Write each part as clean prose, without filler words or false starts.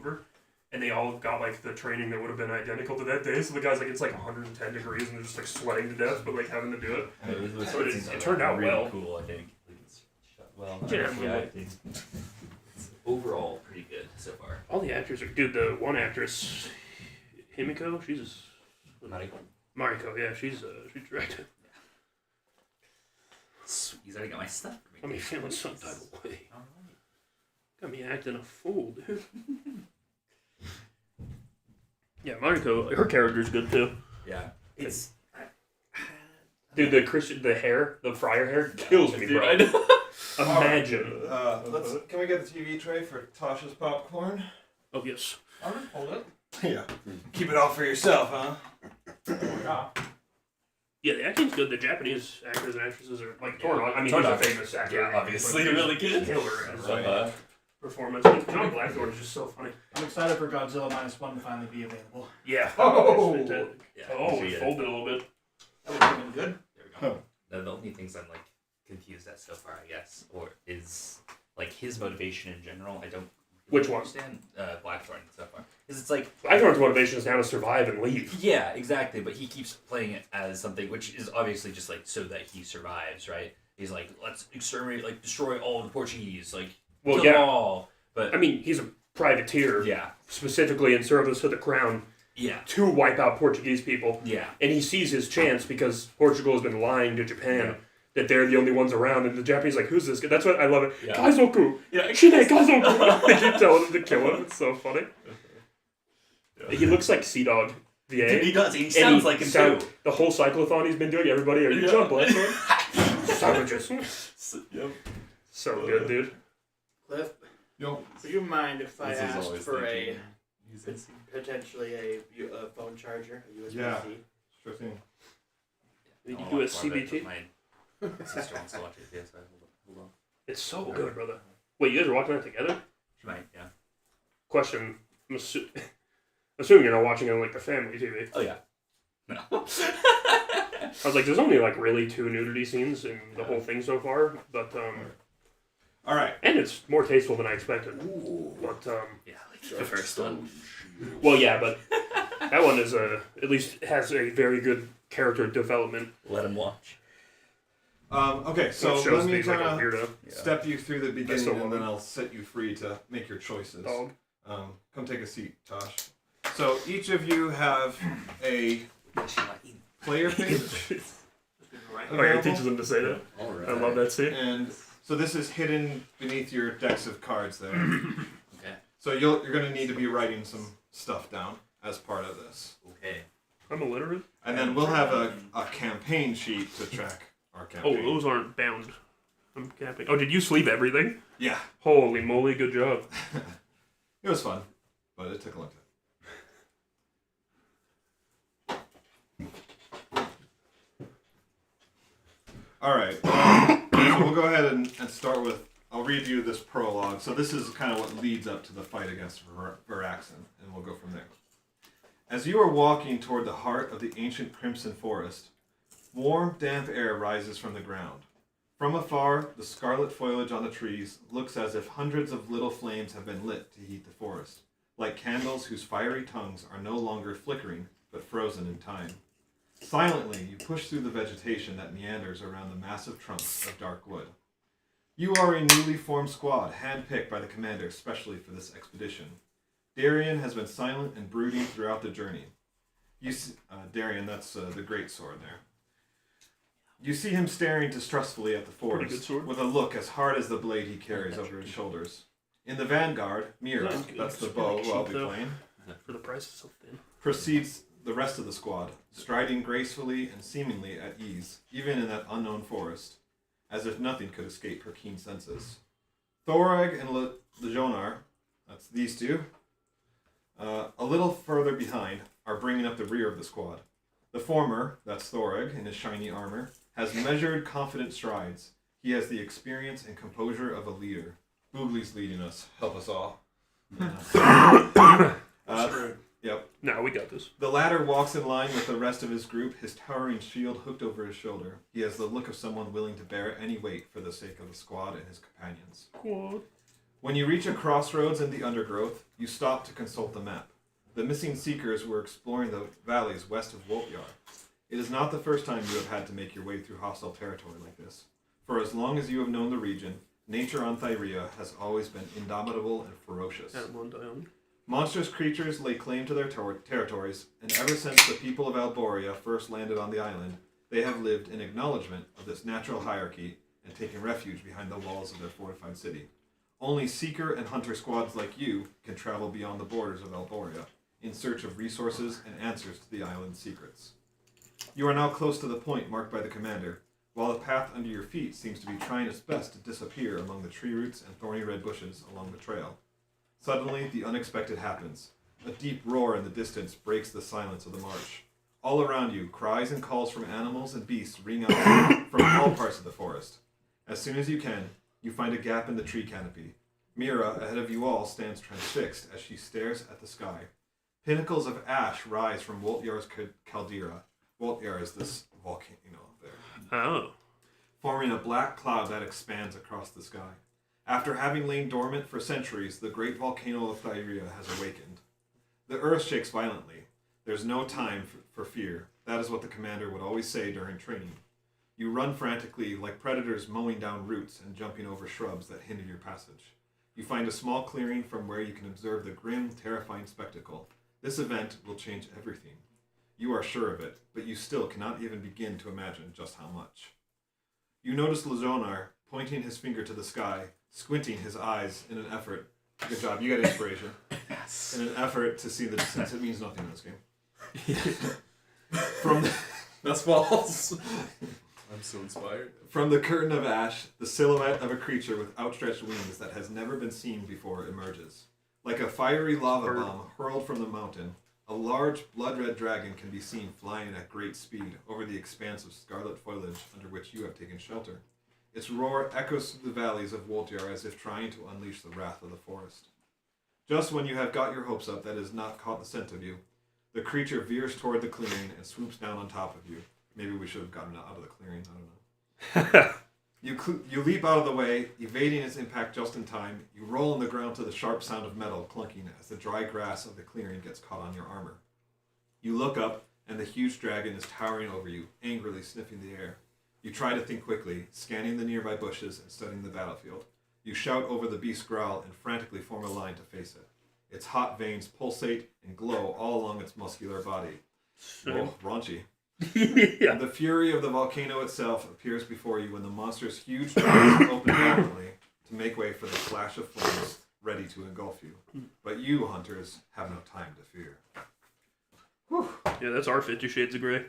over. And they all got, like, the training that would have been identical to that day. So the guy's like, it's like 110 degrees and they're just, like, sweating to death, but, like, having to do it. So it turned out really well. Cool, I think. Like, it's shot well. Yeah, It's overall pretty good so far. All the actors are... Dude, the one actress, Himiko, she's... Mariko, yeah, she's directed. Sweet, I got my stuff for me. Got me feeling some type of way. Got me acting a fool, dude. Yeah, Mariko, her character's good too. Yeah, it's dude, the hair, the fryer hair, kills me, bro. I know. Imagine. Can we get the TV tray for Tasha's popcorn? Oh yes. I'll just hold it. Yeah. Keep it all for yourself, huh? Yeah. Yeah, the acting's good. The Japanese actors and actresses are like Tornok. I mean, Tornok. he's a famous actor. Yeah, obviously, but really good. Killer as Right. performance. John Blackthorne is just so funny. I'm excited for Godzilla -1 to finally be available. Yeah. Oh. It's fantastic. Yeah, Oh, we it should folded a little bit. That would have been good. There we go. The only things I'm like confused at so far, I guess, or is like his motivation in general. I don't. Which one? Understand Blackthorn so far, because it's like Blackthorne's motivation is now to survive and leave. yeah, exactly. But he keeps playing it as something which is obviously just like so that he survives, right? He's like, let's exterminate, like destroy all the Portuguese, like kill them all. But I mean, he's a privateer, yeah, specifically in service to the crown. yeah, To wipe out Portuguese people. yeah. And he sees his chance because Portugal has been lying to Japan that they're the only ones around. And the Japanese like, who's this guy? That's what I love it. Yeah. Kaizoku! Yeah. Shine Kaizoku! They keep telling him to kill him. It's so funny. Yeah. He looks like Sea Dog, VA. Dude, he does. He And sounds like him too. The whole cyclothon he's been doing, everybody, are you John Blackthorne? Savages. Yep. So good, dude. Cliff, Yo. would you mind if I This is asked always for thinking. potentially a phone charger, a USB-C? Yeah. Sure thing. Did you I do a wanna watch more of it, CBT? but My sister wants to watch it. Yeah, so hold on. It's so good, brother. Wait, you guys are watching that together? She might. Yeah. Question. I'm assuming you're not watching it on like the family TV. Oh yeah. No. I was like, there's only like really 2 nudity scenes in the whole thing so far, but All right. and it's more tasteful than I expected. But Yeah, like the first one. well, yeah, but that one is at least has a very good character development. Let him watch. Okay, so It shows let me being like a kind of weirdo. step you through the beginning, still and love then it. I'll set you free to make your choices. Dog. Come take a seat, Tosh. So each of you have a player page Oh, yeah, it teaches them to say that. All right. I love that scene. and so this is hidden beneath your decks of cards there. Okay. So you're going to need to be writing some stuff down as part of this. Okay. I'm illiterate. And then we'll have a campaign sheet to track our Oh, campaign. those aren't bound. I'm capping. Oh, did you sleep everything? Yeah, Holy moly, good job. it was fun, but it took a long time. All right, so we'll go ahead and start with, I'll read you this prologue. So this is kind of what leads up to the fight against Varaxen, and we'll go from there. As you are walking toward the heart of the ancient Crimson Forest, warm, damp air rises from the ground. From afar, the scarlet foliage on the trees looks as if hundreds of little flames have been lit to heat the forest, like candles whose fiery tongues are no longer flickering, but frozen in time. Silently, you push through the vegetation that meanders around the massive trunks of dark wood. You are a newly formed squad, handpicked by the commander specially for this expedition. Darien has been silent and brooding throughout the journey. You see, Darien, that's the great sword there. You see him staring distrustfully at the Pretty good forest, sword. with a look as hard as the blade he carries over his shoulders. In the vanguard, Mira, That's good. that's the It's bow really I'll cheap, be though. playing, For the price is so thin. precedes the rest of the squad, striding gracefully and seemingly at ease, even in that unknown forest, as if nothing could escape her keen senses. Thoreg and Lejonar, that's these two, a little further behind, are bringing up the rear of the squad. The former, that's Thoreg in his shiny armor, has measured, confident strides. He has the experience and composure of a leader. Boogly's leading us. Help us all. Yep. No, we got this. The latter walks in line with the rest of his group, his towering shield hooked over his shoulder. He has the look of someone willing to bear any weight for the sake of the squad and his companions. Quad. When you reach a crossroads in the undergrowth, you stop to consult the map. The missing seekers were exploring the valleys west of Woltyar. It is not the first time you have had to make your way through hostile territory like this. For as long as you have known the region, nature on Thyrea has always been indomitable and ferocious. Monstrous creatures lay claim to their territories, and ever since the people of Alboria first landed on the island, they have lived in acknowledgement of this natural hierarchy and taken refuge behind the walls of their fortified city. Only seeker and hunter squads like you can travel beyond the borders of Alboria in search of resources and answers to the island's secrets. You are now close to the point marked by the commander, while the path under your feet seems to be trying its best to disappear among the tree roots and thorny red bushes along the trail. Suddenly, the unexpected happens. A deep roar in the distance breaks the silence of the march. All around you, cries and calls from animals and beasts ring out from all parts of the forest. As soon as you can, you find a gap in the tree canopy. Mira, ahead of you all, stands transfixed as she stares at the sky. Pinnacles of ash rise from Woltyar's caldera. Woltyar is this volcano there. Oh. Forming a black cloud that expands across the sky. After having lain dormant for centuries, the great volcano of Thyrea has awakened. The earth shakes violently. There's no time for fear. That is what the commander would always say during training. You run frantically, like predators mowing down roots and jumping over shrubs that hinder your passage. You find a small clearing from where you can observe the grim, terrifying spectacle. This event will change everything. You are sure of it, but you still cannot even begin to imagine just how much. You notice Lejonar pointing his finger to the sky, squinting his eyes in an effort. Good job, you got inspiration. Yes. In an effort to see the distance. It means nothing in this game. That's false. I'm so inspired. From the curtain of ash, the silhouette of a creature with outstretched wings that has never been seen before emerges. Like a fiery lava bomb hurled from the mountain, a large blood-red dragon can be seen flying at great speed over the expanse of scarlet foliage under which you have taken shelter. Its roar echoes through the valleys of Woltyar as if trying to unleash the wrath of the forest. Just when you have got your hopes up that it has not caught the scent of you, the creature veers toward the clearing and swoops down on top of you. Maybe we should have gotten out of the clearing, I don't know. You leap out of the way, evading its impact just in time. You roll on the ground to the sharp sound of metal clunking as the dry grass of the clearing gets caught on your armor. You look up, and the huge dragon is towering over you, angrily sniffing the air. You try to think quickly, scanning the nearby bushes and studying the battlefield. You shout over the beast's growl and frantically form a line to face it. Its hot veins pulsate and glow all along its muscular body. Whoa, raunchy. Yeah. The fury of the volcano itself appears before you when the monster's huge jaws open violently to make way for the flash of flames ready to engulf you. But you, hunters, have no time to fear. Whew. Yeah, that's our 50 Shades of Grey.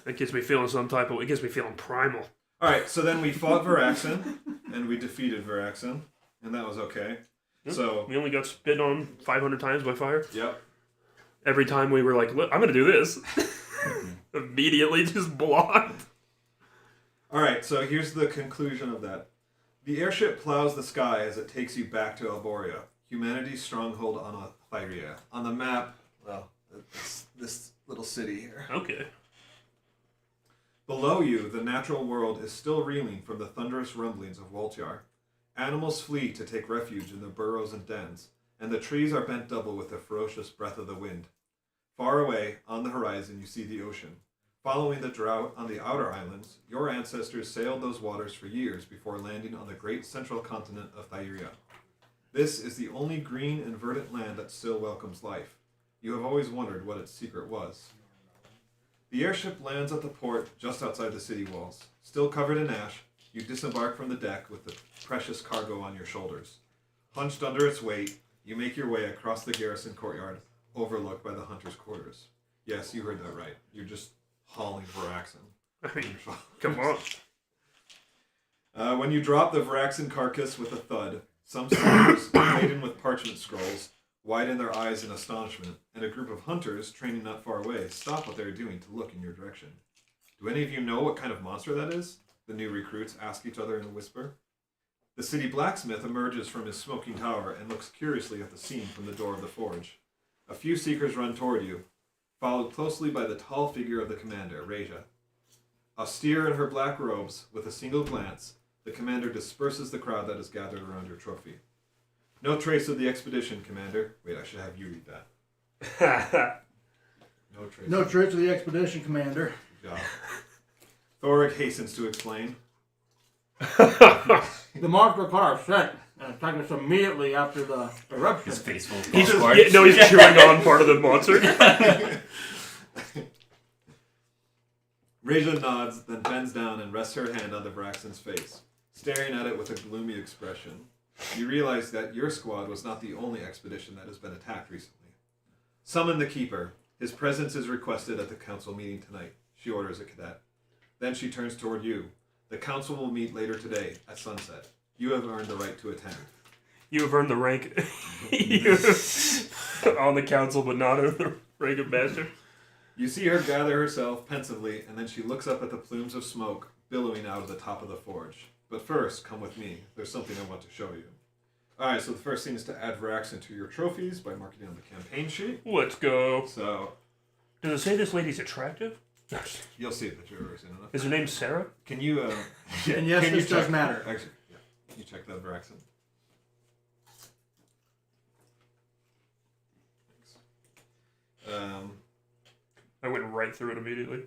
That gets me feeling some type of... It gets me feeling primal. Alright, so then we fought Varaxen, and we defeated Varaxen, and that was okay. Yep. So... We only got spit on 500 times by fire. Yep. Every time we were like, look, I'm going to do this. Immediately just blocked. Alright, so here's the conclusion of that. The airship plows the sky as it takes you back to Alboria, humanity's stronghold on Thyrea. On the map, well, it's this little city here. Okay. Below you, the natural world is still reeling from the thunderous rumblings of Woltyar. Animals flee to take refuge in their burrows and dens, and the trees are bent double with the ferocious breath of the wind. Far away, on the horizon, you see the ocean. Following the drought on the outer islands, your ancestors sailed those waters for years before landing on the great central continent of Thyrea. This is the only green and verdant land that still welcomes life. You have always wondered what its secret was. The airship lands at the port just outside the city walls. Still covered in ash, you disembark from the deck with the precious cargo on your shoulders. Hunched under its weight, you make your way across the garrison courtyard, overlooked by the hunter's quarters. Yes, you heard that right. You're just hauling Varaxen. I mean, come on. When you drop the Varaxen carcass with a thud, some soldiers, laden with parchment scrolls, widen their eyes in astonishment, and a group of hunters, training not far away, stop what they're doing to look in your direction. Do any of you know what kind of monster that is? The new recruits ask each other in a whisper. The city blacksmith emerges from his smoking tower and looks curiously at the scene from the door of the forge. A few seekers run toward you, followed closely by the tall figure of the commander, Reja. Austere in her black robes, with a single glance, the commander disperses the crowd that is gathered around your trophy. No trace of the expedition, Commander. Wait, I should have you read that. No trace. No trace of the expedition, Commander. Good job. Thoric hastens to explain. The monster car sent and attacked us immediately after the eruption. His face full of He's popcorn. he's chewing on part of the monster. Reja nods, then bends down and rests her hand on the Vraxen's face, staring at it with a gloomy expression. You realize that your squad was not the only expedition that has been attacked recently. Summon the Keeper. His presence is requested at the council meeting tonight, she orders a cadet. Then she turns toward you. The council will meet later today at sunset. You have earned the right to attend. You have earned the rank on the council, but not in the rank of master. You see her gather herself pensively, and then she looks up at the plumes of smoke billowing out of the top of the forge. But first, come with me. There's something I want to show you. Alright, so the first thing is to add Vraxen to your trophies by marking it on the campaign sheet. Let's go. So, Does it say this lady's attractive? you'll see it, but you're soon enough. Is her name Sarah? Can you, And yes, can you this does check- matter. Actually, yeah. Can you check that Vraxen? Thanks. I went right through it immediately.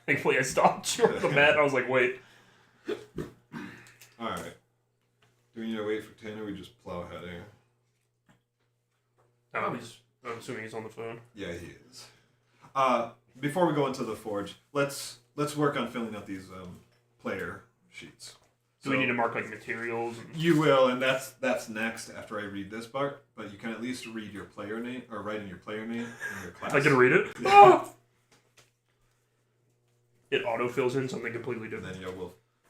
Thankfully, I stopped short of the mat. I was like, wait. Alright. Do we need to wait for 10 or we just plow ahead here? I'm assuming he's on the phone. Yeah, he is. Before we go into the forge, let's work on filling out these player sheets. Do we need to mark like materials? And... You will, and that's next after I read this part. But you can at least read your player name or write in your player name in your class. I can read it. Yeah. Ah! It auto fills in something completely And different. then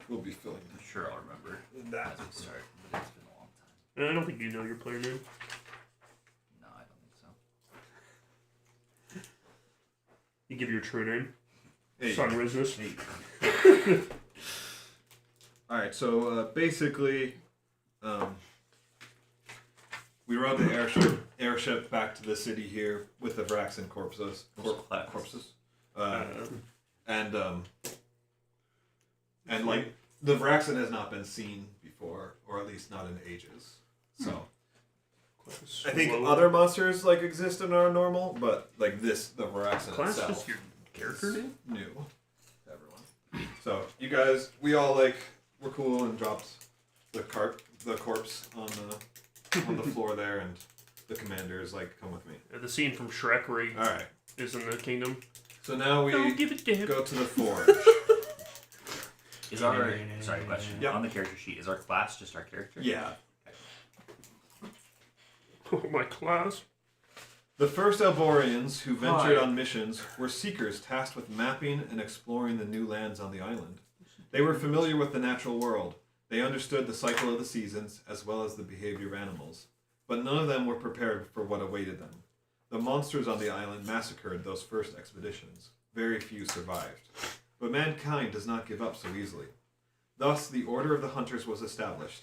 we'll be filling I'm sure I'll remember that. as we start, but it's been a long time. And I don't think you know your player name. No, I don't think so. You give your true name. Hey. Sun Rizness. All right, so basically, we rode the airship back to the city here with the Vraxen corpses. Corpses. And like the Vraxen has not been seen before, or at least not in ages. So I think other monsters like exist and are normal, but like the Vraxen Class itself just your character is name? new to everyone. So you guys, we all like were cool and dropped the corpse on the floor there, and the commander is like, "Come with me." The scene from Shrek where he All right. is in the kingdom. So now we Don't give it to him. go to the forge. Is our question Yeah. on the character sheet? Is our class just our character? Yeah. Oh, my class. The first Alborians who ventured on missions were seekers tasked with mapping and exploring the new lands on the island. They were familiar with the natural world. They understood the cycle of the seasons as well as the behavior of animals. But none of them were prepared for what awaited them. The monsters on the island massacred those first expeditions. Very few survived. But mankind does not give up so easily. Thus, the Order of the Hunters was established.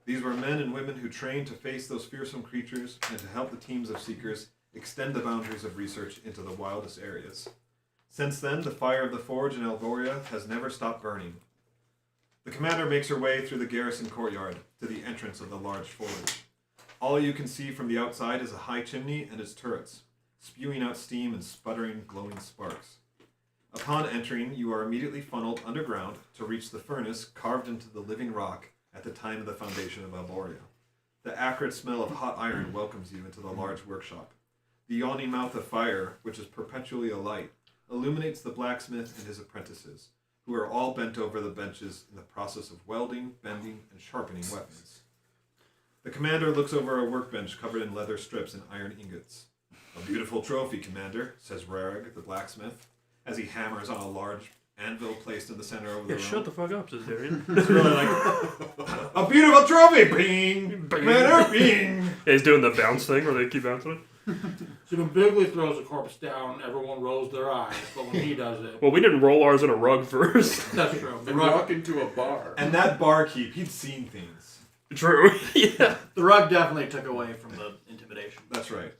These were men and women who trained to face those fearsome creatures and to help the teams of seekers extend the boundaries of research into the wildest areas. Since then, the fire of the forge in Alvoria has never stopped burning. The commander makes her way through the garrison courtyard to the entrance of the large forge. All you can see from the outside is a high chimney and its turrets, spewing out steam and sputtering glowing sparks. Upon entering, you are immediately funneled underground to reach the furnace carved into the living rock at the time of the foundation of Alvoria. The acrid smell of hot iron welcomes you into the large workshop. The yawning mouth of fire, which is perpetually alight, illuminates the blacksmith and his apprentices, who are all bent over the benches in the process of welding, bending, and sharpening weapons. The commander looks over a workbench covered in leather strips and iron ingots. "A beautiful trophy, Commander," says Rarig, the blacksmith, as he hammers on a large anvil placed in the center over the room. Shut the fuck up, says Darian. It's really like, "A beautiful trophy, bing! Commander, bing!" Yeah, he's doing the bounce thing where they keep bouncing it. So when Bigley throws a corpse down, everyone rolls their eyes. But when he does it, Well, we didn't roll ours in a rug first. that's true. The And rug, walk into a bar. And that barkeep, he'd seen things. True. Yeah. the rug definitely took away from the intimidation. That's right.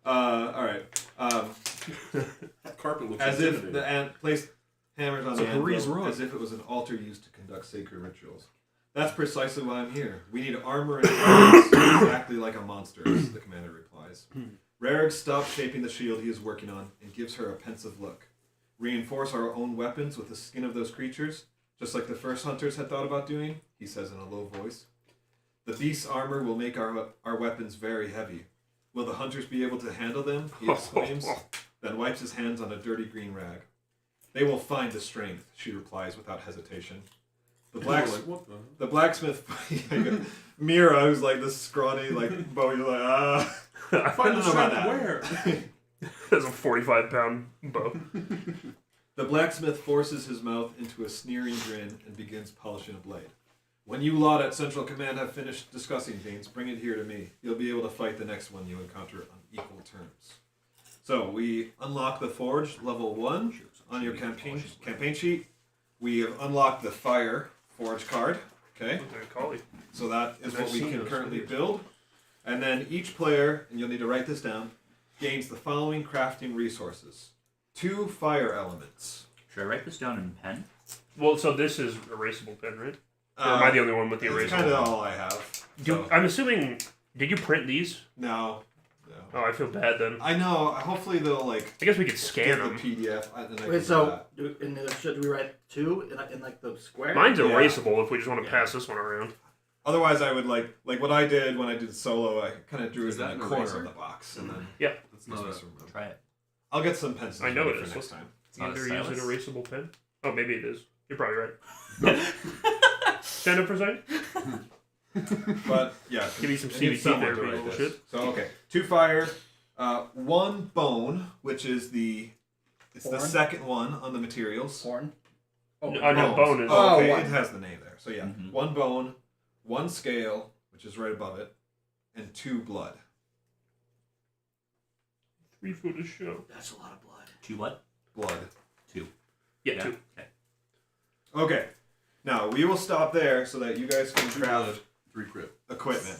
Alright. That carpet looks As if intimidating. the ant placed hammers on It's the a breeze anvil, rug. as if it was an altar used to conduct sacred rituals. That's precisely why I'm here. We need armor and weapons exactly like a monster's, the commander replies. Rarigh stops shaping the shield he is working on and gives her a pensive look. Reinforce our own weapons with the skin of those creatures, just like the first hunters had thought about doing, he says in a low voice. The beast's armor will make our weapons very heavy. Will the hunters be able to handle them? He exclaims, then wipes his hands on a dirty green rag. They will find the strength, she replies without hesitation. The blacksmith, Mira, who's like this scrawny, like, bow, you're like, I don't know about that. Where? That's a 45-pound bow. The blacksmith forces his mouth into a sneering grin and begins polishing a blade. When you lot at Central Command have finished discussing things, bring it here to me. You'll be able to fight the next one you encounter on equal terms. So we unlock the Forge, level 1, on your campaign sheet. We have unlocked the Fire Forge card. Okay. So that is what we can currently build. And then each player, and you'll need to write this down, gains the following crafting resources. 2 fire elements. Should I write this down in pen? Well, so this is erasable pen, right? Or am I the only one with the erasable It's kind of pen? all I have. I'm assuming... Did you print these? No. Oh, I feel bad then. I know. Hopefully they'll like. I guess we could scan get them. the PDF. And I Wait, can so do should we write 2 in like the square? Mine's Yeah. erasable if we just want to pass this one around. Otherwise, I would like what I did when I did solo. I kind of drew Is it in that the an corner eraser? of the box, and then That's not a... Try it. I'll get some pencils. I know ready it for is. next time. It's not a Either use an stylus. erasable pen. Oh, maybe it is. You're probably right. Stand up for a second. But yeah, Give me some I need CBT someone to therapy write bullshit. this. So okay, 2 fire, 1 bone, which is the Horn? second one on the materials. Horn. No, no, Bones. bone is... Oh, okay, one. it has the name there. So yeah, Mhm. 1 bone, 1 scale, which is right above it, and 2 blood. 3 foot of show. That's a lot of blood. 2 what? Blood. 2. Yeah, 2. Okay. Okay, now we will stop there so that you guys can 2 craft blood, 3 crit. equipment.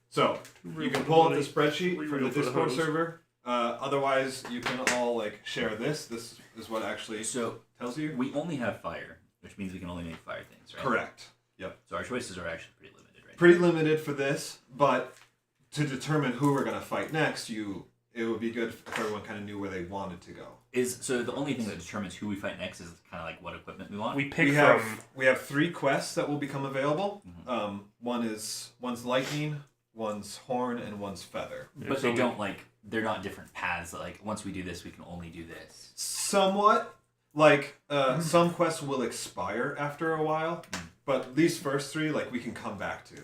So you can pull up the spreadsheet Three from the real for the Discord hose. server. Otherwise, you can all like share this. This is what actually So tells you. we only have fire, which means we can only make fire things, right? Correct. So our choices are actually pretty limited, right? Pretty limited for this, but to determine who we're gonna fight next, it would be good if everyone kind of knew where they wanted to go. So the only thing that determines who we fight next is kind of like what equipment we want. We pick We from... have 3 quests that will become available. Mhm. One's lightning, one's horn, and one's feather. But so they don't like they're not different paths. Like once we do this, we can only do this. Somewhat. Like, some quests will expire after a while, but these first 3, like, we can come back to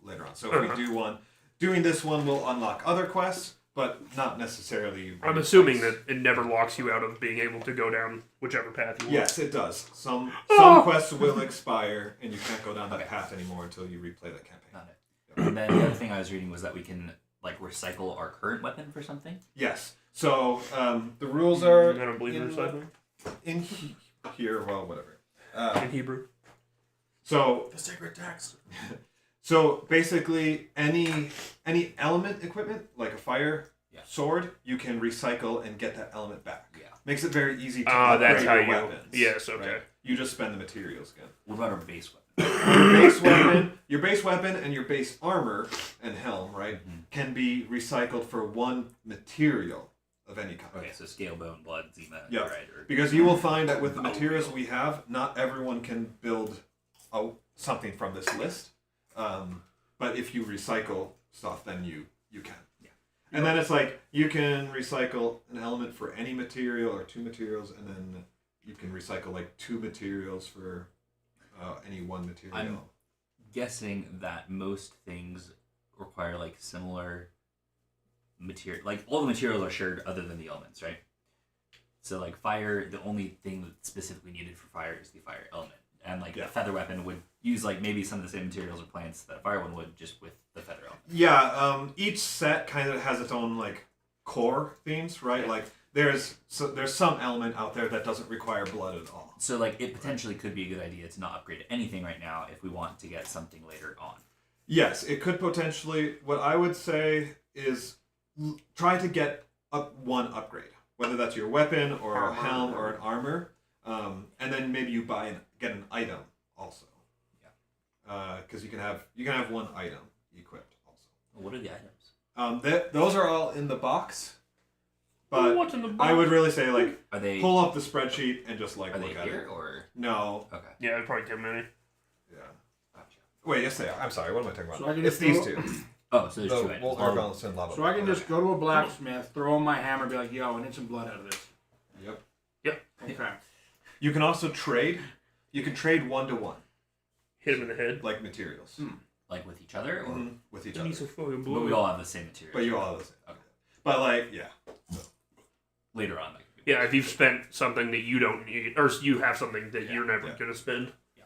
later on. So if we do one, doing this one will unlock other quests, but not necessarily... I'm assuming that it never locks you out of being able to go down whichever path you want. Yes, it does. Some quests will expire, and you can't go down that path anymore until you replay the campaign. Got it. And then the other thing I was reading was that we can like recycle our current weapon for something. Yes. So, the rules are... I don't believe in recycling. In here, well, whatever. In Hebrew. So... The sacred text. So basically, any element equipment like a fire sword, you can recycle and get that element back. Yeah. Makes it very easy to That's upgrade how your you... weapons. Yes, okay. Right? You just spend the materials again. What about our base weapon? Your base weapon, and your base armor and helm, right, can be recycled for 1 material of any kind. Okay, so scale, bone, blood, zema, Yeah. right? Or Because you will find that with the materials we have, not everyone can build something from this list. But if you recycle stuff, then you can. Yeah. And then it's like you can recycle an element for any material or 2 materials, and then you can recycle like 2 materials for any 1 material. I'm guessing that most things require like similar material. Like all the materials are shared other than the elements, right? So like fire, the only thing that's specifically needed for fire is the fire element. And like the feather weapon would use like maybe some of the same materials or plants that a fire one would, just with the feather element. Yeah, each set kind of has its own like core themes, right? Yeah. Like there's some element out there that doesn't require blood at all. So like it potentially could be a good idea to not upgrade anything right now if we want to get something later on. Yes, it could potentially. What I would say is try to get up 1 upgrade, whether that's your weapon or a helm or an armor, and then maybe you get an item also. Yeah. Because you can have one item equipped also. What are the items? Those are all in the box. But What's in the box? I would really say like Are they pull up the spreadsheet and just like are they look at here it. or No. okay? Yeah, I'd probably too many. Yeah. Gotcha. Wait, yes they are. I'm sorry. What am I talking about? So I can it's just these go- two. Oh, so there's The two items. Volt Arbalest and Lava. So I can just go to a blacksmith, throw in my hammer, and be like, yo, I need some blood out of this. Yep. Okay. You can also trade. You can trade 1-to-1 Hit him in the head. like materials Like with each other, or with each He other. needs some fucking but blood. we all have the same material. But you all have the same. Okay. But like yeah. Later on, that could be Yeah, if you've spent something that you don't need, or you have something that you're never yeah. gonna spend. Yeah.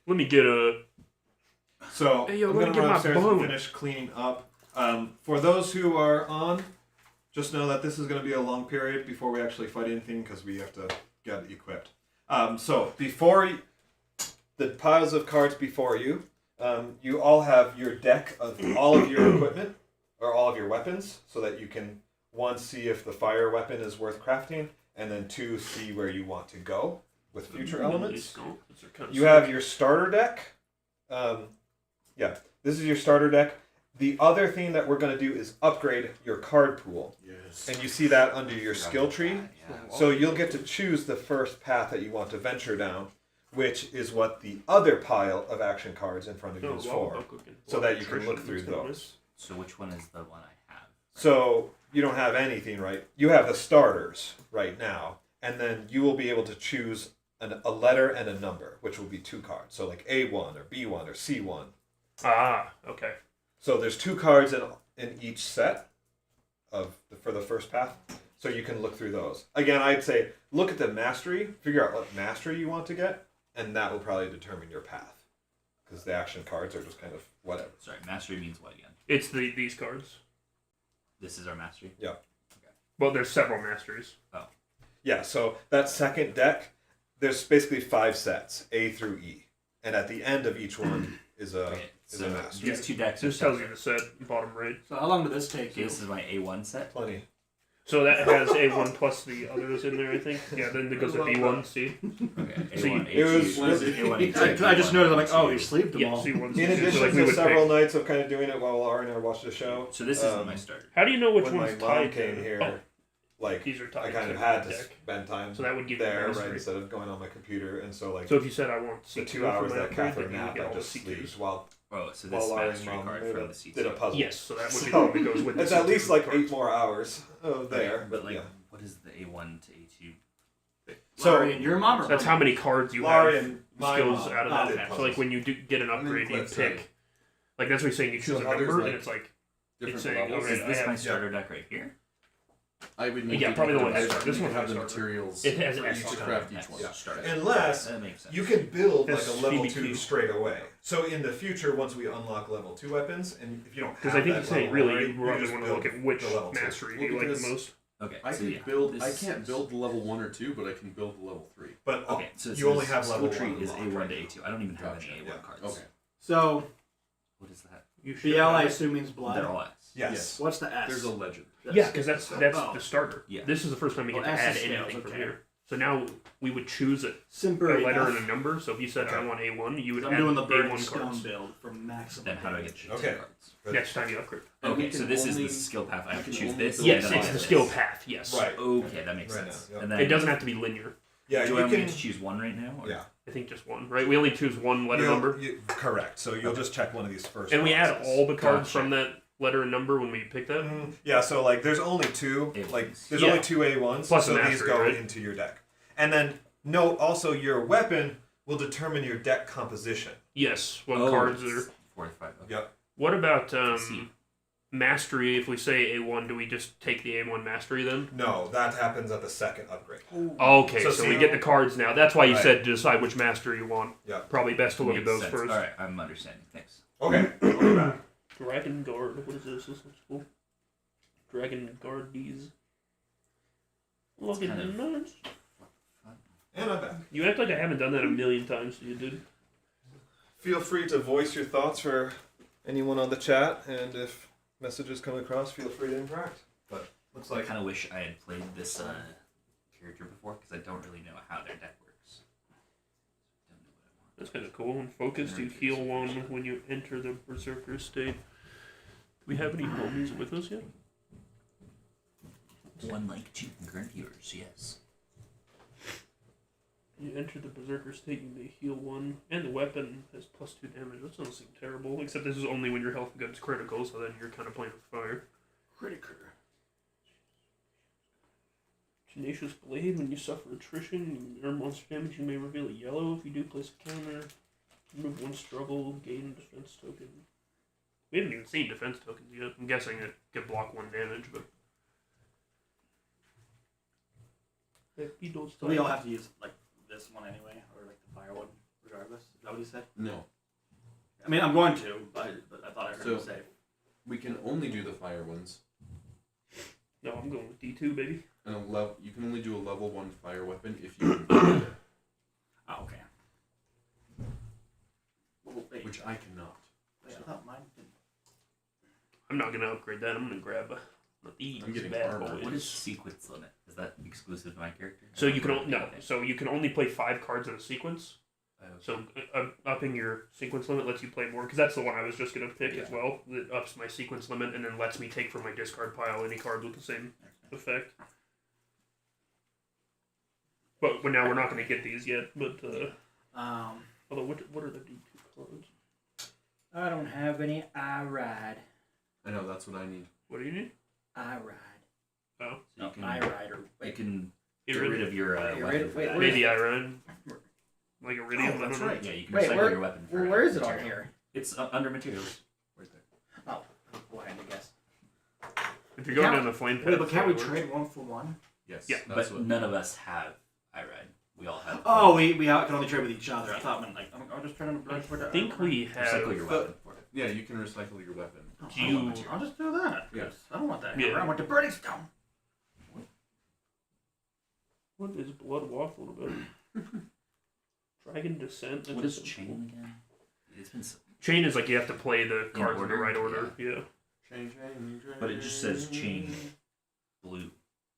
Let me get a. So Hey, yo, I'm let me gonna get run my upstairs and bone. finish cleaning up. For those who are on, just know that this is going to be a long period before we actually fight anything because we have to get equipped. So before the piles of cards before you, you all have your deck of all of your equipment or all of your weapons, so that you can one see if the fire weapon is worth crafting, and then two see where you want to go with future elements. You have your starter deck. Yeah, this is your starter deck. The other thing that we're going to do is upgrade your card pool. Yes. And you see that under your skill tree. Yeah. So you'll get to choose the first path that you want to venture down, which is what the other pile of action cards in front of you is for. So that you can look through those. So which one is the one I have? So you don't have anything, right? You have the starters right now. And then you will be able to choose a letter and a number, which will be 2 cards. So like A1 or B1 or C1. Ah, okay. So there's 2 cards in each set for the first path, so you can look through those. Again, I'd say look at the mastery, figure out what mastery you want to get, and that will probably determine your path. Because the action cards are just kind of whatever. Sorry, mastery means what again? It's these cards. This is our mastery. Well, there's several masteries. Yeah, so that second deck, there's basically 5 sets, A through E, and at the end of each one is a Okay, is so a master. these 2 decks are This tells you separate. the set, bottom right. So how long did this take Okay, you? this is my A1 set. Plenty. So that has A1 plus the others in there, I think. Yeah, then it goes to B1, C. Okay, So A1, it was- A2, A1, A2, I just noticed, I'm like, oh, A2. he sleeved them Yeah, all. C1, In C2. addition So like we to would several pick. nights of kind of doing it while Lauren and I watched the show. So this isn't my starter. How do you know which when my one's mom tied came to? here, Oh, like these are I tied kind to of had the to deck. spend time So that would give you there, the right, mastery. instead of going on my computer, and so like So if you said I want the C2 2 for hours my that upgrade, Catherine then you would napped, get I all the just C2s. sleeved while Oh, so while this Lauren mastery mom card made from a- the C2. did a puzzle. Yes, so that would be So, the one that goes with the it's at C2 least like cards. 8 more hours there. But like, yeah. what is the A1 to A2? So Laurie and your mom or That's how many cards you Laurie have and my skills mom out of did that. So puzzles. like when you do get an And then upgrade, you clips, pick. Like that's what he's saying. You choose So a how there's, number, like, and it's like Different saying, levels. okay, Is this I my have- starter deck right here? I would need Yeah, to probably the one I that's- would this need one to have has the starter. materials It has for S each to on craft That's each one. Yeah. starter. Unless That makes sense. you can build like That's a level BB2. 2 straight away. So in the future, once we unlock level 2 weapons, and if you don't have Because I think that he's saying level really already, you can really just want to look build at which the level 2. mastery Well, you like the because- most. Okay, I so can yeah, build. I this can't is- build the level 1 or 2, but I can build the level 3. But Okay, so it you only says have level skill tree 1 is unlocked A1 right to now. A2. I don't even have Gotcha. any A1 Yeah. cards. Okay. So What is that? You should the L, I have it. assume, means blood. They're all S. Yes. What's the S? There's a legend. Yeah, because that's Oh. the starter. Yeah. This is the first time we Oh, get to S add is scales, anything from okay. here. So now we would choose a Simper letter enough. and a number. So if you said I Okay. want A1, you would I'm add doing the burning A1 stone cards. build from maximum. Then how do I damage. get the Okay. 2 cards? Good. Next time you upgrade. And we Okay, so can this only- is the skill path. I have to we can choose only this. build Yes, and then it's I the have skill this. path. Yes. Right. Okay, that makes Right sense. now, yeah. And then It doesn't have to be linear. Yeah, do you I only can. get to choose one right now? Or? Yeah. I think just one, right? We only choose one letter number, Correct. So you'll just check one of these first. and we add boxes. all the cards Gotcha. from that letter and number when we pick that. Yeah, so like there's only 2. A1s. Like there's Yeah. only 2 A1s, Plus so a these mastery, go right? into your deck. And then note also your weapon will determine your deck composition. Yes, what Oh, cards it's are. 4 to 5. Okay. Yep. What about see. mastery? If we say A1, do we just take the A1 mastery then? No, that happens at the second upgrade. Okay, So so see- we get the cards now. That's why you Right. said to decide which mastery you want. Yeah. Probably best to look at Makes those sense. first. All right, I'm understanding. Thanks. Okay. I'll be back. Dragon Guard. What is this? This looks cool. Dragon Guardies. Looking kind of- nice. And I'm back. You act like I haven't done that a million times to you, dude. Feel free to voice your thoughts for anyone on the chat, and if messages come across, feel free to interact. But looks I like kind of wish I had played this character before because I don't really know how their deck works. Don't know what I want. That's kind of cool. And focused, you heal 1 when you enter the Berserker state. Do we have any homies with us yet? One like 2 concurrent viewers, yes. You enter the Berserker state, you may heal 1, and the weapon has +2 damage. That doesn't seem terrible, except this is only when your health and good is critical, so then you're kind of playing with fire. Critical. Tenacious Blade, when you suffer attrition or monster damage, you may reveal a yellow. If you do, place a counter. Remove 1 struggle, gain defense token. We haven't even seen defense tokens yet. I'm guessing it could block 1 damage, but... So we all have to use like this one anyway, or like the fire one, regardless. Is that what you said? No. I mean, I'm going to, but I thought I heard you say. We can only do the fire ones. No, I'm going with D2, baby. And you can only do a level 1 fire weapon if you can find it, Oh, okay. Well, wait, which I cannot. wait, I thought mine did. I'm not going to upgrade that. I'm going to grab these I'm getting bad armor. boys. What is sequence limit? Is that exclusive to my character? So you can so you can only play 5 cards in a sequence. Oh, So upping your sequence limit lets you play more, because that's the one I was just going to pick as well. It ups my sequence limit and then lets me take from my discard pile any card with the same effect. But now we're not going to get these yet. But although what are the D2 cards? I don't have any. I ride. I know, that's what I need. What do you need? I ride. Oh, So you can, I ride or you wait. can get get rid of your Get rid weapon. of- for wait, that. where is maybe I run like Iridium. Oh, I that's don't know. right. Yeah, you can Wait, recycle where- your weapon. For Well, where is it on material. here? It's under materials. Right there. Oh, blind, I guess. If you're going Can't- down the flame path, Wait, but can't we it works. trade 1 for 1? Yes. Yeah, that's But what. none of us have iRide. We all have. Oh, we can only trade with each other. I thought when like I'm just trading for the. I think we have. recycle your weapon for it. Yeah, you can recycle your weapon. Oh, Do you- I'll just do that. Yeah. I don't want that. Yeah. I want the burning stone. What is Blood Waffle about? Dragon Descent. What is chain again? It's been, Chain is like you have to play the cards in the order? right order. Yeah. Chain. but it just says chain blue.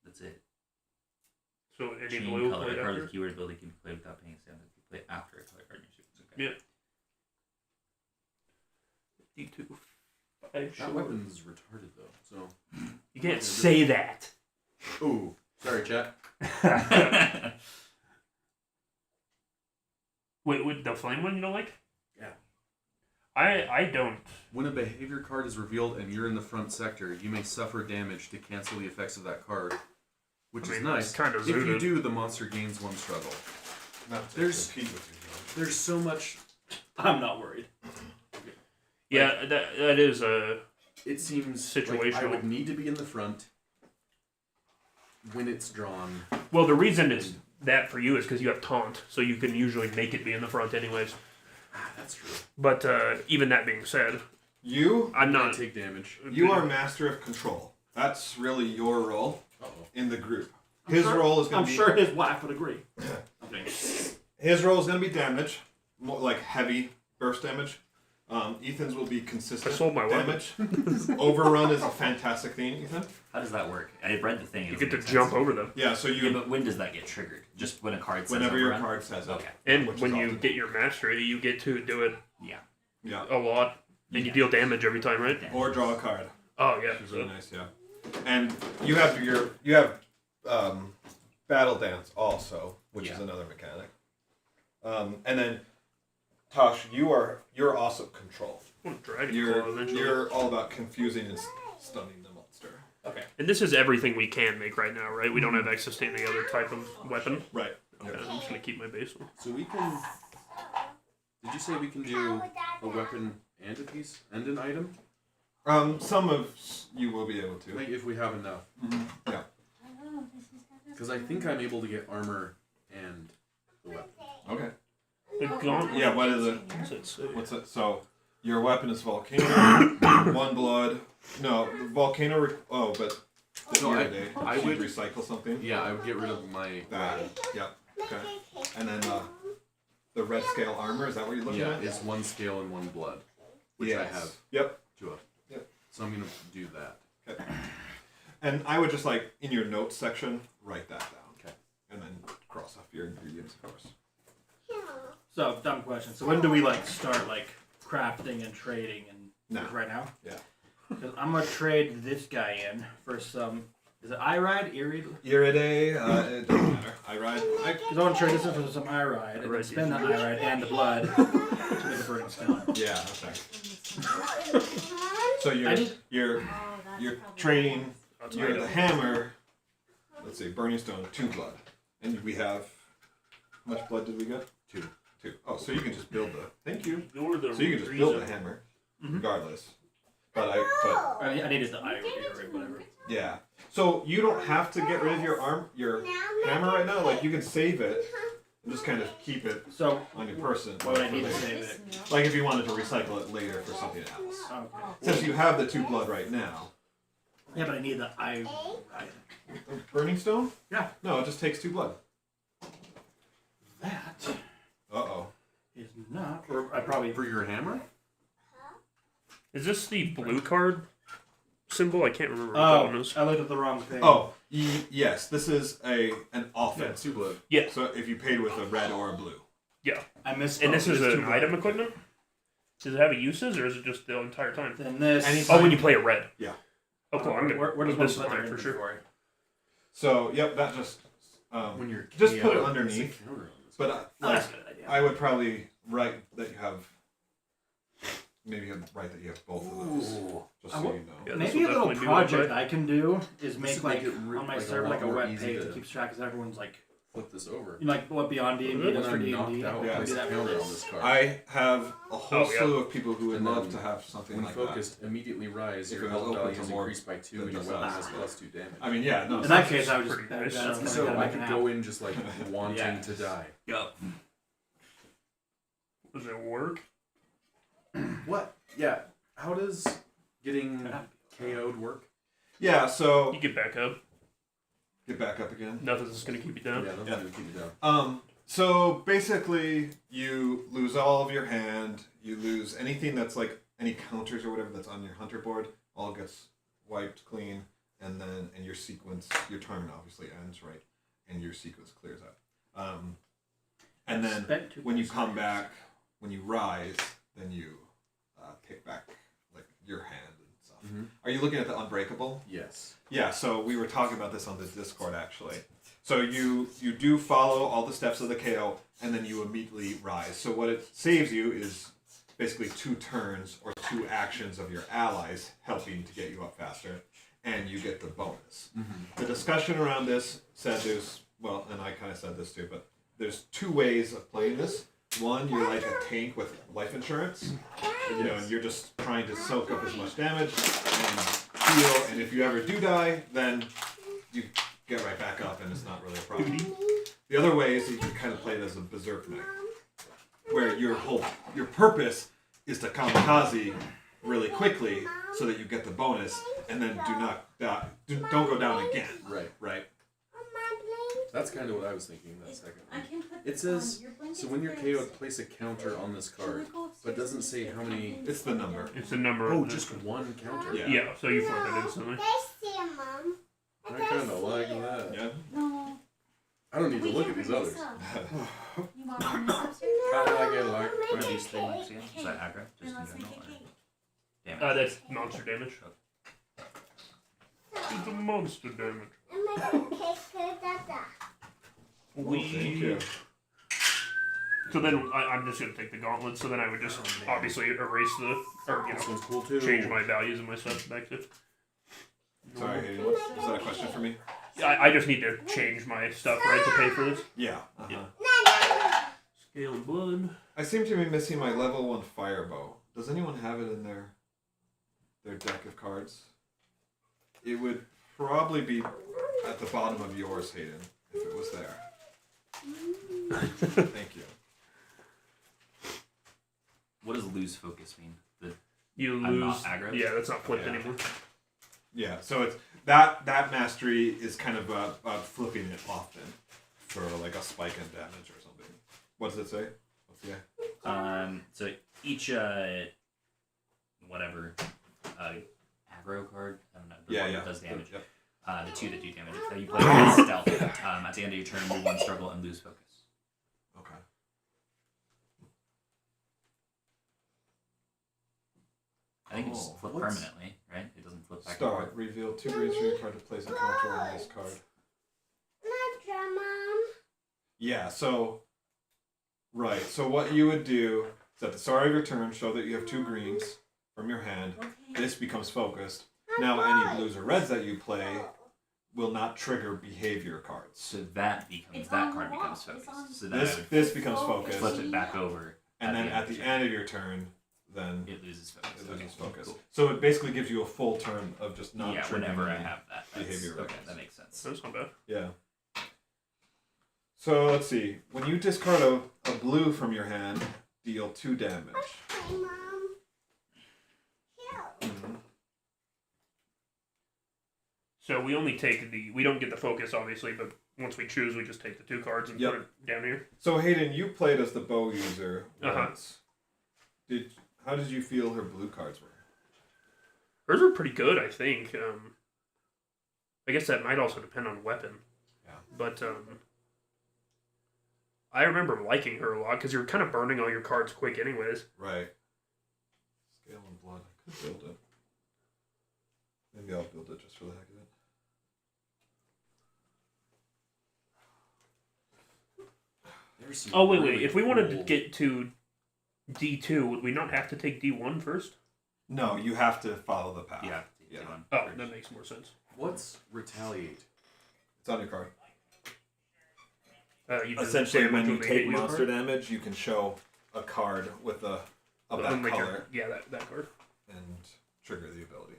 That's it. So any Chain blue color. played A card after? with keyword ability can be played without paying a stamp. If you play after a color card in your sequence. Okay. Yeah. D2. 5 That short. weapon's retarded though. So. You can't say that. Ooh. Sorry, chat. Wait, the flame one you don't like? Yeah. I don't. When a behavior card is revealed and you're in the front sector, you may suffer damage to cancel the effects of that card, which I mean, is nice. it's kind of If you zooted. do, the monster gains 1 struggle. Not to There's- compete with you, John. There's so much. I'm not worried. Yeah, that is a. It seems Situational. like I would need to be in the front when it's drawn. Well, the reason it's that for you is because you have taunt, so you can usually make it be in the front anyways. That's true. But even that being said, You I'm I not. take damage. are master of control. That's really your role Uh-oh. in the group. I'm His sure- role is going I'm to be sure his wife would agree. Okay. his role is going to be damage, more like heavy burst damage. Ethan's will be consistent I sold my weapon. damage. Overrun is a fantastic thing, Ethan. How does that work? I read the thing. It You doesn't get to make jump sense. over them. Yeah, so Yeah, you but when does that get triggered? Just when a card says whenever your overrun? card says it. Okay. And Which is when you often- get your mastery, you get to do it Yeah. Yeah, a lot, and you deal damage every time, right? or draw a card. Oh yeah. Which is really nice, yeah. And you have battle dance also, which is Yeah. another mechanic. And then Tosh, you're also control. I want Dragon Claw eventually. You're all about confusing and stunning the monster. Okay. And this is everything we can make right now, right? We don't have access to any other type of weapon. Right. Okay, I'm just gonna keep my base one. So we can. Did you say we can do a weapon and a piece and an item? Some of you will be able to. Like if we have enough. Yeah. Because I think I'm able to get armor and the weapon. Okay. The gauntlet. Yeah. What is it? What's it say? What's it? So your weapon is volcano. 1 blood. No, volcano. But the So other day, I you would- recycle something. Yeah, I would get rid of my That. weapon. Yeah. Okay. And then the red scale armor. Is that what you're looking Yeah, at? it's 1 scale and 1 blood, which I Yes. have Yep. 2 of. Yep. So I'm gonna do that. Okay. And I would just like in your notes section write that down. Okay. And then cross off your ingredients, of course. So, dumb question. So, when do we like start like crafting and trading and Now. right now? Yeah. Because I'm gonna trade this guy in for some. Is it iRide? Irid? Iridae, it doesn't matter. I ride. Because I want to trade this in for some iRide and then spend the iRide and the blood to make a burning stone. Yeah. Okay. So you're trading. You're the hammer. Let's see, burning stone, 2 blood, and we have. How much blood did we get? 2. Oh, so you can just build the. Thank you. You're the So you can just build the hammer, regardless. But I needed the iRide, whatever. yeah. So you don't have to get rid of your hammer right now. Like you can save it and just kind of keep it So, on your person. what would I for need to later. save it? Like if you wanted to recycle it later for something else. Okay. Since you have the 2 blood right now. Yeah, but I need the iRide. Burning stone? Yeah. No, it just takes 2 blood. That Uh-oh. is not. Or I probably. For your hammer? Is this the blue card symbol? I can't remember what that one Oh, is. I looked at the wrong thing. Oh, yes. This is an Yeah, offense. 2 blood. Yeah. So if you paid with a red or a blue. I missed. And this is It's an too item bright. equipment? Does it have a uses, or is it just the entire time? Then this. Anytime. Oh, when you play a red. Yeah. Oh, cool. I'm Where gonna does put one this put on their there for sure. inventory? So, yep, that just... When you're just put it KO, underneath. it's a counter on this. But Oh, that's a good idea. I would probably write that you have... Maybe write that you have both of those. Just so you know. Yeah, this Maybe a will little definitely be project one, I can do is This make would like make it on my like a server lot like a more web easy page to- that keeps track because everyone's like Flip this over. you know, like what Beyond D&D When does for I'm D&D. knocked out, We Yeah. place do a that for counter on this. this card. I have a whole Oh, yeah. slew of people who would And love then to have something When like focused, immediately rise. If Your it was health open value to is more increased by 2 than and your just weapon that. has +2 damage. that. I mean, yeah, no. In so that it's case, I would pretty just nice. So I like could an go app. in just like wanting Yeah. to die. Yup. Does it work? What? Yeah. How does getting KO'd work? Yeah, so... You get back up. Get back up again. Nothing's just gonna keep you down. Yeah, nothing Yeah. to keep you down. So basically, you lose all of your hand. You lose anything that's like any counters or whatever that's on your hunter board. All gets wiped clean, and your sequence, your turn obviously ends right, and your sequence clears out. And then Spent 2 when you points. come back, when you rise, then you pick back like your hand and stuff. Mhm. Are you looking at the Unbreakable? Yes. Yeah, so we were talking about this on the Discord actually. So you do follow all the steps of the KO, and then you immediately rise. So what it saves you is basically 2 turns or 2 actions of your allies helping to get you up faster, and you get the bonus. The discussion around this said and I kind of said this too, but there's 2 ways of playing this. One, you're like a tank with life insurance, and you're just trying to soak up as much damage and heal, and if you ever do die, then you get right back up and it's not really a problem. The other way is you can kind of play it as a berserk knight, where your purpose is to kamikaze really quickly so that you get the bonus, and then do not die, don't go down again. Right. That's kind of what I was thinking that second one. It says, so when you're KO'd, place a counter on this card, but it doesn't say how many... It's the number. It's the number. Oh, of the- just one counter? Yeah. Yeah, so you flip it instantly. I kind of like that. Yeah. No. I don't need to We look can at these bring others. this up. You want to bring this upstairs? I get like What are these things again? Is that aggro? Just Then in let's make general? a cake. Damage. That's monster damage. It's the monster damage. Thank you. So then I'm just gonna take the gauntlet. So then I would just obviously erase This one's cool too. change my values and my stuff back to. Sorry, Hayden, was that a question for me? I just need to change my stuff right to pay for this. Yeah. Scale and blood. I seem to be missing my level 1 firebow. Does anyone have it in their deck of cards? It would probably be at the bottom of yours, Hayden, if it was there. Thank you. What does lose focus mean? You I'm lose. not aggro? Yeah, that's not flipped Yeah. anymore. Yeah, so it's that mastery is kind of flipping it often for like a spike in damage or something. What does it say? What's the So each whatever aggro card, I don't know, the one that does damage. Yep. The 2 that do damage. You play as stealth. At the end of your turn, move 1 struggle and lose focus. Okay. I think it just flip What's- permanently, right? It doesn't flip back Start. and forth. Reveal 2 greens from your card to place a counter on this card. Yeah, so... Right, so what you would do is at the start of your turn, show that you have 2 greens from your hand. This becomes focused. Now any blues or reds that you play will not trigger behavior cards. So that card becomes focused. So that This becomes focused. flip it back over. And then at the end of your turn, then it loses focus. it loses Okay, focus. cool. So it basically gives you a full turn of just not triggering whenever I any have that. behavior Okay, cards. that makes sense. That's not bad. Yeah. So let's see. When you discard a blue from your hand, deal 2 damage. Mhm. So we only take we don't get the focus, obviously, but once we choose, we just take the 2 cards and Yep. put it down here. So Hayden, you played as the bow user Uh-huh. once. How did you feel her blue cards were? Hers are pretty good, I think. I guess that might also depend on weapon. Yeah. But I remember liking her a lot because you're kind of burning all your cards quick anyways. Right. Scale and blood. I could build it. Maybe I'll build it just for the heck of it. There's some Oh, wait. really If we wanted to cool- get to D2, would we not have to take D1 first? No, you have to follow the path. Yeah. Yeah. Oh, that makes more sense. What's retaliate? It's on your card. You just Essentially, say when which you one they take hit you monster for. damage, you can show a card with of that Like a- color yeah, that card. and trigger the ability.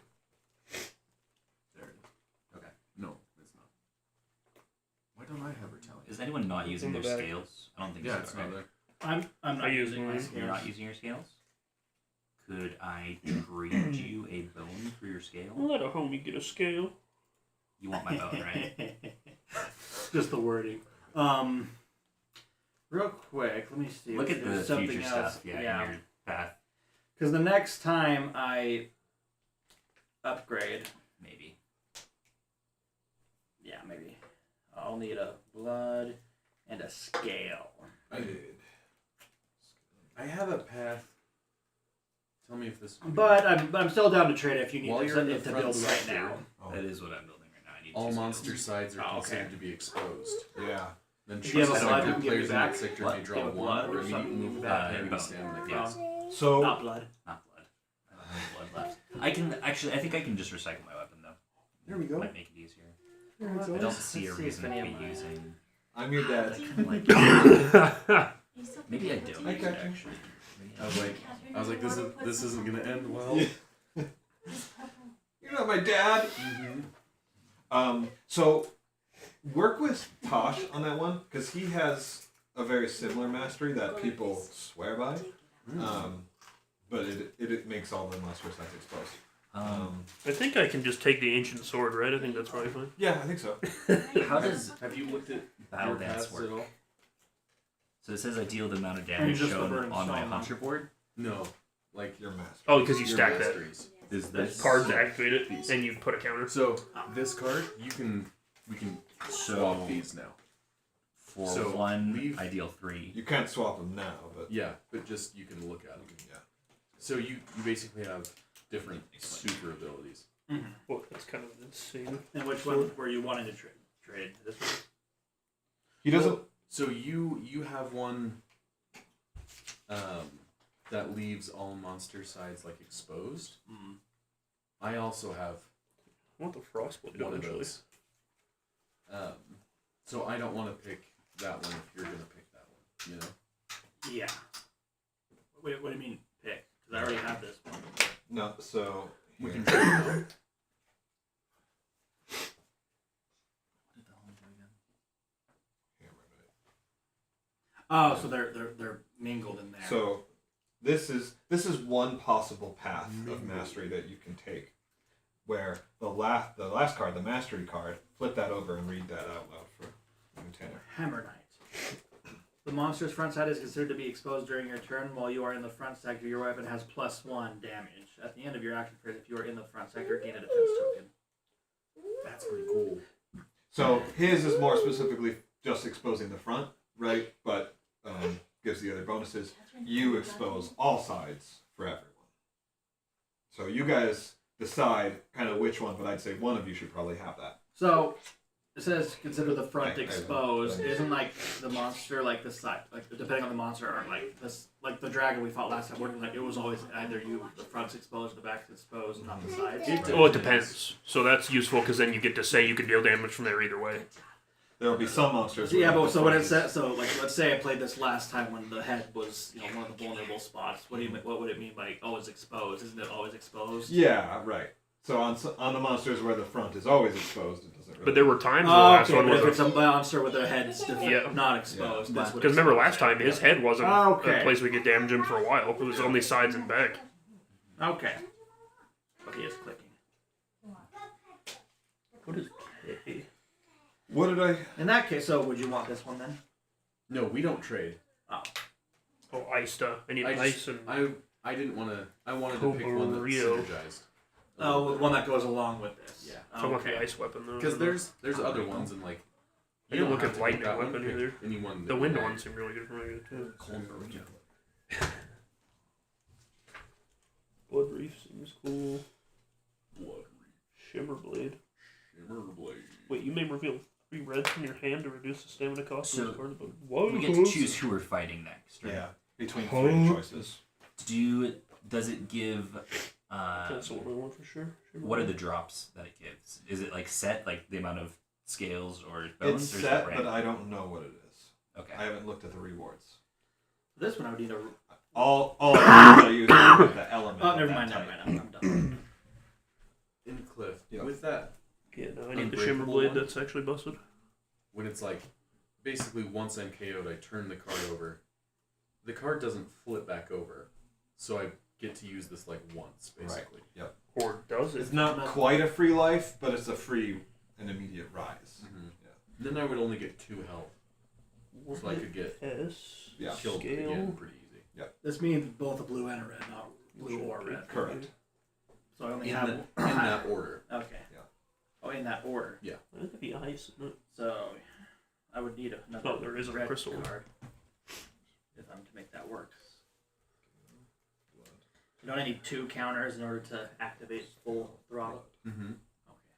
There it is. Okay. No, it's not. Why don't I have retaliate? Is anyone not using In the their back. scales? I don't think Yeah, so. it's right? not there. I'm not I use using my mine. scales. You're not using your scales? Could I trade you a bone for your scale? Let a homie get a scale. You want my bone, right? Just the wording. Real quick, let me see. Look if at the there's something future else. stuff, in your path, Because the next time I upgrade, maybe. yeah, maybe I'll need a blood and a scale. I have a path. Tell me if this. would be- But I'm still down to trade if you need While to, you're in the to front build right sector, now. Oh. That is what I'm building right now. I need all 2 scales. monster sides are Oh, okay. considered to be exposed. Yeah. Then Do you have a choose blood you sector can give players me in that back? sector What? may Do you draw have a 1 blood or or immediately something? move Uh, back heavy bone. stamina Yeah. gains. So Not blood. Not blood. I don't have blood left. I can actually. I think I can just recycle my weapon though. There we go. Might make it easier. There I don't Let's see a see if reason to any be of mine- using. I'm your dad. Maybe I don't. I got you. Actually. Maybe I was like, this isn't gonna end well. You're not my dad. So work with Tosh on that one because he has a very similar mastery that people swear by. But it makes all the monster sides exposed. I think I can just take the ancient sword, right? I think that's probably fine. Yeah, I think so. How does Have you looked at battle your dance paths work? at all? So it says I deal the amount of Or damage just the shown burning on my stone. hunter board. No, like Your master. Oh, because you your stack that. masteries. Is this Cards activate it, These. and you put a counter. So this card, we can swap these now. For So, 1, leave- I deal 3. You can't swap them now, but Yeah, but just you can look at them. yeah. So you basically have different super abilities. Well, that's kind of insane. And which one were you wanting to trade? This one? He doesn't. So you have one that leaves all monster sides like exposed. I also have I want the frostblade one of eventually. those. So I don't want to pick that one if you're gonna pick that one. You know. Yeah. Wait, what do you mean pick? Because I already have this one. No, so We here. can trade them out. Here, wait a minute. Oh, so they're mingled in there. So this is one possible path of mastery that you can take, where the last card, the mastery card, flip that over and read that out loud for Tanner. Hammer Knight. The monster's front side is considered to be exposed during your turn. While you are in the front sector, your weapon has +1 damage. At the end of your action phase, if you are in the front sector, gain a defense token. That's pretty cool. So his is more specifically just exposing the front, right? But gives the other bonuses. You expose all sides for everyone. So you guys decide kind of which one, but I'd say one of you should probably have that. So it says consider the front I exposed. know. Isn't like the monster like the side, like depending on the monster, or like this, like the dragon we fought last time. Where like it was always either the front's exposed, the back's exposed, not the sides. Well, it depends. So that's useful because then you get to say you can deal damage from there either way. There will be some monsters. Yeah, where but so when it the says, so like let's say I played this last time when the head was one of the vulnerable spots. What would it mean by it's exposed? Isn't it always exposed? Yeah, right. So on the monsters where the front is always exposed, it doesn't really. But there were times in the Oh, last okay, one but if where it's a monster with their head Yeah. not exposed, that's what. because remember exposed last time his head wasn't Okay. a place we could damage him for a while. It was only sides and back. Okay. Okay, it's clicking. What is K? What did I? In that case, so would you want this one then? No, we don't trade. Oh, Ista. I need I ice just, and I didn't want to. I wanted to pick one that's Cobureo. synergized. Oh, the one that goes along with this. Yeah. I want the ice weapon though. Because there's other ones and like. I You didn't don't look have at to lightning pick that one, weapon pick either. Anyone. The that wind you one want. seemed really good for me too. Cobureo. Blood Reef seems cool. Shimmer Blade. Shimmerblade. Wait, you may reveal 3 reds in your hand to reduce the stamina cost So, of the card. Whoa, We get to choose who we're fighting next. Right? Yeah, between 3 choices. Does it give? That's the one I want for sure. Shimmer What are the Blade. drops that it gives? Is it like set, like the amount of scales or bones? It's or is set, it but random? I don't know what it is. Okay. I haven't looked at the rewards. This one I would need a. All I can tell you is the element. Oh, of never that mind, type. I'm done. In Cliff, Yeah. with that, Yeah, no, I need the Shimmer Unbreakable Blade one? that's actually busted. when it's like, basically once I'm KO'd, I turn the card over. The card doesn't flip back over, so I get to use this like once, basically. Yep. Or does it? It's not quite a free life, but it's a free and immediate rise. Mm-hmm. Yeah. Then I would only get 2 health, so I could get S. Yeah. killed Scale. again pretty easy. This means both a blue and a red, not blue or red. Correct. So I only In, have. in that order. Okay. Yeah. Oh, in that order. I think it'd be ice, isn't it? So I would need another. Oh, there is a red crystal. card if I'm to make that work. You don't need 2 counters in order to activate full throttle. Mm-hmm. Okay.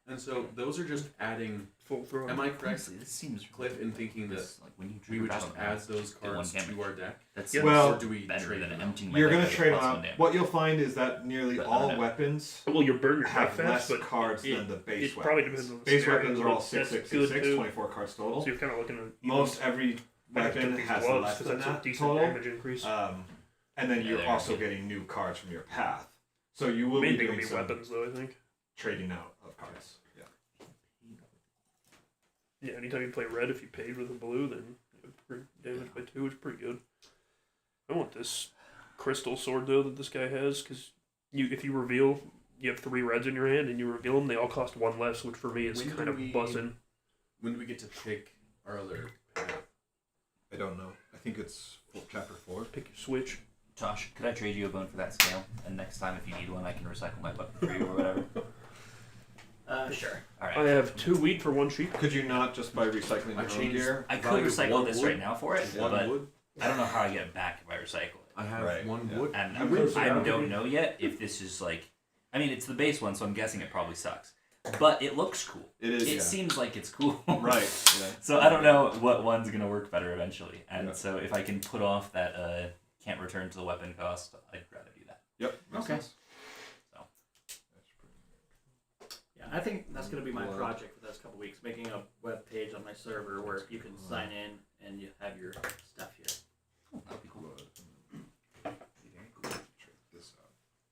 And so those are just adding. Full throw. Am I correct, Honestly, this seems Cliff, in thinking that this, like when you we would just trigger add battle those get one cards damage. to our deck? That's Yeah. Well, or do we better trade than them out? emptying my You're deck gonna with trade plus them 1 out. damage. What you'll find is that nearly But I all don't know. weapons Well, you burn your have deck fast, less but cards it, than the base it weapons. probably depends on the Base scenario, weapons are all but 6, that's 6, good 6, 6, too. 24 cards total. So you're kind of looking at Most every I have to weapon get these has gloves less because than that's a that decent total. damage increase. And then Yeah, you're they're also good. getting new cards from your path. So you will Main be thing will doing be some weapons, though. I think. trading out of cards. Yeah. Yeah, anytime you play red, if you paid with a blue, then damage by 2 is pretty good. I want this crystal sword though that this guy has because if you reveal, you have 3 reds in your hand and you reveal them, they all cost 1 less, which for me is When kind do of we- buzzing. When do we get to pick our other path? I don't know. I think it's chapter 4. Pick your switch. Josh, could I trade you a bone for that scale? And next time, if you need one, I can recycle my weapon for you or whatever. Sure. All I right. have 2 wheat for 1 sheep. Could you not just by recycling I your own changed- gear? I could value of recycle 1 this wood, right now for it, One but wood. I don't know how I get it back if I recycle it. I have Right, 1 yeah. wood. And I'm close I enough. don't know yet if this is like. I mean, it's the base one, so I'm guessing it probably sucks. But it looks cool. It is. It Yeah. seems like it's cool. Right. Yeah. So I don't know what one's gonna work better eventually, and Yeah. so if I can put off that can't return to the weapon cost, I'd rather do that. Yep. Makes Okay. sense. So Yeah, I think that's going to be my Blood. project for the next couple weeks, making a web page on my server where you can sign in and you have your stuff here. oh, that'd be cool. Blood. That'd be very cool. Check this out.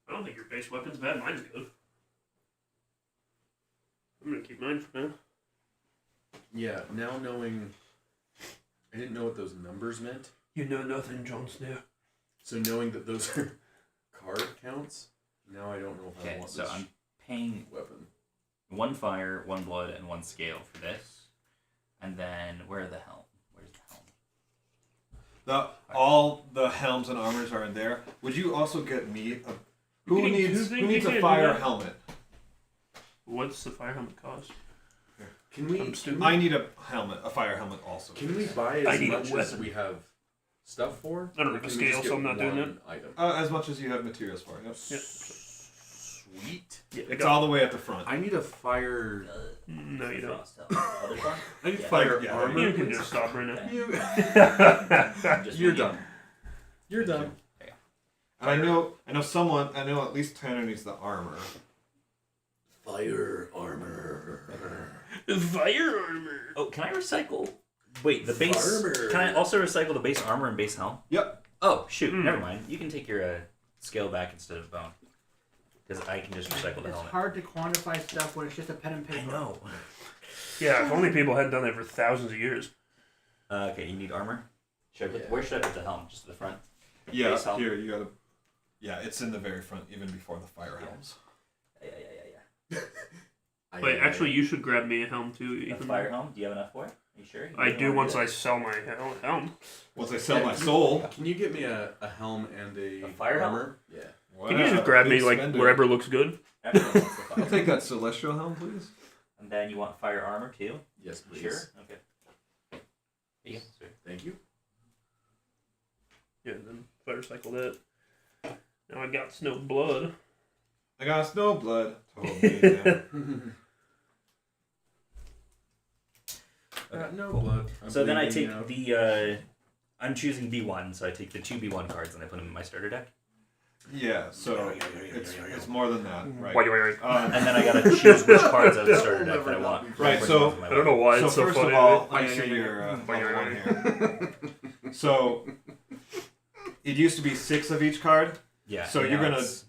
I don't think your base weapon's bad. Mine's good. I'm gonna keep mine for now. Yeah, now knowing. I didn't know what those numbers meant. You know nothing, Jon Snow. So knowing that those are card counts, now I don't know if I Okay, want so this I'm paying weapon. 1 fire, 1 blood, and 1 scale for this, and then where's the helm? All the helms and armors are in there. Would you also get me a? Who getting two needs? things? Who needs You a can't do fire that. helmet? What's the fire helmet cost? Can we? I'm stupid. I need a helmet, a fire helmet also. Can we buy I as need a much as weapon. we have stuff for? I don't Or have a can we just scale, so get I'm not doing one item? As much as you have materials for. Yep. Yeah. Sweet. Yeah, It's all the way at the front. I need a fire. No, you don't. Frost helm. Other one? I need Yeah. fire Yeah, armor. You can please. just stop right now. Just You're medium. done. You're done. And I know at least Tanner needs the armor. Fire armor. Fire armor. Oh, can I recycle? Wait, the base. Armor. Can I also recycle the base armor and base helm? Yep. Oh shoot! Hmm. Never mind. You can take your scale back instead of bone, because I can just recycle the It's helmet. hard to quantify stuff when it's just a pen and paper. I know. Yeah, if only people had done that for thousands of years. Okay, you need armor. Should I put, Yeah. Where should I put the helm? Just to the front. Yeah, Base helm? here you gotta. Yeah, it's in the very front, even before the fire Yeah. helms. Yeah. Wait, actually, you should grab me a helm too, A Ethan. fire helm. Do you have enough for it? Are you sure? You I really do wanna once that? I sell my helm. Once I sell my soul. Can you get me a helm and A fire helm? armor? Yeah. Can you just grab me big like spender. wherever looks good? Everyone wants the fire. I'll take that celestial helm, please. And then you want fire armor too? Yes, please. Sure. Okay. Yeah. Sure. Thank you. Yeah, then fire cycle that. Now I got snow blood. I got snow blood. Totally. Yeah. No cool. blood. So then I bleeding take out. the. I'm choosing B1, so I take the 2 B1 cards and I put them in my starter deck. Yeah, so it's more than that, right? Wait. And then I gotta choose which cards out of the starter deck that I want. Right, Which so- ones am I don't know why So it's so first funny. of all, I let me see your think. level one here. So it used to be 6 of each card. Yeah. So now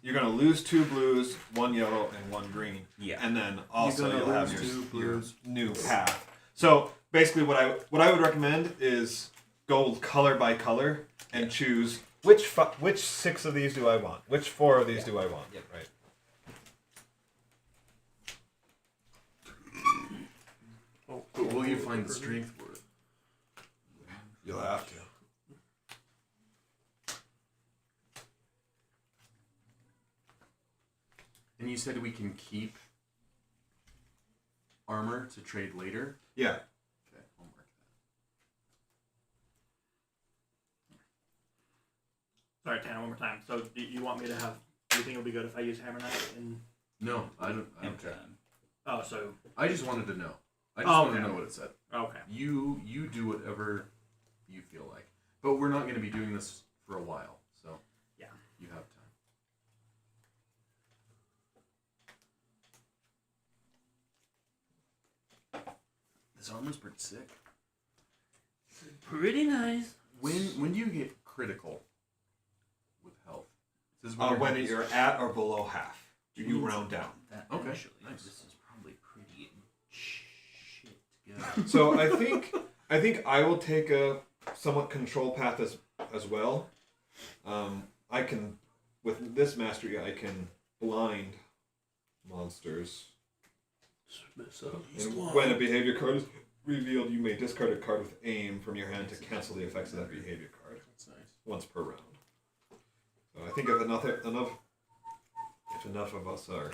you're gonna lose 2 blues, 1 yellow, and 1 green, Yeah. and then also gonna you'll have lose your, 2 your blues. new path. So basically, what I would recommend is go color by color and choose which 6 of these do I want, which 4 of these do I want. Yep. Right. Oh, But will you find the strength for it? You'll have to. And you said we can keep armor to trade later? Yeah. Okay, I'll mark that. Sorry, Tana, one more time. So do you want me to have? Do you think it'll be good if I use hammer knife? No, I don't And, care. Oh, so I just wanted to know. I just Oh, wanted okay. to know what it said. okay. You do whatever you feel like. But we're not going to be doing this for a while, so Yeah. you have time. This armor's pretty sick. Pretty nice. When do you get critical with health? It says When your health you're at or below half, you round down. That Okay, actually, nice. this is probably pretty shit good. So I think I will take a somewhat control path as well. I can, with this mastery, I can blind monsters. Mess up. And when a behavior card is revealed, you may discard a card with aim from your hand to cancel the effects of that behavior card That's nice. once per round. So I think if enough of us are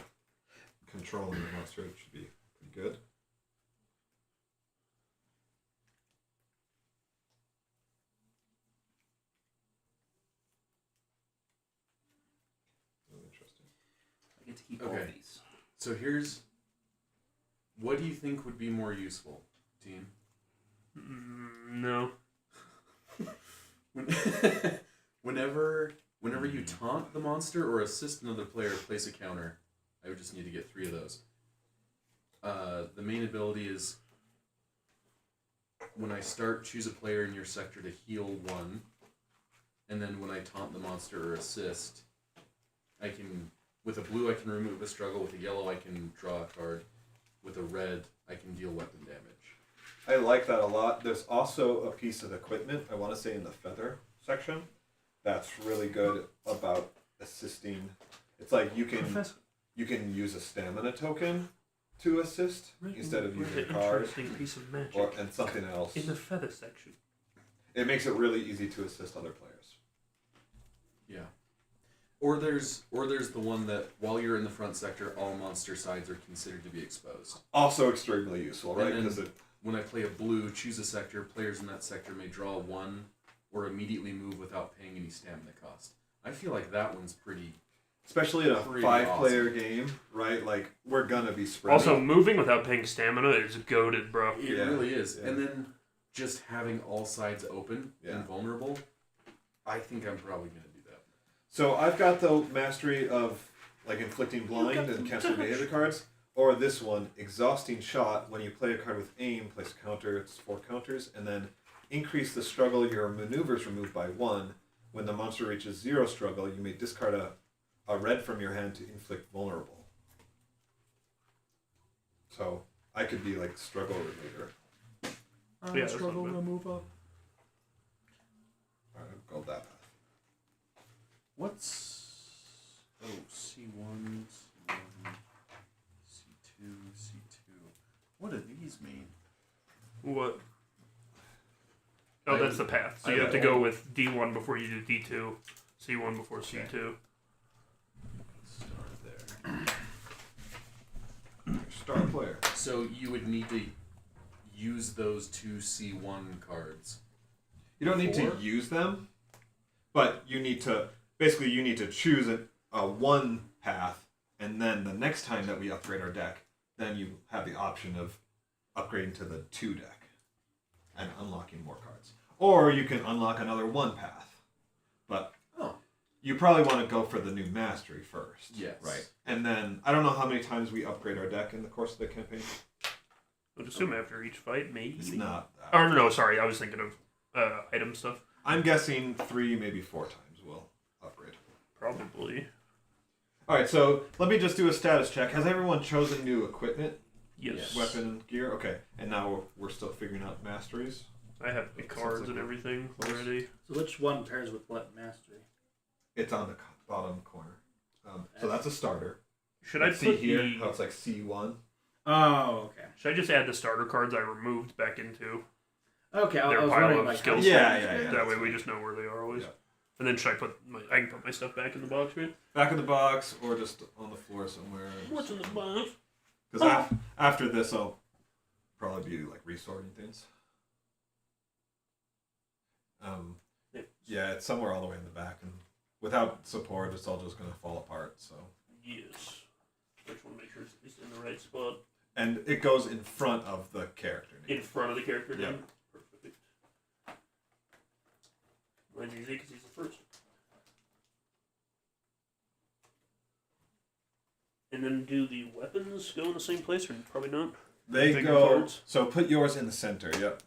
controlling the monster, it should be pretty good. Oh, interesting. I get to keep all Okay. these. So here's what do you think would be more useful, team? No. Whenever you taunt the monster or assist another player place a counter, I would just need to get 3 of those. The main ability is when I start, choose a player in your sector to heal 1, and then when I taunt the monster or assist, I can, with a blue I can remove a struggle, with a yellow I can draw a card, with a red I can deal weapon damage. I like that a lot. There's also a piece of equipment, I want to say in the feather section, that's really good about assisting. It's like you can use a stamina token to assist instead of using a card Interesting piece of magic. and something else. In the feather section. It makes it really easy to assist other players. Yeah. Or there's the one that while you're in the front sector, all monster sides are considered to be exposed. Also extremely useful, right? And then- Because When I play a blue, choose a sector, players in that sector may draw 1 or immediately move without paying any stamina cost. I feel like that one's pretty especially in a Pretty 5-player game, right? Like we're gonna be spreading. Also, moving without paying stamina is goated, bro. It Yeah. really is. Yeah. And then just having all sides open Yeah. and vulnerable, I think I'm probably going to do that. So I've got the mastery of like inflicting blind and cancel behavior cards, or this one, exhausting shot. When you play a card with aim, place a counter. It's 4 counters, and then increase the struggle your maneuvers removed by 1. When the monster reaches 0 struggle, you may discard a red from your hand to inflict vulnerable. So I could be like struggle remover. Yeah, that's struggle not bad. remover. Alright, I'll go that path. What's C1, C1, C2, C2. What do these mean? What? Oh, that's the path. So you have to go with D1 before you do D2, C1 before C2. Start there. Star player. So you would need to use those 2 C1 cards. You don't need to Four? use them, but you need to choose a 1 path, and then the next time that we upgrade our deck, then you have the option of upgrading to the 2 deck and unlocking more cards. Or you can unlock another 1 path. But you probably want to go for the new mastery first. Yes. Right. And then I don't know how many times we upgrade our deck in the course of the campaign. I'd assume after each fight, maybe. It's not that. Oh, no, sorry. I was thinking of item stuff. I'm guessing 3, maybe 4 times we'll upgrade. Probably. Alright, so let me just do a status check. Has everyone chosen new equipment? Yes. Weapon, gear? Okay. And now we're still figuring out masteries. I have the cards like and we're everything close. already. So which one pairs with what mastery? It's on the bottom corner. So that's a starter. Should I See put here the... how it's like C1? Oh, okay. Should I just add the starter cards I removed back into Okay, I their was pile wondering of like skills? Yeah. That way we just know where they are always. Yeah. And then should I put I can put my stuff back in the box, right? Back in the box or just on the floor somewhere. What's in the box? Because after this, I'll probably be like resorting things. Yeah, it's somewhere all the way in the back, and without support, it's all just going to fall apart. So. Yes. I just want to make sure it's at least in the right spot. And it goes in front of the character name. In front of the character Yeah. name? Perfect. Mine's easy because he's the first. And then do the weapons go in the same place or probably not? They Bigger go. cards? So put yours in the center. Yep,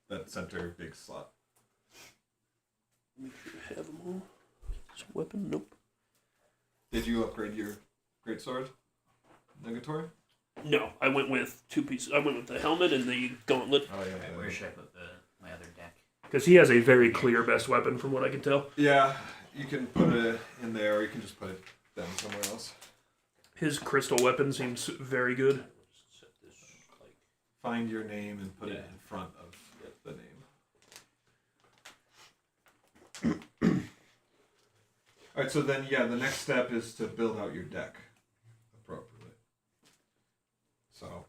that center big slot. Make sure I have them all. This weapon? Nope. Did you upgrade your greatsword, Negatory? No, I went with 2 pieces. I went with the helmet and the gauntlet Oh yeah. Alright, where should I put my other deck? because he has a very clear best weapon from what I can tell. Yeah, you can put it in there, or you can just put it down somewhere else. His crystal weapon seems very good. Set this like Find your name and put it Yeah. in front of the name. All right, so then the next step is to build out your deck appropriately. So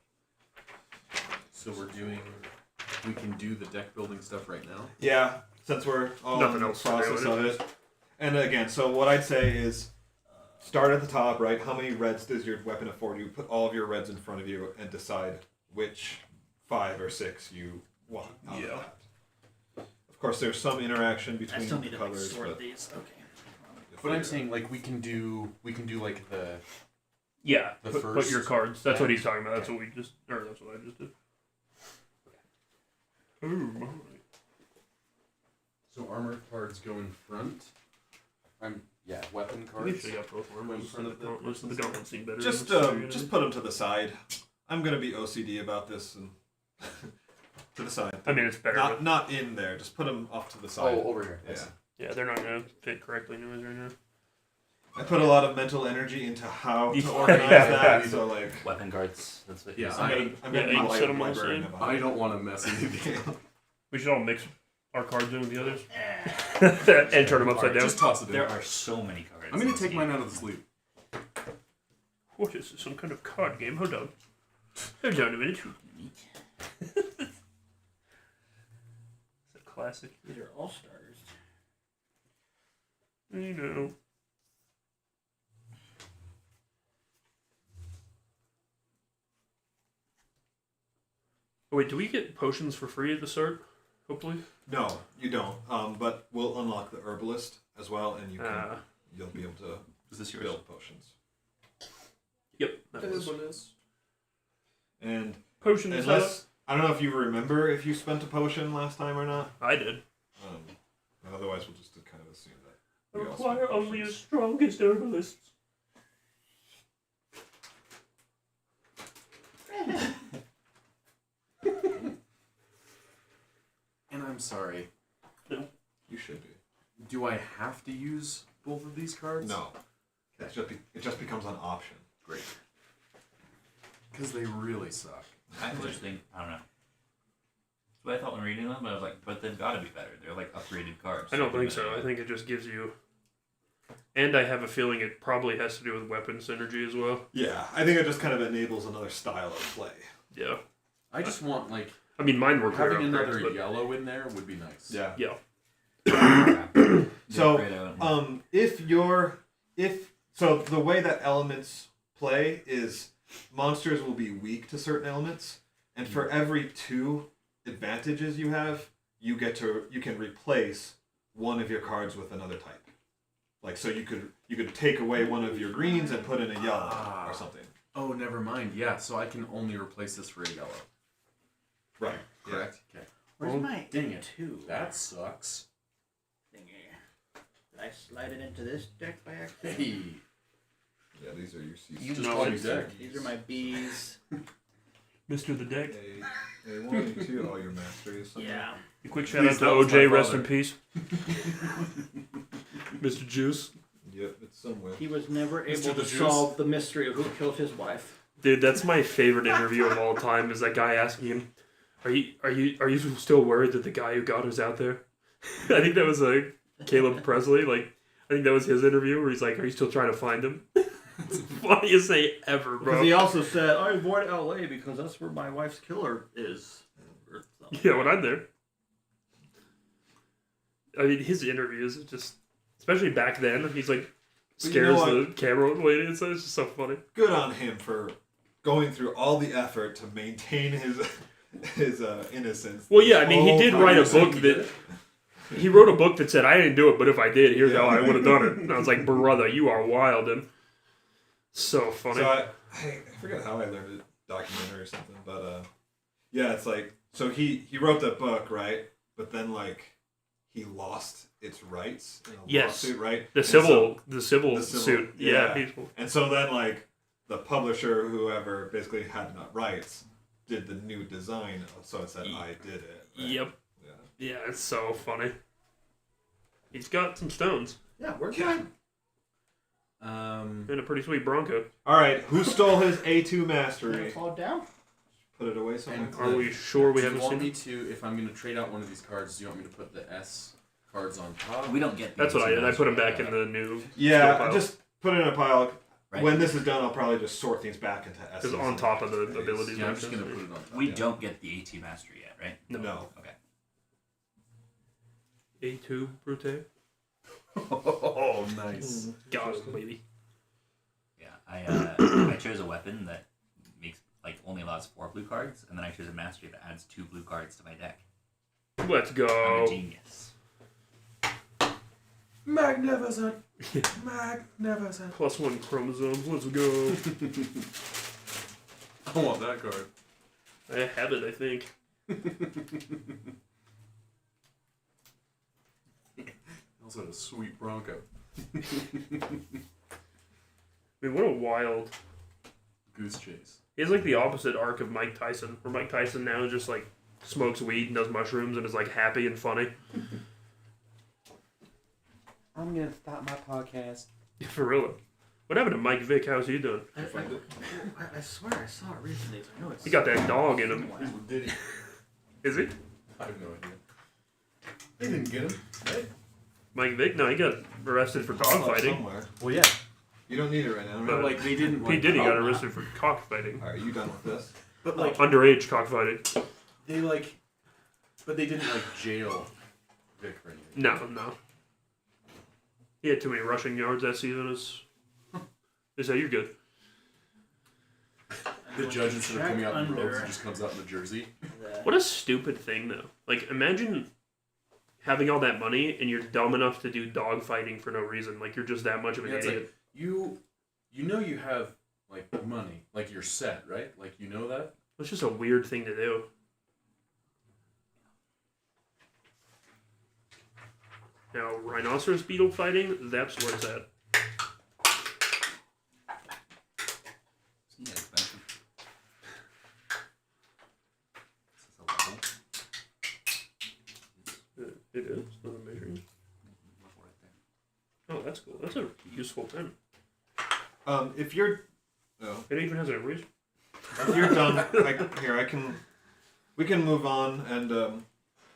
we can do the deck building stuff right now. yeah, since we're all Nothing in the else to do process with of it, and again, so what I'd say is start at the top, right? How many reds does your weapon afford you? Put all of your reds in front of you and decide which 5 or 6 you want out of Yeah. that. Of course, there's some interaction I between still the need to like, colors, sort but these. Okay. But I'm saying like we can do like the Yeah, The put first your cards. That's what deck? he's talking about. That's what we just, or that's what I just did. Oh my. so armor cards go in front. Weapon We cards. actually got both in armors. front of the Gauntlets. The gauntlets seem better. just than the put them to the side. I'm gonna be OCD about this and to the side. I mean, it's better. Not in there. Just put them off to the side. over here. Yeah. Yeah, they're not gonna fit correctly anyways right now. I put a lot of mental energy into how to Yeah. organize that. So like, Weapon guards. That's what Yeah, he's I'm saying. gonna Yeah, be you can like set 'em all librarian the same. about I it. don't want to mess anything up. We should all mix our cards in with the others and turn them upside down. Just toss it in. There are so many cards. I'm gonna in this take game. mine out of the sleeve. What is this? Some kind of card game? Hold on. Hold on a minute. It's a classic. These are all starters. You know. Oh wait, do we get potions for free at the start? Hopefully. No, you don't. But we'll unlock the herbalist as well, and you'll be able to Is this yours? build potions. Yep. That was. one is. And Potions. unless I don't know if you remember if you spent a potion last time or not. I did. Otherwise, we'll just kind of assume that. I we all require spent only the potions. strongest herbalists. And I'm sorry. You should be. Do I have to use both of these cards? No. It just becomes an option. Great. Because they really suck. I just think, I don't know. That's what I thought when reading them, but I was like, but they've got to be better. They're like upgraded cards. I don't think so. I think it just gives you. And I have a feeling it probably has to do with weapon synergy as well. Yeah, I think it just kind of enables another style of play. Yeah. I just want, like, I mean, mine were clear having upgrades, another but yellow in there would be nice. Yeah. yeah. So, Yeah, so the way that elements play is monsters will be weak to certain elements, and for every 2 advantages you have, you can replace one of your cards with another type. Like, so you could take away one of your greens and put in a yellow or something. Oh, never mind. Yeah, so I can only replace this for a yellow. Right. Correct? Okay. Where's my Dang it. A2 That sucks. thingy? Did I slide it into this deck by accident? Hey. Yeah, these are your C's. You just No, call me these deck. are my B's. Mr. the Deck. A1, A2, all your masteries. something. Yeah. A quick shout out Please, to that was OJ, my rest father. in peace. Mr. Juice. Yep, it's somewhere. He was never Mr. able the to Juice. solve the mystery of who killed his wife. Dude, that's my favorite interview of all time. Is that guy asking him, "Are you still worried that the guy who got us out there?" I think that was like Caleb Presley. Like, I think that was his interview where he's like, "Are you still trying to find him?" It's the funniest thing ever, bro. Because he also said, I avoid LA because that's where my wife's killer is. Or something. Yeah, when I'm there. I mean, his interviews are just, especially back then, he's like But you scares know the camera away. It's just so funny. Good on him for going through all the effort to maintain his innocence. Well, yeah, I mean, he Whole did write a time. book that he wrote a book that said, "I didn't do it, but if I did, here's how I would have done it." And I was like, "Brother, you are wild," and so funny. So I forget how I learned a documentary or something, but yeah, it's like, so he wrote that book, right? But then like he lost its rights in a Yes. lawsuit, right? The And civil so- suit. yeah. Yeah. and so then like the publisher, whoever basically had not rights, did the new design, so it said I did it. Right? Yep. Yeah. Yeah, it's so funny. He's got some stones Yeah, where's Yeah. mine? and a pretty sweet Bronco. All right, who stole his A2 Did it mastery? fall down? Put it away somewhere. And Are we sure we do haven't you want seen me it? to, if I'm going to trade out one of these cards, do you want me to put the S cards on top? We don't get That's what I did. I put him back in in the new Yeah, pile. just put it in a pile. Right. When this is done, I'll probably just sort these back into S's. Because on top of the abilities. Yeah, I'm and just going to everything. put it on top. We Yeah. don't get the AT mastery yet, right? No. Okay. A2 Brute. Oh, nice. God, baby. Yeah, I chose a weapon that makes like only allows 4 blue cards, and then I chose a mastery that adds 2 blue cards to my deck. Let's I'm go. a genius. Magnificent. Magnificent. +1 chromosomes. Let's go. I want that card. I have it, I think. Also had a sweet Bronco. I mean, what a wild. Goose chase. He has like the opposite arc of Mike Tyson, where Mike Tyson now just like smokes weed and does mushrooms and is like happy and funny. I'm going to stop my podcast. For real. What happened to Mike Vick? How's he doing? I swear I saw it recently. I know it's. He got that dog in him. Did he? Is he? I have no idea. They didn't get him. Right? Mike Vick? No, he got arrested for cockfighting. Somewhere. Well, yeah. You don't need it right now. But, Right? Like, they didn't. He Like, did. He got arrested for cockfighting. All right, you done with this? But, like, Underage cockfighting. they, like. But they didn't, like, jail Vic or anything. No. He had too many rushing yards that season. They say you're good. The judge instead of Check coming out in under. robes, he just comes out in a jersey. What a stupid thing, though. Like, imagine having all that money and you're dumb enough to do dog fighting for no reason. Like, you're just that much of an Yeah, it's idiot. like you know you have like money, like you're set, right? Like you know that. It's just a weird thing to do. Now, rhinoceros beetle fighting, that's where it's at. Yeah, expensive. Is this a level? It is. It's not a measuring. Level right there. Oh, that's cool. That's a useful pen. If you're It even has an eraser. if you're done, we can move on and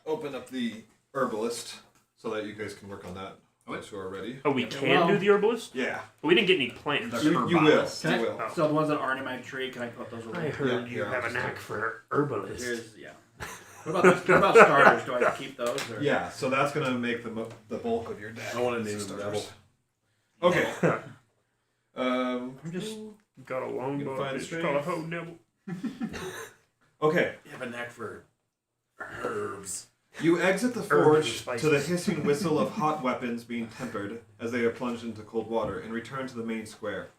open up the herbalist so that you guys can work on that. Those who are ready. Oh, we Okay, can well- do the herbalist? Yeah, But we didn't get any plants. They're you will. herbalist. Can I- You will. Oh. So the ones that aren't in my tree, can I put those away? I heard Yeah, you yeah, have a just knack do- for herbalist. What about starters? Do I keep those? Or? Yeah, so that's gonna make the bulk of your deck. I want to name him Starters. Neville. Okay. I'm just got a long You bow. find It's strength? called a hoe nibble. Okay. You have a knack for herbs. You exit the Herbs forge and spices. to the hissing whistle of hot weapons being tempered as they are plunged into cold water and return to the main square.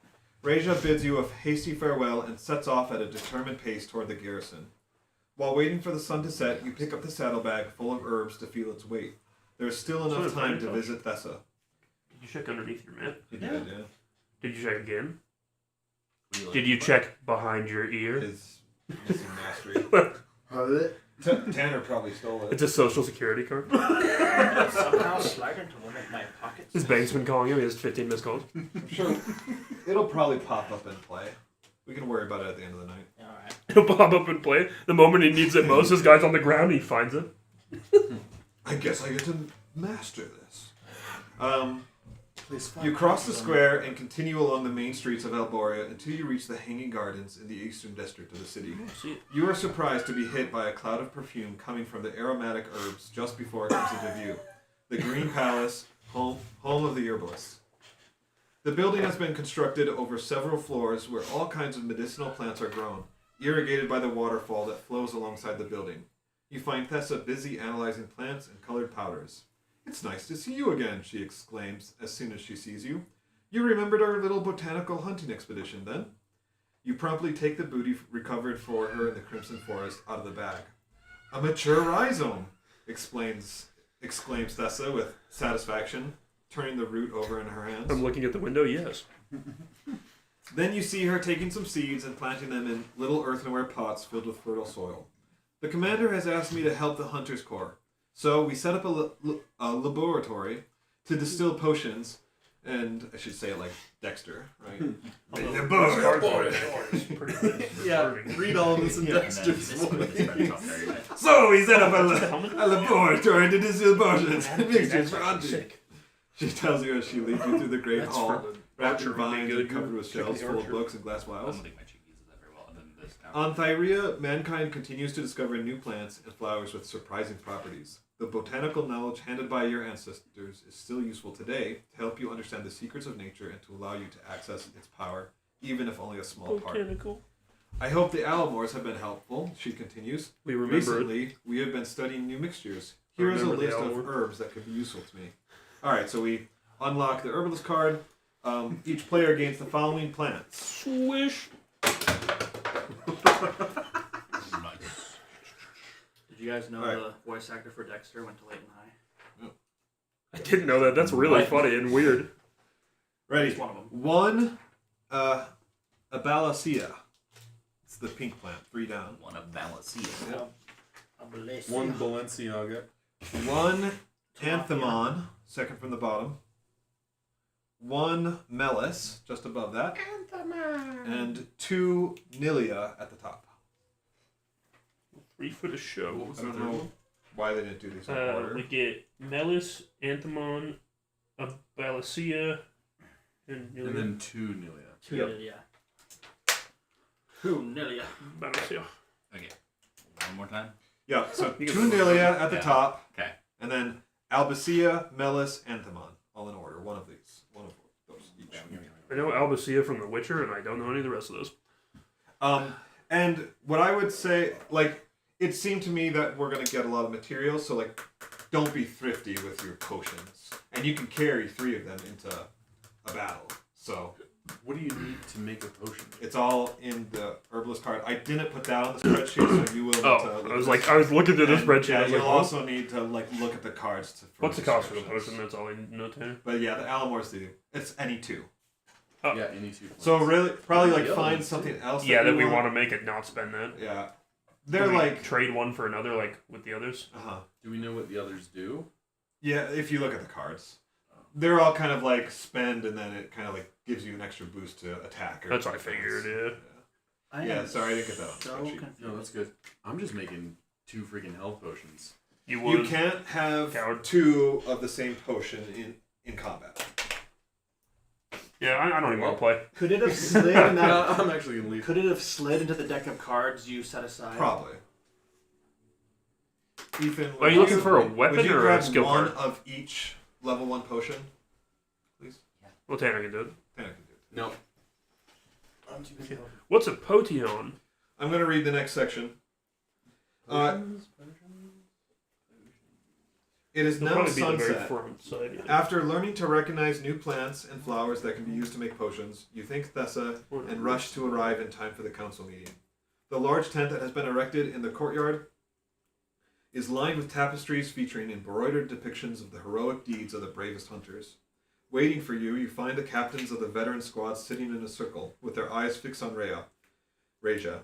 Reja bids you a hasty farewell and sets off at a determined pace toward the garrison. While waiting for the sun to set, you pick up the saddlebag full of herbs to feel its weight. There is still So enough it's time fine, to Josh? visit Thessa. Did you check underneath your mat? He did, yeah. Did you check again? What do you Did like? you check behind your ear? His missing mastery. Tanner probably stole it. It's a social security card. Somehow slide into one of my pockets. His bank's been calling him. He has 15 missed calls. I'm sure it'll probably pop up in play. We can worry about it at the end of the night. Alright. He'll pop up and play. The moment he needs it most, this guy's on the ground. He finds it. I guess I get to master this. Please You cross the square and continue along the main streets of Alboria until you reach the Hanging Gardens in the eastern district of the city. See it. You are surprised to be hit by a cloud of perfume coming from the aromatic herbs just before it comes into view. The Green Palace, home of the herbalists. The building has been constructed over several floors where all kinds of medicinal plants are grown, irrigated by the waterfall that flows alongside the building. You find Thessa busy analyzing plants and colored powders. "It's nice to see you again," she exclaims as soon as she sees you. "You remembered our little botanical hunting expedition, then?" You promptly take the booty recovered for her in the Crimson Forest out of the bag. "A mature rhizome," exclaims Thessa with satisfaction, turning the root over in her hands. I'm looking at the window. Yes. Then you see her taking some seeds and planting them in little earthenware pots filled with fertile soil. "The commander has asked me to help the Hunters Corps, so we set up a laboratory to distill potions, and I should say it like Dexter, right? Yeah, read all of this in Yeah. And then Dexter's this one, voice. this red top there, right? So we set up helmet? a laboratory to distill potions and mixtures That's for hunting. sick. She tells you as she leads you through the great That's hall, for the wrapped in archer would be vines good. and covered with Check shelves the full of archer. books and glass I vials. don't think my chick uses that very well. Other than this now. On Thyrea, mankind continues to discover new plants and flowers with surprising properties. The botanical knowledge handed by your ancestors is still useful today to help you understand the secrets of nature and to allow you to access its power, even if only a small part. Botanical. I hope the Almores have been helpful, she continues. We remember it. Recently, we have been studying new mixtures. Here is a Remember the list of Almore. herbs that could be useful to me. Alright, so we unlock the herbalist card. Each player gains the following plants. Swish. Did you guys know Alright. the voice actor for Dexter went to Layton High? I didn't know that. That's really funny and weird. Ready? He's one of them. One, Abalacea. It's the pink plant. 3 down. One of Valencia. One Balenciaga. One, Anthemon, second from the bottom. One, Melis, just above that. And 2, Nilia at the top. 3 for the show. What was I the don't third know one? why they didn't do these in order. We get Melis, Anthemon, Abalacea, and And then 2 Nilia. Yep. Nilia. Who Nilia? Abalacea. Okay. One more time. Yeah, so You 2 can- Nilia at the Yeah. top. Okay. And then Albacea, Melis, Anthemon. All in order. One of these. One of those each. I know Albacea from The Witcher, and I don't know any of the rest of those. And what I would say, like, it seemed to me that we're gonna get a lot of materials, so like, don't be thrifty with your potions, and you can carry 3 of them into a battle. So What do you need to make a potion? it's all in the herbalist card. I didn't put that on the spreadsheet, so you will. Need to Oh, look I was at like, this. I was looking through this And, spreadsheet. yeah, I was you'll like, also need to like look at the cards. what's the cost for the descriptions. potion? That's all I notated. But yeah, the Alamores do. It's any 2. Oh. Yeah, any 2 plants. So really, probably like Yeah, find me too. something else. Yeah, that you we want to make it not spend that. Yeah, Do they're we like. trade one for another, like with the others. Do we know what the others do? Yeah, if you look at the cards, they're all kind of like spend, and then it kind of like gives you an extra boost to attack. Or That's what I defense. figured. Yeah. I Yeah, am sorry, I didn't get that on the so spreadsheet. confused. No, that's good. I'm just making 2 freaking health potions. You You would. can't have Coward. 2 of the same potion in combat. Yeah, I don't even want to play. Could it have slid in that? No, I'm actually gonna leave. Could it have slid into the deck of cards you set aside? Probably. Ethan, Are you looking would for a would weapon you or a grab skill one card? of each level 1 potion? Please. Well, Tanner can do it. Tanner can do it. No. I'm too busy. What's a potion? I'm going to read the next section. It is It'll now probably be the very sunset. front side. Yeah. After learning to recognize new plants and flowers that can be used to make potions, you thank Thessa and rush to arrive in time for the council meeting. The large tent that has been erected in the courtyard is lined with tapestries featuring embroidered depictions of the heroic deeds of the bravest hunters. Waiting for you, you find the captains of the veteran squads sitting in a circle, with their eyes fixed on Reja,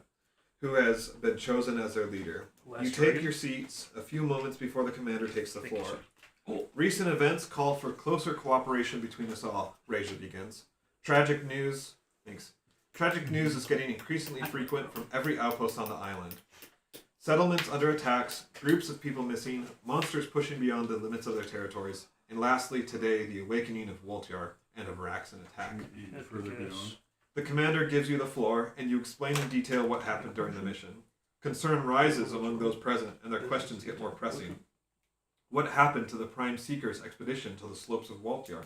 who has been chosen as their leader. You take your seats a few moments before the commander takes the Thank you, floor. sir. Recent events call for closer cooperation between us all, Reja begins. Tragic news is getting increasingly frequent from every outpost on the island. Settlements under attacks, groups of people missing, monsters pushing beyond the limits of their territories, and lastly today the awakening of Woltyar and a Varaxan attack. Further beyond. The commander gives you the floor, and you explain in detail what happened during the mission. Concern rises among those present, and their questions get more pressing. What happened to the Prime Seekers expedition to the slopes of Woltyar?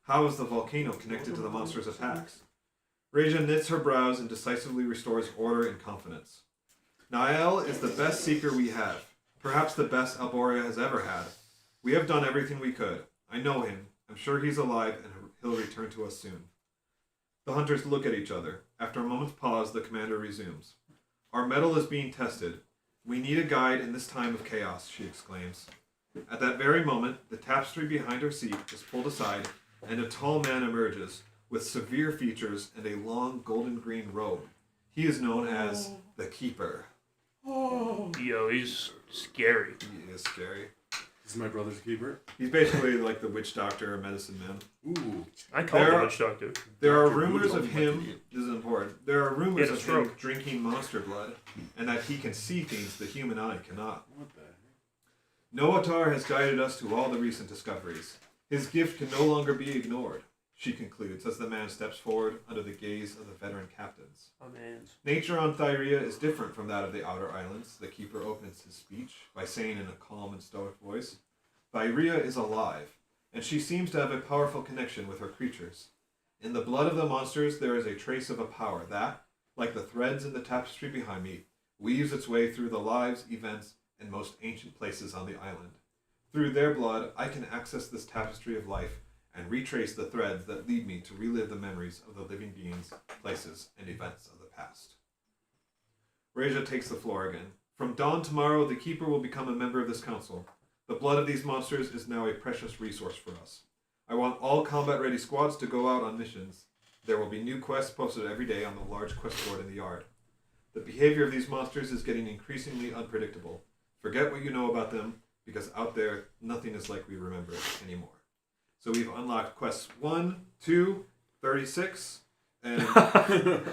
How is the volcano connected to the monster's attacks? Reja knits her brows and decisively restores order and confidence. Nael is the best seeker we have, perhaps the best Alboria has ever had. We have done everything we could. I know him. I'm sure he's alive, and he'll return to us soon. The hunters look at each other. After a moment's pause, the commander resumes. Our mettle is being tested. We need a guide in this time of chaos, she exclaims. At that very moment, the tapestry behind her seat is pulled aside, and a tall man emerges, with severe features and a long golden green robe. He is known as the Keeper. Yo, he's scary. He is scary. This is my brother's keeper. He's basically like the witch doctor or medicine man. Ooh. I call him There- the witch doctor. There are Dr. rumors Voodoo. of him. This is important. There are rumors He had a of him stroke. drinking monster blood, and that he can see things the human eye cannot. What the heck? Noatar has guided us to all the recent discoveries. His gift can no longer be ignored, she concludes as the man steps forward under the gaze of the veteran captains. Oh man. Nature on Thyrea is different from that of the outer islands. The keeper opens his speech by saying in a calm and stoic voice, Thyrea is alive, and she seems to have a powerful connection with her creatures. In the blood of the monsters there is a trace of a power that, like the threads in the tapestry behind me, weaves its way through the lives, events, and most ancient places on the island. Through their blood, I can access this tapestry of life and retrace the threads that lead me to relive the memories of the living beings, places, and events of the past. Reja takes the floor again. From dawn tomorrow, the Keeper will become a member of this council. The blood of these monsters is now a precious resource for us. I want all combat-ready squads to go out on missions. There will be new quests posted every day on the large quest board in the yard. The behavior of these monsters is getting increasingly unpredictable. Forget what you know about them, because out there, nothing is like we remember it anymore. So we've unlocked quests 1, 2, 36, and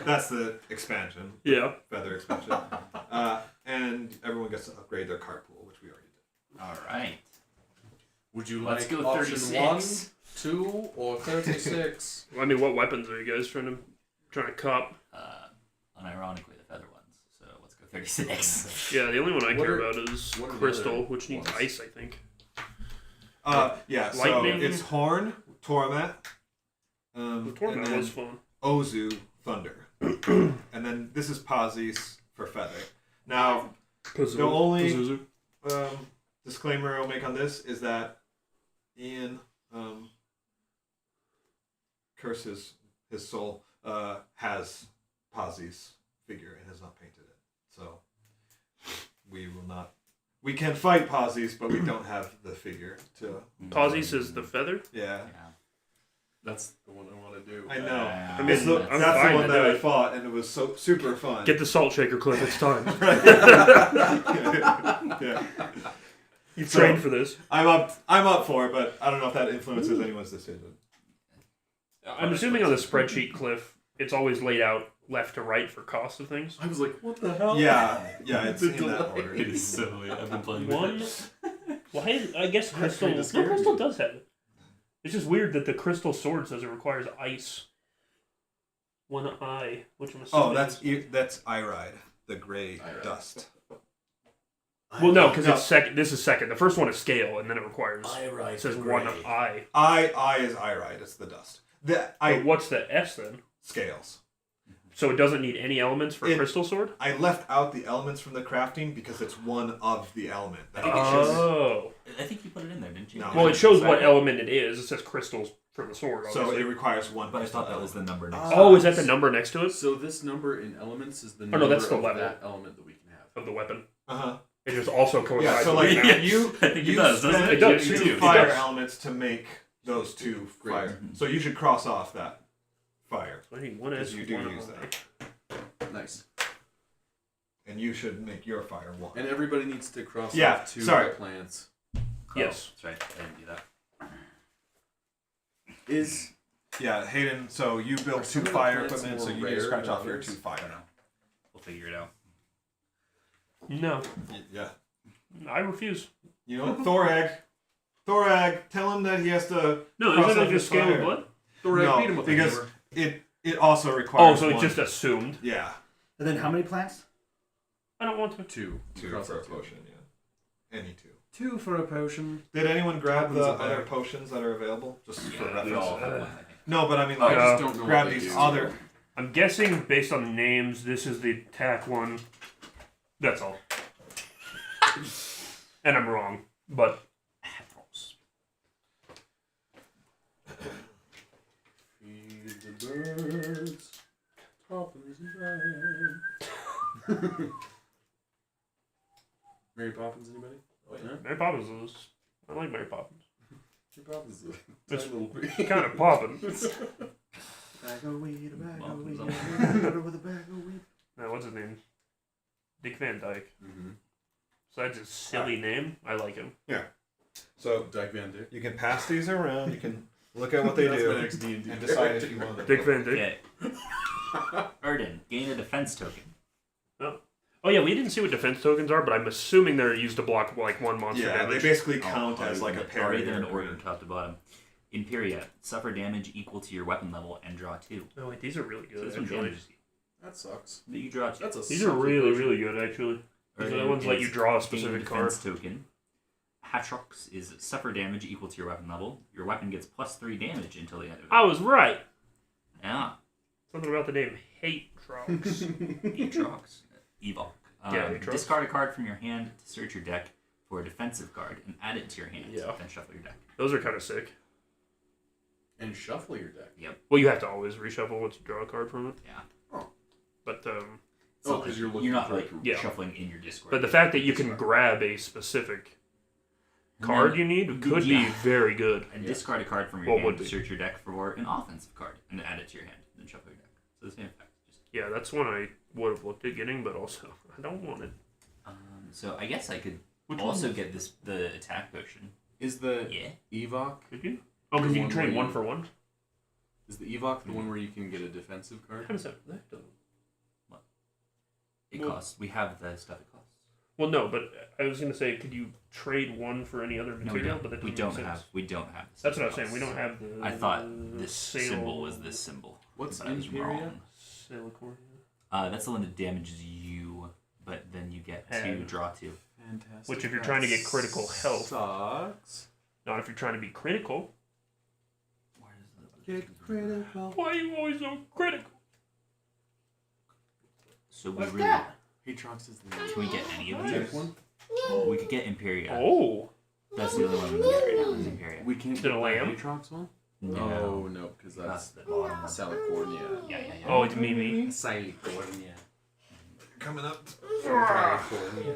that's the expansion, Yeah. feather expansion. And everyone gets to upgrade their cart pool, which we already did. All right. Would you Let's like go option 36. 1, 2, or 36? I mean, what weapons are you guys trying to cop? Unironically, the feather ones. So let's go 36. Yeah, the only one I What care are- about is what are the crystal, other which needs ones? ice, I think. Yeah, Lightning. so it's Horn, Tormat, The Torment and then was fun. Ozu, Thunder. And then this is Pazis, for feather. Now, Pazuzu. the only Pazuzu. disclaimer I'll make on this is that Ian, curse his soul, has Pazzi's figure and has not painted it. So we will not. We can fight Pazzi's, but we don't have the figure to. Pazzi says the feather. Yeah. That's the one I want to do. I know. I mean, It's the, I'm that's fine the one to that do I it. fought, and it was so super fun. Get the salt shaker clip. It's time. Yeah. You So- trained for this. I'm up for it, but I don't know if that influences anyone's decision. I'm assuming on the spreadsheet, Cliff, it's always laid out left to right for cost of things. I was like, what the hell? Yeah, it's in that order. It is silly. I've been playing One. with Why? I guess crystal. kinda No, scared crystal me. does have it. It's just weird that the crystal sword says it requires ice. One eye, which I'm assuming. Oh, that's Iride, the gray Iride. dust. Well, no, because No. it's second. This is second. The first one is scale, and then it requires. Iride It says the one gray. eye. I is Iride. It's the dust. But what's the S then? Scales. So it doesn't need any elements for It- crystal sword. I left out the elements from the crafting because it's one of the element. I think it shows- Oh. I think you put it in there, didn't you? No. Well, it shows what element it is. It says crystals for the sword. So Obviously. it requires one. But I thought that was the number next to Oh, is that the number next to it So this number in elements is the no, number that's the of level. that element that we can have. of the weapon? Uh-huh. It just also coincides. Yeah, so with like the Yeah. amount. you I think it you does, doesn't spent it? It does, two too. It fire does. elements to make those two Great. fire. So you should cross off that fire. So I need one S. Because you do one use I. that. Nice. And you should make your fire one. And everybody needs to cross Yeah, off 2 sorry. plants. Yes. That's right. I didn't do that. Is Yeah, Hayden, so you Are build some two of the fire plants equipment, so more you need to rare scratch than off your others? two I don't fire. know. We'll figure it out. No, Yeah. I refuse. You know what? Thorag, tell him that he has to. No, cross isn't off it his just scale of fire. blood? No, beat him with a because hammer. it also Oh, requires. so it's one. just assumed. Yeah, And then how many plants? I don't want to. 2. two Cross for a off 2. potion. Yeah, any two. 2 for a potion. Did anyone grab Happens the a other bag. potions that are available? Just for Yeah, we all reference. have one, I think. No, but I mean, I like, just don't know grab what they these do. other. I'm guessing based on the names, this is the attack one. That's all. And I'm wrong, but Feed the birds. Poppins and bread. Mary Poppins, anybody? Oh, yeah. No? Mary Poppins is. I like Mary Poppins. Mary Poppins is a It's tiny little kind of popping. Bag of weed, a bag Well, of weed, it's with a bag of weed. Now, what's his name? Dick Van Dyke. Mm-hmm. So that's his silly name. I like him. So Dyke Van Dyke. you can pass these around. You can look at what they That's do my next D&D and decide if you want them. Dick Van Dyke. Okay. Erden, gain a defense token. Oh yeah, we didn't see what defense tokens are, but I'm assuming they're used to block like one monster Yeah, they damage. basically count I'll as like a either parry. in order, top to bottom. Imperia, suffer damage equal to your weapon level and draw 2. Oh wait, these are really So good. this one Actually, damages you. That sucks. But you draw 2. That's a these are sucky really potion. really good. Actually, these are the Erden ones let is you draw a gain specific card. defense token. Hatrox is suffer damage equal to your weapon level. Your weapon gets +3 damage until the end of it. I was right. Yeah. Something about the name Hatrox. Atrox. Evoc. Yeah, Atrox. Discard a card from your hand to search your deck for a defensive card and add it to your hand. Yeah. Then shuffle your deck. Those are kind of sick. And shuffle your deck. Well, you have to always reshuffle once you draw a card from it. Yeah. But Oh, 'cause you're looking not for like Yeah. shuffling in your Discord. but the fact that you can Discard. grab a specific card you need could be Yeah. very good. And discard a card from your Well, hand would to be. search your deck for an offensive card and add it to your hand. Then shuffle your deck. So the same effect. Just, Yeah, that's one I would have looked at getting, but also I don't want it. so I guess I could Which also one? get the attack potion. Is the Yeah. Evoc Could you? Oh, because you One can trade where one you- for one. is the Evoc the one where you can get a defensive card? How does that do? It Well- costs. We have the stuff it costs. Well, no, but I was gonna say, could you trade one for any other No, we material? don't. But that We doesn't don't make have. sense. We don't have. the That's stuff what I it was saying. We costs. don't have the. I thought this sail- symbol was this symbol. What's but I was Imperia? wrong. Salicorn. That's the one that damages you, but then you get to And- draw 2. Fantastic. Which, if you're trying to get critical health- sucks. Not if you're trying to be critical. Where is the- Get critical. Why are you always so critical? So we What's really. that? Aatrox is the Can we get any of tech these? one. We could get Imperia. Oh. That's the only one we can get right now is Imperia. We can't Is get it a the lamb? Aatrox one? No. Oh, no, because That's that's the bottom one. Salicornia. Yeah. Oh, it's Mimi. Salicornia. Coming up. California.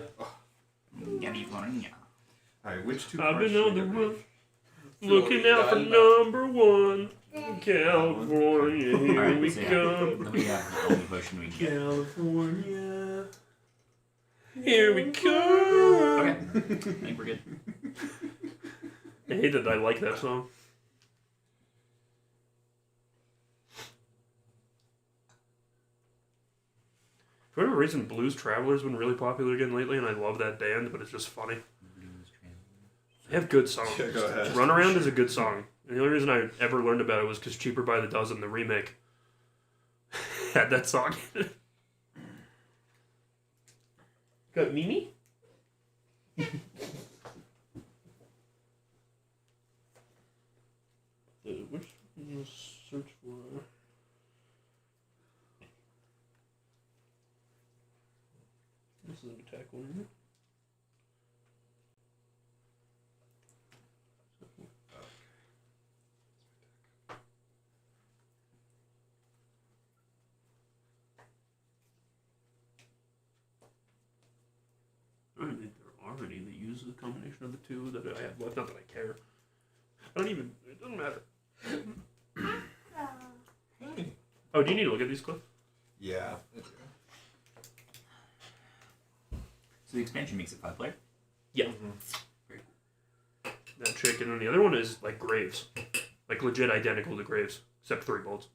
California. Alright, which two I've cards been on should the we run, get? looking out for number one. California, here Alright, we so yeah, come. then we have the only potion we can get. California, here we come. Okay. I think we're good. I hate that I like that song. For whatever reason, Blues Traveler's been really popular again lately, and I love that band, but it's just funny. They have good songs. Yeah, go ahead. Runaround is a good song. And the only reason I ever learned about it was because Cheaper by the Dozen, the remake, had that song in it. Got Mimi? Which search for? This is an attack one, isn't it? I don't think there are any that use the combination of the two that I have left. Not that I care. I don't even. It doesn't matter. Oh, do you need to look at these, Cliff? Yeah. I do. So the expansion makes it 5-player? Yeah. That chick, and then the other one is like Graves. Like legit identical to Graves, except 3 bolts.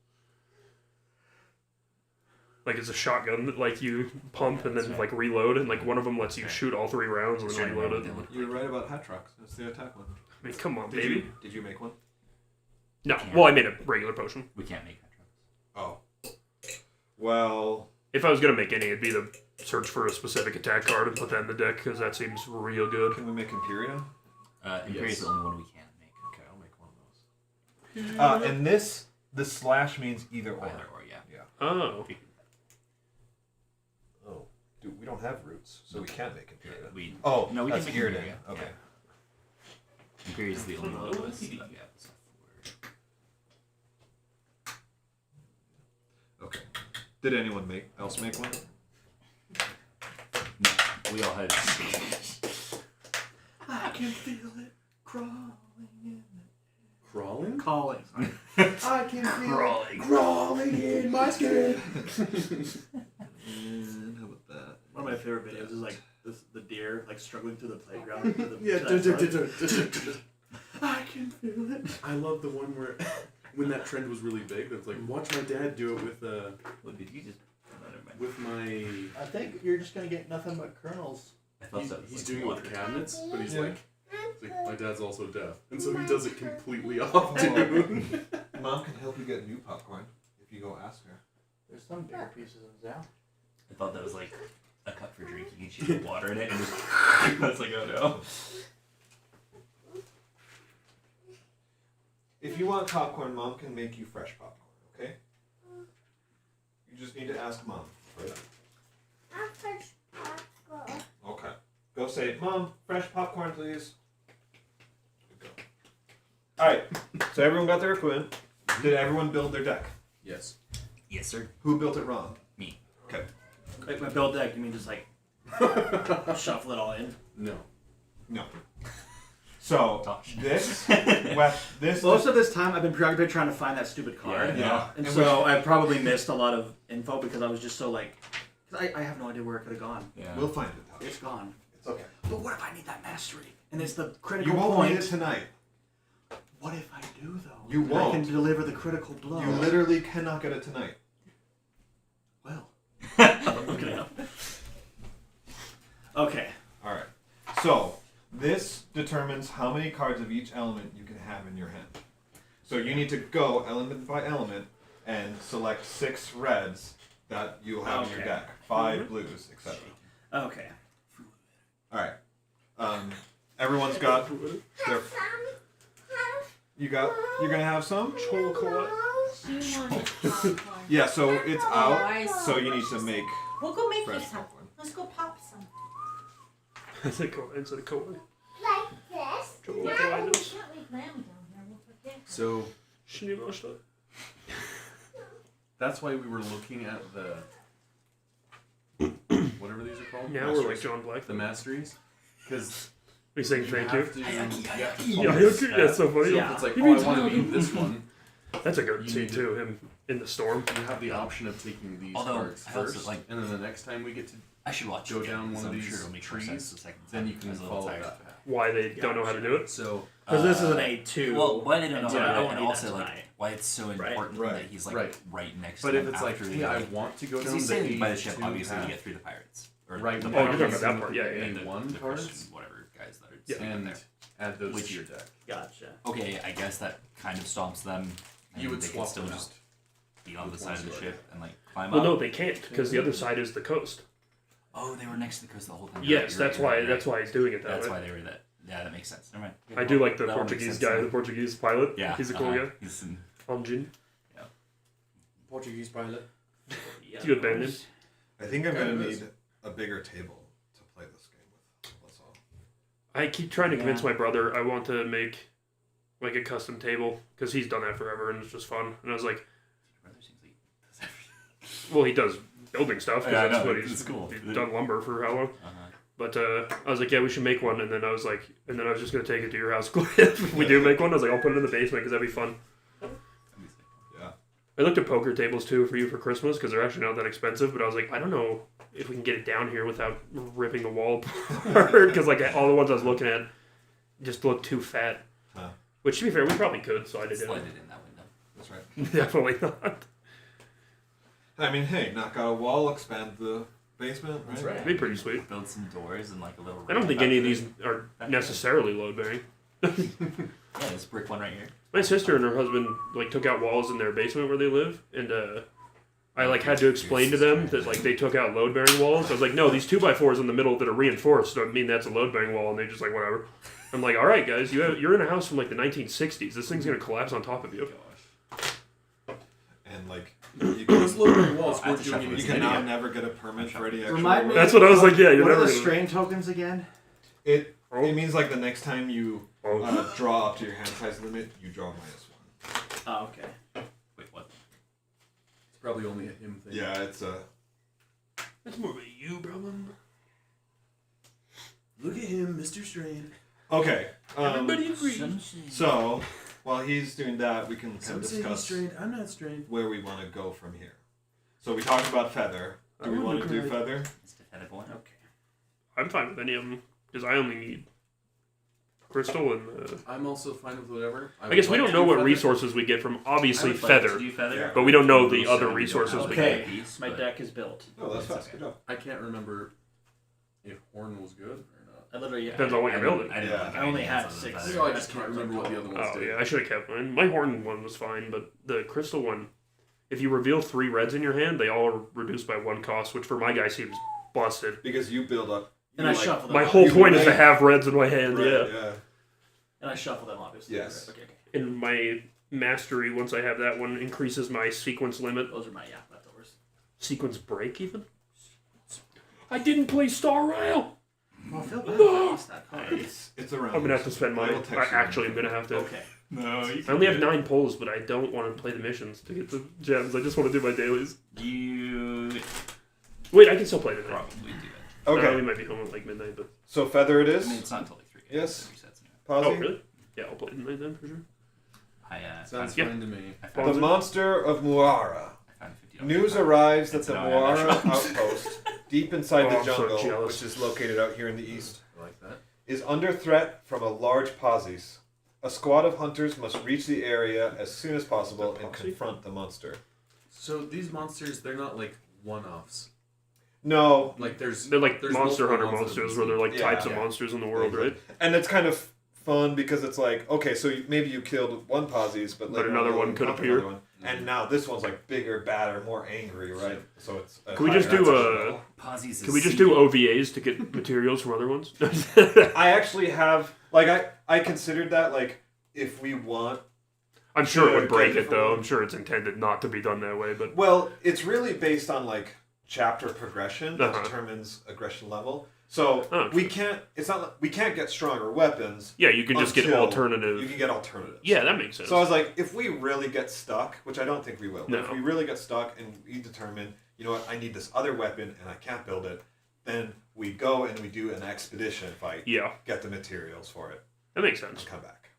Like it's a shotgun that like you pump and then like reload, and like one of them lets you shoot all 3 rounds and then reload it. You were right about Aatrox. That's the attack one. I mean, come on, Did baby. Did you make one? No, well, I made a regular potion. We can't make Aatrox. Oh. Well. If I was gonna make any, it'd be to search for a specific attack card and put that in the deck because that seems real good. Can we make Imperia? Imperia is the only one we can't make. Okay, I'll make one of those. And this, the slash means either or. Either or, yeah. Oh. Oh, dude, we don't have roots, so we can't make Imperia. No, we that's can make Irridan. Imperia. Okay. Yeah. Imperia is the only one of us that we have stuff for. Okay. Did anyone else make one? No, we all had. I can feel it crawling in. Crawling? Calling. I can feel it crawling in my skin. And how about that? One of my favorite videos is like the deer like struggling through the playground. To the, Yeah, to that song. I can feel it. I love the one where, when that trend was really big, that's like, watch my dad do it with What did you just? Never mind. with my. I think you're just gonna get nothing but kernels. I thought that was He's like doing it water. with cabinets, but he's Yeah. like, my dad's also deaf, and so he does it completely off tune. Mom can help you get new popcorn if you go ask her. There's some bigger pieces in Zal. I thought that was like a cup for drinking. You shoot water in it, and just. I was like, oh no. If you want popcorn, Mom can make you fresh popcorn, okay? You just need to ask Mom for that. Okay. Go say, Mom, fresh popcorn, please. Good go. Alright, so everyone got their equipment. Did everyone build their deck? Yes. Yes, sir. Who built it wrong? Me. Okay. Like my build deck, you mean just like shuffle it all in? No. No. So, Tosh. this, this, Most of this time, I've been preoccupied trying to find that stupid card. yeah. And so I probably missed a lot of info because I was just so like, 'cause I have no idea where it could have gone. Yeah. We'll find it, Tosh. It's gone. It's okay. But what if I need that mastery? And it's the critical You won't point. need it tonight. What if I do though? You And I can won't. deliver the critical blow. You literally cannot get it tonight. Well. Look it up. Okay. Alright. So, this determines how many cards of each element you can have in your hand. So you need to go element by element and select 6 reds that you'll have in your Okay. deck. 5 blues, etc. Okay. Alright. Everyone's got their... You're gonna have some? Chocolate. Yeah, so it's Oh, out, I so you need to make We'll go make you fresh some. popcorn. Let's I said Koi instead of Koi. Like this. Trouble No, with we the can't items. leave Lammy down here. We'll forget. So Shinimashita. that's why we were looking at the whatever these are called. Now we're like Masteries. John Black. The masteries, because Are you saying thank you? have to, you have to Yeah, focus. that's so funny. So Yeah. if it's like, He oh, I means want to Haku. be this one, That's a good You scene need to- too. Him in the storm. you have the option of taking these Although, cards I also, first, like- and then the next time we get to, I should watch Go it again, down one because of I'm these sure it'll make more trees, sense the second then time. you can I was a little follow tired. that path. Why they don't know how to do it? So Because this is an Uh, A2. Well, why they don't know and how to do I it, won't and need also that like tonight. why it's so important Right. that he's like Right. next But to if them it's like, after hey, they, I like, want to go because down he's the standing by the A2 ship obviously to path, get through the pirates. Or Right the now Oh, you're talking pirates about that part. Yeah, yeah. and the A1 cards? Christian whatever guys that are Yeah. sitting and there. add those Which- to your deck. Gotcha. Okay, I guess that kind of stomps them. And You would they can swap still them just out. be on the with side one of the sword. ship and like climb Well, up. no, they can't because the other side is the coast. Oh, they were next to the coast the whole time. Yes, that's why. That's why he's doing it that That's way. why they were that. Yeah, that makes sense. Never mind. I do like the That'll make Portuguese sense guy, then. the Portuguese pilot. Yeah, He's a cool guy. He's in, Anjin. Portuguese pilot. It's a good band name. I think I'm Yeah, gonna it is. need a bigger table to play this game with. That's all. I keep trying to convince Yeah. my brother I want to make like a custom table because he's done that forever and it's just fun. And I was like, your brother seems like does everything. well, he does building stuff. 'cause Yeah, I that's know, what it's cool. He's done lumber for how long? Uh-huh. But I was like, yeah, we should make one. And then I was like, and then I was just gonna take it to your house if we do make one. I was like, I'll put it in the basement because that'd be fun. Yeah. I looked at poker tables too for you for Christmas because they're actually not that expensive. But I was like, I don't know if we can get it down here without ripping the wall apart because like all the ones I was looking at just looked too fat. Huh. Which to be fair, we probably could. So I did Slide it. it in that window. That's right. Definitely not. I mean, hey, knock out a wall, expand the basement, right? That's right. It'd be pretty sweet. Build some doors and like a little. I don't ramp think up any of to these it. are necessarily load bearing. Yeah, this brick one right here. My sister and her husband like took out walls in their basement where they live, and I like had to explain to them that like they took out load bearing walls. I was like, no, these 2x4s in the middle that are reinforced don't mean that's a load bearing wall, and they just like whatever. I'm like, all right, guys, you're in a house from like the 1960s. This thing's gonna collapse on top of you. And like, you can, Those little walls I have weren't to doing shuffle you this anything. can now idiot. never get a permit for any extra Remind me. work. That's what I was like. Yeah, you're What are never the gonna. strain tokens again? It means like the next time you Oh. draw up to your hand size limit, you draw -1. Oh, okay. Wait, what? It's probably only a him thing. Yeah, it's a. That's more of a you problem. Look at him, Mr. Strain. Okay. Everybody agrees. So while he's doing that, we can kind Some of say he's discuss strained. I'm not strained. where we want to go from here. So we talked about feather. I Do we wanna want to do cry. feather? It's definitive one. Okay. I'm fine with any of them because I only need crystal and. I'm also fine with whatever. I guess we don't know what resources we get from obviously feather, Do feather, Yeah. but we don't know the So other we don't resources have we a Okay. piece, My but- deck is built. Oh, that's That's fast. okay. Good job. I can't remember if horn was good or not. I literally Depends on what I you're didn't- building. I didn't Yeah. look at I only any had other than 6. feather. No, I just can't remember what the other ones Oh did. yeah, I should have kept mine. My horn one was fine, but the crystal one, if you reveal 3 reds in your hand, they all are reduced by 1 cost, which for my guy seems busted. Because you build up. And you I like- shuffle them. My whole You point is to might- have reds in my hand. Right, Yeah. yeah. And I shuffle them, obviously. Yes. Okay, okay. And my mastery, once I have that one, increases my sequence limit. Those are my leftovers. Sequence break even. I didn't play Star Rail. Well, I feel bad. No! I lost that card. It's around. I'm gonna have to spend I mine. will I text you. actually am gonna have to. Okay. No, you I only have 9 pulls, but I don't want to play the missions to get the gems. I just want to do my dailies. You Wait, I can still play today. probably do it. Okay. We might be home at like midnight, but. So feather it I is. mean, it's not until like 3. Yes. Resets anyway. Posy? Oh, really? Yeah, I'll play tonight then for sure. Sounds Yeah. fine to me. I The found, monster of Muara. I found $50. News arrives that It's the an eye on Muara that outpost, deep inside Oh, the I'm so jungle, jealous. which is located out here in the east, I like that. is under threat from a large posse. A squad of hunters must reach the area as soon as possible and Posse? confront the monster. So these monsters, they're not like one-offs. No, Like there's They're like there's Monster Hunter multiple monsters, that where we they're like Yeah, types of yeah. monsters in the world, right? and it's kind of fun because it's like, okay, so maybe you killed one posses, but later another on one you'll could encounter appear. another one. And now this one's like bigger, badder, more angry, right? So it's. Can we just do higher- Posies Can we just do OVAs to get materials from other ones? I actually have I considered that like if we want. I'm sure it Yeah, would break get it though. from- I'm sure it's intended not to be done that way, but Well, it's really based on like chapter progression that Uh-huh. determines aggression level. So Oh, we can't. It's not. Like, we can't get stronger weapons. Yeah, you can just get until alternative. You can get alternatives. Yeah, that makes sense. So I was like, if we really get stuck, which I don't think we will, but No. if we really get stuck and we determine, you know what, I need this other weapon and I can't build it, then we go and we do an expedition fight. Yeah, Get the materials for it that makes and sense. come back.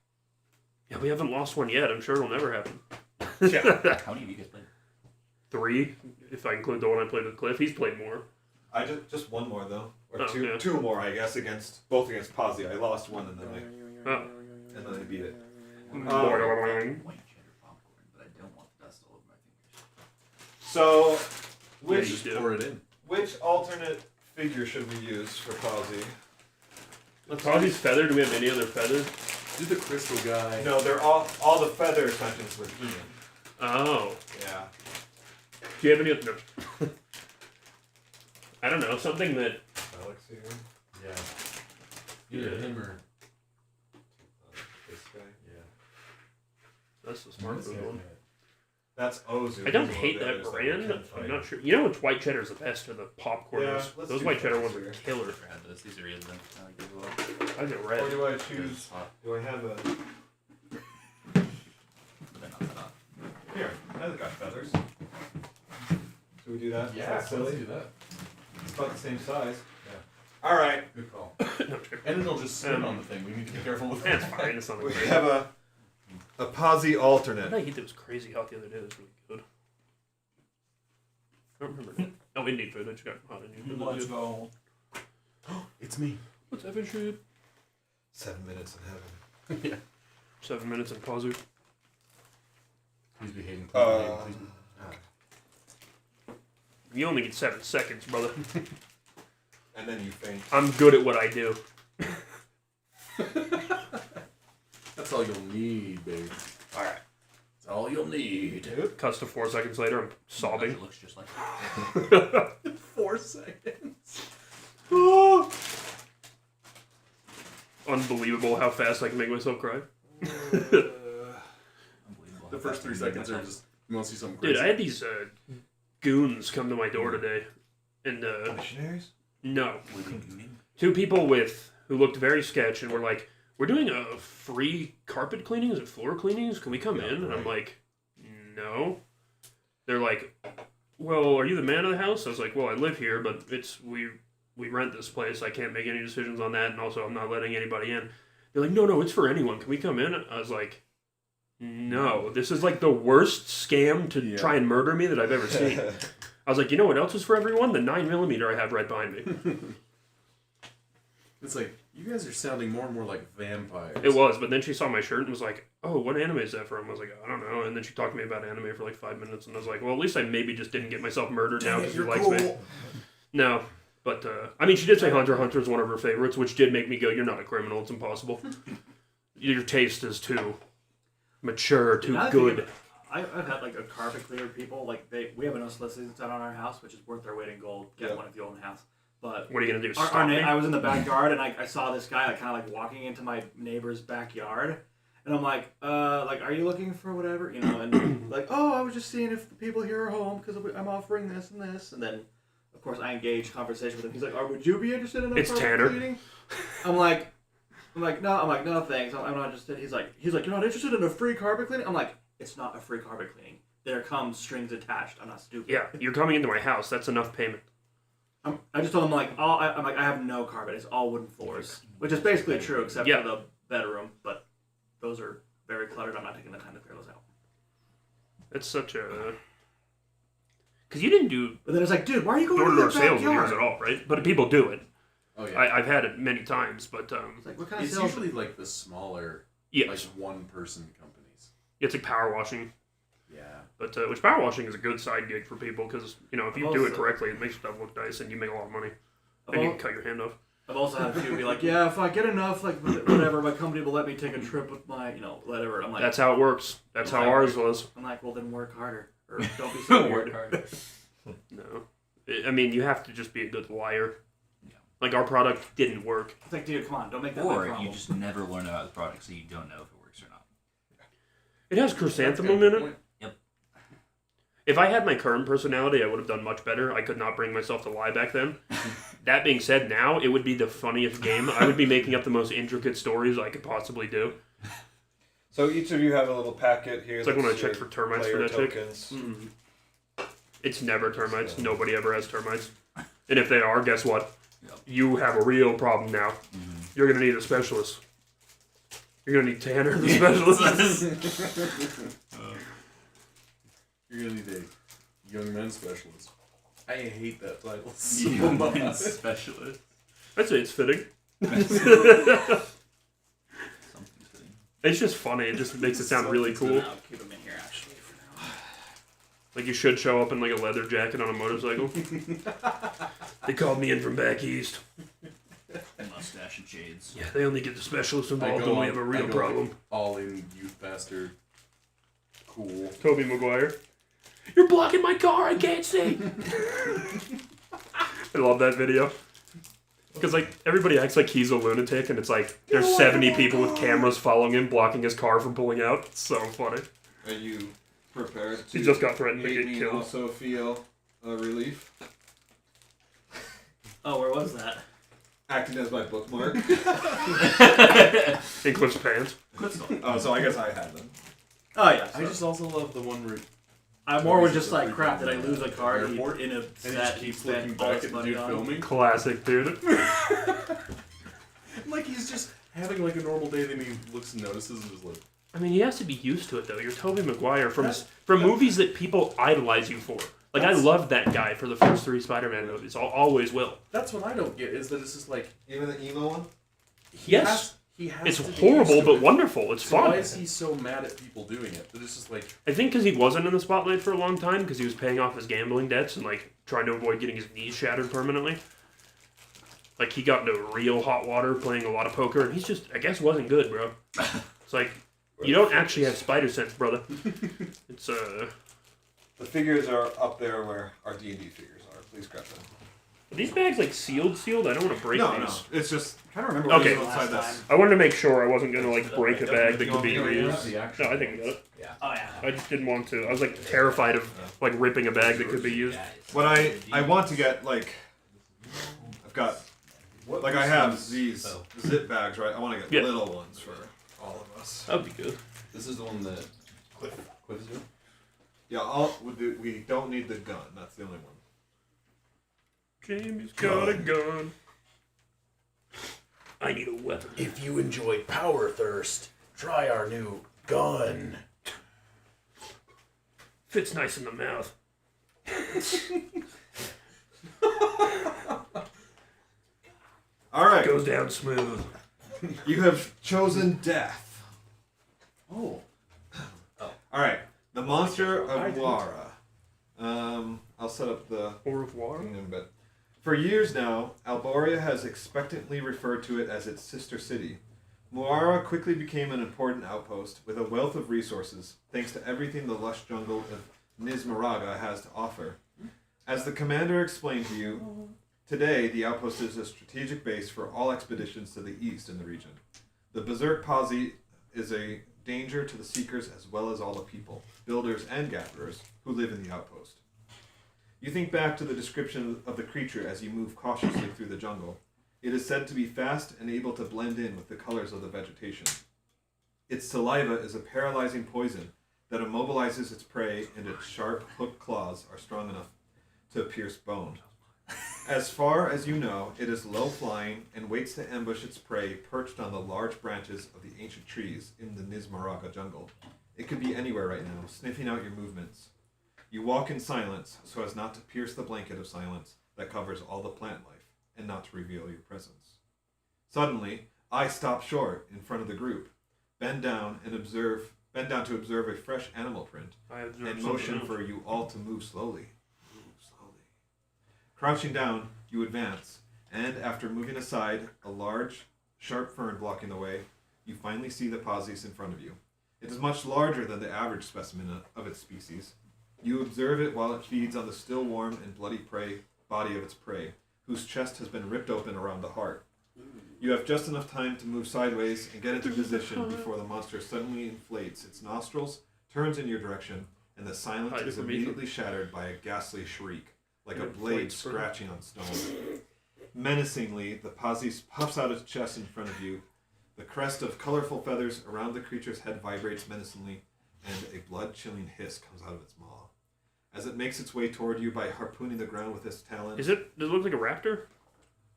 Yeah, we haven't lost one yet. I'm sure it'll never happen. Yeah. How many of you guys played? 3, if I include the one I played with Cliff. He's played more. I just one more though, or Oh, two yeah. two more, I guess, against Pazzi. I lost one and then Oh. I beat it. Boing. White cheddar popcorn, but I don't want the dust all over my fingers. So, Yeah, you Just do. pour it in. which alternate figure should we use for Pazzi? Pazzi's feather. Do we have any other feather? Do the crystal guy. No, they're all the feather sentence with Ian. Oh. Yeah. Do you have any other... No. I don't know. Something that... Alex here. Yeah. Either Yeah. him or This guy. yeah. That's the smart This food guy, one. yeah. That's Ozu. I don't He's hate one of that the others we brand. can fight. I'm not sure. You know which white cheddar's the best of the popcorners? Yeah, let's Those do white cheddar French ones are here. killer. Never had those. These are really good. I like these a lot. I get Or red. do I It's choose? hot. Do I have a? But they're not that hot. Here, I've got feathers. Should we do that? Is Yeah, that let's silly? do that. It's about the same size. Yeah. All right. Good call. No, sure. And it'll just spin on the thing. We need to be careful with That's that. fine. It's not We that great. have a Pazzi alternate. I ate that was crazy hot the other day. It was really good. I don't remember that. Oh, Indian food. I just got hot Indian food. That was good. go. It's me. What's Evan shit? 7 minutes in heaven. 7 minutes in Pazu. Please behave. Please be. You only get 7 seconds, brother. And then you faint. I'm good at what I do. That's all you'll need, babe. All right. That's all you'll need. Cuts to 4 seconds later. I'm sobbing. It looks just like 4 seconds. Unbelievable how fast I can make myself cry. unbelievable. The first 3 seconds are just you want to see something crazy. Dude, I had these goons come to my door today. And, Missionaries? no. What do you mean? 2 people who looked very sketch and were like, we're doing a free carpet cleaning. Is it floor cleanings? Can we come Yeah, in? And I'm right. like, no. They're like, well, are you the man of the house? I was like, well, I live here, but we rent this place. I can't make any decisions on that. And also, I'm not letting anybody in. They're like, no, it's for anyone. Can we come in? I was like, no. This is like the worst scam to try and murder me that I've ever seen. I was like, you know what else is for everyone? The 9mm I have right behind me. It's like you guys are sounding more and more like vampires. It was, but then she saw my shirt and was like, oh, what anime is that from? I was like, I don't know. And then she talked to me about anime for like 5 minutes, and I was like, well, at least I maybe just didn't get myself murdered now because she likes me. No, but, I mean, she did say Hunter x Hunter is one of her favorites, which did make me go, you're not a criminal, it's impossible. Your taste is too mature, too Now that I good. think I've had like a carpet cleaner people, like we have an unsolicited sign on our house, which is worth their weight in gold. Get Yeah. one if you own a house. But What are you going to do, our stop me? I was in the backyard and I saw this guy like kind of like walking into my neighbor's backyard, and I'm like, are you looking for whatever, you know? And like, oh, I was just seeing if the people here are home because I'm offering this and this, and then of course I engage conversation with him. He's like, oh, would you be interested in a It's carpet Tanner. cleaning? I'm like, no, thanks. I'm not interested. He's like, you're not interested in a free carpet cleaning? I'm like, it's not a free carpet cleaning. There comes strings attached. I'm not stupid. Yeah, you're coming into my house. That's enough payment. I just told him I have no carpet. It's all wooden floors, which is basically true except Yeah. for the bedroom. But those are very cluttered. I'm not taking the time to clear those out. It's such a... Because you didn't do But then it's like, dude, why are you going door-to-door to the sales with yours backyard? at all, right? But people do it. Oh yeah. I've had it many times, but It's like, what kind of It's sales? usually like the smaller, yes. like one-person companies. It's like power washing. Yeah. But which power washing is a good side gig for people because, you know, if you do it Also- correctly, it makes stuff look nice and you make a lot of money. I've And you al- can cut your hand off. I've also had a few be like, yeah, if I get enough, like whatever, my company will let me take a trip with my, whatever. I'm like, That's how it works. That's how ours was. I'm like, well then work harder or don't be so Work weird. hard. No. I mean, you have to just be a good liar. Yeah. Like, our product didn't work. It's like, dude, come on, don't make that my Or problem. you just never learn about the product, so you don't know if it works or not. It has chrysanthemum in it. Point. If I had my current personality, I would have done much better. I could not bring myself to lie back then. That being said, now it would be the funniest game. I would be making up the most intricate stories I could possibly do. So each of you have a little packet here. It's like when I that's checked your for termites for player that chick. tokens. It's never termites. Nobody ever has termites. And if they are, guess what? You have a real problem now. You're going to need a specialist. You're going to need Tanner, the specialist. You're gonna need a young men's specialist. I hate that title so Young much. men's specialist. I'd say it's fitting. Something's fitting. It's just funny. It just makes it sound really cool. I'll keep them in here actually for now. Like you should show up in like a leather jacket on a motorcycle. They called me in from back east. Mustache and shades. Yeah, they only get the specialist I involved go when we on- have a I real go problem. All in youth bastard. Cool. Toby Maguire. You're blocking my car. I can't see. I love that video. Because like everybody acts like he's a lunatic, and it's like there's 70 people with cameras following him, blocking his car from pulling out. It's so funny. Are you prepared to He just got threatened to hate get me and killed. also feel relief? Oh, where was that? Acting as my bookmark. In Cliff's pants. Oh, so I guess I had them. Oh yeah. I just also love the one where I'm more with just like crap. Did I lose a card Airport? in a and he set just he keeps looking spent all back his at the money dude on? filming. Classic, dude. Like he's just having like a normal day, then he looks and notices and is like, I mean, he has to be used to it though. You're Toby Maguire from movies that people idolize you for. Like I loved that guy for the first 3 Spider-Man movies. Always will. that's what I don't get is that it's just like Even the emo one? Yes. he has It's to be horrible, used to but it. wonderful. It's So fun. why is he so mad at people doing it? That it's just like I think because he wasn't in the spotlight for a long time because he was paying off his gambling debts and like trying to avoid getting his knees shattered permanently. Like he got into real hot water playing a lot of poker, and he's just I guess wasn't good, bro. It's like you don't actually have spider sense, brother. It's The figures are up there where our D&D figures are. Please grab them. Are these bags like sealed? I don't want to break No, these. it's just I'm trying to remember Okay. what Outside was last this. time. I wanted to make sure I wasn't gonna like break a bag that could be You want me to reused. No, I think I got it. Oh yeah. I just didn't want to. I was like terrified of like ripping a bag that could be used. what I want to get like I've got like I have these zip bags, right? I want to get Yeah. little ones for all of us. That'd be good. this is the one that Cliff is doing. Yeah, we don't need the gun. That's the only one. Jamie's got a gun. I need a weapon. If you enjoy Power Thirst, try our new gun. Fits nice in the mouth. All right, Goes down smooth. you have chosen death. Oh. All right, the monster of Wara. I'll set up the Au revoir. kingdom bit. For years now, Alboria has expectantly referred to it as its sister city. Muara quickly became an important outpost with a wealth of resources, thanks to everything the lush jungle of Nizmaraga has to offer. As the commander explained to you, today the outpost is a strategic base for all expeditions to the east in the region. The Berserk Posse is a danger to the Seekers as well as all the people, builders and gatherers, who live in the outpost. You think back to the description of the creature as you move cautiously through the jungle. It is said to be fast and able to blend in with the colors of the vegetation. Its saliva is a paralyzing poison that immobilizes its prey, and its sharp, hooked claws are strong enough to pierce bone. As far as you know, it is low-flying and waits to ambush its prey perched on the large branches of the ancient trees in the Nizmaraga jungle. It could be anywhere right now, sniffing out your movements. You walk in silence so as not to pierce the blanket of silence that covers all the plant life and not to reveal your presence. Suddenly, I stop short in front of the group, bend down to observe a fresh animal print, I observed and something motion else. for you all to move slowly. Move slowly. Crouching down, you advance, and after moving aside a large, sharp fern blocking the way, you finally see the Pausies in front of you. It is much larger than the average specimen of its species. You observe it while it feeds on the still warm and bloody body of its prey, whose chest has been ripped open around the heart. You have just enough time to move sideways and get into position before the monster suddenly inflates its nostrils, turns in your direction, and the silence Hide it is from me. immediately shattered by a ghastly shriek, like a blade scratching on stone. Menacingly, the posse puffs out its chest in front of you. The crest of colorful feathers around the creature's head vibrates menacingly, and a blood-chilling hiss comes out of its maw. As it makes its way toward you by harpooning the ground with its talons... Does it look like a raptor?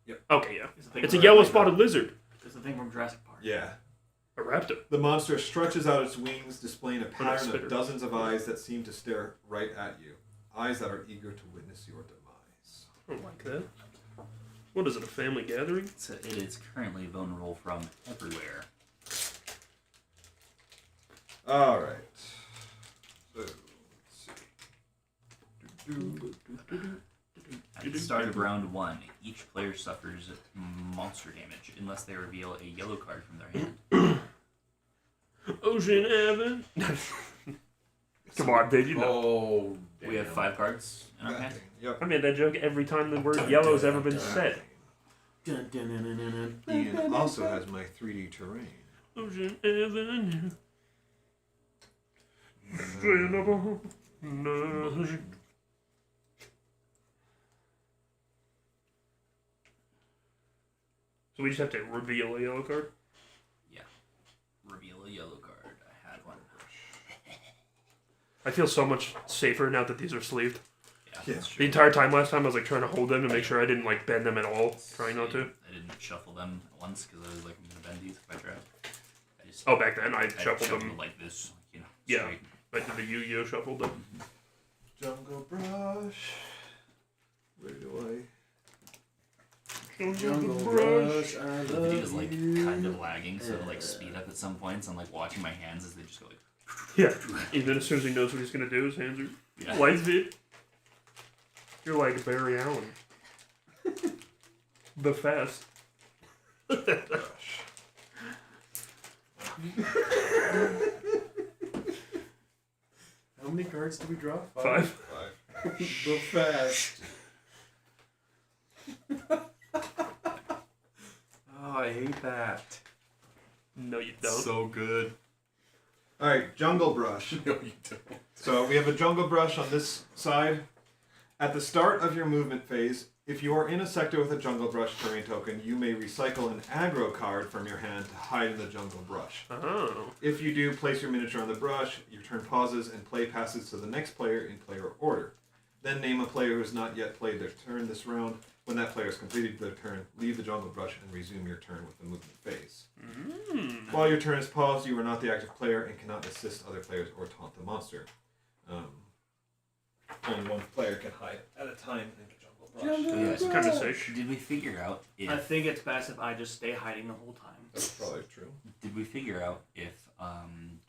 Yep. Okay, yeah. It's, the thing It's a from- yellow spotted lizard. It's the thing from Jurassic Park. Yeah. A raptor. The monster stretches out its wings, displaying a pattern spitter. of dozens of eyes that seem to stare right at you. Eyes that are eager to witness your demise. I don't like that. What is it, a family gathering? So it is currently vulnerable from everywhere. Alright. So, let's see. At the start of round 1, each player suffers monster damage unless they reveal a yellow card from their hand. Ocean Evan. Come on, dude, you know. Oh, damn. We have 5 cards in our That hand. thing. Yep. I made that joke every time the word yellow has ever been said. Dun, dun, dun, dun, dun, dun. Ian also has my 3D terrain. Ocean Avenue. Straight up a- no. So we just have to reveal a yellow card? Reveal a yellow card. I had one. I feel so much safer now that these are sleeved. Yeah, Yeah. that's true. The entire time last time I was like trying to hold them to make sure I didn't like bend them at all. Trying not to. I didn't shuffle them once because I was like, I'm going to bend these if I try. I just Oh, back then I I shuffled them. like this, you know. Yeah. straight. I did the Yu-Gi-Oh shuffled them. Jungle brush. Where do Jungle Rush, I The love video is like you. kind of lagging, so it'll like speed up at some points. I'm like watching my hands as they just go like. Yeah. And then as soon as he knows what he's gonna do, his hands are Yeah. light fit. You're like Barry Allen. The fast. brush? How many cards do we draw? 5. 5. The fast. Oh, I hate that. No, you don't. So good. Alright, jungle brush. No, you don't. So we have a jungle brush on this side. At the start of your movement phase, if you are in a sector with a jungle brush terrain token, you may recycle an aggro card from your hand to hide in the jungle brush. Oh. If you do, place your miniature on the brush, your turn pauses, and play passes to the next player in player order. Then name a player who has not yet played their turn this round. When that player has completed their turn, leave the jungle brush and resume your turn with the movement phase. While your turn is paused, you are not the active player and cannot assist other players or taunt the monster. Only one player can hide at a time in the jungle brush. So, yeah, It's kind of sick. Did we figure out if I think it's best if I just stay hiding the whole time. That's probably true. did we figure out if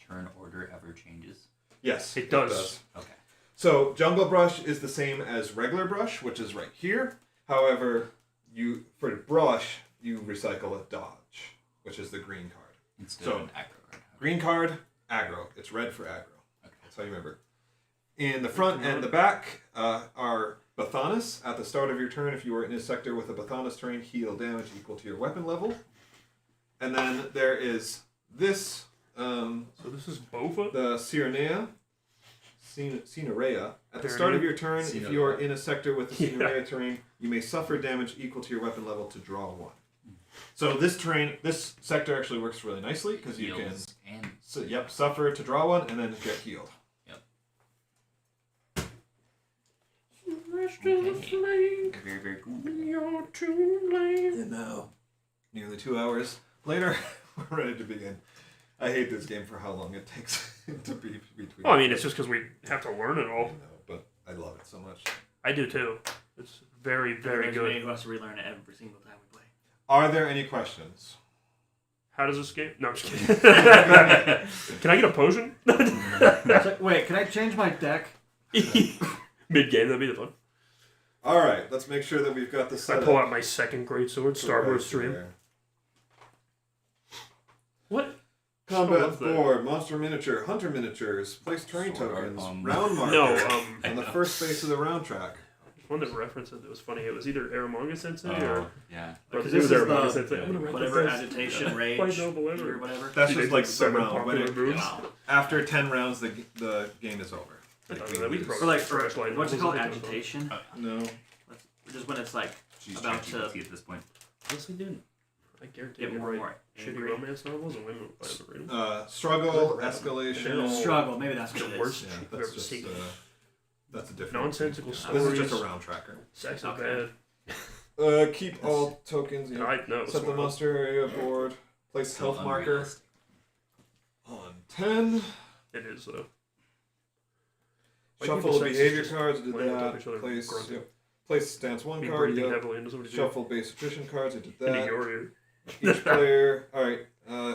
turn order ever changes? Yes, It does. Okay. So jungle brush is the same as regular brush, which is right here. However, for brush, you recycle a dodge, which is the green card. Instead So- of an aggro card. Green card, aggro. It's red for aggro. Okay. That's how you remember. In the front and the back are Bathanas. At the start of your turn, if you are in a sector with a Bathanas terrain, heal damage equal to your weapon level. And then there is this, So this is Bofa? the Cyrenea. Cinerea. At the start of your turn, if you are in a sector with the Cinerea terrain, you may suffer damage equal to your weapon level to draw 1. So this sector actually works really nicely because you can Heals and suffer to draw 1 and then get healed. okay. Very, very cool. You're too late. And now, nearly 2 hours later, we're ready to begin. I hate this game for how long it takes to be between. Well, I mean, it's just because we have to learn it all. I know, but I love it so much. I do too. It's very, very There's good. many of us to relearn it every single time we play. Are there any questions? How does this game? No, I'm just kidding. Can I get a potion? It's like, wait, can I change my deck? Mid game, that'd be the fun. All right, let's make sure that we've got the I setup. pull out my second great sword, Star Wars stream. there. What? Combat love that. board, monster miniature, hunter miniatures, place terrain Sword art, tokens, round marker No, on the first space of the round track. one that referenced it that was funny. It was either Aramanga Sensei or Yeah. Because it was this is Aramanga the Sensei. I'm gonna write whatever that down. agitation, rage, Quite noble ever. or whatever. That's Dude, just they like did the 7 round. When popular it, moves. Wow. after 10 rounds, the game is over. I Like, thought we that we lose. could Or like, Flashlight what's it was called? a good one. Agitation? No, Just when it's like She's About ChatGPT at this point. Honestly, dude, I guarantee Get you more and write more shitty angry. romance novels and women will find them read Struggle, Good rhythm. escalation. Struggle. Maybe that's what The it worst is. Yeah, I've that's ever just seen. that's a different. Nonsensical This stories. is just a round tracker. Sex is Okay. bad. Keep all tokens. No, I know. Set the monster area board. Place So health marker unrealistic. on 10. It is though. White Shuffle people the sex is behavior just cards. Did laying on top of that. each other Place. grunting. Yep. Place stance 1 Be card. breathing Yep. heavily into somebody's Shuffle base attrition cards. I did into that. your ear. Each player. All right.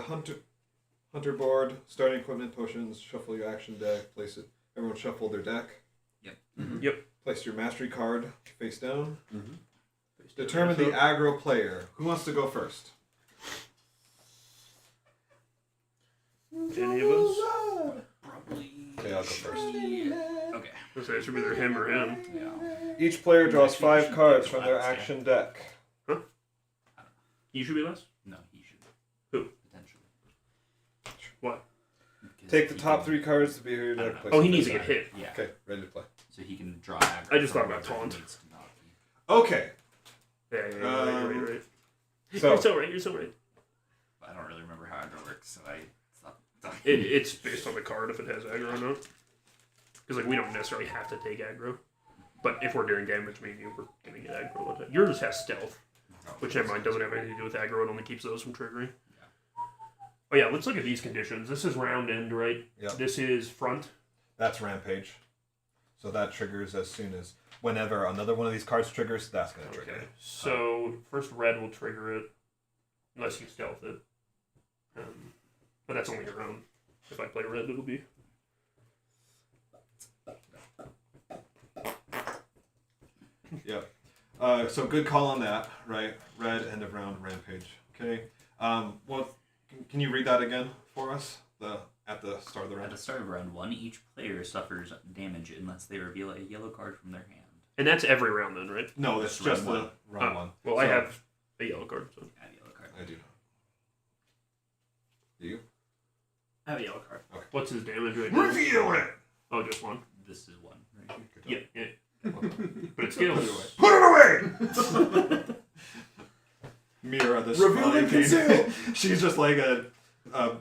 Hunter board. Starting equipment potions. Shuffle your action deck. Place it. Everyone shuffle their deck. Yep. Yep. Place your mastery card face down. Mm-hmm. Determine the aggro player. Who wants to go first? Any of us? Probably. Okay, I'll go first. Okay. Let's say it should be either him or him. Yeah. Each player draws Actually, 5 you cards should from their last, yeah. action deck. You should be last. No, he should. Who? Potentially. What? Because Take the he top can- 3 cards to be your I don't deck. know. Place Oh, he them needs to face get down. hit. Yeah. Okay, ready to play. So he can draw aggro. I just thought from about wherever he taunt. needs to not be. Okay, Yeah, right. so You're so right. You're so right. But I don't really remember how aggro works, so it's not. It's based on the card if it has aggro or not. Because like we don't necessarily have to take aggro, but if we're doing damage, me and you we're gonna get aggro all the time. Yours has stealth, which never mind doesn't have anything to do with aggro. It only keeps those from triggering. Oh yeah, let's look at these conditions. This is round end, right? Yep. This is front. that's Rampage. So that triggers as soon as whenever another one of these cards triggers, that's going to trigger. Okay. So first red will trigger it, unless you stealth it. But that's only around. If I play red, it'll be. Yep. So good call on that, right? Red, end of round, Rampage. Okay. Can you read that again for us? At the start of the At round. the start of round 1, each player suffers damage unless they reveal a yellow card from their hand. And that's every round then, right? No, that's Just just round the round Oh, one. Well, So, I have a yellow card. So. Add a yellow card. I do. Do you? I have a yellow card. What's his damage right now? Reveal it. Oh, just one. This is 1, right? Yeah. But it scales. Put it away. Mira, the Reveal and conceal. She's just like a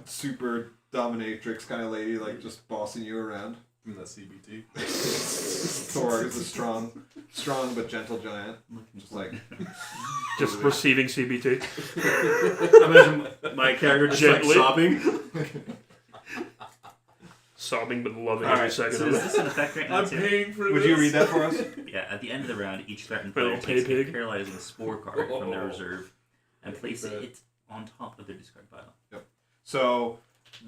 super dominatrix kind of lady, like just bossing you around. From that CBT. Thor is a strong but gentle giant. Just like Just receiving CBT. I imagine my character just Gently. like sobbing. Sobbing but loving Alright, every so second is of it. this an effect right now I'm too? paying for would this. you read that for us? Yeah, at the end of the round, each threatened Little player pay takes a pig. paralyzing spore card from their Oh. reserve and place Bet. it on top of their discard pile. So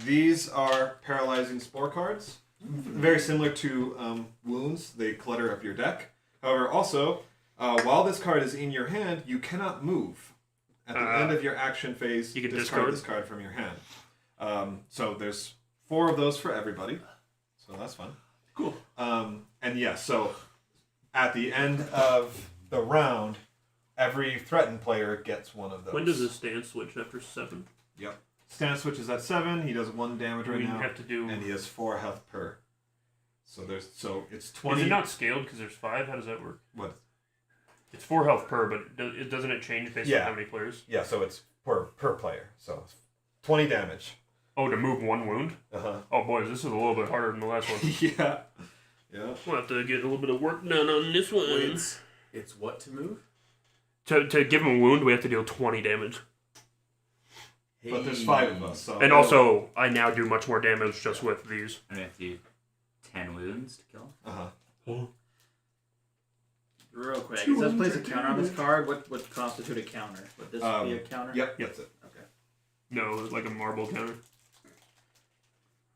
these are paralyzing spore cards. Very similar to wounds. They clutter up your deck. However, also, while this card is in your hand, you cannot move. At the end of your action phase, you can discard discard? this card from your hand. So there's 4 of those for everybody. So that's fun. Cool. And yeah, so at the end of the round, every threatened player gets one of those. When does his stance switch after 7? Yep. Stance switches at 7. He does 1 damage right We now. have to do. And he has 4 health per. So it's Is 20. it not scaled because there's 5? How does that work? What? It's 4 health per, but doesn't it change based on Yeah. how many players? Yeah, so it's per player. So it's 20 damage. Oh, to move 1 wound? Uh-huh. Oh, boys, this is a little bit harder than the last one. Yeah. Yeah. We'll have to get a little bit of work done on this one. Wait, it's what to move? To give him a wound, we have to deal 20 damage. But there's 5 of us. So And also, I now do much more damage just with these. And we have to do 10 wounds to kill. Uh-huh. Real quick, it says place a counter on this card. What would constitute a counter? Would this be a counter? Yep, that's it. Okay. No, like a marble counter.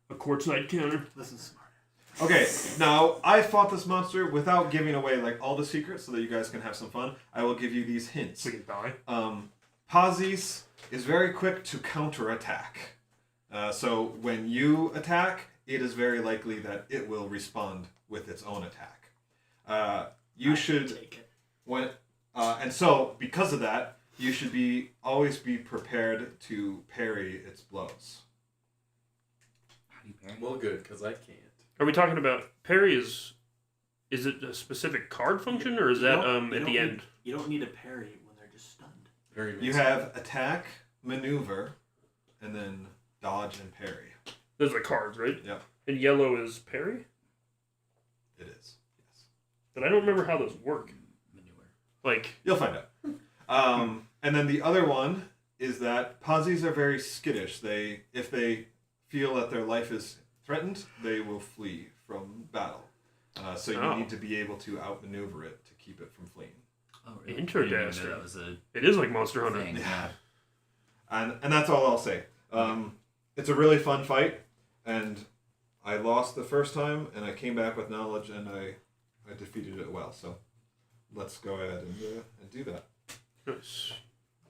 A quartzite counter. This is smart. Okay, now I fought this monster without giving away like all the secrets so that you guys can have some fun. I will give you these hints. So we can die. Pazis is very quick to counterattack. So when you attack, it is very likely that it will respond with its own attack. You should Take it. and so because of that, you should always be prepared to parry its blows. How do you parry? Well, good, because I can't. Are we talking about parry is Is it a specific card function, or is You that don't- you at don't the need- end? You don't need to parry when they're just stunned. Very You basic. have attack, maneuver, and then dodge and parry. Those are cards, right? Yep. And yellow is parry? It is. Yes. But I don't remember how those work. Manure. Like, You'll find out. And then the other one is that Pozzies are very skittish. If they feel that their life is threatened, they will flee from battle. So you Oh. need to be able to outmaneuver it to keep it from fleeing. Oh, really? Interesting. I didn't even know that was a it is like Monster Hunter. thing. Yeah. And that's all I'll say. It's a really fun fight, and I lost the first time, and I came back with knowledge, and I defeated it well. So let's go ahead and do that. Nice.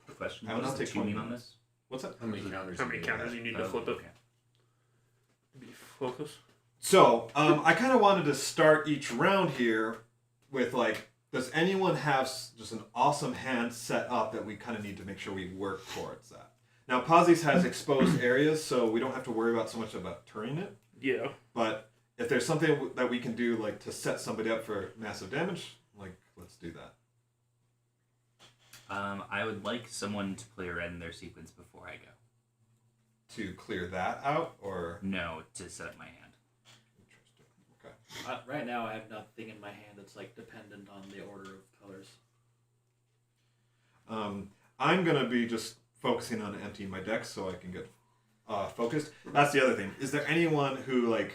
Quick question. I What will does not the take tuning 20 on this? What's that? How many counters? How you many need? counters you need to Oh, flip it? okay. Be focus. So I kind of wanted to start each round here with like, does anyone have just an awesome hand set up that we kind of need to make sure we work towards that? Now, Pozzies has exposed areas, so we don't have to worry about so much about turning it. Yeah. But if there's something that we can do, like to set somebody up for massive damage, like let's do that. I would like someone to play red in their sequence before I go. To clear that out, or No, to set up my hand. interesting. Okay. Right now, I have nothing in my hand that's like dependent on the order of colors. I'm gonna be just focusing on emptying my deck so I can get focused. That's the other thing. Is there anyone who like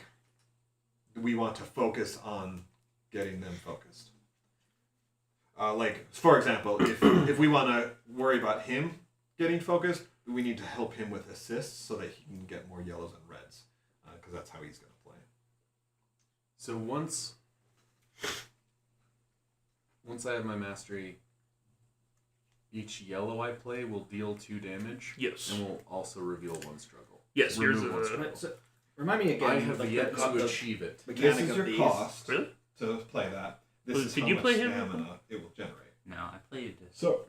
we want to focus on getting them focused? Like for example, if we want to worry about him getting focused, we need to help him with assists so that he can get more yellows and reds, because that's how he's gonna play. So once I have my mastery, each yellow I play will deal 2 damage. Yes. And will also reveal 1 struggle. Yes, here's Remove one struggle. So, remind me again. I have like yet to the achieve it. mechanic This is of your these. cost Really? to play that. This Well, is did how you much play him? stamina it will generate. No, I played. So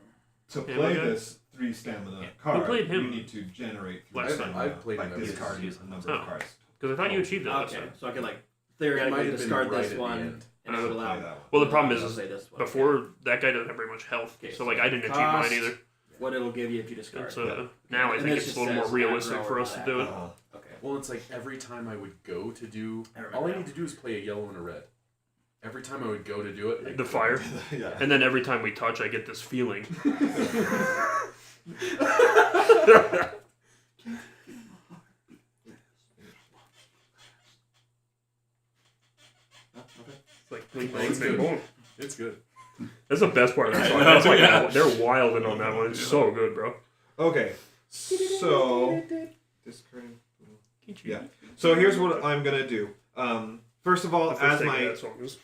to Yeah, play okay. this 3 stamina Yeah. card, Who played him you need to generate 3 last stamina time? I've played by him every discarding season. a number Oh. of cards. Because I thought you achieved that last Okay, time. so I could like It might theoretically have been discard right this at the one, end. and it would Play allow. that one. Well, the problem I'll is play this one. before that guy doesn't have very much health. Okay, So so like I didn't achieve cost- mine either. What it'll give you if you discard. And so Yeah. now I And think this it's just a little more says realistic aggro for or us to not do it. Uh, Okay. Well, it's like every time I would go to do, I remember all I now. need to do is play a yellow and a red. Every time I would go to do it, I The couldn't. fire. yeah. And then every time we touch, I get this feeling. It's like bling, bling, It's bling, good. boom. It's good. That's the best part of that song. I know, That's like yeah. they're wilding on that one. It's so good, bro. Okay, so discarding. Yeah. So here's what I'm gonna do. First of all, The first as thing of my that song is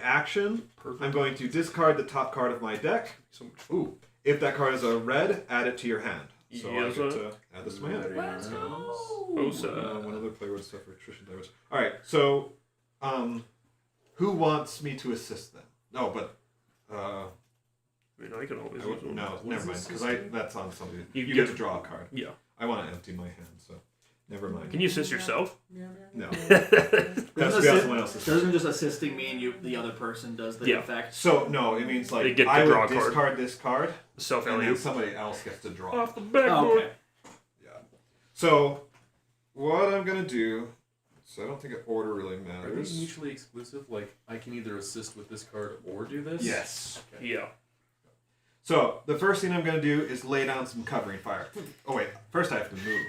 action, perfect. I'm going to discard the top card of my deck. So much fun. Ooh, if that card is a red, add it to your hand. So I Yes, get sir. to add this to my hand. Let's go. Oh, so. One other player would suffer attrition damage. All right, so who wants me to assist them? No, but I mean, I can always I use would, one. no, never mind, because that's on somebody. You You get- get to draw a card. Yeah. I want to empty my hand, so never mind. Can you assist yourself? No, Doesn't, that's be on assist, someone else's. doesn't just assisting mean the other person does the Yeah. effect? So no, it means They like get to I draw would a card. discard this card, Self and then alley somebody else gets to draw. off the backboard. Oh, okay. Yeah. So what I'm gonna do, so I don't think an order really Are these matters. mutually exclusive? Like, I can either assist with this card or do this? Yes. Okay. Yeah. So the first thing I'm gonna do is lay down some covering fire. Oh wait, first I have to move,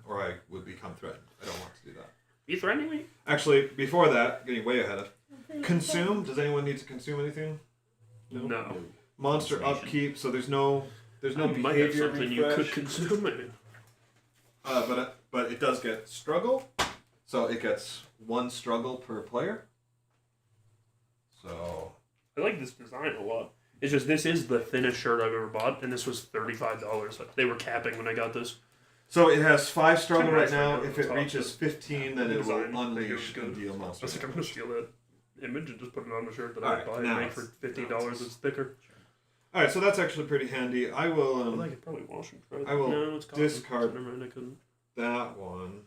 or I would become threatened. I don't want to do that. You threatening me? Actually, before that, getting way ahead of. Consume. Does anyone need to consume anything? No. Monster Consummation. upkeep. So there's no You might have behavior something you could refresh. consume. I mean. But it does get struggle. So it gets 1 struggle per player. So I like this design a lot. It's just this is the thinnest shirt I've ever bought, and this was $35. They were capping when I got this. So it has 5 struggle Kinda right nice now. right If now, it top, reaches just 15, then it will design. unleash Good. and deal I monster. was like, I'm gonna steal that image and just put it on the shirt that Alright, I buy now and make for $15. It's thicker. All right, so that's actually pretty handy. I will Well, I could probably wash and dry. I will no, it's cotton. discard- So never mind, I couldn't. that one.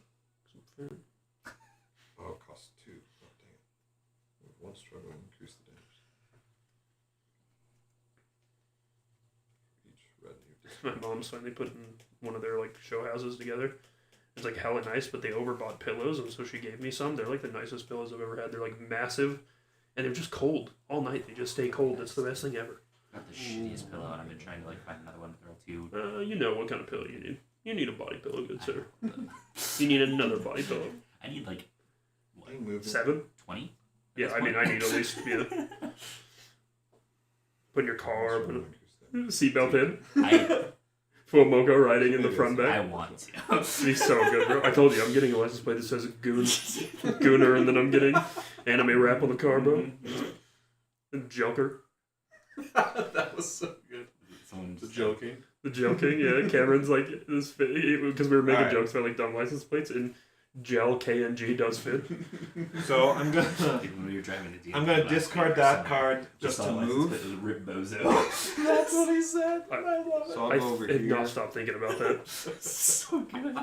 Oh, it costs 2. Oh, dang it. 1 struggle increase my mom's finally putting one of their like show houses together. It's like hella nice, but they overbought pillows, and so she gave me some. They're like the nicest pillows I've ever had. They're like massive, and they're just cold all night. They just stay cold. It's the best thing ever. Got the shittiest pillow, and I've been trying to like find another one. They're all too. You know what kind of pillow you need. You need a body pillow, good sir. You need another body pillow. I need like what, 7? 20? Yeah, I mean, I need at least, yeah. Put in your car, put a seatbelt in. Full Moco riding in the front I back. want to. It'd be so good, bro. I told you, I'm getting a license plate that says Gooner, and then I'm getting anime rap on the car, bro. And Joker. That was so good. Someone The just joking. The joking, yeah. Cameron's like, this fit, because we were making Alright. jokes about like dumb license plates, and Gel KNG does fit. So I'm gonna When we were driving to I'm gonna discard that card just to move. Rip Bozo. That's what he said. I love So I'll I go over had here. not stopped thinking about that. So good.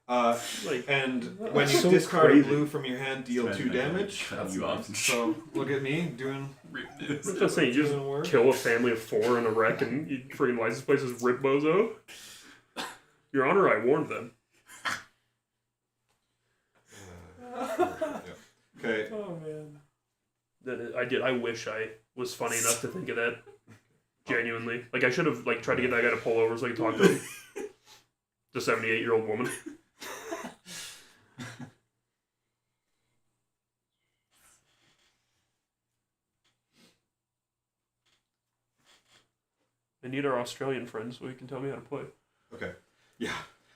Like, And when you so discard crazy. a blue from your hand, deal 2 damage. Cut you off. So look at me doing. I'm just saying, you just doing work. kill a family of 4 in a wreck, and you freaking license plate says Rip Bozo. Your Honor, I warned them. Okay. Oh man. I did. I wish I was funny enough to think of that. Genuinely, like I should have like tried to get that guy to pull over so I could talk to him. The 78-year-old woman. I need our Australian friend so he can tell me how to play. Okay. Yeah.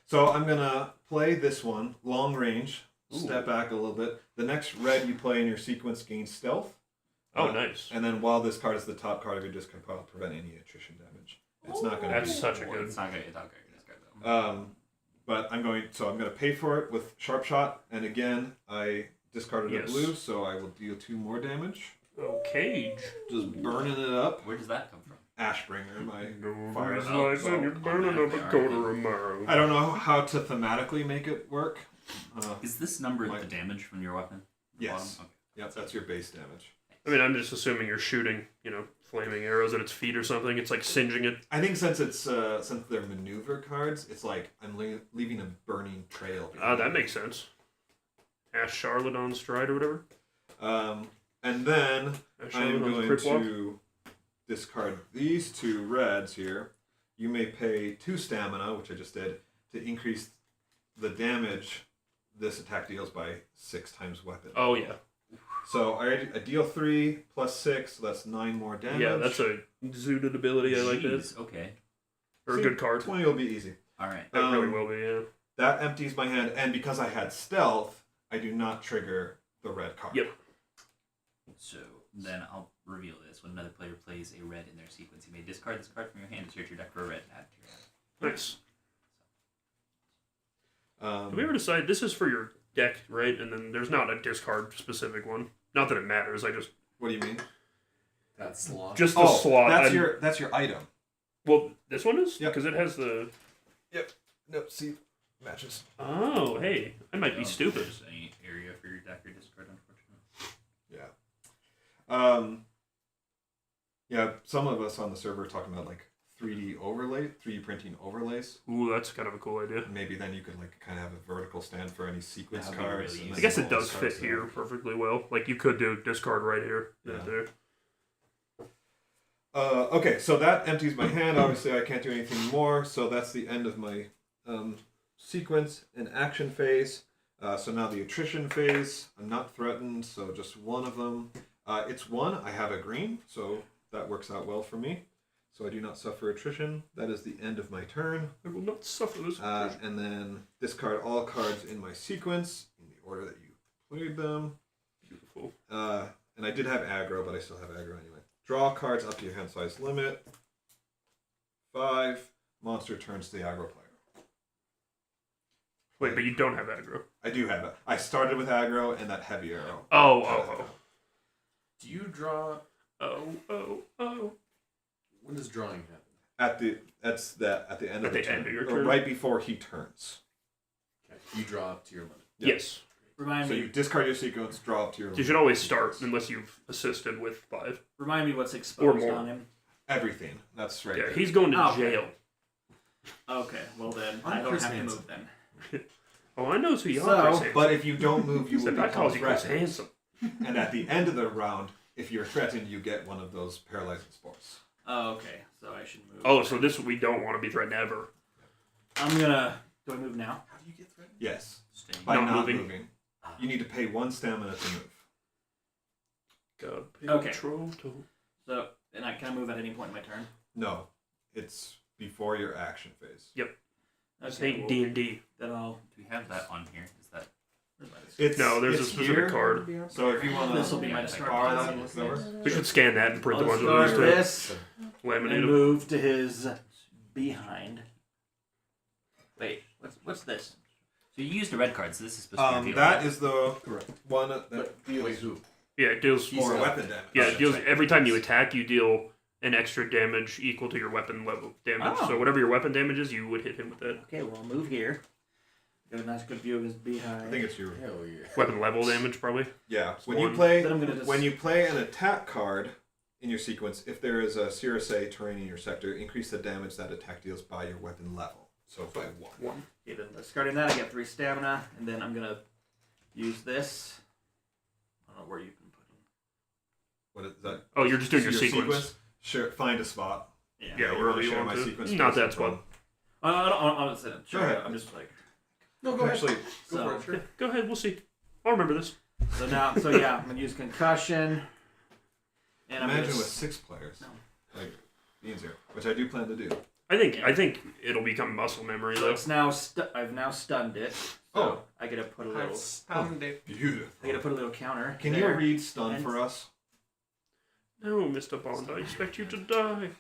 So I'm gonna play this one long range. Step back a little bit. The next red you play in your sequence gains stealth. Oh, nice. And then while this card is the top card of your discard pile, prevent any attrition damage. It's not gonna. That's be such a good. It's not gonna get that great though. But I'm gonna pay for it with sharp shot, and again I discarded a Yes. blue, so I will deal 2 more damage. Okay. Just burning it up. Where does that come from? Ashbringer, my No, fire. it's like when you're burning up a quarter of marrow. I don't know how to thematically make it work. Is this number My- the damage from your weapon? Yes. Bottom? Yep, that's your base damage. I mean, I'm just assuming you're shooting, flaming arrows at its feet or something. It's like singeing it. I think since they're maneuver cards, it's like I'm leaving a burning trail. behind That me. makes sense. Ash Charlotte on stride or whatever. And then Ash I'm Charlotte on going crit walk. to discard these 2 reds here. You may pay 2 stamina, which I just did, to increase the damage this attack deals by 6 times weapon. Oh, yeah. So I deal 3 plus 6, so that's 9 more damage. Yeah, that's a zooted ability. I like that. Jeez, okay. Or a good card. 20 will be easy. All right. That really will be, yeah. That empties my hand, and because I had stealth, I do not trigger the red card. Yep. So then I'll reveal this. When another player plays a red in their sequence, you may discard this card from your hand to search your deck for a red and add it to your hand. Nice. Did we ever decide this is for your deck, right? And then there's not a discard specific one. Not that it matters. I just What do you mean? That slot. just the slot. That's your item. Well, this one is Yep. because it has the. Nope. See, matches. Oh, hey, I might be stupid. There's any area for your deck or discard, unfortunately. Yeah. Yeah. Some of us on the server are talking about like 3D printing overlays. Ooh, that's kind of a cool idea. Maybe then you could like kind of have a vertical stand for any sequence That would be cards. really and I then guess all it the does cards fit there. here perfectly well. Like you could do discard right here, Yeah. right there. Okay, so that empties my hand. Obviously, I can't do anything more. So that's the end of my sequence and action phase. So now the attrition phase. I'm not threatened, so just one of them. It's 1. I have a green, so that works out well for me. So I do not suffer attrition. That is the end of my turn. I will not suffer this. And then discard all cards in my sequence in the order that you played them. Beautiful. And I did have aggro, but I still have aggro anyway. Draw cards up to your hand size limit. 5. Monster turns to the aggro player. Wait, but you don't have aggro. I do have it. I started with aggro and that heavy arrow. Oh. Do you draw? Oh. When does drawing happen? At the end of the turn. end of your Or turn? right before he turns. Okay. You draw up to your limit. Yep. Yes. Remind So me. you discard your sequence, draw up to your You limit. should always start unless you've assisted with 5. Remind me what's exposed more. on him. Everything. That's right. Yeah, there. he's going to Oh, okay. jail. Okay, well then I'm I don't Chris have Hansen. to move then. Oh, I know who you So- are, Chris Hansen. But if you don't move, you will Except I become calls you Chris threatened. Hansen. And at the end of the round, if you're threatened, you get one of those paralyzing spores. Oh, okay, so I should move. Oh, so this we don't want to be threatened ever. I'm gonna. Do I move now? How do you get threatened? Yes. Staying. By Not not moving. moving. You need to pay 1 stamina to move. God, Okay. control. So, and can I move at any point in my turn? No. It's before your action phase. This Okay, ain't well, D&D. then I'll. Do we have that on here? Is that It's No, there's a it's specific here. card. So if you want This will to be my Yeah, discard. borrow class. that, whatever. We should scan that and print I'll the ones we used discard to this and laminate them. move to his behind. Wait, what's this? so? You used a red card, so this is supposed to be revealed, That right? is the Correct. one that But deals wait, who? Yeah, it deals. He's more not- weapon damage. Yeah, Oh, it deals that's right. every time you attack, you deal an extra damage equal to your weapon level damage. Oh. So whatever your weapon damage is, you would hit him with that. Okay, well I'll move here. Get a nice good view of his behind. I think it's your Hell yeah. Weapon level damage, probably. yeah. When one. you play Then I'm gonna just. when you play an attack card in your sequence, if there is a CRSA terrain in your sector, increase the damage that attack deals by your weapon level. So by 1. Okay, then discarding that, I get 3 stamina, and then I'm gonna use this. I don't know where you can put him. What is that? Oh, you're just doing your sequence. Sure. Find a spot. Yeah. Yeah, you wherever want to you share want my to. sequence? Not space, that spot. I'm just saying. Sure, Go ahead. I'm just like. No, go ahead. Actually, Go So, for it, sure. Go ahead, we'll see. I'll remember this. so now, so yeah, I'm gonna use concussion. And I'm imagine gonna with 6 players, No. like easier, which I do plan to do. I think it'll become muscle memory So though. it's now I've now stunned it. So Oh. I get to put a little. Beautiful. I get to put a little counter. Can there. you read stun And- for us? No, Mr. Bond, I expect you to die.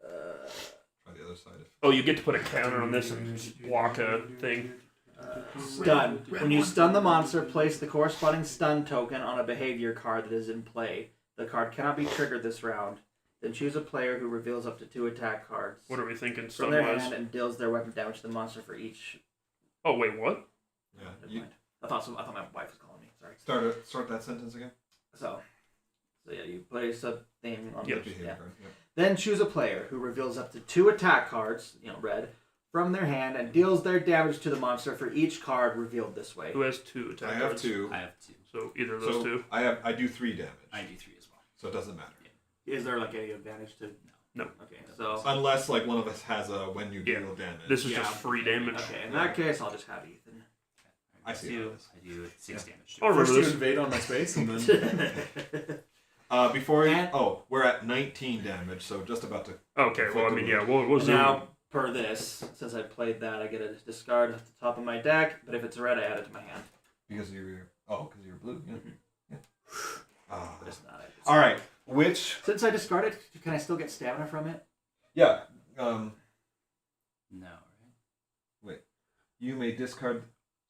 Try the other side. Oh, you get to put a counter on this and block a thing. Stun. When you stun the monster, place the corresponding stun token on a behavior card that is in play. The card cannot be triggered this round. Then choose a player who reveals up to 2 attack cards What are we thinking from stun their wise? hand and deals their weapon damage to the monster for each. Oh wait, what? Yeah. Never You mind. I thought my wife was calling me. Sorry. start that sentence again. So yeah, you place a thing on Yep. the Behavior card. Yeah. Then choose a player who reveals up to 2 attack cards, red, from their hand and deals their damage to the monster for each card revealed this way. Who has 2 attack I have cards? 2. I have 2. So either of those So 2. I do 3 damage. I do 3 as well. So it doesn't matter. Is there like any advantage to? No. Okay, so Unless like one of us has a when you Yeah. deal damage. This is Yeah. just free damage. okay, in that case, I'll just have Ethan. I see how it is. I do 6 damage. I'll remember First you this. invade on my space, and then Before you, And- we're at 19 damage, so just about to. Okay, well, I mean, yeah, we'll And zoom. now, per this, since I played that, I get a discard at the top of my deck. But if it's red, I add it to my hand. Because you're blue. Yeah. Yeah. Ah. But it's not. All right. Which? Since I discarded, can I still get stamina from it? Yeah. No, right? You may discard.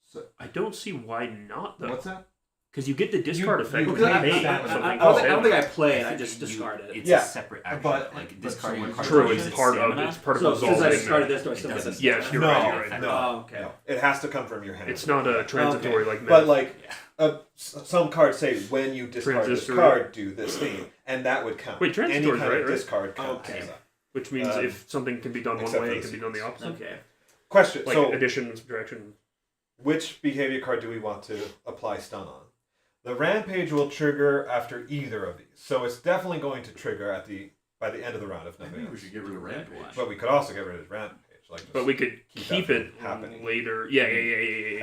So, I don't see why not though. what's that? Because you get the discard You- effect. you when pay you pay stamina. something I called don't think I stamina. play it. I think just discard it. It's Yeah, a separate action. but- like but discarding so one card. True, versus it's part of stamina. it's part of So the since I resolving. discarded this, do I It still get doesn't- this? Yes, you're No, right. You're right. no. Oh, okay. No. It has to come from your hand. It's not a transitory like But myth. like, some cards say when you discard this Transitory. card, do this thing, and that would count. Wait, Any transitory's kind right, of right? discard counts. Okay. Which means if something can be done one except way, for it the can be done the opposite. Okay. Question. Like so, addition and subtraction. which behavior card do we want to apply stun on? The rampage will trigger after either of these, so it's definitely going to trigger by the end of the round if I nothing think we else. should get rid of Rampage. But we could also get rid of rampage. Like, just But we could keep keep that it from happening. later. Yeah.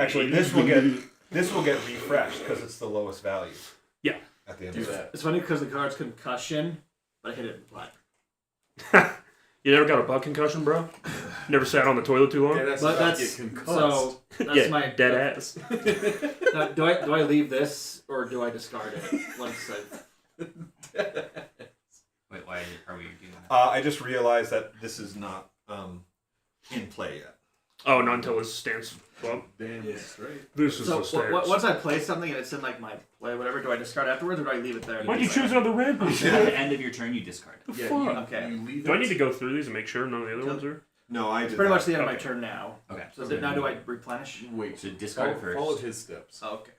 Actually, this will get refreshed because it's the lowest value. Yeah. At the end Do of the that. It's funny because the card's concussion, but I hit it in the butt. You never got a butt concussion, bro? Never sat on the toilet too long? Yeah, that's But about that's to get concussed. so. That's Yeah, my dead ass. Now, do I leave this or do I discard it once I? Wait, why are we doing that? I just realized that this is not in play yet. Oh, not until his stance. Well, Damn straight. this is So the stance. once I play something and it's in like my play, whatever, do I discard afterwards or do I leave it there? Why'd you choose another rampage? At the end of your turn, you discard it. The Yeah, fuck? Okay. You leave Do I it. need to go through these and make sure none of the other ones are? No, I did. It's pretty that. much the end of my Okay. turn now. Okay. So now do I replenish? Wait. So discard it first. Follow his steps. Oh, okay.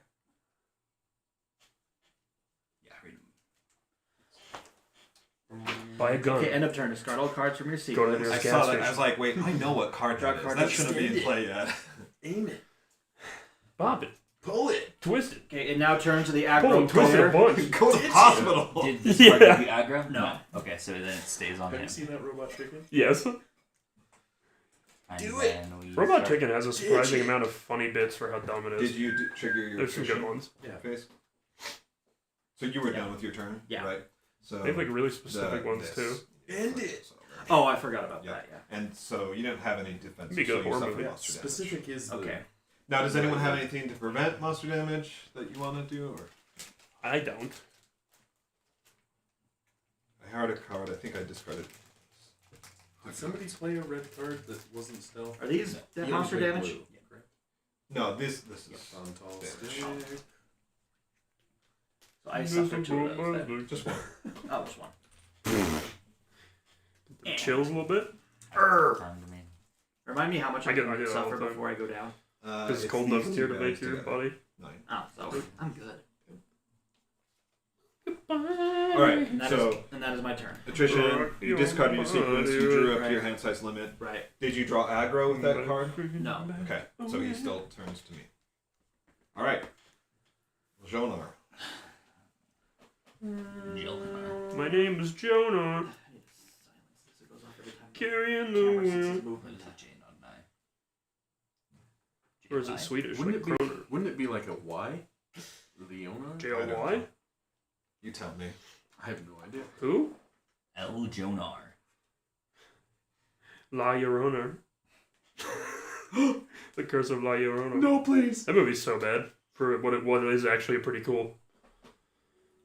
Yeah, read them. Buy a gun. Okay, end of turn. Discard all cards from your Go to sequence. the I gas saw that. station. I was like, wait, I know what card Draw that is. card That shouldn't be in extend play yet. Aim it. Pop it. Pull it. Twist it. Okay, it now turns to the Pull aggro and twist it a player. bunch. Go to the hospital. Did this card Yeah. give you aggro? No. Okay, so then it stays on Have him. you seen that robot chicken? Yes. And Do then we Robot start- Chicken has a surprising Ditch it. amount of funny bits for how dumb it is. Did you trigger your There's some good attrition ones. phase? So you were done with your turn, Yeah. right? So They have like really specific the- ones this. too. End it. Oh, I forgot about Yeah. that. Yeah. And so you didn't have any defense. Be a good so you horror suffered movie. monster damage. Specific is the Okay. Now, does anyone have anything to prevent monster damage that you want to do? Or I don't. I had a card. I think I discarded. Did somebody play a red card that wasn't stealth? Are these Yeah, monster Played damage? blue, correct? No, this is. Fontal Damage. stick. So I suffered two of those. Then. Just one. Oh, just one. Chills a little bit. Time to me. Remind me how much I I get- can I do that all suffer the time. before I go down. Because it's cold enough in here to make your body. 9. Oh, so I'm good. All right. And that So is my turn. attrition. You discarded your sequence. You drew up to your hand size limit. Right. Did you draw aggro with that card? No. Okay. So he still turns to me. All right. Jonar. My name is Jonah. I need to silence this. It goes off every time. Carrying the Camera senses wind. movement. What is it, Jane on nine? Or is it Swedish? Wouldn't Like it be? Kroner. Wouldn't it be like a Y? Leona? J-O-Y? You tell me. I have no idea. Who? El Jonar. La Llorona. The Curse of La Llorona. No, please. That movie's so bad for what it is actually pretty cool.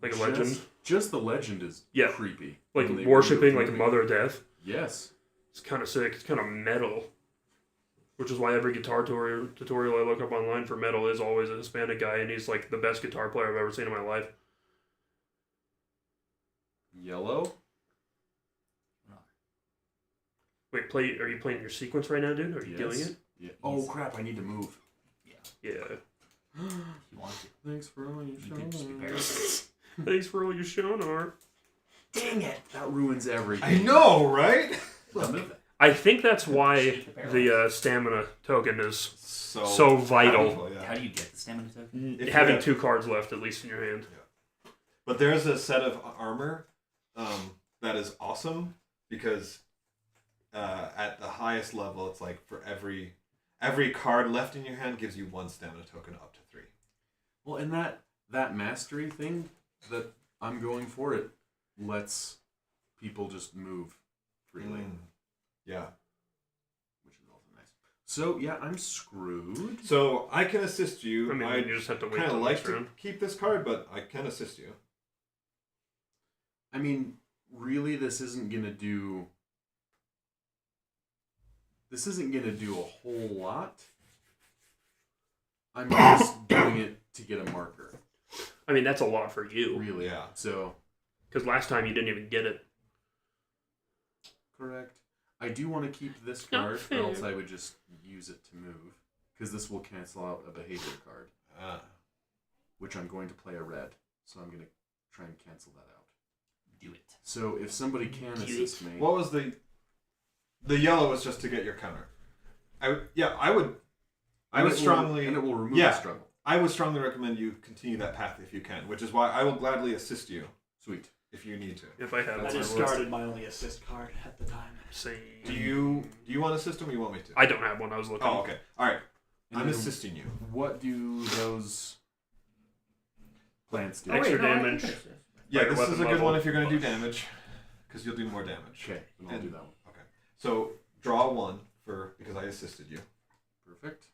Like a legend. Just the legend is Yeah. creepy. Like When they worshipping remove like the- Mother Death. Yes. It's kind of sick. It's kind of metal. Which is why every guitar tutorial I look up online for metal is always a Hispanic guy, and he's like the best guitar player I've ever seen in my life. Yellow. Wait, are you playing your sequence right now, dude? Are you doing it? Yeah. Oh crap! I need to move. Yeah. You want to. Thanks for all your You could just be showing. paralyzed. Thanks for all your Shonar. Dang it! That ruins everything. I know, right? Don't move it. I think that's why the stamina token is So so vital. powerful, yeah. How do you get the stamina token? If you Having have- 2 cards left, at least in your hand. But there's a set of armor that is awesome because at the highest level, it's like for every card left in your hand gives you 1 stamina token up to 3. Well, and that mastery thing that I'm going for, it lets people just move freely, Yeah. which is also nice. So yeah, I'm screwed. So I can assist you. I mean, I you just have to wait kind till of like next to round. keep this card, but I can assist you. I mean, really, this isn't gonna do a whole lot. I'm just doing it to get a marker. I mean, that's a lot for you. Really. Yeah. So Because last time you didn't even get it. correct. I do want to keep this Not card, fair. or else I would just use it to move, because this will cancel out a behavior card, which I'm going to play a red. So I'm going to try and cancel that out. Do it. So if somebody can assist me, What was the yellow was just to get your counter. I would strongly and it will remove yeah. the struggle. I would strongly recommend you continue that path if you can, which is why I will gladly assist you Sweet. if you need to. If I have I one. discarded my only assist card at the time. Say, Do you want a system or you want me to? I don't have one. I was looking. Oh, okay. All right. And I'm then assisting you. What do those plants do? Extra damage. Yeah, Fire this is weapon a good level. one if you're going to do damage, because you'll do more damage. Okay, then I'll do that one. Okay. So draw 1 because I assisted you, Perfect.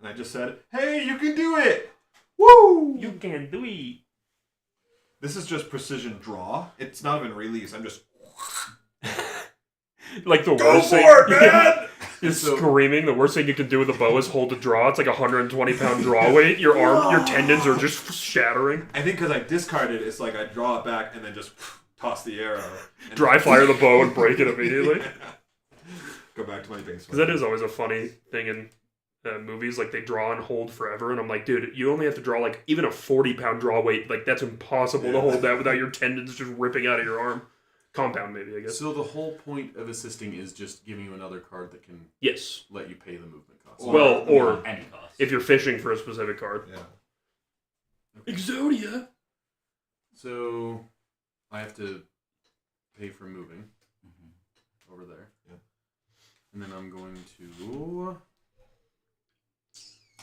and I just said, "Hey, you can do it! Woo! You can do it. This is just precision draw. It's not even release. I'm just Like the go worst for thing. it, man! Is So- screaming. The worst thing you can do with a bow is hold the draw. It's like 120-pound draw weight. Your your tendons are just shattering. I think because I discarded, it's like I draw it back and then just toss the arrow. And Dry fire the bow and break it immediately. Go back to my base. Because that is always a funny thing in movies. Like they draw and hold forever, and I'm like, dude, you only have to draw like even a 40-pound draw weight. Like that's impossible to hold that without your tendons just ripping out of your arm. compound, maybe, I guess. So the whole point of assisting is just giving you another card that can Yes. let you pay the movement cost. Or Any cost. if you're fishing for a specific card. Yeah. Exodia. So I have to pay for moving over there. Yeah. And then I'm going to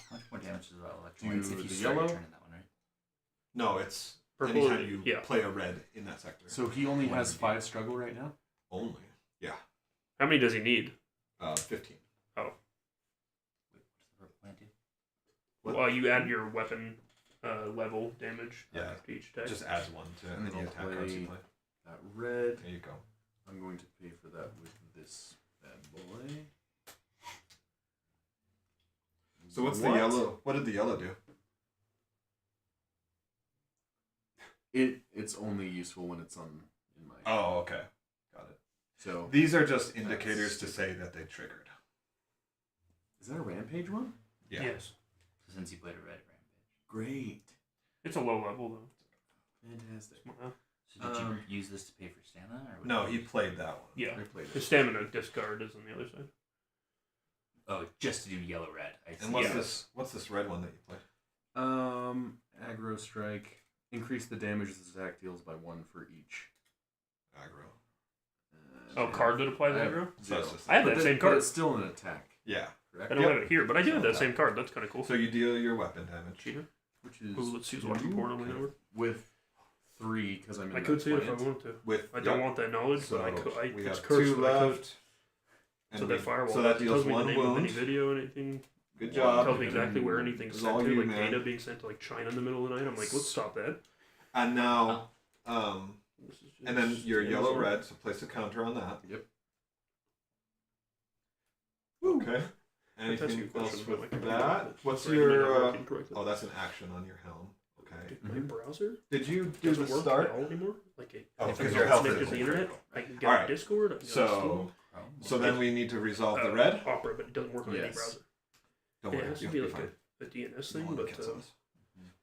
How much more damage does that Do electrolytes if you the start your yellow? turn in that one, right? No, it's Purple, anytime you yeah. play a red in that sector. So he only has 5 struggle right now? Only. Yeah. How many does he need? 15. Wait, what does the purple plant do? What? Well, you add your weapon level damage Yeah. to each attack. Just adds 1 to And then any I'll attack cards you play- play. That red. There you go. I'm going to pay for that with this bad boy. So what's the yellow? What did the yellow do? It's only useful when it's on in my. Oh, okay. Got it. So These are just indicators to say that they triggered. is that a rampage one? Yeah. Yes. So since you played a red rampage. Great. It's a low level, though. Fantastic. So did you use this to pay for stamina? Or what No, did he you use? played that one. Yeah. I played The it. stamina discard is on the other side. Oh, just to do yellow red. I see. And what's Yeah. this? What's this red one that you played? Aggro strike. Increase the damage this attack deals by 1 for each. Aggro. Oh, card that applies I have aggro? So it's just I have But that then- same but card. it's still an attack, yeah. correct? I don't Yep. have it here, but I do have that same card. That's kind of cool. So you deal your weapon damage. Cheater. Which is Ooh, let's use watching porn on my network. with 3 because I'm in I that could see it if I plant. wanted to. With I don't yep. want that knowledge, So but I could. we It's have cursed, 2 but I could. left. So that firewall. So that tells deals me the 1 name of any wound. video, anything. Good It job. tells me exactly where anything's It's sent all to, you, like man. data being sent to like China in the middle of the night. I'm like, let's stop that. And now, This is and then just your yellow Amazon. red. So place a counter on that. Yep. Okay. That's Anything your else question about my with computer, that? but What's it's regularly your? not working correctly. Oh, that's an action on your helm. Okay. My browser Did you do doesn't the work start? at all anymore. Like it, Oh, if because I'm your health connected is to the internet, I can get Alright. Discord. I can get So, so then we need to resolve the red. Opera, but it doesn't work on any Yes. browser. Don't Yeah, worry, it has to you'll be be like fine. a DNS No thing, one but cancels us.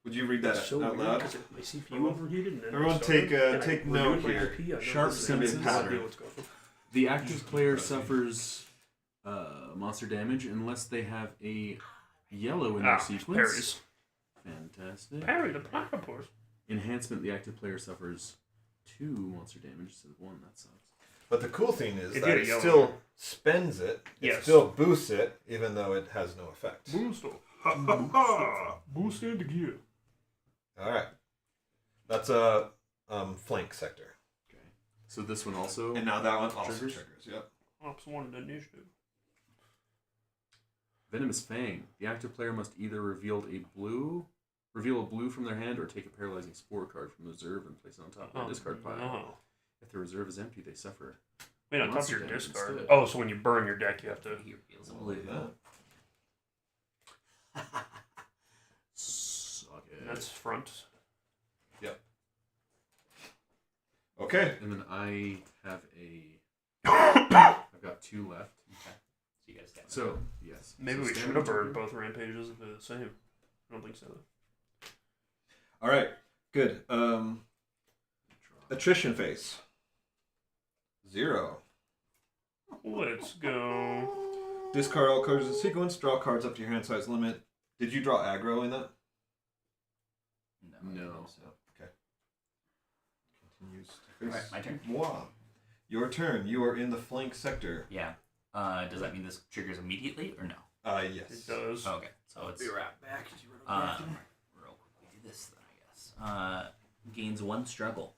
Would you read that it's so out weird loud? because my CPU overheated and then Everyone it started, take, and I take renewed note my here. IP. I know Sharp this is gonna be a senses. pattern. What's going on. The active player suffers monster damage unless they have a yellow in their sequence. parries. Fantastic. Parry the platypus. Enhancement, the active player suffers 2 monster damage instead of 1. That sucks. But the cool thing is It that did a it yellow still one. spends it. It Yes. still boosts it, even though it has no effect. Booster. Boosted gear. All right. That's a flank sector. Okay. So this one also. And now that one also Triggers? triggers. Yep. Ops wanted initiative. Venomous Fang. The active player must either reveal a blue from their hand or take a paralyzing spore card from the reserve and place it on top of their discard pile. No. If the reserve is empty, they suffer. Wait, on top of Monster your damage discard. instead. Oh, so when you burn your deck, you have to. He reveals a Something blue. like that. Suck it. That's front. Okay. And then I have I've got 2 left. Okay. So you guys stand. So, yes. Maybe So we should stamina have burned trigger. both rampages if they're the same. I don't think so. All right. Good. Attrition phase. 0. Let's go. Discard all cards in sequence. Draw cards up to your hand size limit. Did you draw aggro in that? No. I don't No. think so. Okay. Continues to Alright, face my turn. moi. Your turn. You are in the flank sector. Yeah. Does that mean this triggers immediately or no? Yes. It does. Okay. So it's Be right back. Did you run over after me? real quickly do this then, I guess. Gains 1 struggle.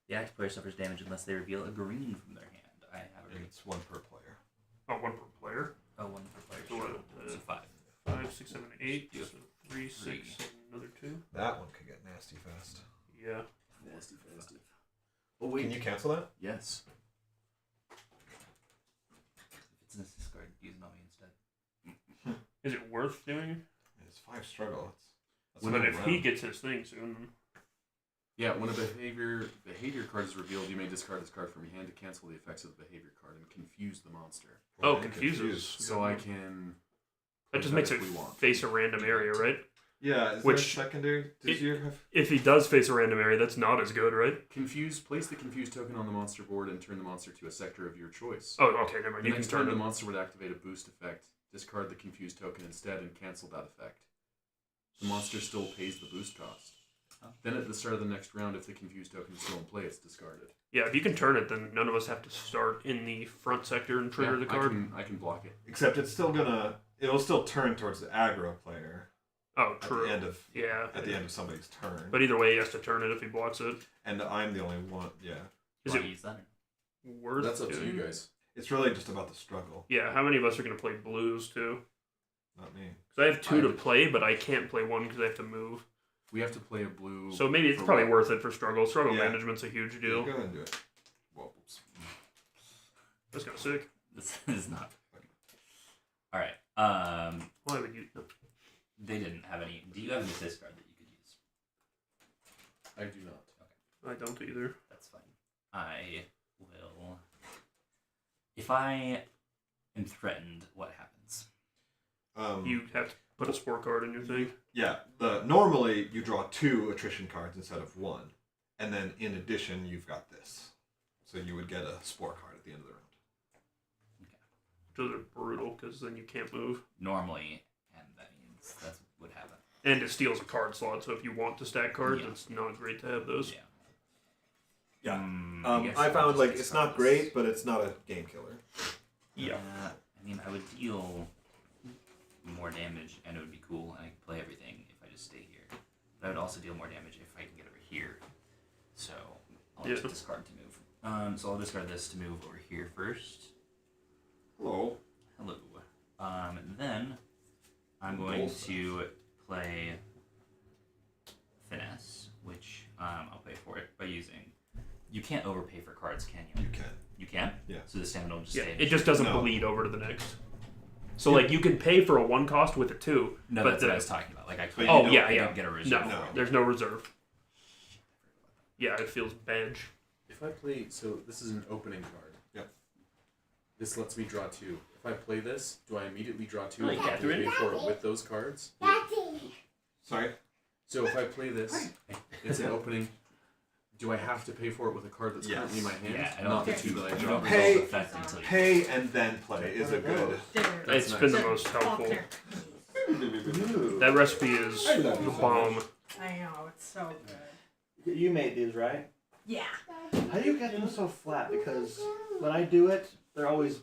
The active player suffers damage unless they reveal a green from their hand. I have a green. It's 1 per player. Oh, 1 per player. Oh, 1 per player. So Sure. what, So 5. 5, 6, 7, 8. Yeah. So 3, 6, and another 2. That one could get nasty fast. Yeah. Nasty, nasty. Oh, wait. Can you cancel that? Yes. If it's in this discard, use an omni instead. Is it worth doing? It's 5 struggle. That's But a if round. he gets his thing soon, Yeah, when a behavior card is revealed, you may discard this card from your hand to cancel the effects of the behavior card and confuse the monster. oh, We're confuses. confused. So I can. That just makes it if we want. face a random area, right? Yeah, is Which- there a secondary? Did you have? If he does face a random area, that's not as good, right? Place the confused token on the monster board and turn the monster to a sector of your choice. Oh, okay, never mind. The You can next turn, turn the it. monster would activate a boost effect. Discard the confused token instead and cancel that effect. The monster still pays the boost cost. Then at the start of the next round, if the confused token is still in play, it's discarded. Yeah, if you can turn it, then none of us have to start in the front sector and trigger the card. I can block it. Except it's still gonna. It'll still turn towards the aggro player Oh, at true. the end of Yeah. at the end of somebody's turn. But either way, he has to turn it if he blocks it. And I'm the only one. Yeah, Is Why it use that? worth That's up to doing? you guys. it's really just about the struggle, Yeah, how many of us are going to play blues, too? not me. Because I have two to play, but I can't play one because I have to move. We have to play a blue. So maybe it's for probably what? worth it for struggle. Struggle Yeah. management's a huge deal. Go ahead and do it. Well, oops. That's kind of sick. This is not. All right. Why would you? They didn't have any. Do you have any discard that you could use? I do not. I don't either. That's fine. I will. If I am threatened, what happens? You have to put a sport card in your thing. Yeah, normally you draw 2 attrition cards instead of 1, and then in addition you've got this, so you would get a spore card at the end of the round. Those are brutal because then you can't move. Normally, and that means that's what happen. And it steals a card slot, so if you want to stack cards, Yeah. it's not great to have those. Yeah. Yeah. guess I I'll found just like it's discard not this. great, but it's not a game killer. Yeah. I mean, I would deal more damage, and it would be cool, and I could play everything if I just stay here. But I would also deal more damage if I can get over here. So I'll just Yeah. discard to move. So I'll discard this to move over here first. Hello. Hello. Then I'm going to play Finesse, which I'll pay for it by using. You can't overpay for cards, can you? You can. You can? Yeah. So the stamina will just Yeah, stay. it just doesn't No. bleed over to the next. So like you can pay for a 1 cost with a 2. No, but that's what I was talking about. Like I But couldn't. you Oh don't- yeah, I yeah. don't get a reserve. No, No. there's no reserve. Yeah, it feels bad. If I play, so this is an opening card. Yep. This lets me draw 2. If I play this, do I immediately draw 2 Oh, and have to Catherine. pay for it with those cards? Daddy. Sorry. So if I play this, it's an opening. Do I have to pay for it with a card that's Yes. currently in my hand? Yeah, I don't Not the think 2 that I you draw. don't Pay- resolve the effect until you. Pay and then play is a good. It's nice. been the most helpful. That recipe is the bomb. I know, it's so good. You made these, right? Yeah. How do you get them so flat? Because when I do it, they're always.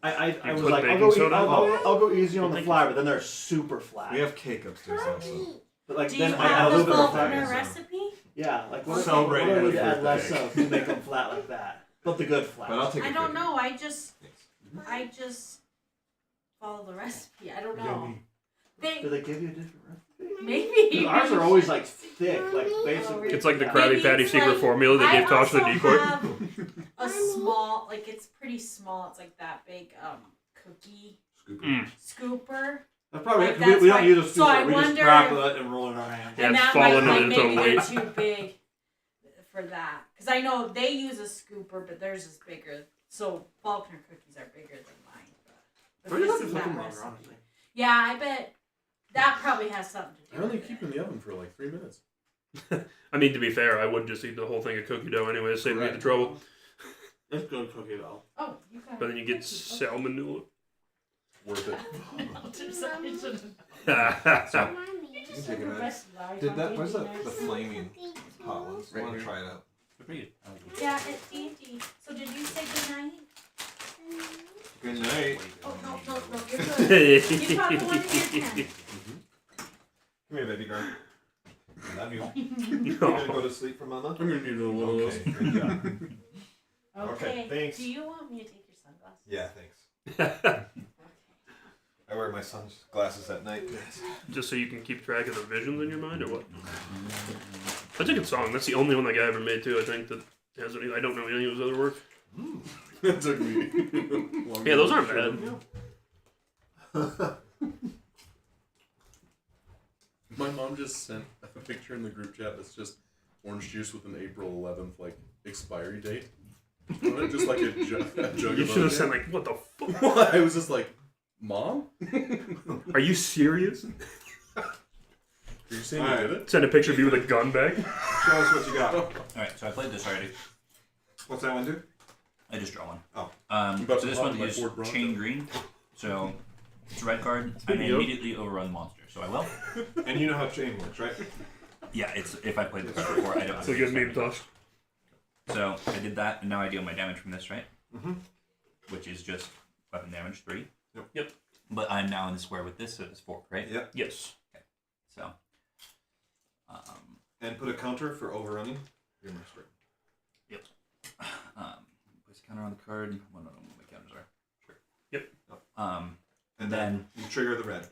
I You was put like, baking I'll go, soda? I'll go easy on the Thank fly, but then they're super flat. We have cake upstairs also. But like Do then you I add a have the little bit of Faulkner fat. recipe? Yeah, like what Celebrate what do I need to Eddie's add less birthday. of to make them flat like that? But the good flat. But I'll take. I a don't cake. know. I just follow the recipe. I don't know. Do they give you a different recipe? Maybe. 'Cause ours are always like thick, like basically. It's like the yeah. Krabby Maybe Patty it's secret like- formula they I gave Tosh the also decoy. have a small, like it's pretty small. It's like that big cookie Mm. scooper. That's probably Like, it, 'cause we that's don't why- use a so I scoop. We just wonder grab if- it and roll it in our hands. Yeah, And it's that fallen might in like, its own maybe weight. get too big for that. Because I know they use a scooper, but theirs is bigger. So Faulkner cookies are bigger than mine. But Where do you this have is to cook that them longer, recipe. honestly? Yeah, I bet that probably has something to do I only with keep it. in the oven for like 3 minutes. I mean, to be fair, I would just eat the whole thing of cookie dough anyway, to save me the Correct. trouble. It's good cookie though. Oh, you got But then you get cookies. Okay. salmonella. Worth it. So, Mommy. you can take a minute. Did that? Where's the flaming hot ones? I Right want to here. try it out. They're pretty good. I like them. Yeah, it's dainty. So did you say goodnight? Good night. Oh, no, you're good. You probably want to hear Come here, baby girl. I love you. You gonna go to sleep for mama? I'm gonna need a little Okay, great job. Okay. Okay, thanks. Do you want me to take your sunglasses? Yeah, thanks. I wear my sunglasses at night. Just so you can keep track of the visions in your mind, or what? That's a good song. That's the only one that guy ever made too. I think that has any. I don't know any of his other work. That took me. longer Yeah, those than aren't it bad. should. My mom just sent a picture in the group chat that's just orange juice with an April 11th like expiry date. On it, just like a jug You of should have oatmeal. said like, "What the fuck? I was just like, Mom? Are you serious?" you saying Alright. you did it? Send a picture of you with a gun back. Show us what you got. Alright, so I played this already. What's that one do? I just draw one. Oh. about So to this hop one in my is Ford Bronco. chain green. So it's a red card. And I Video. immediately overrun the monster. So I will. And you know how chain works, right? Yeah, it's if I played this before, I don't. So good meme toss. So I did that, and now I deal my damage from this, right? Mm-hmm. Which is just weapon damage 3. Yep. But I'm now in the square with this, so it's 4, right? Yep. Yes. So. And put a counter for overrunning your master. Place a counter on the card. Well, no, my counters are. Sure. Yep. And then you trigger the red,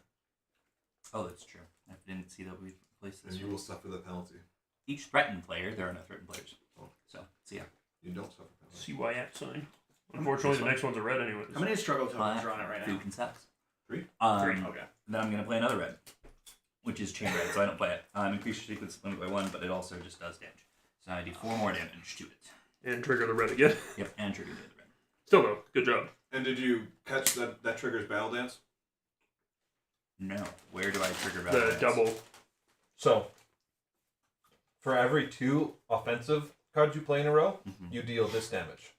Oh, that's true. I didn't see that we placed this. and you will suffer the penalty. Each threatened player, there are no threatened players. Oh. So yeah. You don't suffer penalty. CY at sign. Unfortunately, the next one's a red anyways. How many struggle tokens are on it right now? Food and stacks. 3. Okay. Then I'm going to play another red, which is chain red, so I don't play it. Increase your sequence limit by 1, but it also just does damage. So I do 4 more damage to it. And trigger the red again. Yep, and trigger the other red. Still though, good job. And did you catch that triggers battle dance? No. Where do I trigger battle The dance? double. So, for every 2 offensive cards you play in a row, Mhm. you deal this damage.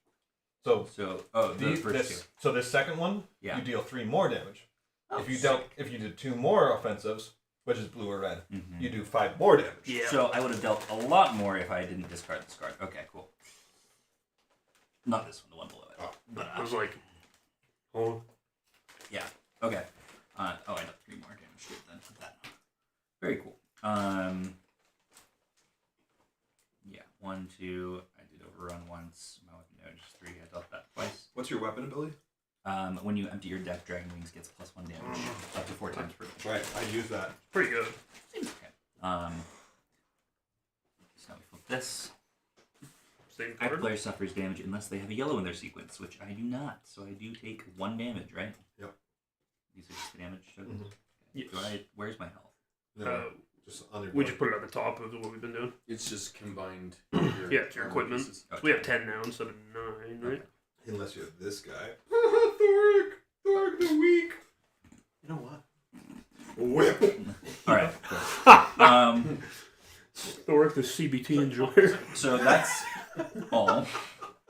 So, So, the first 2. so this second one, Yeah. you deal 3 more damage. Oh, if you sick. if you did 2 more offensives, which is blue or red, Mhm. you do 5 more damage. Yeah. So I would have dealt a lot more if I didn't discard this card. Okay, cool. Not this one, the one below it. Oh. But, I was like, oh, okay. I dealt 3 more damage to it then. Put that. Very cool. Yeah, 1, 2. I did overrun once. My weapon damage is 3. I dealt that twice. What's your weapon ability? When you empty your deck, Dragon Wings gets +1 damage, up to 4 times per turn. Right, I use that. pretty good. Seems okay. So now we flip this. Same Active card. player suffers damage unless they have a yellow in their sequence, which I do not. So I do take 1 damage, right? Yep. These are just the damage tokens. Mhm. Yes. Where's my health? No, just on your We just put it at the top of what we've been doing. It's just combined. Your Yeah, it's your armor equipment. pieces. We have 10 now instead of 9, right? Okay. Unless you're this guy. Thoric the weak. You know what? Whip. Alright. Cool. Thoric, the CBT enjoyer. So that's all.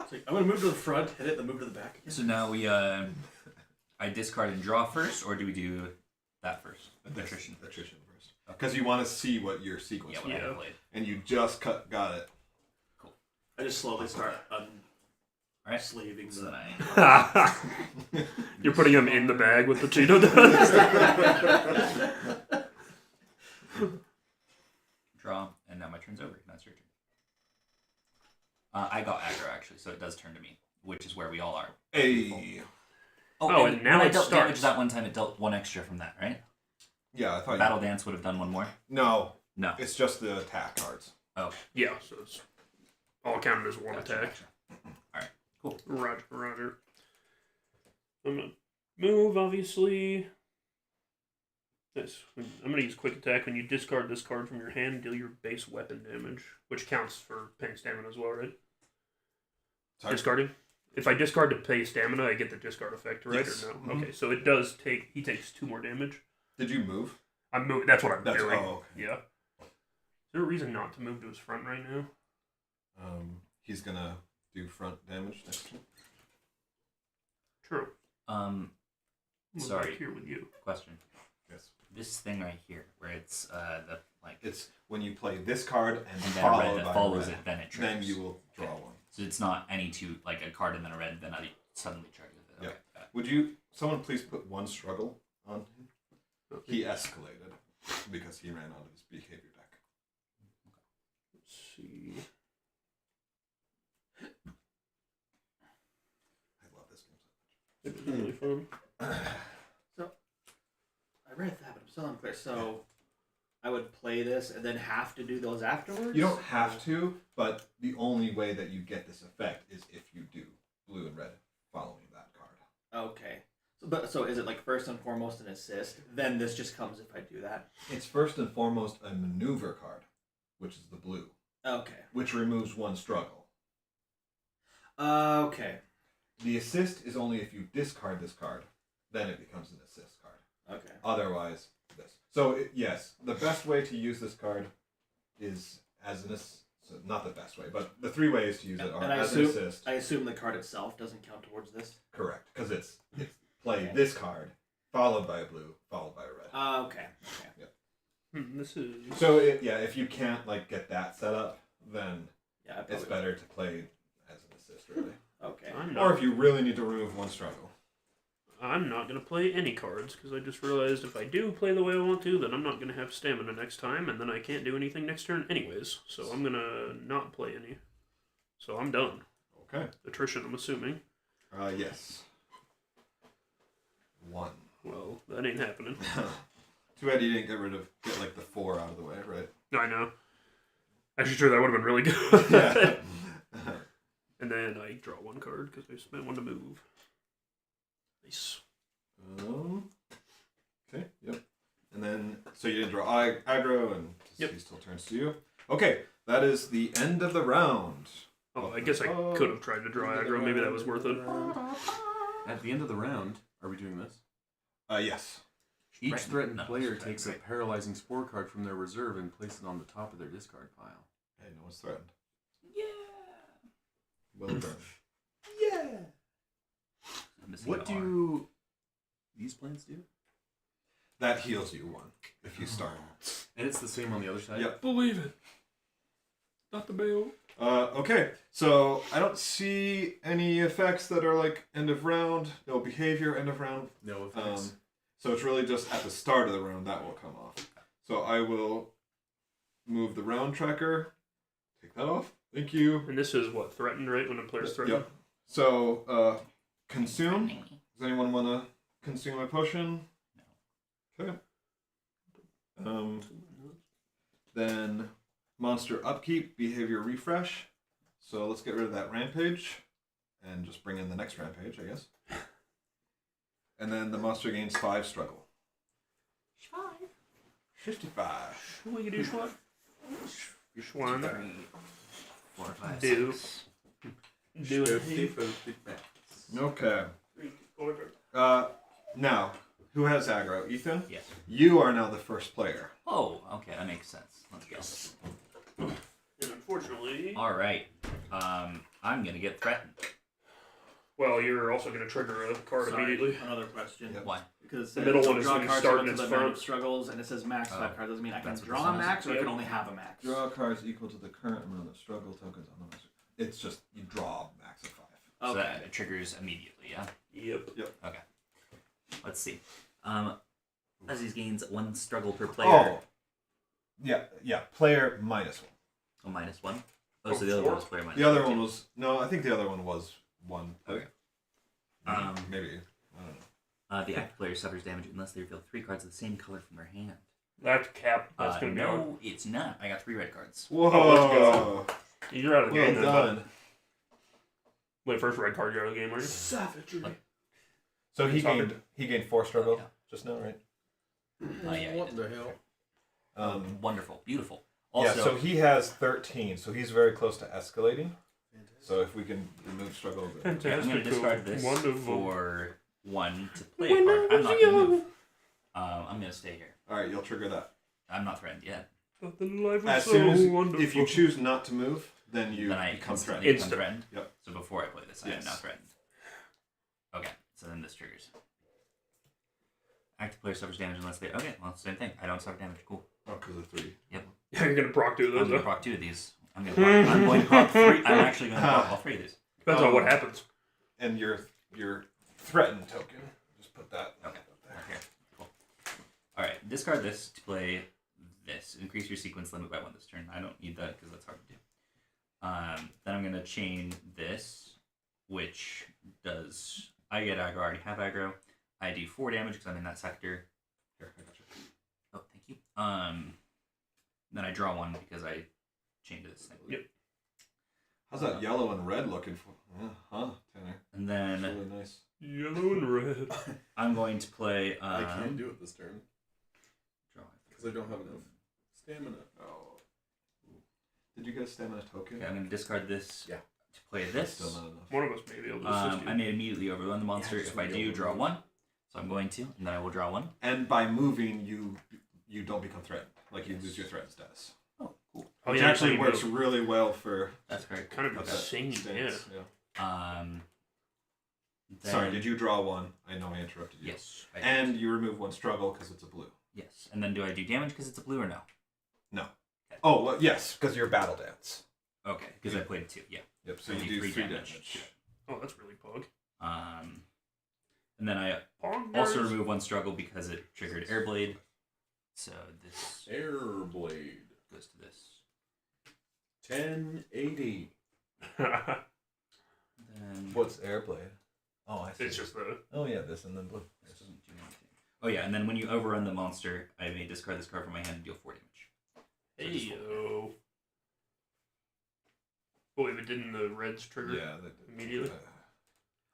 It's like, I'm gonna move to the front, hit it, then move to the back. So now we, I discard and draw first, or do we do that first? Attrition. Attrition first. Because you want to see what your sequence Yeah, is. what I Yeah. played. And you just got it. I just slowly start Alright. unsleeving So then the. I You're putting them in the bag with the Cheeto dust. draw, and now my turn's over. Now it's your turn. I got aggro actually, so it does turn to me, which is where we all are. Hey. Oh, and now when I it dealt damage starts. that one time, it dealt 1 extra from that, right? Yeah, I thought Battle Dance would have done 1 more. No, No. it's just the attack cards. Yeah, so it's all counted as one Gotcha, attack. gotcha. Cool. Roger. I'm gonna move, obviously. Nice. I'm gonna use quick attack. When you discard this card from your hand, deal your base weapon damage, which counts for paying stamina as well, right? Sorry? Discarding. If I discard to pay stamina, I get the discard effect, right? Yes. Or no? Mhm. Okay, so it does take. He takes 2 more damage. Did you move? I'm moving. That's what I'm That's doing. oh, okay. Yeah. Is there a reason not to move to his front right now? He's gonna do front damage next turn. True. Um, Move Sorry. back here with you. question. Yes. This thing right here, where it's the like, It's when you play this card and, and then a followed red by that follows red, it, then it then triggers. you will draw one. So it's not any two, like a card and then a red, then I suddenly triggers it. Okay, got it. Would you, someone please put 1 struggle on him? He escalated because he ran out of his behavior deck. Let's see. I love this game It was really fun. I read that, but I'm still unclear. So, I would play this and then have to do those afterwards. You don't have to, but the only way that you get this effect is if you do blue and red following that card. Okay. So is it like first and foremost an assist? Then this just comes if I do that. It's first and foremost a maneuver card, which is the blue, Okay. which removes 1 struggle. Okay. The assist is only if you discard this card, then it becomes an assist card. Okay. Otherwise, this. So yes, the best way to use this card is as an assist. So not the best way, but the 3 ways to use it are And as an assist. I assume the card itself doesn't count towards this. Correct, because it's play this card followed by a blue, followed by a red. Okay. This is So if you can't like get that set up, then Yeah. it's better to play as an assist, really. Okay. Or if you really need to remove 1 struggle. I'm not going to play any cards because I just realized if I do play the way I want to, then I'm not going to have stamina next time, and then I can't do anything next turn anyways. So I'm going to not play any. So I'm done. Okay. Attrition, I'm assuming. Yes. 1. Well, that ain't happening. Too bad you didn't get like the 4 out of the way, right? I know. Actually, sure, that would have been really good. Yeah. And then I draw 1 card because I spent 1 to move. Nice. Okay, yep. And then, so you didn't draw aggro, and he still turns to you. Okay, that is the end of the round. Oh, I guess I could have tried to draw aggro. Maybe that was worth it. At the end of the round, are we doing this? Yes. Each threatened player takes a paralyzing spore card from their reserve and places it on the top of their discard pile. Hey, no one's threatened. Yeah. Well done. Yeah. What do these plants do? That heals you 1 if you start. And it's the same on the other side? Yep. Believe it. Not the bail. Okay, so I don't see any effects that are like end of round, no behavior, end of round. No effects. So it's really just at the start of the round that will come off. So I will move the round tracker, take that off. Thank you. And this is what, threatened, right? When a player's threatened? Yep. So, consume. Does anyone want to consume a potion? No. Okay. Then monster upkeep, behavior refresh. So let's get rid of that rampage and just bring in the next rampage, I guess. And then the monster gains 5 struggle. 55. Wiggity schwat. Schwan. 3, 4, 5, Do. 6. Do it. Okay. Now, who has aggro? Ethan? Yes. You are now the first player. Oh, okay, that makes sense. Let's go. And unfortunately... Alright. I'm gonna get threatened. Well, you're also going to trigger a card immediately. Another question. Why? Because the middle one is draw when you cards start equal in to its the amount front. of struggles, and it says max 5 cards. Doesn't mean I can That's what draw this a one is. max, or I can only have a max. Draw cards equal to the current amount of struggle tokens on the monster. It's just, you draw a max of 5. So Okay. that it triggers immediately, yeah? Yep. Okay. Let's see. Aziz gains 1 struggle per player. Oh! Yeah, player minus 1. Oh, minus 1? Oh, so the other one was player minus The other 1 one too. was, no, I think the other one was 1. Okay. Maybe. I don't know. The active player suffers damage unless they reveal 3 cards of the same color from their hand. That's cap. That's going to be No, it's not. I got 3 red cards. Whoa! let's go. You're out of the Well game then, done. bud. Wait, first red card, you're out of the game, aren't you? Savagery. So he Soccer. gained 4 struggle Yeah. just now, right? Yeah, What the hell? Wonderful. Beautiful. Yeah, Also, so he has 13, so he's very close to escalating. So if we can remove struggle, then yeah, I'm going to discard this Wonderful. for 1 to play a card. I'm not going to move. I'm going to stay here. Alright, you'll trigger that. I'm not threatened yet. But the life is As so soon as, wonderful. if you choose not to move, then you Then I become instantly threatened. become threatened. Yep. So before I play this, I am Yes. now threatened. Okay, so then this triggers. Active player suffers damage unless they... Okay, well, same thing. I don't suffer damage. Cool. Oh, because of 3. Yep. Yeah, you're going to proc 2 of I'm those, going to though. proc 2 of these. I'm going to proc 3. I'm actually going to proc all 3 of these. Depends on what happens. And your threatened token. Just put that Okay. up there. Okay, cool. Alright, discard this to play this. Increase your sequence limit by 1 this turn. I don't need that because that's hard to do. Then I'm going to chain this, which does... I get aggro, I already have aggro. I do 4 damage because I'm in that sector. Here, I got you. Oh, thank you. Then I draw 1 because I chained this thing. Yep. How's that yellow and red looking for? Yeah, huh, Tanner? And then That's really nice. Yellow and red. I'm going to play... I can't do it this turn Draw. because I don't have enough stamina. Oh. Did you get a stamina token? Okay, I'm going to discard this Yeah. to play this. Still not enough. One of us may be able to assist you. I may immediately overrun the monster just if I wanna do go draw over. 1. So I'm going to, and then I will draw 1. And by moving, you don't become threatened. Like, you lose your threat status. Oh, cool. Oh, Which yeah, actually you works do. really well for That's great. Kind of that insane, yeah. stance, Then, Sorry, did you draw one? I know I interrupted you. Yes. I did. And you remove one struggle because it's a blue. Yes. And then do I do damage because it's a blue or no? No. Oh, well, yes, because you're battle dance. Okay, because I played 2. Yeah. Yep, so Only you do 3 3 damage. damage. Oh, that's really pog. And then I Pog also nerds. remove 1 struggle because it triggered Airblade. So this Airblade. goes to this. 1080. Then What's Airblade? Oh, I see. It's just the. Oh yeah, this and then blue. this doesn't do anything. Oh yeah, and then when you overrun the monster, I may discard this card from my hand and deal 4 damage. Hey yo. Oh, wait, but didn't the reds trigger Yeah. immediately?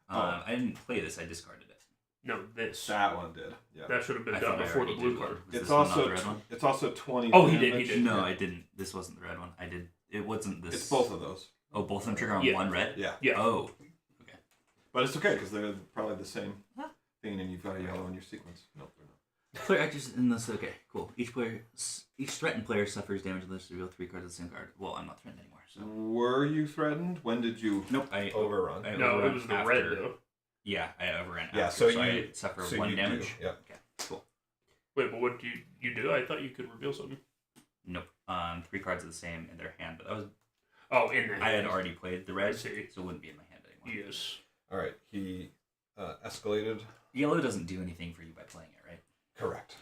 I didn't play this. I discarded it. No, this. That one did. Yeah. That should have been I done thought I before the already blue did one. card. Was It's this one not also the red one? it's also 20. Oh, he did, he damage. did. No, I didn't. This wasn't the red one. I did. It wasn't this. It's both of those. Oh, both of them trigger on Yeah. 1 red? Yeah. Yeah. Oh. But it's okay because they're probably the same Huh? thing, and you've got a yellow in your sequence. Nope, they're not. Player actors in this. Okay, cool. Each threatened player suffers damage unless they reveal 3 cards of the same card. Well, I'm not threatened anymore, so. Were you threatened? When did you? Nope, I Overrun. I No, overran it was the after, red though. Yeah, I overran Yeah, after, so I you- suffer so 1 you do, damage. yeah. Okay, cool. Wait, but what do you do? I thought you could reveal something. Nope. 3 cards of the same in their hand, but that was Oh, in there. I had already played the red, I so see. it wouldn't be in my hand anymore. Yes. All right. He escalated. Yellow doesn't do anything for you by playing it, right? Correct.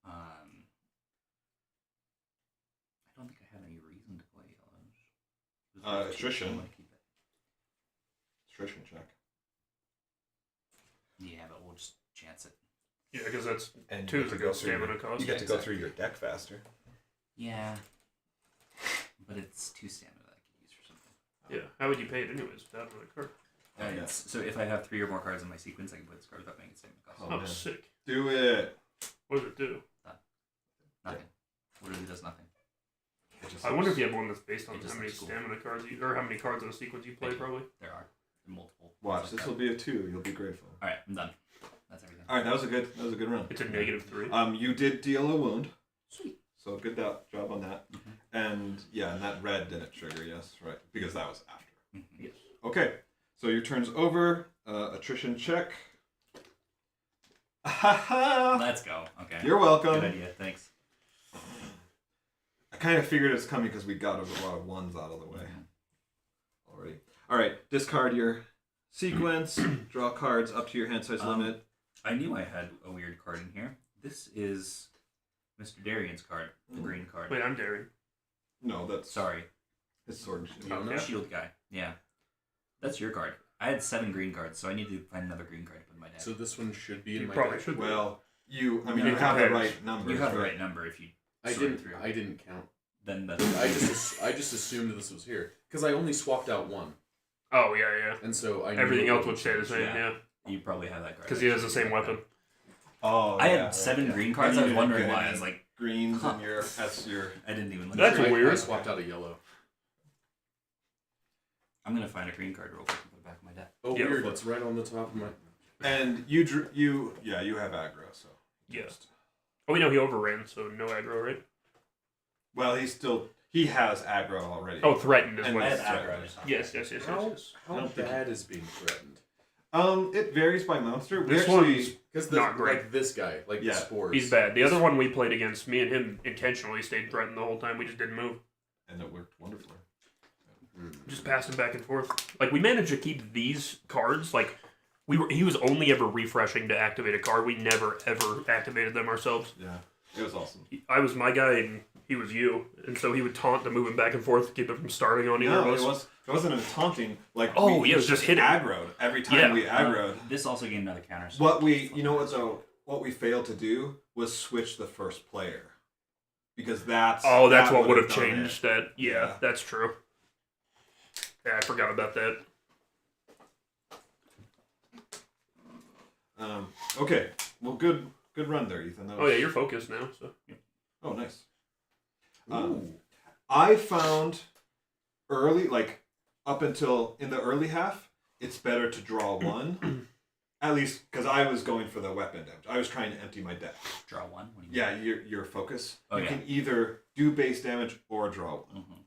I don't think I have any reason to play yellows. Attrition. I wanna keep it. Attrition check. Yeah, but we'll just chance it. Yeah, because that's And 2 you is get a to go good through your- stamina cost. You get to go through your deck faster. Yeah. But it's 2 stamina that I could use for something. Yeah. How would you pay it anyways without another card? So if I have 3 or more cards in my sequence, I can play this card without making it stamina cost. Oh, man. sick. Do it. What does it do? Nothing. Literally does nothing. It just I wonder if you have one that's based on It just how many looks cool. stamina cards or how many cards in a sequence you play, Thank you. probably. There are multiple. Watch. ones This like will be a 2. You'll be grateful. that. Alright, I'm done. That's everything. All right. That was a good run. It's a -3. You did deal a wound. Sweet. So good job on that. Mhm. And yeah, and that red didn't trigger. Yes, right, because that was after. Mhm. Yes. Okay. So your turn's over. Attrition check. You're Let's go. Okay. welcome. Good idea. Thanks. I kind of figured it's coming because we got a lot of 1s out of the way already. All right, discard your sequence. Draw cards up to your hand size limit. I knew I had a weird card in here. This is Mr. Darian's card, the green card. Wait, I'm Derry. No, that's Sorry. his sword. Okay. Shield guy. Yeah. That's your card. I had 7 green cards, so I need to find another green card to put in my deck. So this one should be in You my probably deck. should. Well, you No, have the depends. right number. You have the right number if you I sort didn't. through. I didn't count. Then that's I just assumed this was here because I only swapped out 1, Oh yeah. and so I knew Everything it else would wasn't stay the changed. same. Yeah. Yeah. you probably have that card. Because he has the same weapon. Oh, I yeah, had right, 7 yeah. green cards. And I you was didn't wondering get why. I any was like, greens Huh. in your as your. I didn't even look. That's I weird. swapped out a yellow. I'm gonna find a green card real quick and put it back in my deck. Oh, Yeah, weird! flip. It's right on the top of my. And you drew you have aggro, so Yeah. Oh, we know he overran, so no aggro, right? well he has aggro already. Oh, threatened is And what. I it had is. aggro. Yes. How I don't think bad is being threatened? It varies by monster. We This actually one's Because Not great. like this guy, like Yeah. the spores. he's bad. The other one we played against, me and him intentionally stayed threatened the whole time. We just didn't move. and it worked wonderfully. Just passed him back and forth. Like we managed to keep these cards. Like he was only ever refreshing to activate a card. We never ever activated them ourselves. Yeah, it was awesome. I was my guy and he was you, and so he would taunt to move him back and forth to keep it from starting on either No, of us. it wasn't a taunting. Like Oh, yeah, it was just hitting. aggroed every time Yeah. we aggroed. This also gained another counter. So What we failed to do was switch the first player, because that's That's what would would've have done changed it. that. Yeah, Yeah. that's true. Yeah, I forgot about that. Okay, well, good run there, Ethan. That Oh was- yeah, you're focused now. So Oh, nice. Ooh. I found early, like up until in the early half, it's better to draw 1. At least because I was going for the weapon damage. I was trying to empty my deck. draw 1. What do you Yeah, your focus. Oh, you yeah. can either do base damage or draw one. Mm-hmm.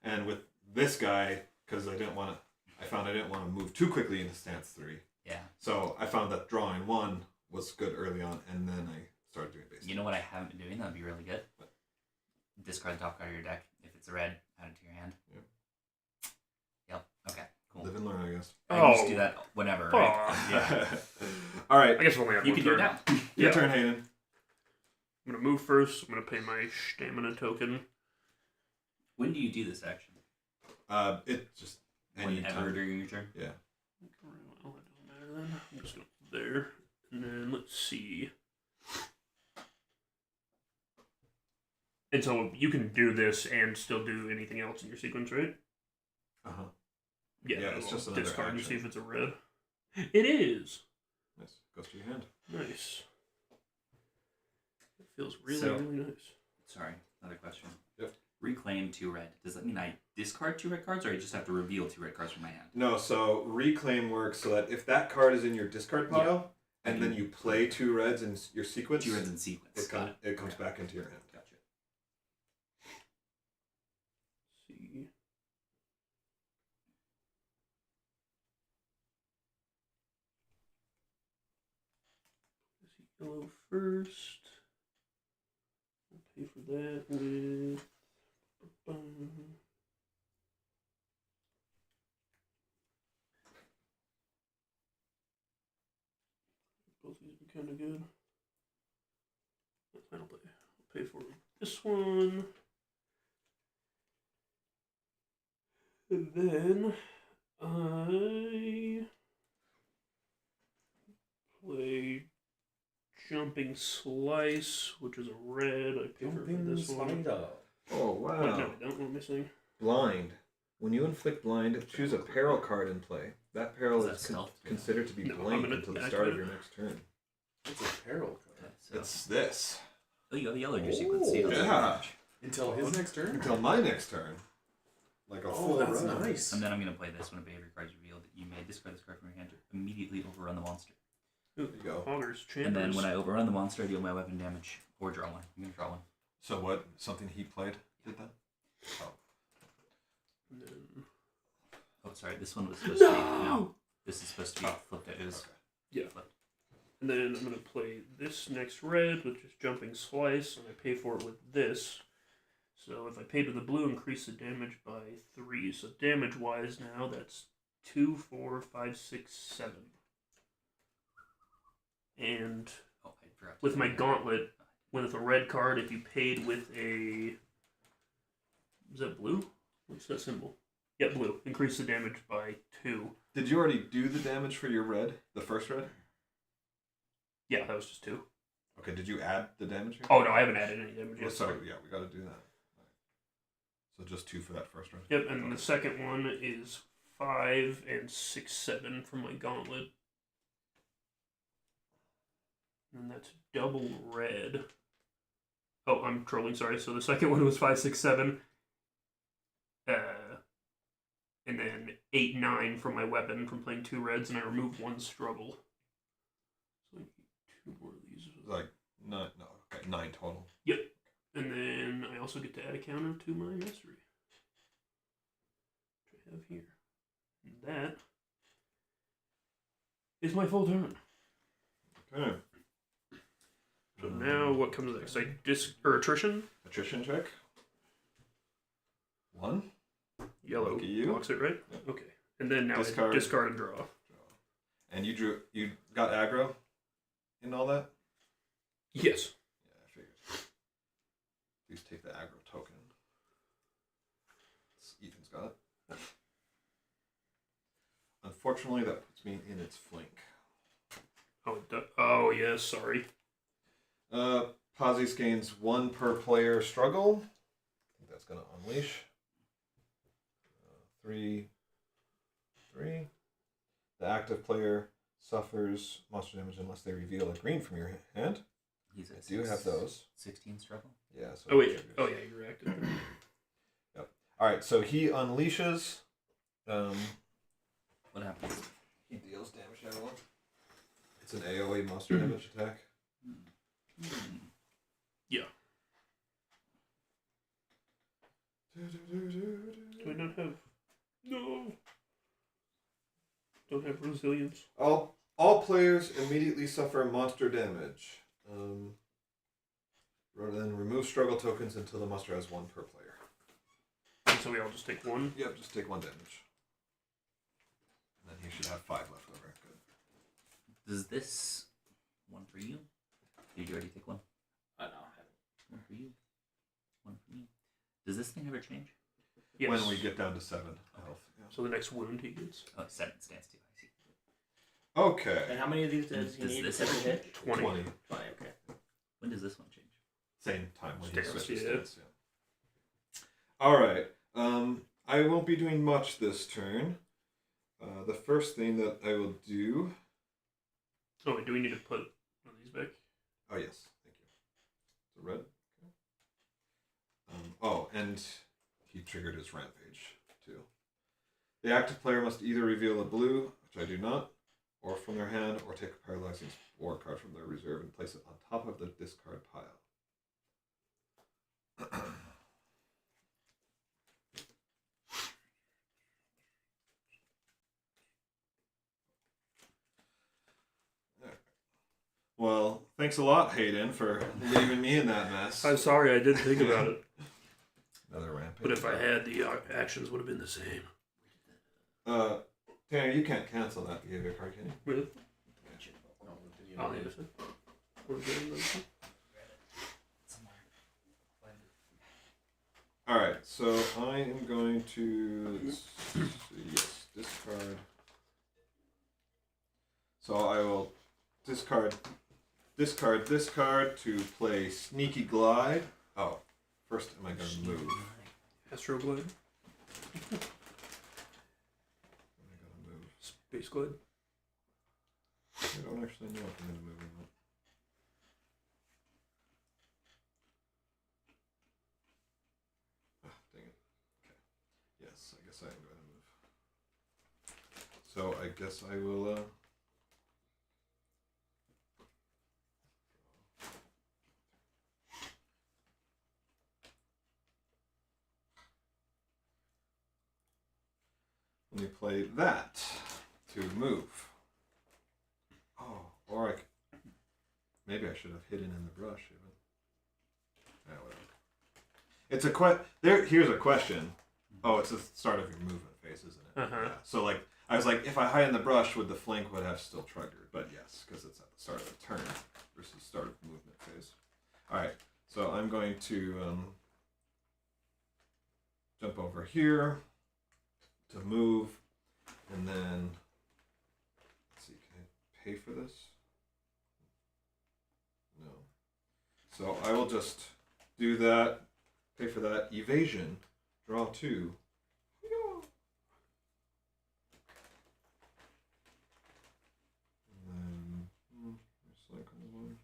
And with this guy, because I didn't want to move too quickly into stance 3. Yeah. So I found that drawing 1 was good early on, and then I started doing base. You know what I haven't been doing? That'd be really good. What? Discard the top card of your deck. If it's a red, add it to your hand. Yep. Okay. Cool. Live and learn, I guess. I used to do that whenever, right? Yeah. All right. I guess we'll only have You one can do it turn. now. Your turn, Hayden. I'm gonna move first. I'm gonna pay my stamina token. When do you do this action? It just any Whenever time. during your turn? Yeah. Well, that doesn't matter then. I'm just gonna put there, and then let's see. And so you can do this and still do anything else in your sequence, right? Uh-huh. Yeah, Yeah, it's just another discard and action. see if it's a red. It is. Nice. Goes to your hand. Nice. It feels really, So- really nice. Sorry, another question. Yep. Reclaim 2 red. Does that mean I discard 2 red cards, or I just have to reveal 2 red cards from my hand? No, so reclaim works so that if that card is in your discard pile, and then you play 2 reds in your sequence, 2 reds in sequence. it comes back into your hand. Gotcha. See. Yellow first. I'll pay for that with. Both these are kind of good. I'll pay for this one. And then I play Jumping Slice, which is a red. I pay for this one. Oh, Wait, wow. no, I don't. What am I missing? Blind. When you inflict blind, choose a peril card in play. That peril Is that is stealth? considered to be No, I'm blank gonna until the activate start of it. your next turn. It's a peril card. Okay, so It's this. oh, you have yellow in your sequence. So you don't Yeah. damage. Until his next turn? Until my next turn. Like a full that's run. nice. And then I'm going to play this when a behavior card is revealed. You may discard this card from your hand to immediately overrun the monster. Ooh, There you go. Hoggers, Chambers. And then when I overrun the monster, I deal my weapon damage or draw one. I'm going to draw one. So what? Something he played did that? Oh. And then, Oh, sorry. This one was supposed to be. No. This is supposed to be flipped. It was yeah. flipped. And then I'm going to play this next red, which is Jumping Slice, and I pay for it with this. So if I paid with the blue, increase the damage by 3. So damage-wise now, that's 2, 4, 5, 6, 7. And Oh, I forgot. with my gauntlet, with a red card, if you paid with a... Is that blue? What's that symbol? Yeah, blue. Increase the damage by 2. Did you already do the damage for your red? The first red? Yeah, that was just 2. Okay, did you add the damage here? Oh, no, I haven't added any damage Oh, yet. so yeah, we got to do that. So just 2 for that first red. Yep, and the second one is 5 and 6, 7 from my gauntlet. And that's double red. Oh, I'm trolling, sorry. So the second one was 5, 6, 7. And then 8, 9 from my weapon from playing 2 reds, and I remove 1 struggle. So I need 2 more of these. Like, okay, 9 total. Yep. And then I also get to add a counter to my mastery. Which I have here. And that is my full turn. Okay. So now what comes next? Like attrition? Attrition check. 1. Yellow Look at you. blocks it, right? Yep. Okay. And then now Discard. discard and draw. And you got aggro in all that? Yes. Yeah, I figured. Please take the aggro token. Ethan's got it. Unfortunately, that puts me in its flank. Oh, yes, sorry. Pozzies gains 1 per player struggle. I think that's going to unleash. 3. The active player suffers monster damage unless they reveal a green from your hand. He's at I do have those. 16 struggle. Yeah. So Oh, wait. Oh, yeah, you're active. Yep. All right, so he unleashes. What happens? He deals damage to everyone. It's an AoE monster damage attack. Do I not have? No. Don't have resilience. All players immediately suffer monster damage. Then remove struggle tokens until the monster has 1 per player. And so we all just take 1. Yep, just take 1 damage. And then he should have 5 left over. Good. Does this one for you? Did you already take 1? I know. I haven't. 1 for you. 1 for me. Does this thing ever change? Yes. When we get down to 7 health. Yeah. So the next wound he gets. Oh, 7 stands too. I see. Okay. And how many of these does he Does need this every ever hit? change? 20. 20. 20, okay. When does this one change? Same time when he Stance, switches yeah. stance. Yeah. Alright. I won't be doing much this turn. The first thing that I will do... Oh, wait, do we need to put one of these back? Oh, yes. Thank you. The red. Okay. And he triggered his rampage, too. The active player must either reveal a blue, which I do not, or from their hand, or take a paralyzing war card from their reserve and place it on top of the discard pile. Well, thanks a lot, Hayden, for leaving me in that mess. I'm sorry, I didn't think about it. Another rampage. But if I had, the actions would have been the same. Tanner, you can't cancel that behavior card, can you? Really? No, did you Oh, know yeah. that? What is it? Alright, so I am going to yes, discard. So I will discard this card to play Sneaky Glide. Oh, first am I going to move? Astro Glide? Am I going to move? Space Glide? I don't actually know if I'm going to move or not. Ah, dang it. Okay. Yes, I guess I am going to move. So I guess I will, let me play that to move. Oh, or maybe I should have hidden in the brush even. Ah, whatever. It's a here's a question. Oh, it's the start of your movement phase, isn't it? Uh-huh. Yeah. So I was like, if I hide in the brush, would the flank would have still triggered? But yes, because it's at the start of the turn versus start of the movement phase. All right. So I'm going to jump over here to move, and then let's see, can I pay for this? No. So I will just do that, pay for that, evasion, draw 2. And then recycle 1.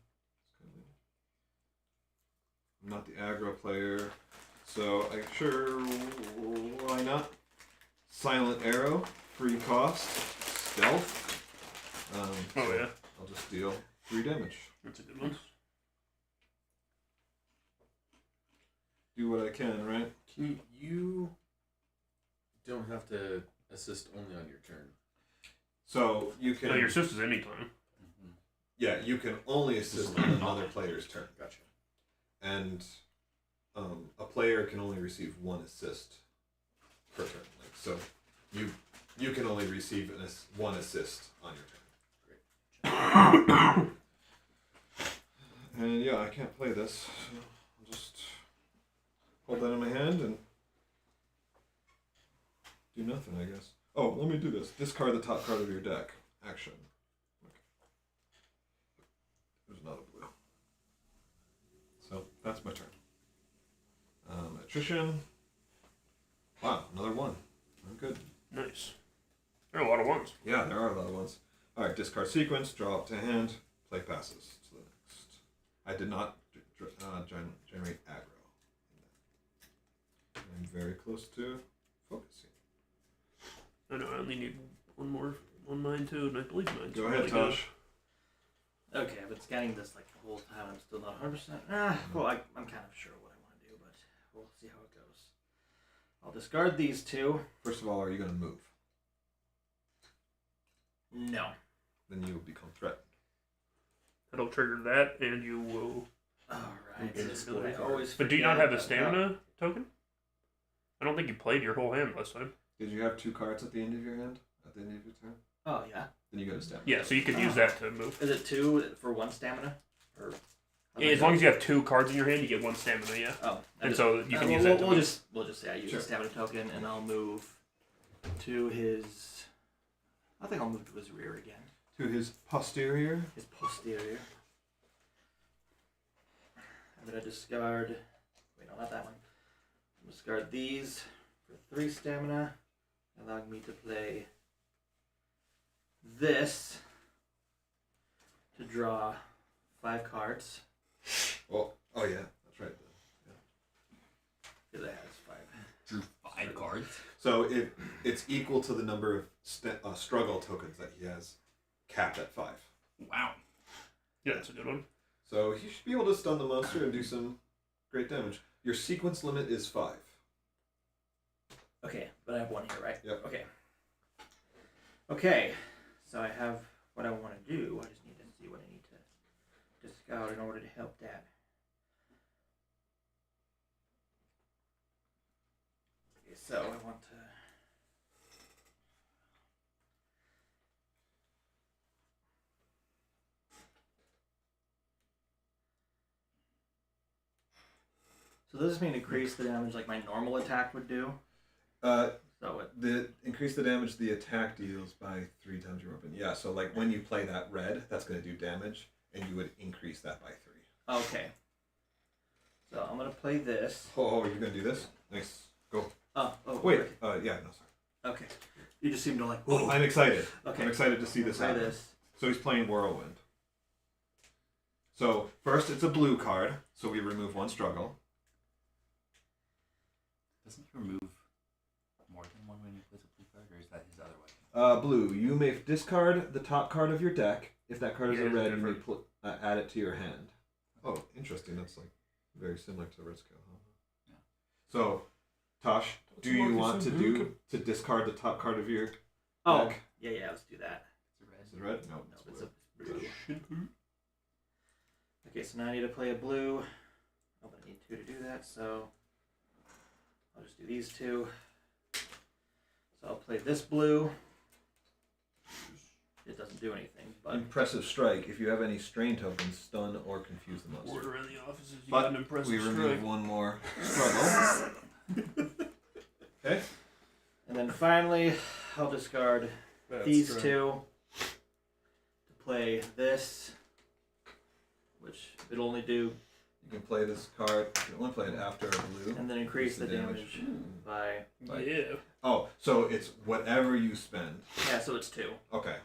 I'm not the aggro player, so why not? Silent Arrow, free cost, stealth. Oh, yeah. I'll just deal 3 damage. That's a good one. Do what I can, right? You don't have to assist only on your turn. So you can. No, your assist is anytime. Yeah, you can only assist on another player's turn. Gotcha. And a player can only receive 1 assist per turn. Like, so you can only receive 1 assist on your turn. Great. And yeah, I can't play this. So I'll just hold that in my hand and do nothing, I guess. Oh, let me do this. Discard the top card of your deck. Action. Okay. There's not a blue. So that's my turn. Attrition. Wow, another 1. I'm good. Nice. There are a lot of ones. Yeah, there are a lot of ones. Alright, discard sequence, draw up to hand, play passes to the next. I did not generate aggro. I'm very close to focusing. I know, I only need one mine too, and I believe mine's Go really ahead, good. Tosh. Okay, I've been scanning this like the whole time. I'm still not 100%. Well, I'm kind of sure what I want to do, but we'll see how it goes. I'll discard these two. First of all, are you going to move? No. Then you become threatened. That'll trigger that, and you will. Alright. Invisibility. I always But do you not have a forget stamina token? I don't think you played your whole hand last time. Did you have 2 cards at the end of your hand? At the end of your turn? Oh, yeah. Then you go to stamina. Yeah, so you could use that to move. Is it 2 for 1 stamina? Or As long as you have 2 cards in your hand, you get 1 stamina. Yeah. Oh, And so you can use we'll, that. To we'll move. just say I use Sure. a stamina token, and I'll move to his. I think I'll move to his rear again. To his posterior. His posterior. I'm gonna discard. Wait, no, not that one. I'm gonna discard these for 3 stamina, allowing me to play this to draw 5 cards. Oh yeah, that's right. Because it has 5. Drew 5 cards. So it's equal to the number of struggle tokens that he has, capped at 5. Wow. Yeah, that's a good one. So he should be able to stun the monster and do some great damage. Your sequence limit is 5. Okay, but I have 1 here, right? Yep. Okay. Okay, so I have what I want to do. I just need to see what I need to discard in order to help that. Okay, so I want to. So does this mean increase the damage like my normal attack would do? So it. Increase the damage the attack deals by 3 times your weapon. Yeah, so like when you play that red, that's going to do damage, and you would increase that by 3. Okay. So I'm gonna play this. Oh, you're going to do this? Nice. Go. Oh Wait. okay. Yeah, no, sorry. Okay. You just seem to like. Oh, I'm excited. Okay. I'm excited to see this Play happen. this. So he's playing Whirlwind. So first, it's a blue card, so we remove 1 struggle. Doesn't he remove more than 1 when he plays a blue card, or is that his other weapon? Blue. You may discard the top card of your deck. If that card is Yeah, a it's red, you may different. add it to your hand. Oh, interesting. That's like very similar to red scale. Huh? Yeah. So, Tosh, do you want to discard the top card of your deck? Yeah, let's do that. It's a red. Is it red? No, No, it's it's blue. a blue. Okay, so now I need to play a blue. Oh, but I need 2 to do that, so I'll just do these 2. So I'll play this blue. It doesn't do anything, but Impressive strike. If you have any strain tokens, stun or confuse the monster. Order in the offices. You But got an impressive we remove strike. 1 more struggle. Okay. and then finally I'll discard these 2 to play this, which it'll only do, You can play this card. You can only play it after a blue. and then increase the damage by. Yeah. Oh, so it's whatever you spend. Yeah, so it's 2. Okay.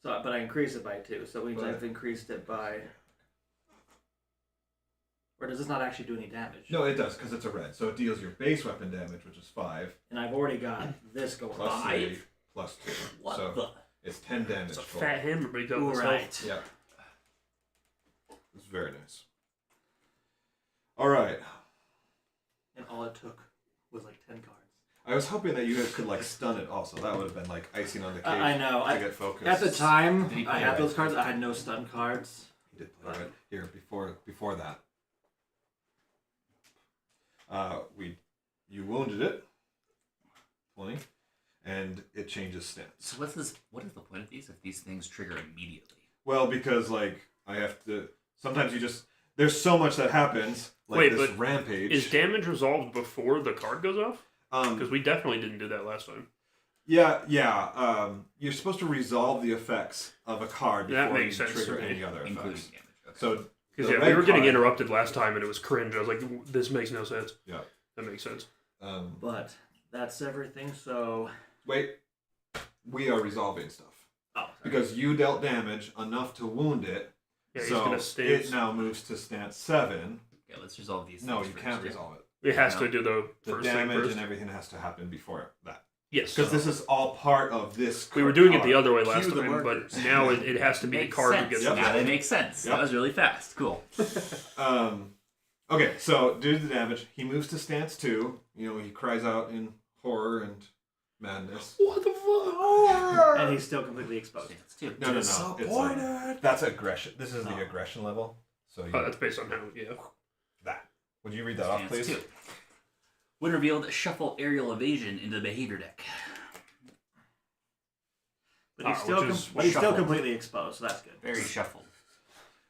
So, but I increase it by 2, so it means But- I've increased it by. Or does this not actually do any damage? No, it does because it's a red. So it deals your base weapon damage, which is 5, And I've already got this going plus on. 3, plus 2. What so the? it's 10 damage. It's a total. fat hammer, but he got this Right. Yeah. It's very nice. All right. And all it took was like 10 cards. I was hoping that you guys could like stun it also. That would have been like icing on the cake. I know. To get focused. At the time, Did he I play had red? those cards. I had no stun cards. He did play right here before that. You wounded it. 20, and it changes stance. So what is the point of these if these things trigger immediately? Well, because like I have to. Sometimes you just there's so much that happens. Like Wait, this but rampage. Is damage resolved before the card goes off? Um, Because we definitely didn't do that last time. Yeah. You're supposed to resolve the effects of a card That before you makes sense trigger to me. any other Including effects. damage. Okay. So Because the we red were getting card- interrupted last time, and it was cringe. I was like, this makes no sense. Yeah. That makes sense. But that's everything, so. Wait, we are resolving stuff Oh, sorry. because you dealt damage enough to wound it. Yeah, he's so gonna stance. it now moves to stance 7. Yeah, let's resolve these. No, things you first, can't yeah. resolve it. It has No. to do the The first thing damage first. and everything has to happen before that. Yes. Because this is all part of this. We were doing it the card. other way last Cue the time, but markers. now it has to be the Makes card sense. that gets Yep. Now that makes sense. Yep. That was really fast. Cool. Okay, so due to the damage, he moves to stance 2. You know, he cries out in horror and madness. What the fuck? And he's still completely exposed. Stance 2. No. It's that's aggression. This is the aggression level. So you, That's based on how, yeah. that. Would you read that off, Stance please? 2. When revealed, shuffle aerial evasion into the behavior deck. But he's still completely exposed, so that's good. Very shuffled.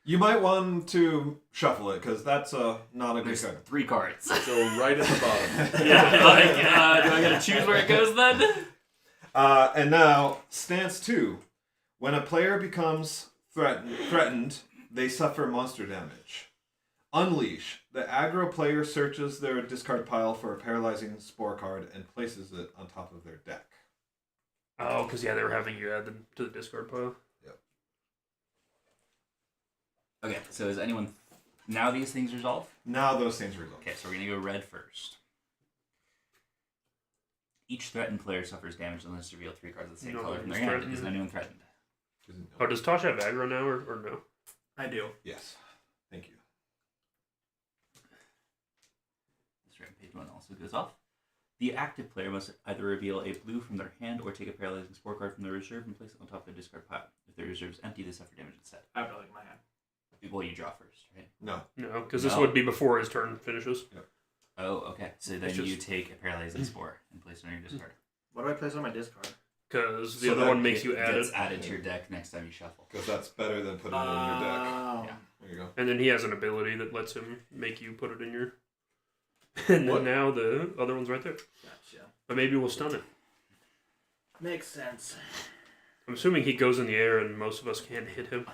You might want to shuffle it because that's not a good There's card. 3 cards. So right at the bottom. Yeah, do I gotta choose where it goes then? And now, stance 2. When a player becomes threatened, they suffer monster damage. Unleash. The aggro player searches their discard pile for a paralyzing spore card and places it on top of their deck. Oh, because, yeah, they were having you add them to the discard pile. Okay, so is anyone... Now these things resolve? Now those things resolve. Okay, so we're gonna go red first. Each threatened player suffers damage unless reveal 3 cards of the same No color one from is their hand. threatened. Is anyone threatened? Oh, does Tosh have aggro now or no? I do. Yes. Thank you. This rampage one also goes off. The active player must either reveal a blue from their hand or take a paralyzing spore card from their reserve and place it on top of their discard pile. If their reserve is empty, they suffer damage instead. I have nothing in my hand. Well, you draw first, right? No. No, because this No. would be before his turn finishes. Oh, okay. So then It's just- you take a paralyzing spore and place it on your discard. What do I place on my discard? Because the So other that one makes It you add gets it. added to your deck next time you shuffle. Because that's better than putting it in your deck. Oh. Yeah. There you go. And then he has an ability that lets him make you put it in your... And What? then now the other one's right there. Gotcha. But maybe we'll stun it. Makes sense. I'm assuming he goes in the air and most of us can't hit him.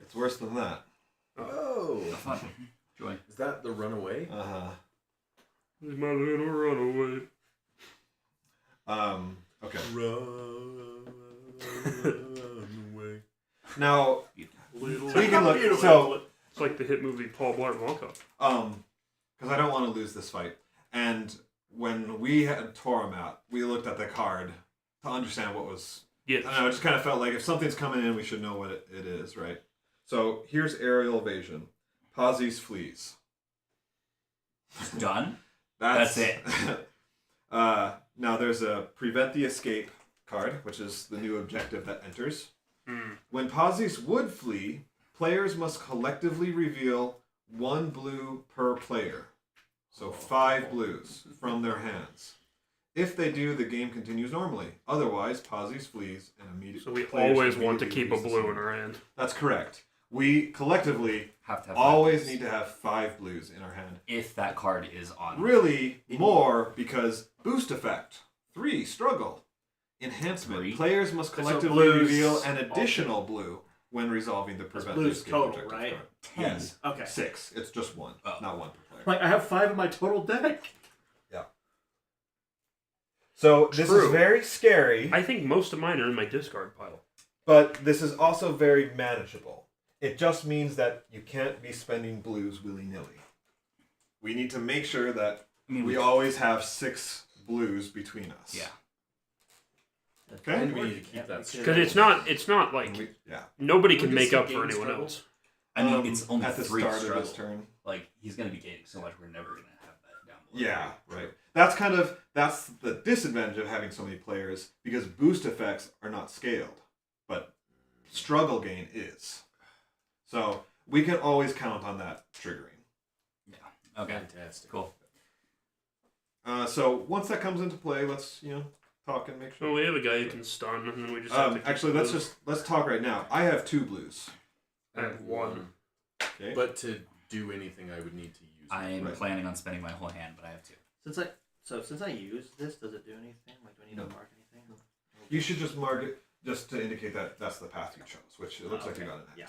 It's worse than that. Oh. Fun. Joy. Is that the runaway? Uh-huh. He's my little runaway. Okay. Run away. Now, Little we can look... So, It's like the hit movie Paul Blart Mall Cop. because I don't want to lose this fight. And when we had Torum out, we looked at the card to understand what was... Yeah. I don't know, it just kind of felt like if something's coming in, we should know what it is, right? So, here's Aerial Evasion. Posies Fleas. Done? That's it. Now, there's a Prevent the Escape card, which is the new objective that enters. When Posies would flee, players must collectively reveal 1 blue per player. So 5 blues from their hands. If they do, the game continues normally. Otherwise, Posies flees and immediately. So we players always want to immediately keep a lose the blue scene. in our hand. That's correct. We collectively Have to have always five. need to have 5 blues in our hand. If that card is on. Really, more because boost effect. 3, struggle. Enhancement. 3. Players must So collectively blues- reveal an additional blue when resolving the That's prevent blues escape total, objective right? card. 10. Yes. Okay. 6. It's just 1, Oh. not 1 per player. Like, I have 5 in my total deck. So this True. is very scary, I think most of mine are in my discard pile. but this is also very manageable. It just means that you can't be spending blues willy-nilly. We need to make sure that I mean, we always have 6 blues between us. Yeah. Okay? And we need to keep that straight. Because it's not like Yeah. nobody We can can make see up for game anyone struggle. else. I mean, it's only at the 3 start struggle. of his turn. Like, he's going to be gaining so much, we're never going to have that down below. Yeah, right. That's the disadvantage of having so many players because boost effects are not scaled, but struggle gain is. So we can always count on that triggering. Yeah. Okay. Fantastic. Cool. So once that comes into play, let's talk and make So sure. we have a guy who can stun, and then we just have to keep Actually, those. let's talk right now. I have 2 blues. I have 1. Okay. But to do anything, I would need to use. I am Right. planning on spending my whole hand, but I have 2. Since I use this, does it do anything? Like, do I need to mark anything? You should just mark it just to indicate that that's the path you chose, which it looks like you okay. got an X. Yeah.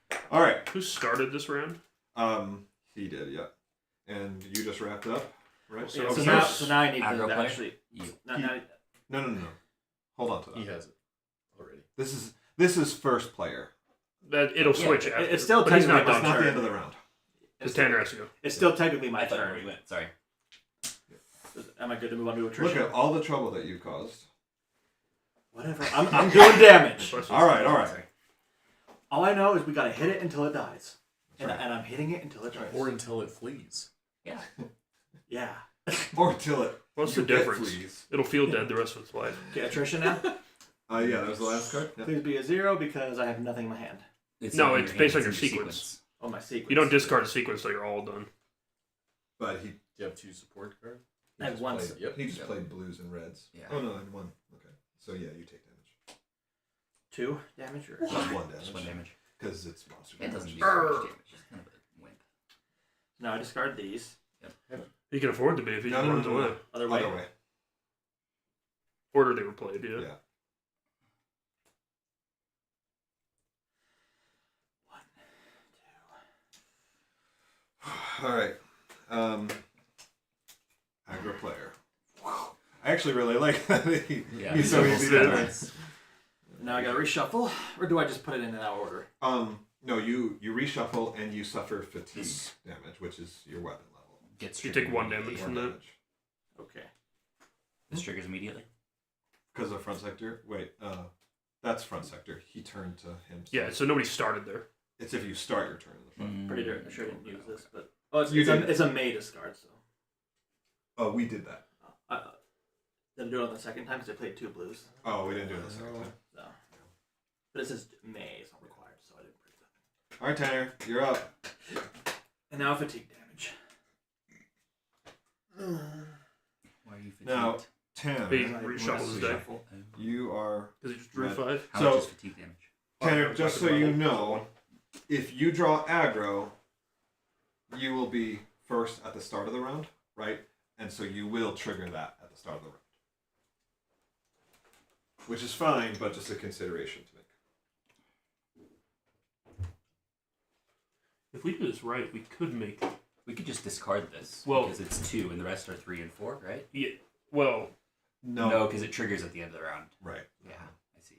So. All right. Who started this round? He did, yeah. And you just wrapped up, right? So- Yeah, Okay. so now I need Aggro to player? actually. You. Now, No. Hold on to He that. has it already. This is first player. That it'll Yeah, switch. it- after, it's still but he's not technically It's done. not the turn. end of the round. His Tanner has to go. it's still technically my I thought you turn. already went. Sorry. Am I good to move on to Look attrition? at all the trouble that you caused. Whatever. I'm doing damage. All right. Sorry. All I know is we gotta hit it until it dies. And I'm hitting it until it tries. Or until it flees. Yeah. Yeah. Or until it. What's the you get difference? fleas. It'll feel dead the rest of its life. Okay, attrition now. Yeah, that was the last card. Yeah. Please be a 0 because I have nothing in my hand. It's No, not in it's your based hand, on it's your in sequence. Oh, my sequence. You don't discard a sequence till you're all done. But Do you have 2 support cards? I have one. played, Yep. he just played blues and reds. Yeah. Oh no, and 1. Okay. So yeah, you take damage. 2 damage or Plus 1 damage. Just 1 damage. Because it's monster It doesn't damage. do so much damage. It's kind of a wimp. now I discard these. He can afford to be if he No, no, runs no, no, away. no. Other way. Other way. Order they were played, yeah. Yeah. 1, 2. All right. Aggro player. I actually really like that. Yeah. He's so easy to turn. Now I gotta reshuffle, or do I just put it in that order? No, you reshuffle and you suffer fatigue damage, which is your weapon level. Gets You triggered take 1 immediately. damage from that. Okay. This triggers immediately. Because of front sector. Wait, that's front sector. He turned to him. So Yeah, so nobody started there. it's if you start your turn in the front. Pretty sure I didn't use this, but it's, You it's, a, did. it's a May discard, so. Oh, we did that. Did I do it on the second time because I played 2 blues? Oh, we didn't do it the second time. No. But it says May, it's not required, so I didn't print that. All right, Tanner, you're up. And now fatigue damage. Why are you fatigued? Now, Tanner, He When I reshuffles his deck. reshuffle. you are Because he just drew Red. 5. How So- much is fatigue damage? Tanner. Just so you Level. know, if you draw aggro, you will be first at the start of the round, right? And so you will trigger that at the start of the round. Which is fine, but just a consideration to make. If we do this right, we could make. We could just discard this Well- because it's 2 and the rest are 3 and 4, right? Yeah. Well, No, because it triggers at the end of the round. Right. Yeah, I see.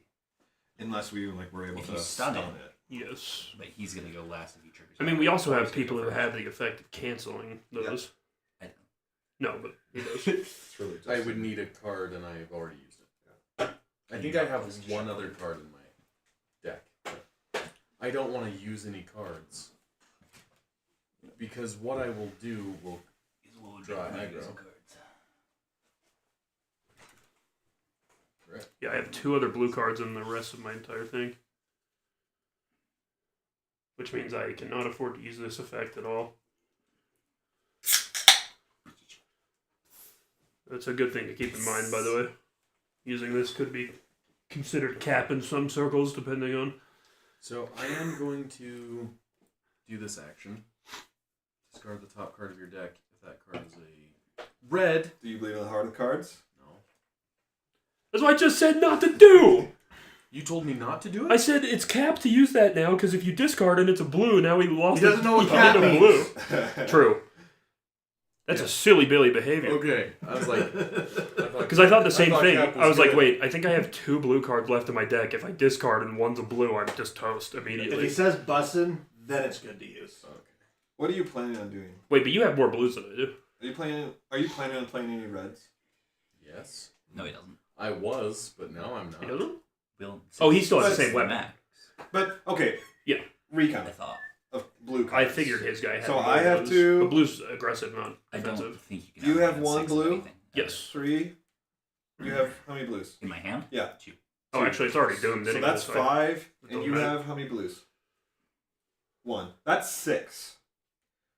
Unless we were able If to you stun stun it. it. yes. But he's gonna go last if he triggers. I mean, we also have people who have the effect of canceling those. I don't. No, but he does. It's really just I would need a card, and I've already used it. I think I have one other card in my deck. I don't want to use any cards. Because what I will do will draw aggro. Correct. Yeah, I have 2 other blue cards in the rest of my entire thing. Which means I cannot afford to use this effect at all. That's a good thing to keep in mind, by the way. Using this could be considered cap in some circles, depending on... So I am going to do this action. Discard the top card of your deck if that card is a red. Do you believe in the heart of cards? No. That's what I just said not to do! You told me not to do I it? said it's cap to use that now, because if you discard and it's a blue, now he lost He doesn't know what he cap had a means. blue. True. That's a silly Billy behavior. Okay. I was like... Because I thought the same thing. Cap I was like, good. wait, I think I have 2 blue cards left in my deck. If I discard and one's a blue, I'm just toast If immediately. he says bussin', then it's good to use. Okay. What are you planning on doing? Wait, but you have more blues than I do. Are you planning on playing any reds? Yes. No, he doesn't. I was, but now I'm He not. doesn't? Bill, Oh, he still has the six same weapon. max, But okay. Yeah. Recount I thought. of blue I cards. figured his guy had So more I have blues. to- But blue's aggressive, not I defensive. don't think you can. You more have than one 6 of blue? anything. Yes. 3. You have how many blues? In my hand? Yeah. 2. Oh, actually, it's already doomed So anyway. that's so 5, It and doesn't you matter. have how many blues? 1. That's 6.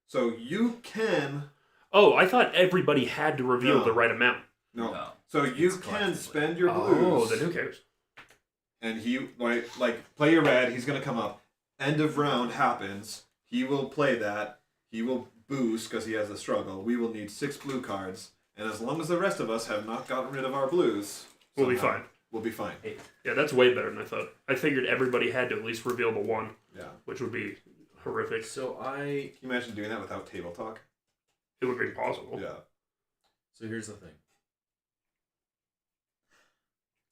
So you can Oh, I thought everybody had to reveal No. the right amount. no. No. So you It's can collectively. spend your Oh, blues. then who cares? And he like play your red. He's gonna come up. End of round happens. He will play that. He will boost because he has a struggle. We will need 6 blue cards, and as long as the rest of us have not gotten rid of our blues, We'll be somehow, fine. We'll be fine. Yeah, that's way better than I thought. I figured everybody had to at least reveal the one, Yeah. which would be horrific. So Can you imagine doing that without table talk? It would be impossible. Yeah. So here's the thing.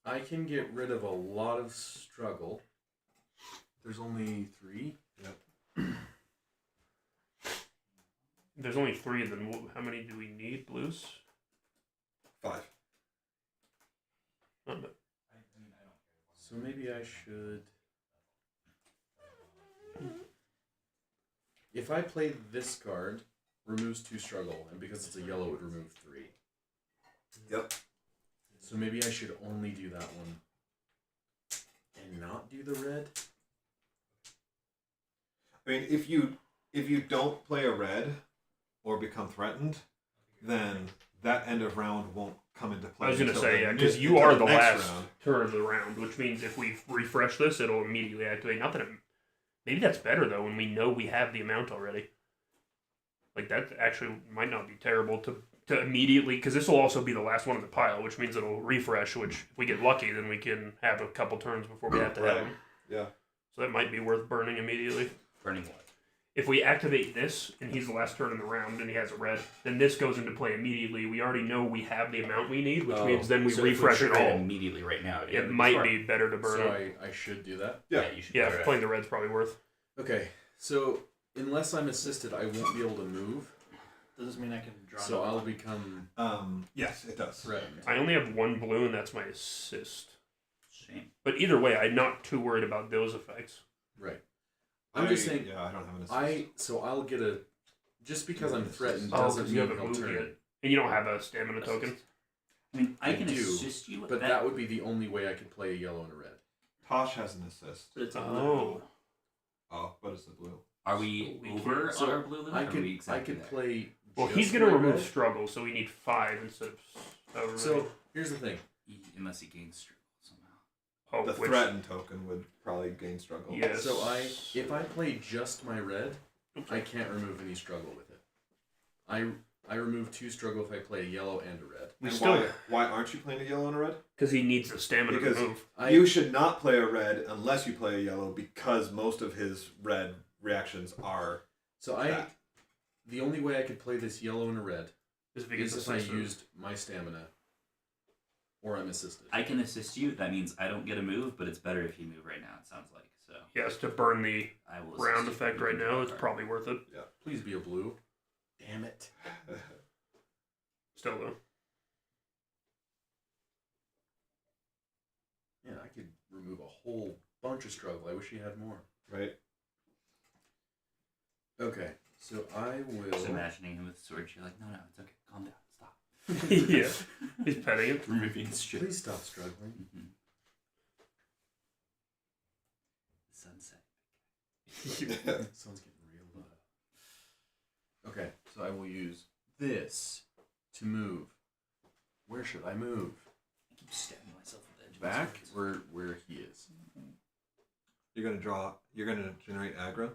I can get rid of a lot of struggle. There's only 3. There's only 3, then how many do we need blues? 5. Not bad. So maybe I should... If I play this card, removes 2 struggle, and because it's a yellow, it would remove 3. Yep. So maybe I should only do that one, and not do the red. I mean, if you don't play a red or become threatened, then that end of round won't come into play. I was going to until say, the yeah, because mid- you until are the next last round. turn of the round, which means if we refresh this, it'll immediately activate. Not that it... Maybe that's better, though, when we know we have the amount already. Like, that actually might not be terrible to immediately... Because this will also be the last one in the pile, which means it'll refresh, which if we get lucky, then we can have a couple turns before we have to have Right. them. Yeah. So that might be worth burning immediately. Burning what? If we activate this, and he's the last turn in the round, and he has a red, then this goes into play immediately. We already know we have the amount we need, which means then we So if refresh it trigger all. immediately right now. It might be better to burn So it. I should do that? Yeah. You should. Yeah, do it. playing the red's probably worth. Okay, so unless I'm assisted, I won't be able to move. Does this mean I can draw? So another I'll one? become Yes, it does. threatened. I only have one blue, and that's my assist. Shame. But either way, I'm not too worried about those effects. Right. I'm just saying. Yeah, I don't have an assist. So I'll get a. Just because I'm threatened Oh, doesn't because you mean haven't he'll moved turn. yet. And you don't have a stamina token. I mean, I I can do, assist you with But that. that would be the only way I could play a yellow and a red. Tosh has an assist. But it's a Oh. Oh, but it's the blue. Are we We over can't- on our blue limit? I or are could we exactly I could there? play. Well, just he's going to my remove red. struggle, so we need 5 instead of... however So many. here's the thing. Unless he gains struggle somehow. Oh, The which- threatened token would probably gain struggle. Yes. So if I play just my red, Oops. I can't remove any struggle with it. I remove 2 struggle if I play a yellow and a red. We And still... why aren't you playing a yellow and a red? Because he needs the stamina Because to move. you should not play a red unless you play a yellow, because most of his red reactions are So that. the only way I could play this yellow and a red Is if he gets is if I assisted. used my stamina, or I'm assisted. I can assist you. That means I don't get a move, but it's better if you move right now. It sounds like so. Yes, to burn the I will. round assist you. effect You right can now, draw a it's card. probably worth it. Please be a blue. Damn it. Still, though. Yeah, I could remove a whole bunch of struggle. I wish he had more. right. Okay, so I will. Just imagining him with a sword. You're like, no, it's okay. Calm down. Stop. Yeah. He's petting it. Removing his shit. Please stop struggling. Mm-hmm. Sunset. Someone's getting real low. Okay, so I will use this to move. Where should I move? I keep stabbing myself with the edge of my Back swords. where he is. You're gonna generate aggro.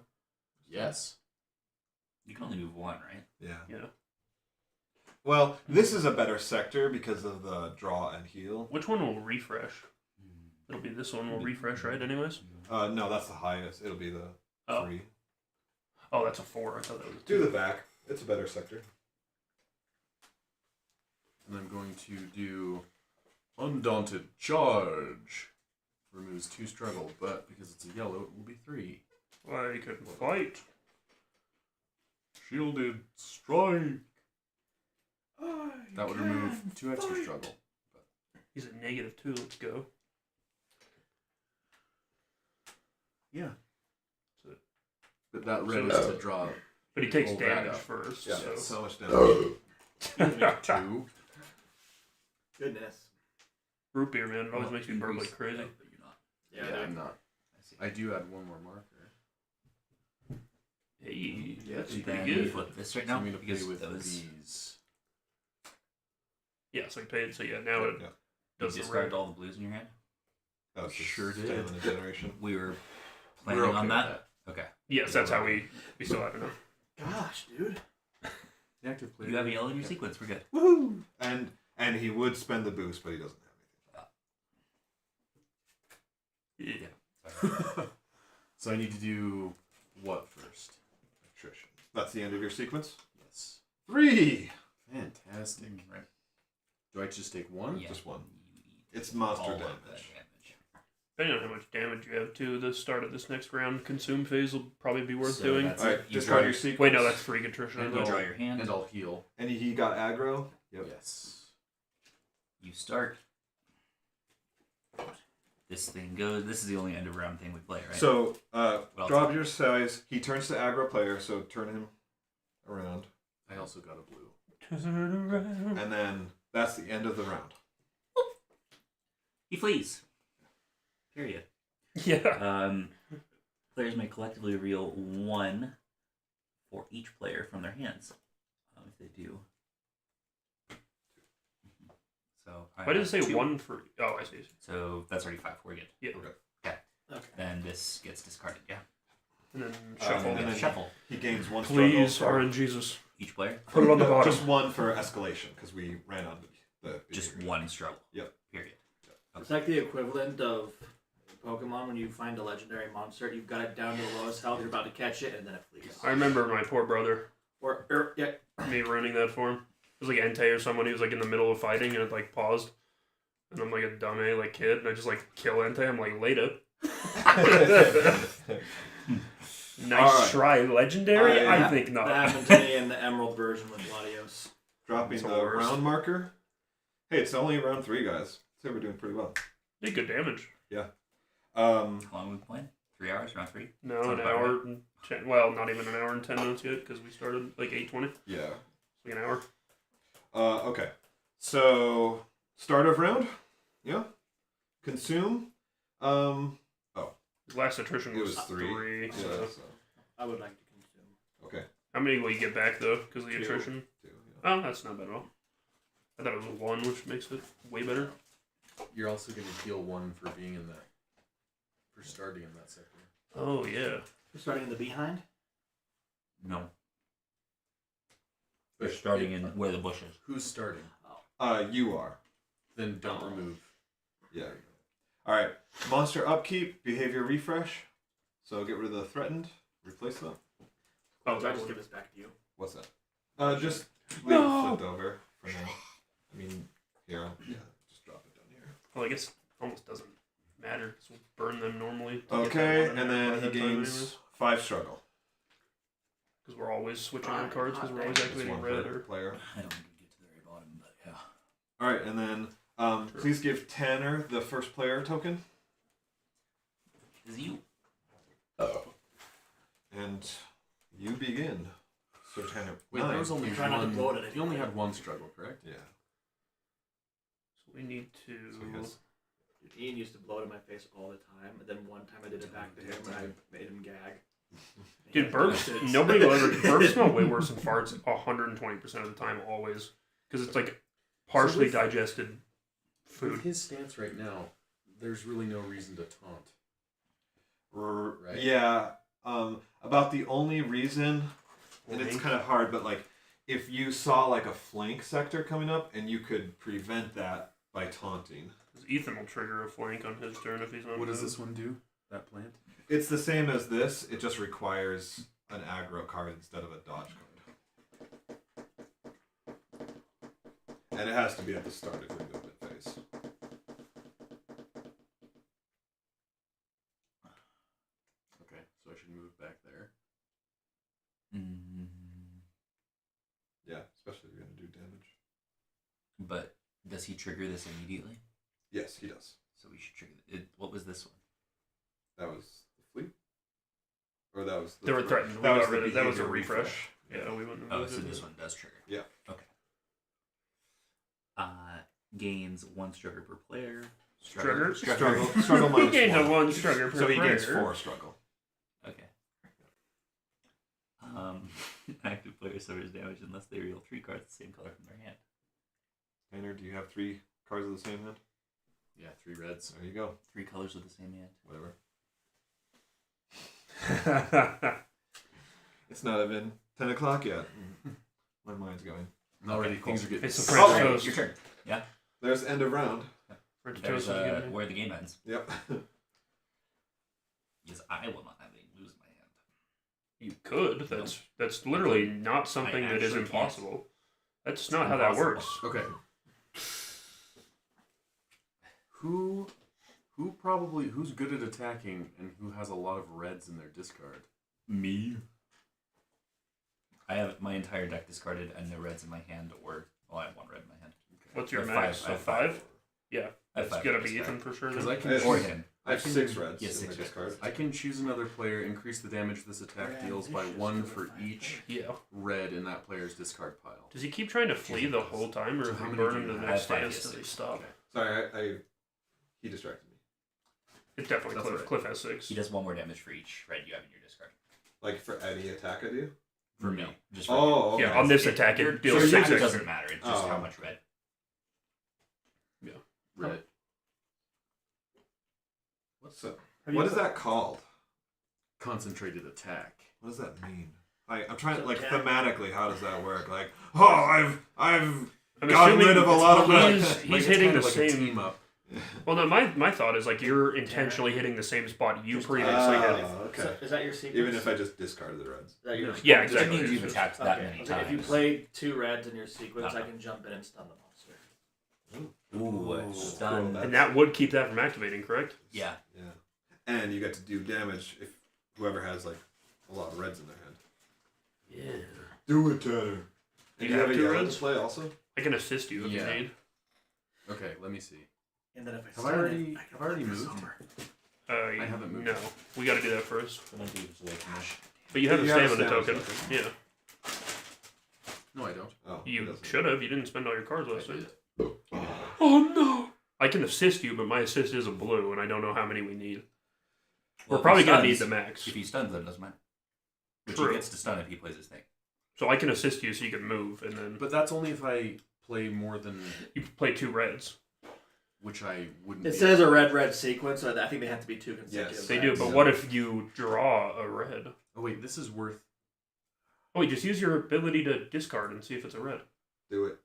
Yes. You can only move one, right? Yeah. Yeah. Well, this is a better sector because of the draw and heal. Which one will refresh? It'll be this one will refresh, right, anyways? No, that's the highest. It'll be the 3. Oh, that's a 4. I thought that was a Do 2. the back. It's a better sector. And I'm going to do Undaunted Charge. Removes 2 struggle, but because it's a yellow, it will be 3. I could fight. Shielded Strike. That would remove 2 extra struggle. He's at -2. Let's go. Yeah. So, But that red So- is to draw. but he takes Roll that damage up. first. Yeah, So. so much damage. 2. Goodness. Root beer, man. It always Well, makes me burp like increase- crazy. no, but you're not. Yeah, Yeah, dude. I'm not. I see. I do add one more marker. Hey, that's And pretty then good. we flip this right So now I'm going to play because with those these. Yeah, so he paid. So yeah, now it Yeah. you does the discarded red. all the blues in your hand. That was just Sure did. stamina generation. We were We're planning okay on with that. Okay. Yes, that's how we still have enough. Gosh, dude. The active player. You have a yellow in your Okay. sequence. We're good. Woohoo! And he would spend the boost, but he doesn't have anything. Yeah. So I need to do what first? Attrition. That's the end of your sequence. Yes. 3. Fantastic. Right. Do I just take one? Yeah. Just one. You eat It's monster all of damage. that damage. Depending on how much damage you have too, the start of this next round consume phase will probably be worth So doing. that's Alright, it. You discard draw your sequence. Wait, no, that's free attrition. And I You thought. draw your hand. And I'll heal. And he got aggro. Yep. Yes. You start. this thing goes. This is the only end of round thing we play, right? So, else? drop your size. He turns to aggro player, so turn him around. I also got a blue. And then that's the end of the round. He flees. Period. Yeah. Players may collectively reveal 1 for each player from their hands. If they do. So Why did it say 2. 1 for? Oh, I see. So that's already 5. We're good. Yeah. Okay. Okay. Then this gets discarded. Yeah. And then shuffle. And then shuffle. He gains 1 Please, struggle. RNG Jesus. Each player. Put it on the bottom. Just 1 for escalation, because we ran on the Just behavior. 1 struggle. Yep. Period. It's like the equivalent of Pokemon when you find a legendary monster, you've got it down to the lowest health, you're about to catch it, and then it flees. I remember my poor brother. Yeah. Me running that for him. It was like Entei or someone. He was like in the middle of fighting and it like paused. And I'm like a dumb like kid, and I just like kill Entei. I'm like, later. Nice right. try, legendary. I think not. That happened to me in the Emerald version with Gladios. Dropping It's the the worst. round marker. Hey, it's only round 3, guys. So we're doing pretty well. Did good damage. How long have we been playing? 3 hours? Round 3? No, Sounds an about hour and 10. Well, not even an hour and 10 minutes yet because we started like 8:20. Yeah. Like an hour. Okay. So, start of round. Yeah. Consume. His last attrition It was, was 3. So. Yeah, so. I would like to consume. Okay. How many will you get back though? Because of the 2. attrition. 2, yeah. Oh, that's not bad at all. I thought it was 1, which makes it way better. You're also going to heal 1 for being in that. For starting in that sector. Oh yeah. You're starting in the behind? No. You're starting in where the bush is. Who's starting? You are. Then don't remove. Yeah. Alright. Monster upkeep, behavior refresh. So get rid of the threatened, replace them. Oh, did I just give this back to you? What's that? Just leave it flipped over for now. I mean, here, just drop it down here. Well, I guess it almost doesn't matter because we'll burn them normally. Okay, and then he gains 5 struggle. Because we're always switching on cards because we're always That's activating 1 red per or. player. I don't think we get to the very bottom, but yeah. Alright, and then please give Tanner the first player token. Is you. And you begin. So Tanner. Wait, 9. there was only Try not to blow it at one. You only had 1 struggle, correct? Yeah. So we need to. So he has Dude, Ian used to blow it in my face all the time, and then one time I did it back to him and I made him gag. Dude, burps. Nobody will ever. Burps smell way worse than farts 120% of the time, always. Because it's like partially digested food. With his stance right now, there's really no reason to taunt. Right? Yeah. About the only reason, and it's Flank. kind of hard, but like if you saw like a flank sector coming up and you could prevent that by taunting. Ethan will trigger a flank on his turn if he's on. What does move. this one do? That plant? It's the same as this. It just requires an aggro card instead of a dodge card. And it has to be at the start of your movement phase. Okay, so I should move back there. Yeah, especially if you're going to do damage. But does he trigger this immediately? Yes, he does. So we should trigger it. What was this one? That was the fleet? Or that was the They were threatened. That We was got the rid of. That was a behavior refresh. Yeah, we wouldn't. Oh, have so moved this it. one does trigger. Yeah. Okay. Gains 1 struggle per player. Struggle? Struggle He minus gains a 1. 1 struggle per So he player. gains 4 struggle. Okay. Active player suffers damage unless they reveal 3 cards the same color from their hand. Tanner, do you have 3 cards of the same hand? Yeah, 3 reds. There you go. 3 colors with the same hand. Whatever. It's not even 10 o'clock yet. My mind's going. Already, Okay, things are getting. It's the French Oh, toast. Your turn. Yeah. There's end of round. French There's toast is good. where the game ends. Yep. Because I will not have any blues in my hand. You could. That's literally not something that is actually impossible. That's not how that impossible. works. Okay. Who's good at attacking and who has a lot of reds in their discard? Me. I have my entire deck discarded and no reds in my hand, or I have 1 red in my hand. What's your Or max? I So have 5? Yeah, I have it's 5 gonna reds. be Ethan for sure. Because Then. I can Yes. Or him. I have I can- 6 reds yeah, in 6 my reds. discard. I can choose another player, increase the damage this attack deals by 1 for each Yeah. red in that player's discard pile. Does he keep trying to flee the whole time, or So if how we many burn do him to you the have? next I have 5 phase, does he yes, stop? Okay. Sorry, he distracted me. It's definitely That's Cliff. alright. Cliff has 6. He does 1 more damage for each red you have in your discard. Like for any attack I do? For me. Just for Oh, okay. Yeah, on this attack, Your it deals attack 6 extra. doesn't matter. It's just Oh. how much red. Red. So, what is that called? Concentrated attack. What does that mean? I'm trying to, So like, attack- thematically, how does that work? Like, oh, I've I'm gotten assuming rid of a lot of my... he's Like, it's hitting kind the of like a same. team up. Well, no, my thought is like you're intentionally hitting the same spot you previously hit. okay. So, is that your sequence? Even if I just discarded the reds. Is that your Yeah, That exactly. means you've attacked that Okay. many So times. if you play 2 reds in your sequence, No. I can jump in and stun the monster. Ooh, stun. cool. And that would keep that from activating, correct? Yeah. Yeah. And you get to do damage if whoever has, like, a lot of reds in their hand. Yeah. Do it, Tanner. Do And you you have have a 2 yellow reds? to play also? I can assist you if Yeah. you need. Okay, let me see. And then if I Have stun I already? it, I can I've already flip this moved. over. I haven't moved. No, we got to do that first. Gonna do is away from this. But you have You a have a stamina stamina token. token. Yeah, No, I don't. Oh, it you doesn't. should have. You didn't spend all your cards last I time. did. Oh no! I can assist you, but my assist is a blue, and I don't know how many we need. Well, We're probably if he gonna need stuns- the max. If he stuns, then it doesn't matter. Which True. he gets to stun if he plays his thing. So I can assist you, so you can move, and then But that's only if I play more than you play 2 reds. which I wouldn't. It be says a red sequence, so I think they have to be 2 consecutive. Yes. They do, reds. but what if you draw a red? Oh wait, this is worth. Oh, wait, just use your ability to discard and see if it's a red. Do it.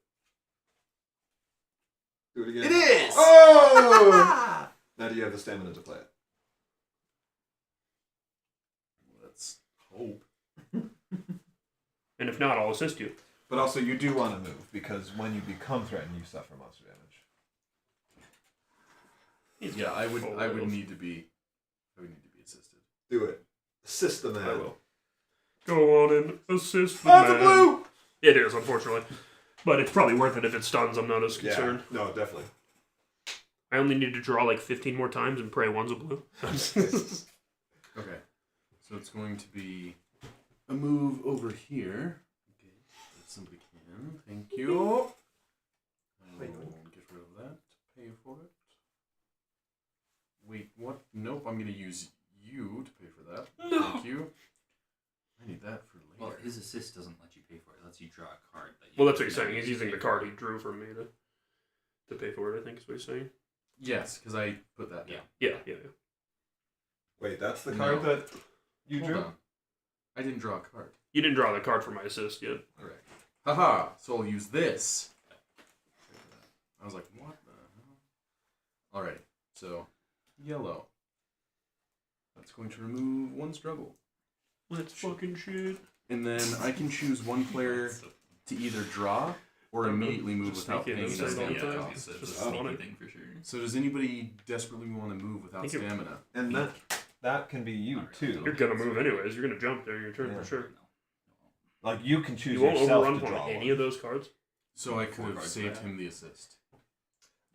Do it again. It is! Oh! Now do you have the stamina to play it? Let's hope. And if not, I'll assist you. But also, you do want to move, because when you become threatened, you suffer monster damage. He's Yeah, got I would. full I would heals. need to be. I would need to be assisted. Do it. Assist the man. I will. Go on and assist the Oh, it's a man. blue! It is, unfortunately. But it's probably worth it if it stuns. I'm not as concerned. Yeah, no, definitely. I only need to draw like 15 more times and pray one's a blue. Okay, so it's going to be a move over here. Okay, if somebody can. Thank you. I will get rid of that. Pay for it. Wait, what? Nope, I'm going to use you to pay for that. No. Thank you. I need that for later. Well, his assist doesn't let you pay for it. It lets you draw a card. That you Well, that's what he's can saying. He's use to using the pay card for he it. drew from me to pay for it, I think is what he's saying. Yes, because I put that down. Yeah. Wait, that's the No. card that you Hold drew? on. I didn't draw a card. You didn't draw the card for my assist yet. Correct. Haha, so I'll use this. I was like, what the hell? Alrighty, so yellow. That's going to remove 1 struggle. Let's fucking shit. And then I can choose 1 player to either draw or immediately move Just without sneak in paying and their say stamina don't cost. Just It's a on sneaky it. thing for sure. So does anybody desperately want to move without Think it- stamina? And that can be you, too. You're gonna move anyways. You're gonna jump during your turn Yeah. for sure. Like, you can choose You won't yourself overrun to draw on any one. of those cards. So I could 4 have cards saved back. him the assist.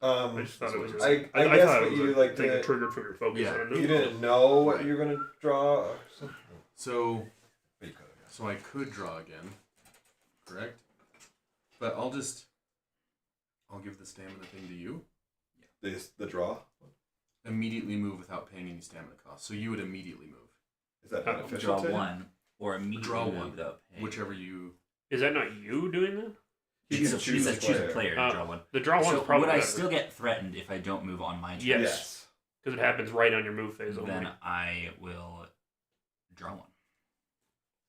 I just thought it was. I I guess thought what it was you, a like, thing did- triggered from your focus. Yeah. on it. You didn't know what you were going to draw or something? So But you could have, so I could draw again, correct? But I'll give the stamina thing to you. The draw? Immediately move without paying any stamina cost. So you would immediately move. Is that Oh, beneficial Draw to you? 1 or immediately Draw move 1, without paying. whichever you. Is that not you doing that? You It's can a choose a choose a player. player to draw 1. The draw one's So probably would I better. still get threatened if I don't move on my turn? Yes. Because it happens right on your move phase only. Then I will draw 1.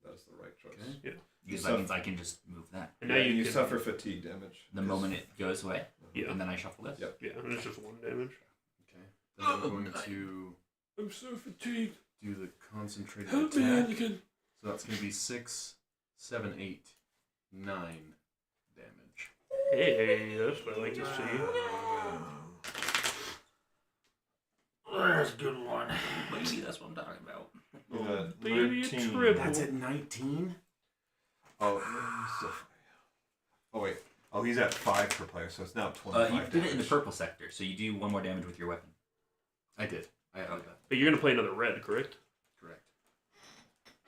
That's the right choice. Okay. Yeah. Because You that means I can just move that. And now Yeah, you, you can, suffer fatigue damage. The moment it goes away, Yeah. and then I shuffle this. Yep. Yeah, and it's just 1 damage. Okay. Then I'm going to I'm so fatigued. do the concentrated Help me, attack. Anakin. So that's going to be 6, 7, 8, 9 damage. Hey, that's what I like to see. There's a good one. Maybe that's what I'm talking about. Baby, a 13. triple. That's at 19? Oh, let me see. Oh, wait. Oh, he's at 5 per player, so it's now 25 You did damage. it in the purple sector, so you do 1 more damage with your weapon. I did. I added that. But you're gonna play another red, correct? Correct.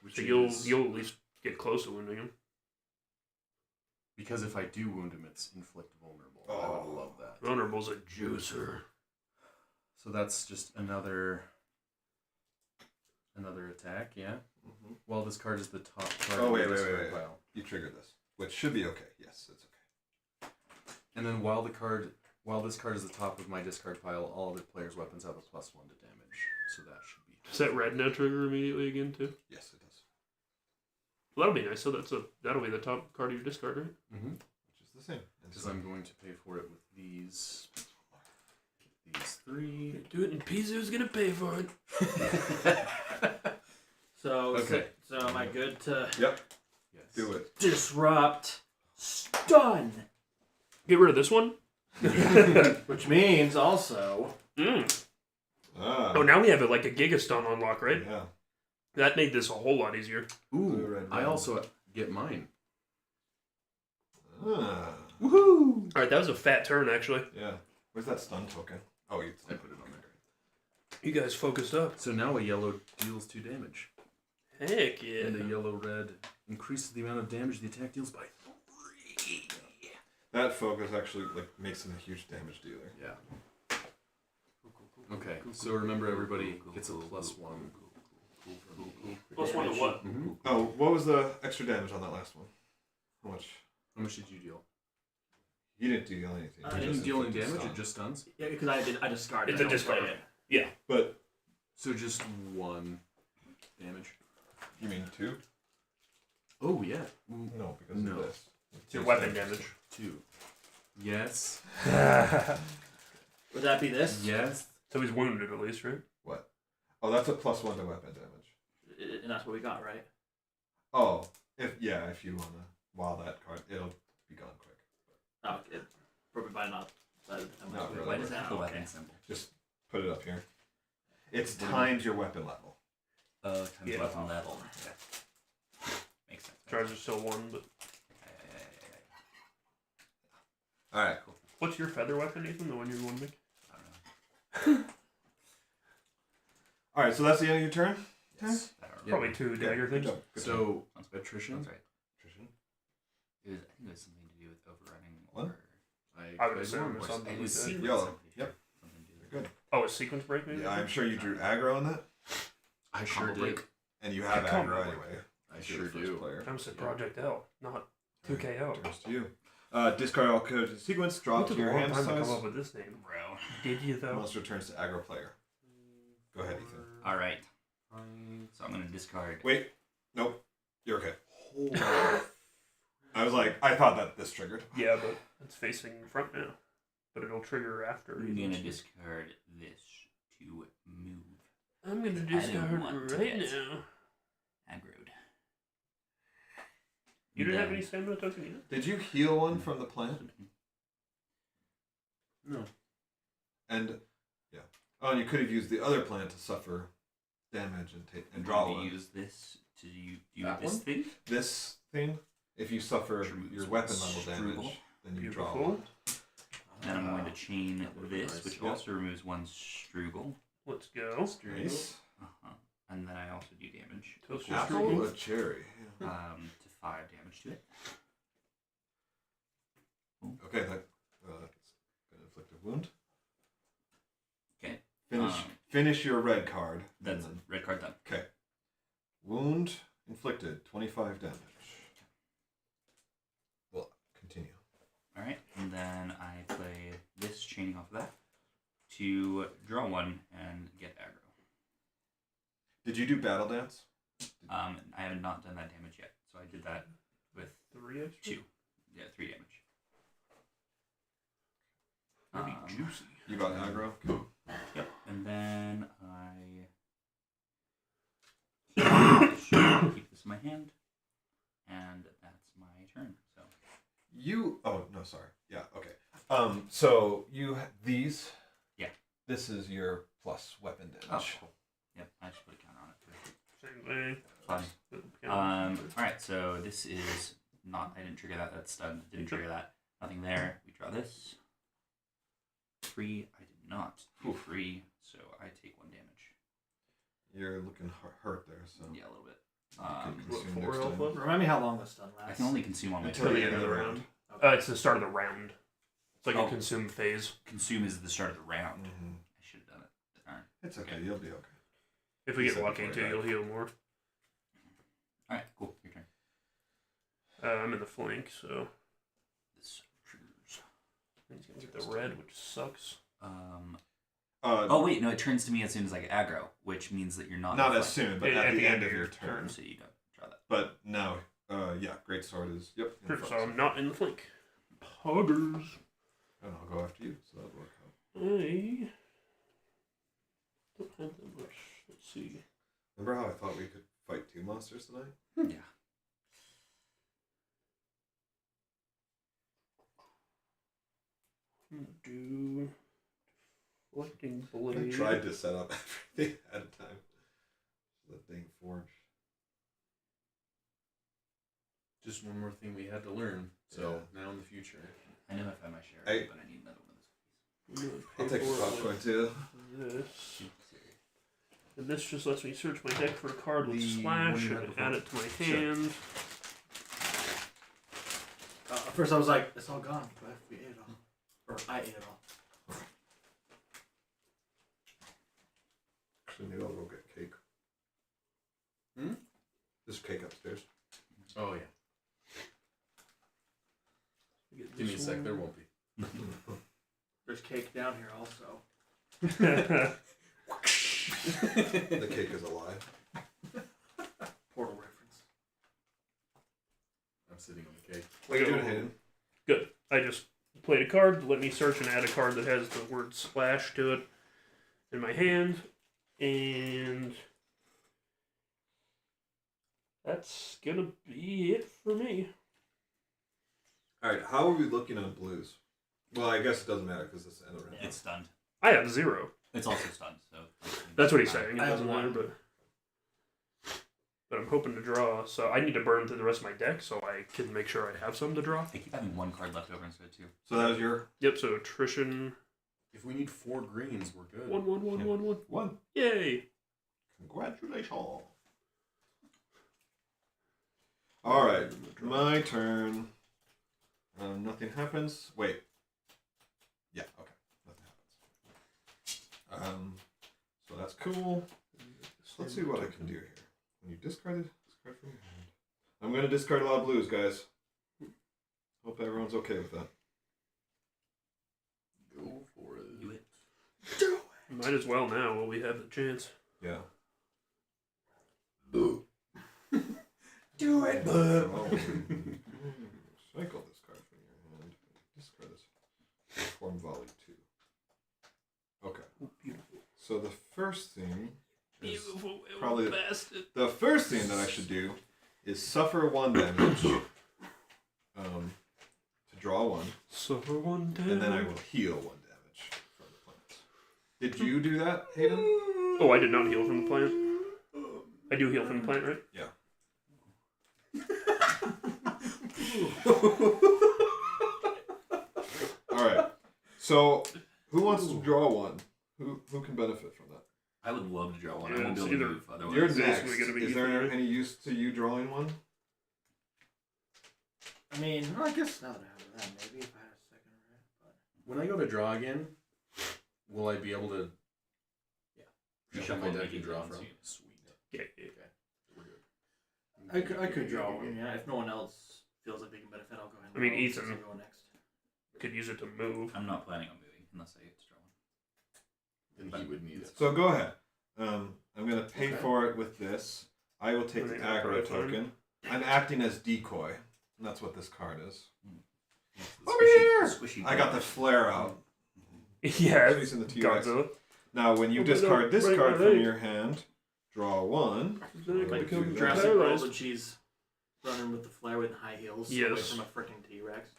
Which So is, you'll at least get close to wounding him. because if I do wound him, it's inflict vulnerable. I would love that. Vulnerable's a juicer. So that's just another attack, yeah? Mhm. Well, this card is the top card Oh, in wait, the wait, discard wait, wait. pile. You triggered this, which should be okay. Yes, it's okay. And then while this card is the top of my discard pile, all other players' weapons have a +1 to damage. So that should be. Does that red now trigger immediately again too? Yes, it does. Well, that'll be nice. So that'll be the top card of your discard, right? Mm-hmm. Which is the same. And Because so- I'm going to pay for it with these 3. Do it, and Pizu's gonna pay for it. So, Okay. so am I good to Yep, Yes. do it. disrupt, stun? Get rid of this one. Which means also Oh, now we have it like a Giga Stun on lock, right? Yeah. That made this a whole lot easier. Ooh, red, I red. also get mine. Ah. Woohoo! All right, that was a fat turn, actually. Yeah. Where's that stun token? Oh, you I put it on there. You guys focused up. So now a yellow deals 2 damage. Heck yeah. And a yellow-red increases the amount of damage the attack deals by 3. That focus actually makes him a huge damage dealer. Yeah. Okay, so remember everybody gets a +1. Plus 1 to what? Mm-hmm. Oh, what was the extra damage on that last one? How much? How much did you deal? You didn't deal anything. I You I just didn't deal any inflicted damage, stun. it just stuns. Yeah, because I discarded. It's a I don't play discard. it. But So just 1 damage. you mean 2? Oh, yeah. No, because No. of this. It's your weapon damage. 2. Yes. Would that be this? Yes. So he's wounded at least, right? What? Oh, that's a +1 to weapon damage. And that's what we got, right? Oh, if you wanna wow that card, it'll be gone quick. Oh, it probably by not. Not really. Why does it have the Okay. weapon symbol? Just put it up here. It's times your weapon level. Times Yeah. weapon level. Yeah. Makes sense. Charge is still 1, but All right, cool. what's your feather weapon, Ethan? The one you're wounding? I don't know. All right, so that's the end of your turn. Yes. I don't know. Probably 2 dagger Good things. job. Good job. So, Sounds good. attrition. Sounds right. Attrition. I think it was something to do with overrunning What? or I would played assume one. it's or something it like was that. sequence. Yellow. I'm pretty Yep. sure. Something to do with You're good. Oh, a sequence break maybe? Yeah, I'm sure you drew aggro on that, I sure Combo did. break. and you have Yeah, come aggro on. anyway. I You're sure the first do. player. Time to Project L, not 2KO. Turns to you. Discard all code to sequence. Draw It to took a your long hand time to come size. up with this name. Bro. Did you though? Monster turns to aggro player. Go ahead, Ethan. All right. So I'm gonna discard. Wait. Nope. You're okay. I was like, I thought that this triggered. Yeah, but it's facing front now. But it'll trigger after. I'm gonna discard this to move. I'm gonna I don't discard want to right get- now. Aggroed. You didn't have Then- any stamina token either? Did you heal one from the plant? No. And yeah. Oh, and you could have used the other plant to suffer damage and take and draw I'm one. gonna use this to do That this one? thing. This thing, if you suffer Choose your weapon level Struble. damage, then you draw Beautiful. one. Then I'm going to chain that would've been this, nice. which Yeah. also removes 1 Strugel. Let's go. Nice. And then I also do damage. Toast Apple Struggle. or cherry? Yeah. To 5 damage to it. Okay, that's gonna inflict a wound. Okay. Finish your red card. That's and then- red card done. Okay. Wound inflicted, 25 damage. Well, continue. Alright, and then I play this chaining off of that to draw 1 and get aggro. Did you do battle dance? I have not done that damage yet, so I did that with 3 extra? 2. Yeah, 3 damage. Pretty juicy. You got aggro? Okay. Yep, and then I keep this in my hand, and that's my turn. So You. Oh no, sorry. Yeah. Okay. So these. Yeah. This is your plus weapon damage. oh, cool. Yep, I just put a count on it too. Same thing. Fun. All right, so this is not. I didn't trigger that. That's stunned. Didn't trigger that. Nothing there. We draw this. Free. I did not do free, so I take 1 damage. You're looking hurt there, so. Yeah, a little bit. Consume What, 4 next time. alpha? Remind me how long this stun lasts. I can only consume on my Until Till turn. the end of the round. Okay. It's the start of the round. It's like Oh. a consume phase. Consume is the start of the round. Mhm. I should have done it. Darn. It's okay. You'll be okay. If we You get said lucky before too, that. you'll heal more. Alright, cool. Your turn. I'm in the flank, so This triggers. he's gonna get the red, which sucks. Oh wait, no, it turns to me as soon as I get aggro, which means that you're not. Not in as flank. soon, but at the end of your turn. So you don't draw that. But now, yeah, great sword is in So front. I'm not in the flank. Poggers. And I'll go after you, so that'll work out. I don't have that much. Let's see. Remember how I thought we could fight 2 monsters tonight? Yeah. I'm gonna do deflecting I blade. tried to set up everything ahead of time. The thing forged. Just one more thing we had to learn. So now in the future. I know I've had my share, I- but I need another one of those. I'm gonna I'll pay take the for it popcorn with too. this. And this just lets me search my deck for a card with The slash one you had and before. add it to my Sure. hand. At first I was like, it's all gone, but we ate it all. Or I ate it all. Actually, maybe I'll go get cake. Hmm? There's cake upstairs. Oh yeah. Get Give me a this sec. one. There won't be. There's cake down here also. The cake is alive. Portal reference. I'm sitting on the cake. What are you doing, Hayden? Good. I just played a card to let me search and add a card that has the word splash to it in my hand. And that's gonna be it for me. Alright, how are we looking on blues? Well, I guess it doesn't matter because it's the end of the round. It's stunned. I have 0. It's also stunned, so. That's what he's saying. It I have doesn't matter, 1. but I'm hoping to draw. So I need to burn through the rest of my deck so I can make sure I have some to draw. I keep having 1 card left over instead of 2. So that was your Yep. So attrition. If we need 4 greens, we're good. 1, 1, 1, 1, 1. one. Yay! Congratulations. Alright, my turn. Nothing happens. Wait. Yeah, okay. Nothing happens. So that's cool. Let's see what I can do here. When you discard it, discard from your hand. I'm going to discard a lot of blues, guys. Hope everyone's okay with that. Go for it. Do it. Might as well now while we have the chance. Yeah. Do it, Cycle this card from your hand. Discard this. Form volley 2. Okay. Beautiful. So the first thing is Beautiful. probably bastard. the first thing that I should do is suffer 1 damage. To draw 1, Suffer 1 damage. and then I will heal 1 damage from the plants. Did you do that, Hayden? Oh, I did not heal from the plant. I do heal from the plant, right? Yeah. All right. So, who wants to draw 1? Who can benefit from that? I would love to draw 1. Yeah, I won't be it's able to either- move otherwise. You're it's next. basically gonna be Is there either- any use to you drawing 1? I mean, well, I guess now that I have that, maybe if I had a second red, but When I go to draw again, will I be able to? You Shuffle shuffle my and deck make and it draw one, from. so you- Sweet. Yeah, yeah. Okay. We're good. I could draw one. Yeah, if no one else feels like they can benefit, I'll go ahead. And I mean, draw Ethan- since I'm going next. Could use it to move. I'm not planning on moving unless I get to draw 1. Then he would need it. So go ahead. I'm going to pay Okay. for it with this. I will take the Running aggro aggro time. token. I'm acting as decoy. And that's what this card is. It's the Over squishy- here! the squishy I got ball. the flare out. Yeah, Chasing the T-Rex. Godzilla. Now, when you Oh, but discard no, this break card my from leg. your hand, draw 1. Then I can Like become Jurassic paralyzed. World, and she's running with the flare with high heels away Yes. from a freaking T-Rex.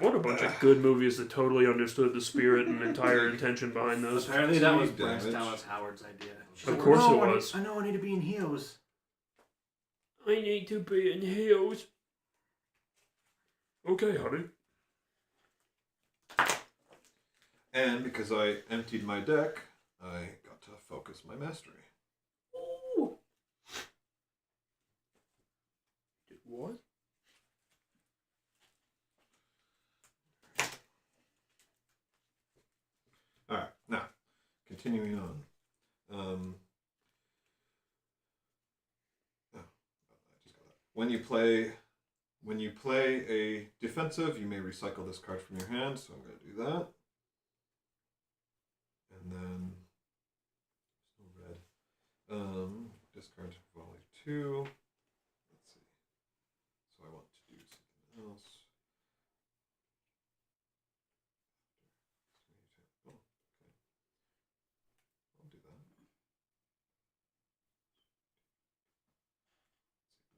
What a bunch of good movies that totally understood the spirit and entire intention behind those. Apparently, that was Damage. Bryce Dallas Howard's idea. She's Of like, course "No, it I was. I know I need to be in heels. I need to be in heels. Okay, honey. And because I emptied my deck, I got to focus my mastery. What? Alright, now, continuing on. When you play a defensive, you may recycle this card from your hand, so I'm going to do that. And then red. Discard volley 2. Let's see. So I want to do something else. Oh, okay. I'll do that.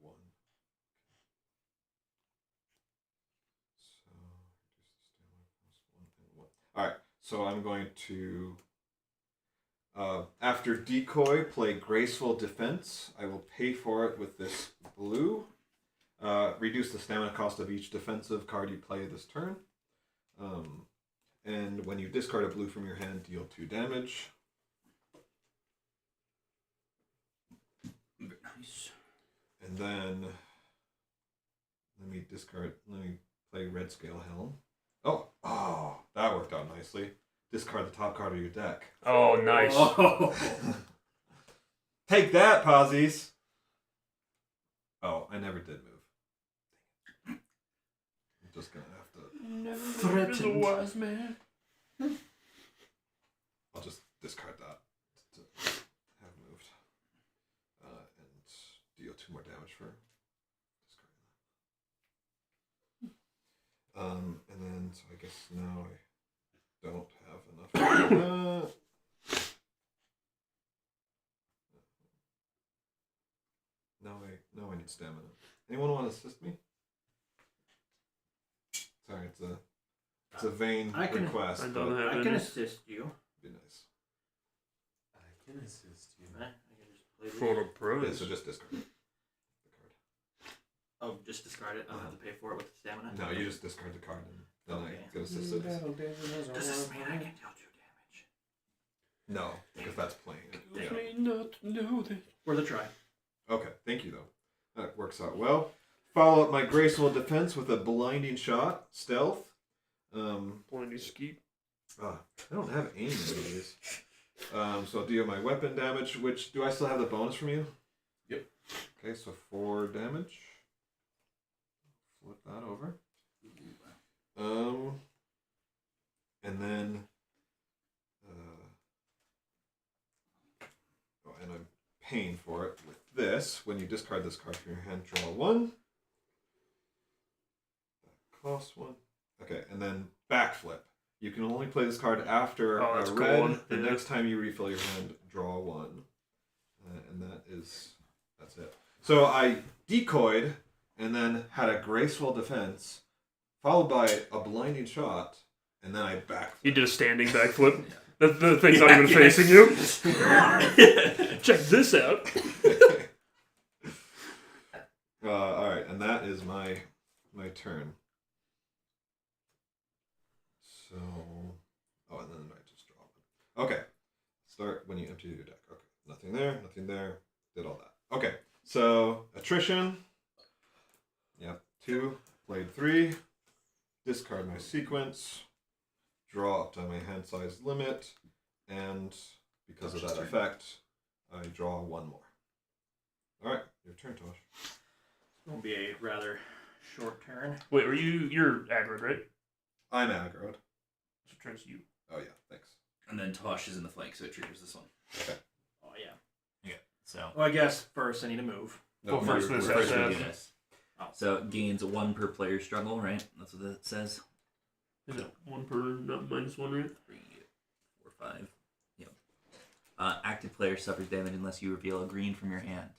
One. So reduce the stamina plus 1 and 1. Alright, so I'm going to after decoy, play graceful defense. I will pay for it with this blue. Reduce the stamina cost of each defensive card you play this turn. And when you discard a blue from your hand, deal 2 damage. Nice. And then let me play Red Scale Helm. Oh, that worked out nicely. Discard the top card of your deck. Oh, nice. Oh. Take that, Posies. Oh, I never did move. I'm just gonna have to. Threatened. A wise man. I'll just discard that to have moved, and deal 2 more damage for discarding that. And then so I guess now I don't have enough for that. Now I need stamina. Anyone want to assist me? Sorry, it's a vain request. I don't have I any. can assist you. Be nice. I can assist you. I can just For play the pros. Yeah, so just discard it. Oh, just discard it. I don't have to pay for it with the stamina. No, you just discard the card and then Okay. I get assisted. Does this mean I can deal 2 damage? No, because that's playing it. Tells me not to know that. Worth a try. Okay, thank you though. That works out well. Follow up my graceful defense with a blinding shot, stealth. Blinding skeet. I don't have any of these. So I'll deal my weapon damage. Which do I still have the bonus from you? Yep. Okay, so 4 damage. Flip that over. And then, and I'm paying for it with this. When you discard this card from your hand, draw 1. That costs 1. Okay, and then backflip. You can only play this card after a that's red. cool. The Yeah. next time you refill your hand, draw 1. And that's it. So I decoyed and then had a graceful defense, followed by a blinding shot, and then I backflipped. You did a standing backflip. The thing's not even facing you. Check this out. Alright, and that is my turn. So, and then I just draw 1. Okay, start when you empty your deck. Okay, nothing there, did all that. Okay, so attrition. Yep, 2, played 3, discard my sequence, draw up to my hand size limit, and because of that effect, I draw 1 more. Alright, your turn, Tosh. It's going to be a rather short turn. Wait, you're aggroed, right? I'm aggroed. So it turns you. Oh yeah, thanks. And then Tosh is in the flank, so it triggers this one. Oh, yeah. Yeah. So. Well, I guess first I need to move. No, Well, first this First has we to do this. So it gains 1 per player struggle, right? That's what that says. Is it 1 per, not -1, right? 3, 4, 5. Yep. Active player suffers damage unless you reveal a green from your hand.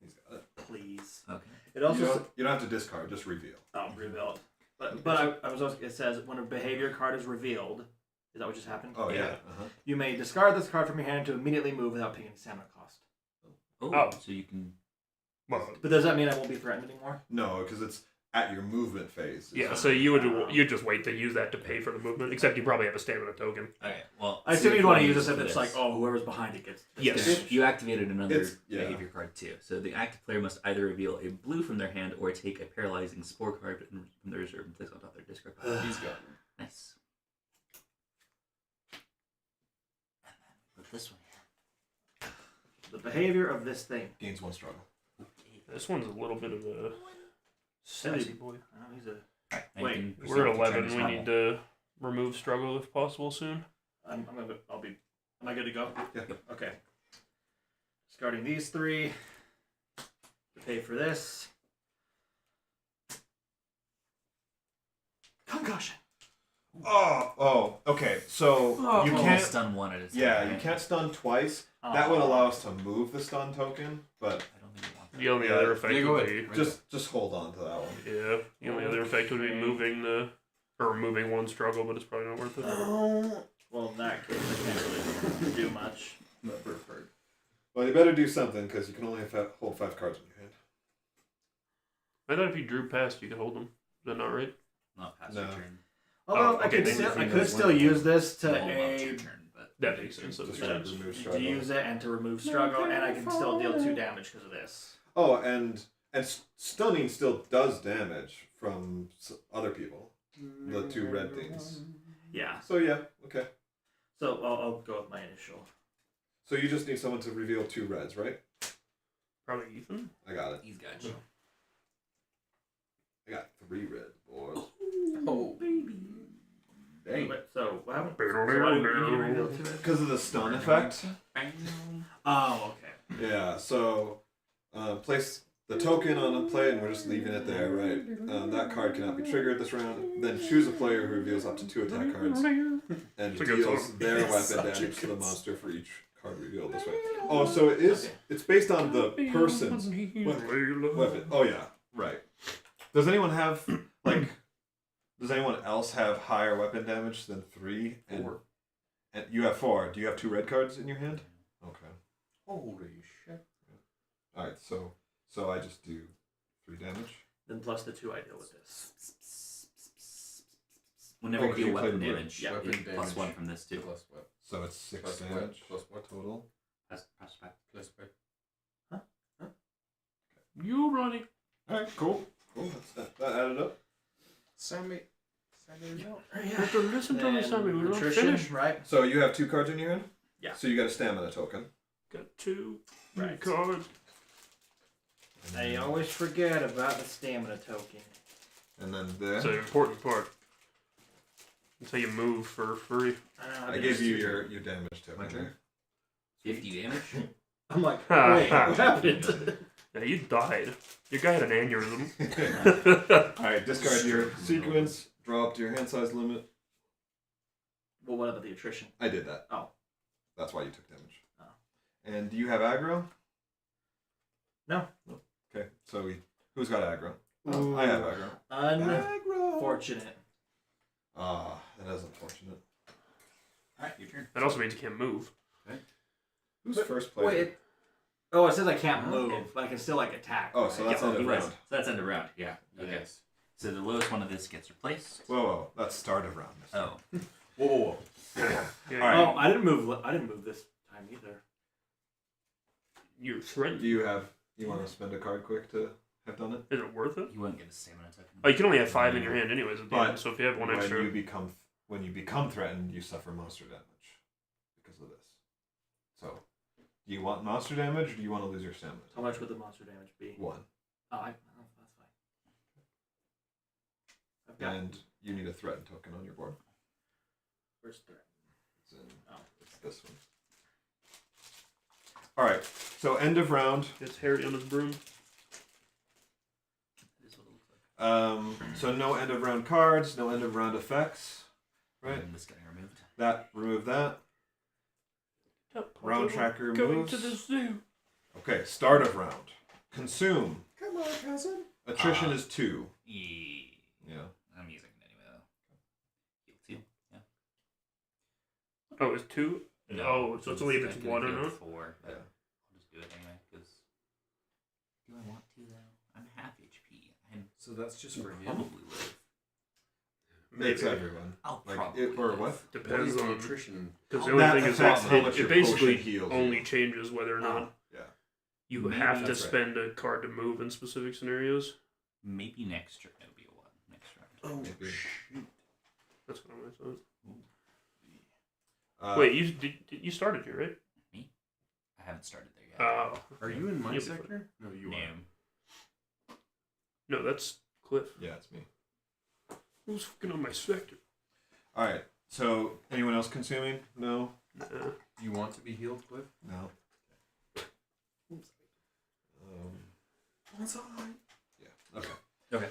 He's got it. Please. Okay. It also You don't have to discard, just reveal. reveal it. But I was also, it says when a behavior card is revealed, is that what just happened? Oh yeah. You may discard this card from your hand to immediately move without paying any stamina cost. Oh, Oh. so you can. Well, But does that mean I won't be threatened anymore? No, because it's at your movement phase. Yeah, so you just wait to use that to pay for the movement, except you probably have a stamina token. Okay, well, I assume you'd want to use this if for it's like, oh, whoever's behind it gets. Yes. damage. You activated another Yeah. behavior card too. So the active player must either reveal a blue from their hand or take a paralyzing spore card from their reserve and place on top of their discard pile. He's got Nice. And then we put this one here. The behavior of this thing. Gains 1 struggle. This one's a little bit of a sassy boy. Oh, he's a. Alright, now Wait, you can proceed We're at to turn 11. this We normal. need to remove struggle if possible soon. I'm gonna. I'll be. Am I good to go? Yeah. Okay. Discarding these 3 to pay for this. Concussion. Oh, okay. So you You can can't. stun one at a time. Yeah, you right? can't stun twice. That would allow us to move the stun token, but I don't think you want that. The only Yeah, other effect yeah, go would ahead. be just hold on to that one. yeah. The only other effect would be moving or removing 1 struggle, but it's probably not worth it. Well, in that case, I can't really do much. Well, you better do something because you can only hold 5 cards in your hand. I thought if you drew past, you could hold them. Is that not right? Not past No. your turn. Although okay, then I if could you still want use this to Well, not your turn, but That makes sense. That Just makes like sense. remove to struggle. use it and to remove struggle, and I can still deal 2 damage because of this. Oh, and stunning still does damage from other people. The 2 red things. Yeah. So yeah, okay. So I'll go with my initial. So you just need someone to reveal 2 reds, right? Probably Ethan. I got it. he's got you. I got 3 red boys. Oh, baby. Dang. Wait, so what happened? So why do you need to reveal 2 red? Because of the stun effect. Oh, okay. Yeah. So place the token on a plate, and we're just leaving it there, right? That card cannot be triggered this round. Then choose a player who reveals up to 2 attack cards and It's a good deals song. their It's weapon such a damage to the good monster for each card revealed this way. Oh, so it is. Okay. It's based on the person's weapon. Oh yeah, right. Does anyone have like? Does anyone else have higher weapon damage than 3? And, 4. and you have 4. Do you have 2 red cards in your hand? Okay. Holy shit. All right. So I just do 3 damage. Then plus the 2 I deal with this. Whenever Oh, you 'cause deal you weapon played blue. damage, Yeah. Weapon it's plus damage. 1 from this too. Plus what? So it's 6 Plus what? damage Plus what? total. Plus 5. Plus what? You running? All right. Cool. That added up. Send me it out. You have to listen to me, Sammy. We're not Nutrition, finished. right? So you have 2 cards in your hand. Yeah. So you got a stamina token. Got 2 Right. cards. I always forget about the stamina token. And then there. It's an important part. That's how you move for free. I gave you your damage token. My turn. there. 50 damage. I'm like, wait, what happened? Yeah, you died. Your guy had an aneurysm. All right. Discard your sequence. Draw up to your hand size limit. Well, what about the attrition? I did that. Oh. That's why you took damage. Oh. And do you have aggro? No. Okay. So who's got aggro? Ooh. I have aggro. Aggro. Unfortunate. Ah, that is unfortunate. Alright, your turn. That also means you can't move. Who's first player? Wait. Oh, it says I can't move, but I can still like attack. Oh, so that's Yeah, end he of was. round. So that's end of round. Yeah. Okay. Yes. So the lowest one of this gets replaced. Whoa. That's start of round. Oh. Whoa. Yeah, All right. Oh, I didn't move. I didn't move this time either. You're threatened. Do you want to spend a card quick to have done it? Is it worth it? You wouldn't get a stamina token. Oh, you can only have 5 in your hand anyways at the But end, so if you have 1 when extra... when you become threatened, you suffer monster damage because of this. So, do you want monster damage or do you want to lose your stamina? How much would the monster damage be? 1. Oh, that's fine. I've got And you need a threaten token on your board. first threat. It's in Oh. it's this one. All right. So end of round. It's Harry on his broom. That is what it looks like. So no end of round cards, no end of round effects. Right. And this getting removed. That remove that. Round tracker Going moves. to the zoo. Okay. Start of round. Consume. Come on, cousin. Attrition is 2. Yeah. Yeah. I'm using it anyway though. Heal 2. Yeah. Oh, it's 2? Oh, so it's only if it's 1 or not? 4. But Yeah. I'll just do it anyway because. Do I want to though? I'm half HP. I'm So that's just for him. Probably live. It's everyone. I'll Like probably it, or live. what? What is Depends the on attrition? because the That only thing is affects how much it your basically potion heals only you. changes whether or not Yeah. you Maybe have to that's right. spend a card to move in specific scenarios. Maybe next turn it'll be a 1. Next round. Oh, Maybe. shoot. That's what I thought. Uh, Wait, you started here, right? Me? I haven't started there yet. Oh, Are you in my You'll be sector? No, you No. are. no, that's Cliff. Yeah, it's me. Who's fucking on my sector? All right. So, anyone else consuming? No. Nah. Do you want to be healed, Cliff? No. Yeah. Okay. Okay.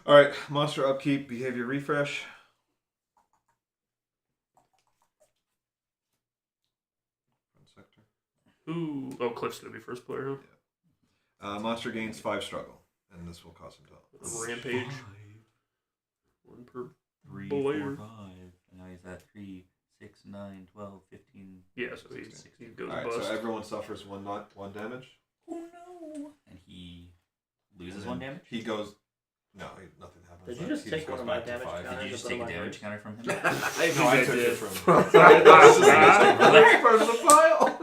All right. Monster upkeep. Behavior refresh. Front sector. Who? Oh, Cliff's gonna be first player, huh? Monster gains 5 struggle, and this will cost him to. Rampage. One per. 3, Player. 4, 5. And now he's at 3, 6, 9, 12, 15. Yeah, so he goes All right. bust. So everyone suffers one damage. Oh no! And he loses And 1 then damage? He goes. No, nothing happens. Did you just He take goes one of my back to damage 5. counters? Did you just Put take a on my damage head. counter from him? No, I took it from.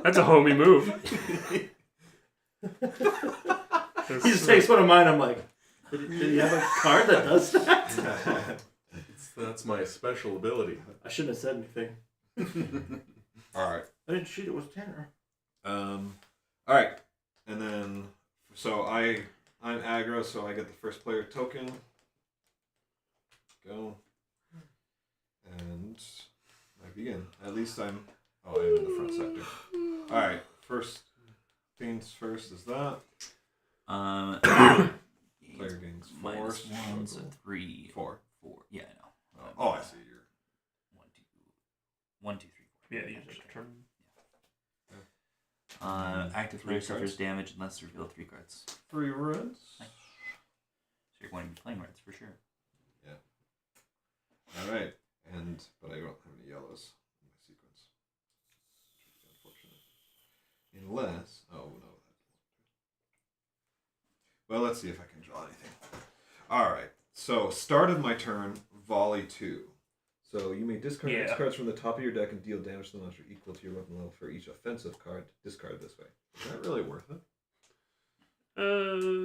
That's a homie move. He just takes one of mine. I'm like, did he have a card that does that? That's my special ability. I shouldn't have said anything. All right. I didn't shoot. It was Tanner. All right, and then so I'm aggro, so I get the first player token. Go. And I begin. At least I'm in the front sector. All right, first things first is that player gains 4. -1, so 3. 4. 4. Yeah, I know. Oh, I see. You're 1, 2, 3, 4. Yeah, you just turn. Active 3 player suffers cards. damage unless reveal 3 cards. 3 reds. Nice. So you're going to be playing reds for sure. All right, but I don't have any yellows in my sequence. Which is unfortunate. Unless, no. Well, let's see if I can draw anything. All right. So, start of my turn, volley 2. So you may discard X cards from the top of your deck and deal damage to the monster equal to your weapon level for each offensive card. Discard this way. Is that really worth it?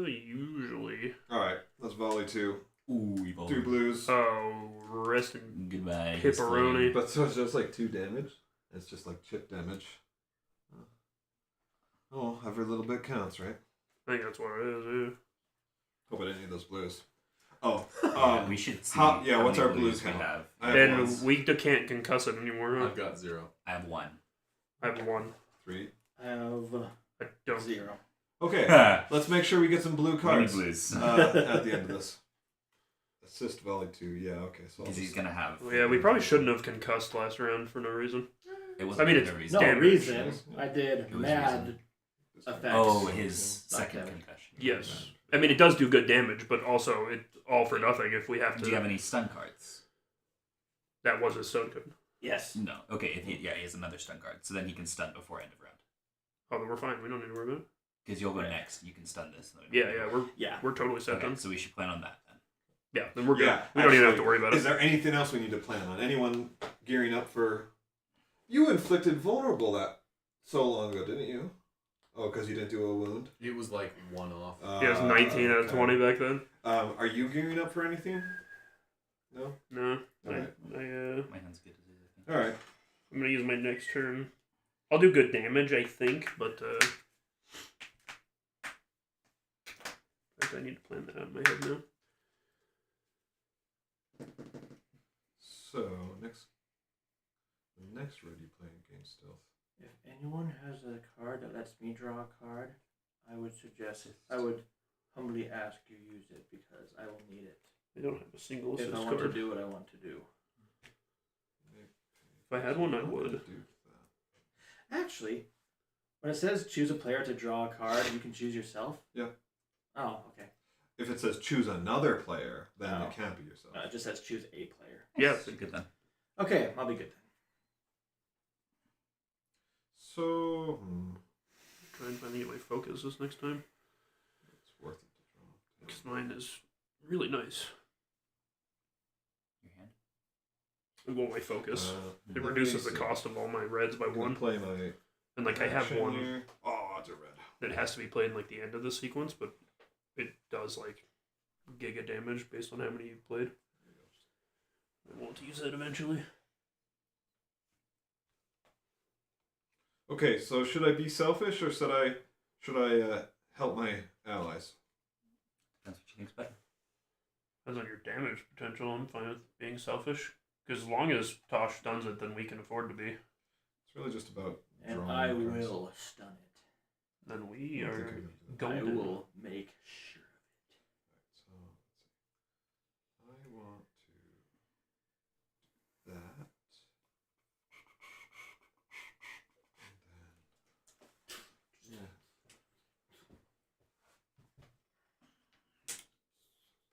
Usually. All right. Let's volley 2. Ooh, evil. 2 blues. Oh, rest in Goodbye. pepperoni. But so it's just like 2 damage. It's just like chip damage. Oh, every little bit counts, right? I think that's what it is, yeah. Hope I didn't need those blues. Oh, we should see. what's how our many blues we count? have. I have And ones. we can't concuss it anymore, huh? I've got 0. I have 1. I have 1. 3. I have I don't. 0. Okay, let's make sure we get some blue cards blues. at the end of this. Assist volley 2. Yeah, okay. So I'll Because he's just- going to have. Yeah, we probably shouldn't have concussed last round for no reason. It I mean, it's a reason. No damage. reason. I did It was mad reason. effects. Oh, his Not second damage. concussion. Yes. I mean, it does do good damage, but also it's all for nothing if we have to. Do you have any stun cards? That was a stun card. Yes. No. Okay, if he has another stun card, so then he can stun before end of round. Oh, then we're fine. We don't need to worry about it. Because you'll go next, you can stun this. Yeah, we're totally set Okay, then. so we should plan on that then. Yeah, then we're good. Yeah, we don't even have to actually, worry about Is it. there anything else we need to plan on? Anyone gearing up for? You inflicted vulnerable that so long ago, didn't you? Oh, because you didn't do a wound. It was like 1 off. Yeah, it was 19 out of 20 back then. Are you gearing up for anything? No. No, Alright. My hand's good as is, I think. All right. I'm gonna use my next turn. I'll do good damage, I think, but I need to plan that out in my head now. So the next ready playing game stealth. If anyone has a card that lets me draw a card, I would suggest I would humbly ask you use it because I will need it. I don't have a single assist If I want card. to do what I want to do. If I had one, I would. Actually, when it says choose a player to draw a card, you can choose yourself? Yeah. Oh, okay. If it says choose another player, then No. it can't be yourself. It just says choose a player. Yeah, Pretty good then. Okay, I'll be good then. So try and find the way focus this next time. it's worth it to draw. Because mine is really nice. Your hand. Well, my focus. It let me reduces the see. cost of all my reds by I'm gonna one. play my. And like I have action one here. Oh, it's a red. that has to be played in like the end of the sequence, but it does like giga damage based on how many you've played. I want to use it eventually. Okay, so should I be selfish or should I help my allies? Depends what you think's better. Depends on your damage potential. I'm fine with being selfish. Because as long as Tosh stuns it, then we can afford to be. It's really just about. And drawing I cards. will stun it. Then we I are think I'm gonna do that. golden. I will make sure So let's see. I want to do that. And then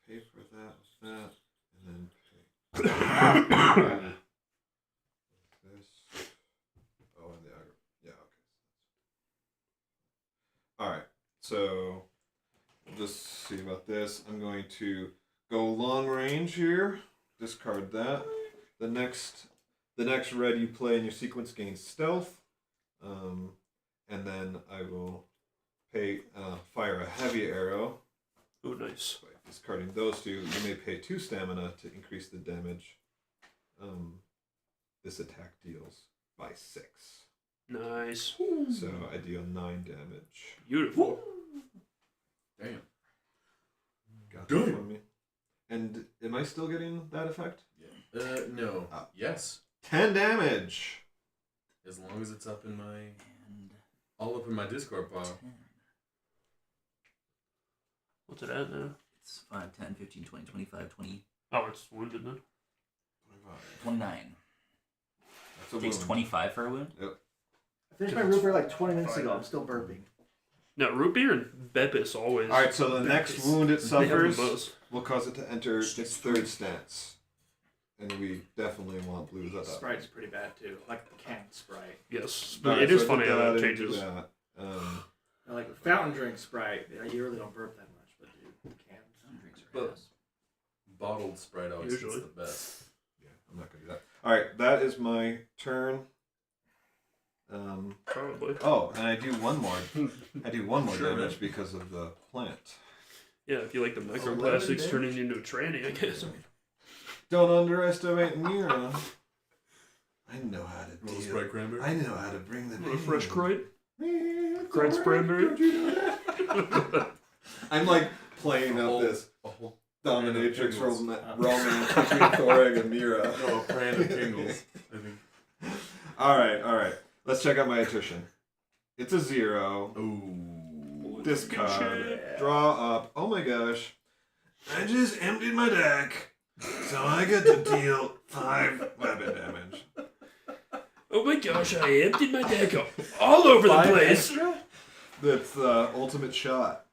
pay for that with that, and then pay. This. Oh, and the aggro. Yeah, okay. Alright, so we'll just see about this. I'm going to go long range here. Discard that. The next red you play in your sequence gains stealth. And then I will fire a heavy arrow. Oh, nice. By discarding those two, you may pay 2 stamina to increase the damage this attack deals by 6. Nice. So I deal 9 damage. Beautiful. Damn. Got that from me. And am I still getting that effect? Yeah. No. Yes. 10 damage. As long as it's up in my And all up in my Discord pile. 10. What's it at now? It's 5, 10, 15, 20, 25, 20, Oh, it's wounded then. 29. That's a It takes wound. 25 for a wound? I finished my root beer like 20 minutes ago. I'm still burping. No, root beer and Beppis always. Alright, so the next wound it They have the suffers most. will cause it to enter its 3rd stance. And we definitely want blues at that. Sprite's pretty bad too. Like the canned Sprite. Yes, but Alright, it is so I funny did how that and do changes. that. I like fountain drink Sprite. You really don't burp that much, but dude, canned. Some drinks are But- ass. Bottled Sprite always Usually. is the best. Yeah, I'm not gonna do that. Alright, that is my turn. Probably. Oh, and I do one more. I do one more Sure, damage man. because of the plant. Yeah, if you like the 11 microplastics damage? turning you into a tranny, I guess. Don't underestimate Mira. I know how to Little deal. Sprite cranberry. I know how to bring them What a in. fresh crate. Crate Cranberry. I'm like playing A up whole- this A whole dominatrix Pringles. romance between Thoreg and Mira. no, a brand of Pringles. I think. Alright. Let's check out my attrition. It's a 0. Ooh. Discard. Draw up. Oh my gosh. I just emptied my deck. So I get to deal 5 weapon damage. Oh my gosh, I emptied my deck all over the place. That's the ultimate shot.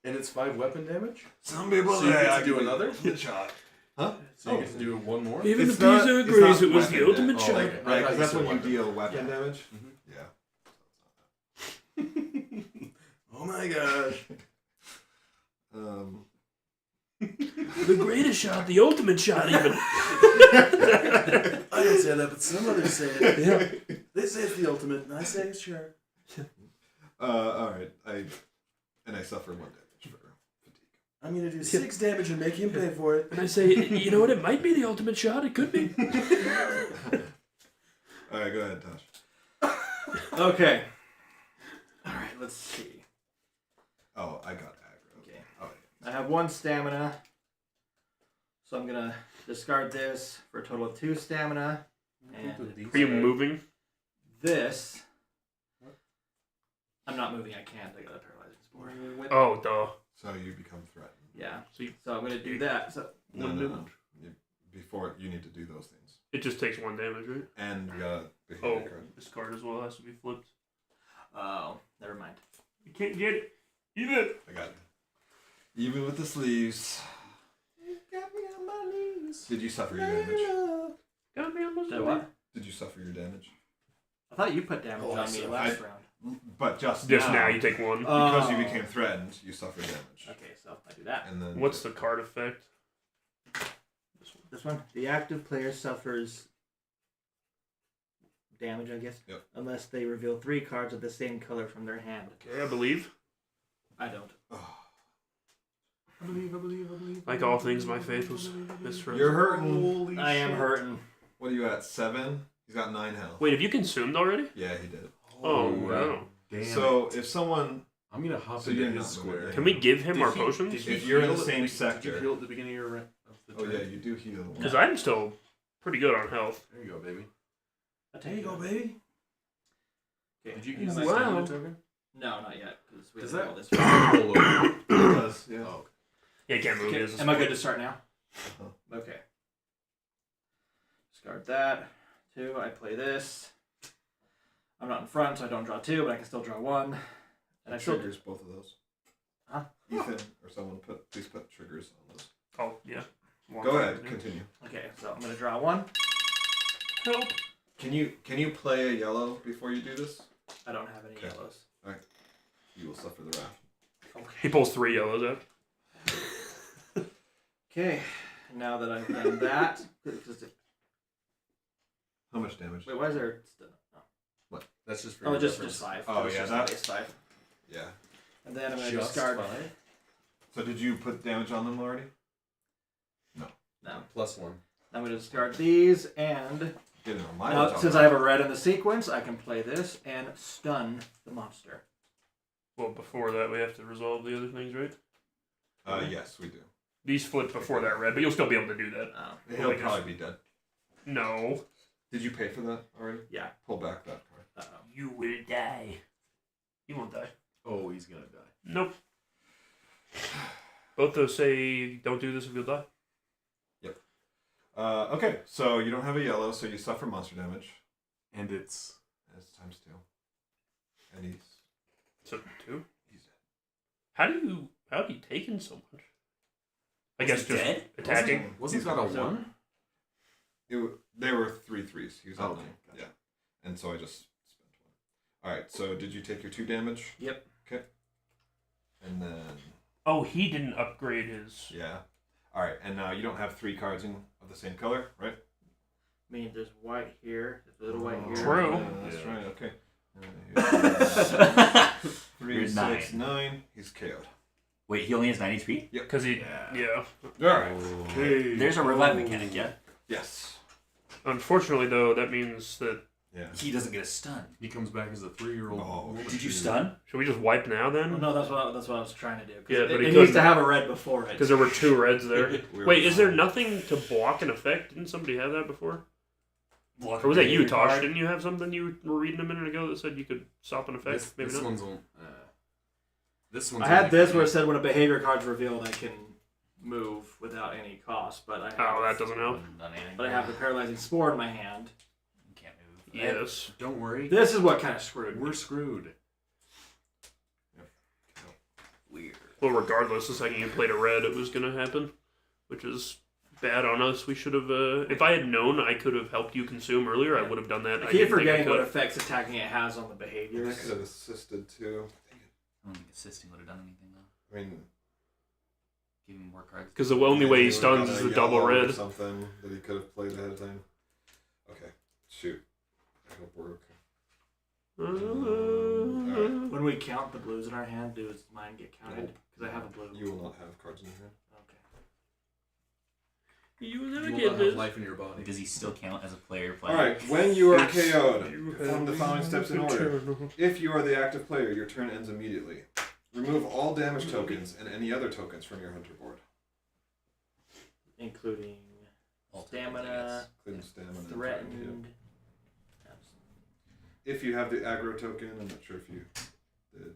And it's 5 weapon damage? Some people So you say get I to do can another? ultimate shot. Huh? So you get to do one more? Even It's the not- Pisa it's agrees not it was the weapon ultimate damage. shot. okay. Right, I because thought that's you when said you deal weapon. weapon damage. Mhm. Yeah. Oh my gosh. The greatest shot, the ultimate shot, even. I don't say that, but some others say it. Yeah. They say it's the ultimate, and I say it's sure. Alright. I suffer 1 damage for fatigue. I'm gonna do 6 damage and make him pay for it. And I say, you know what? It might be the ultimate shot. It could be. Alright, go ahead, Tosh. Okay. Alright, let's see. Oh, I got aggro. Okay. Oh, I have 1 stamina. So I'm gonna discard this for a total of 2 stamina. And Are you moving? this. I'm not moving, I can't. I got a paralyzing spore. Oh, duh. So you become threatened. Yeah. So So I'm gonna do that. So No, One no, damage. no. Before you need to do those things. It just takes 1 damage, right? And you gotta Oh, behavior card. this card as well has to be flipped. oh, never mind. You can't get it. Even. I got it. Even with the sleeves. Did you suffer your damage? Got me on my Did what? Did you suffer your damage? I thought you put damage Oh, on me so last round. But just now you take one. Because you became threatened, you suffer damage. Okay, so I do that. And then What's the card effect? This one. The active player suffers damage, I guess. Yep. Unless they reveal 3 cards of the same color from their hand. Okay, I believe. I don't. I believe. Like all things, my faith was misread. You're hurting. I am hurting. What are you at? 7? He's got 9 health. Wait, have you consumed already? Yeah, he did. Oh, wow. Damn. So if someone, I'm gonna hop So into you're his not square. moving. Can we give him Did our he- potions? did he If you're in heal the at same Did sector. you heal at the beginning of your of the oh turn? yeah, you do heal. Because I'm still pretty good on health. There you go, baby. There you go, baby. Okay. Did you hang use on the a second. Wow. stamina token? No, not yet. Because we Does have that all this. roll over? It does, yeah. Oh, Yeah, you can't move Okay, his. am I good to start now? Uh-huh. Okay. Discard that. 2. I play this. I'm not in front, so I don't draw 2, but I can still draw 1. And I It still triggers both of those. Huh? Ethan or someone please put triggers on those. Oh, yeah. Go ahead, continue. Okay, so I'm gonna draw 1. Help. Can you play a yellow before you do this? I don't have any Okay. yellows. You will suffer the wrath. He pulls 3 yellows out. Okay, now that I've done that, How much damage? wait, why is there? that's just for Oh, your just reference. 5. Oh, It's yeah, just that- base 5. Yeah. And then I'm gonna Just discard. 5? So did you put damage on them already? No, +1. I'm gonna discard these, and Didn't know my now since I have a red in the sequence, I can play this and stun the monster. Well, before that, we have to resolve the other things, right? Yes, we do. These flip before that red, but you'll still be able to do that. He'll Like probably be dead. No. Did you pay for that already? Yeah. Pull back that card. You will die. He won't die. Oh, he's gonna die. Nope. Both those say don't do this if you'll die. Okay, so you don't have a yellow, so you suffer monster damage. And it's That's times 2. And he's So 2. he's dead. How do you taken so much? I Was guess he just dead? attacking. wasn't that a 1? They were 3 3s. He was at Oh, okay, 9. gotcha. Yeah. And so I just spent 1. Alright, so did you take your 2 damage? Yep. Okay. And then Oh, he didn't upgrade his. yeah. Alright, and now you don't have 3 cards of the same color, right? I mean, there's white here, there's a little white here. True. Yeah, that's Yeah. right, okay. You're 3, 6, 9. 9. He's KO'd. Wait, he only has 9 HP? Because he. Yeah. Alright. There's a revive mechanic, yeah? Yes. Unfortunately, though, that means that. Yeah. He doesn't get a stun. He comes back as a 3-year-old. Oh, Did you stun? Should we just wipe now then? Oh, no, that's what I was trying to do. 'Cause Yeah, but he it needs couldn't. to have a red before it. Because there were 2 reds there. We were Wait, is there fine. nothing to block an effect? Didn't somebody have that before? Block Or was that behavior you, Tosh? card? Didn't you have something you were reading a minute ago that said you could stop an effect? This, Maybe this not. one's on. This one's. I had only this for where it me. said when a behavior card's revealed, I can move without any cost, but I have, Oh, that doesn't help. Wasn't done anything. but I have the paralyzing spore in my hand. You can't move. Yes. Don't worry. This is what kind of screwed me. We're screwed. Weird. Well, regardless, the second you played a red, it was going to happen, which is bad on us. We should have. If I had known I could have helped you consume earlier, I would have done that. I didn't keep think I forgetting what could. effects attacking it has on the I behaviors. could have assisted too. I don't think assisting would have done anything though. I mean, Give him more cards. Because the only way he maybe stuns got is a the double yellow or red. something that he could have played ahead of time. Okay, shoot. I hope we're okay. When we count the blues in our hand, does mine get counted? Because I have a blue. You will not have cards in your hand. Okay. You will You never will get not have this. life in your body. Does he still count as a player playing? Alright, when you are It's- KO'd, You perform the have following steps in order. turn. If you are the active player, your turn ends immediately. Remove all damage tokens and any other tokens from your hunter board. Including All tokens, stamina, Including stamina and threatened. If you have the aggro token, I'm not sure if you did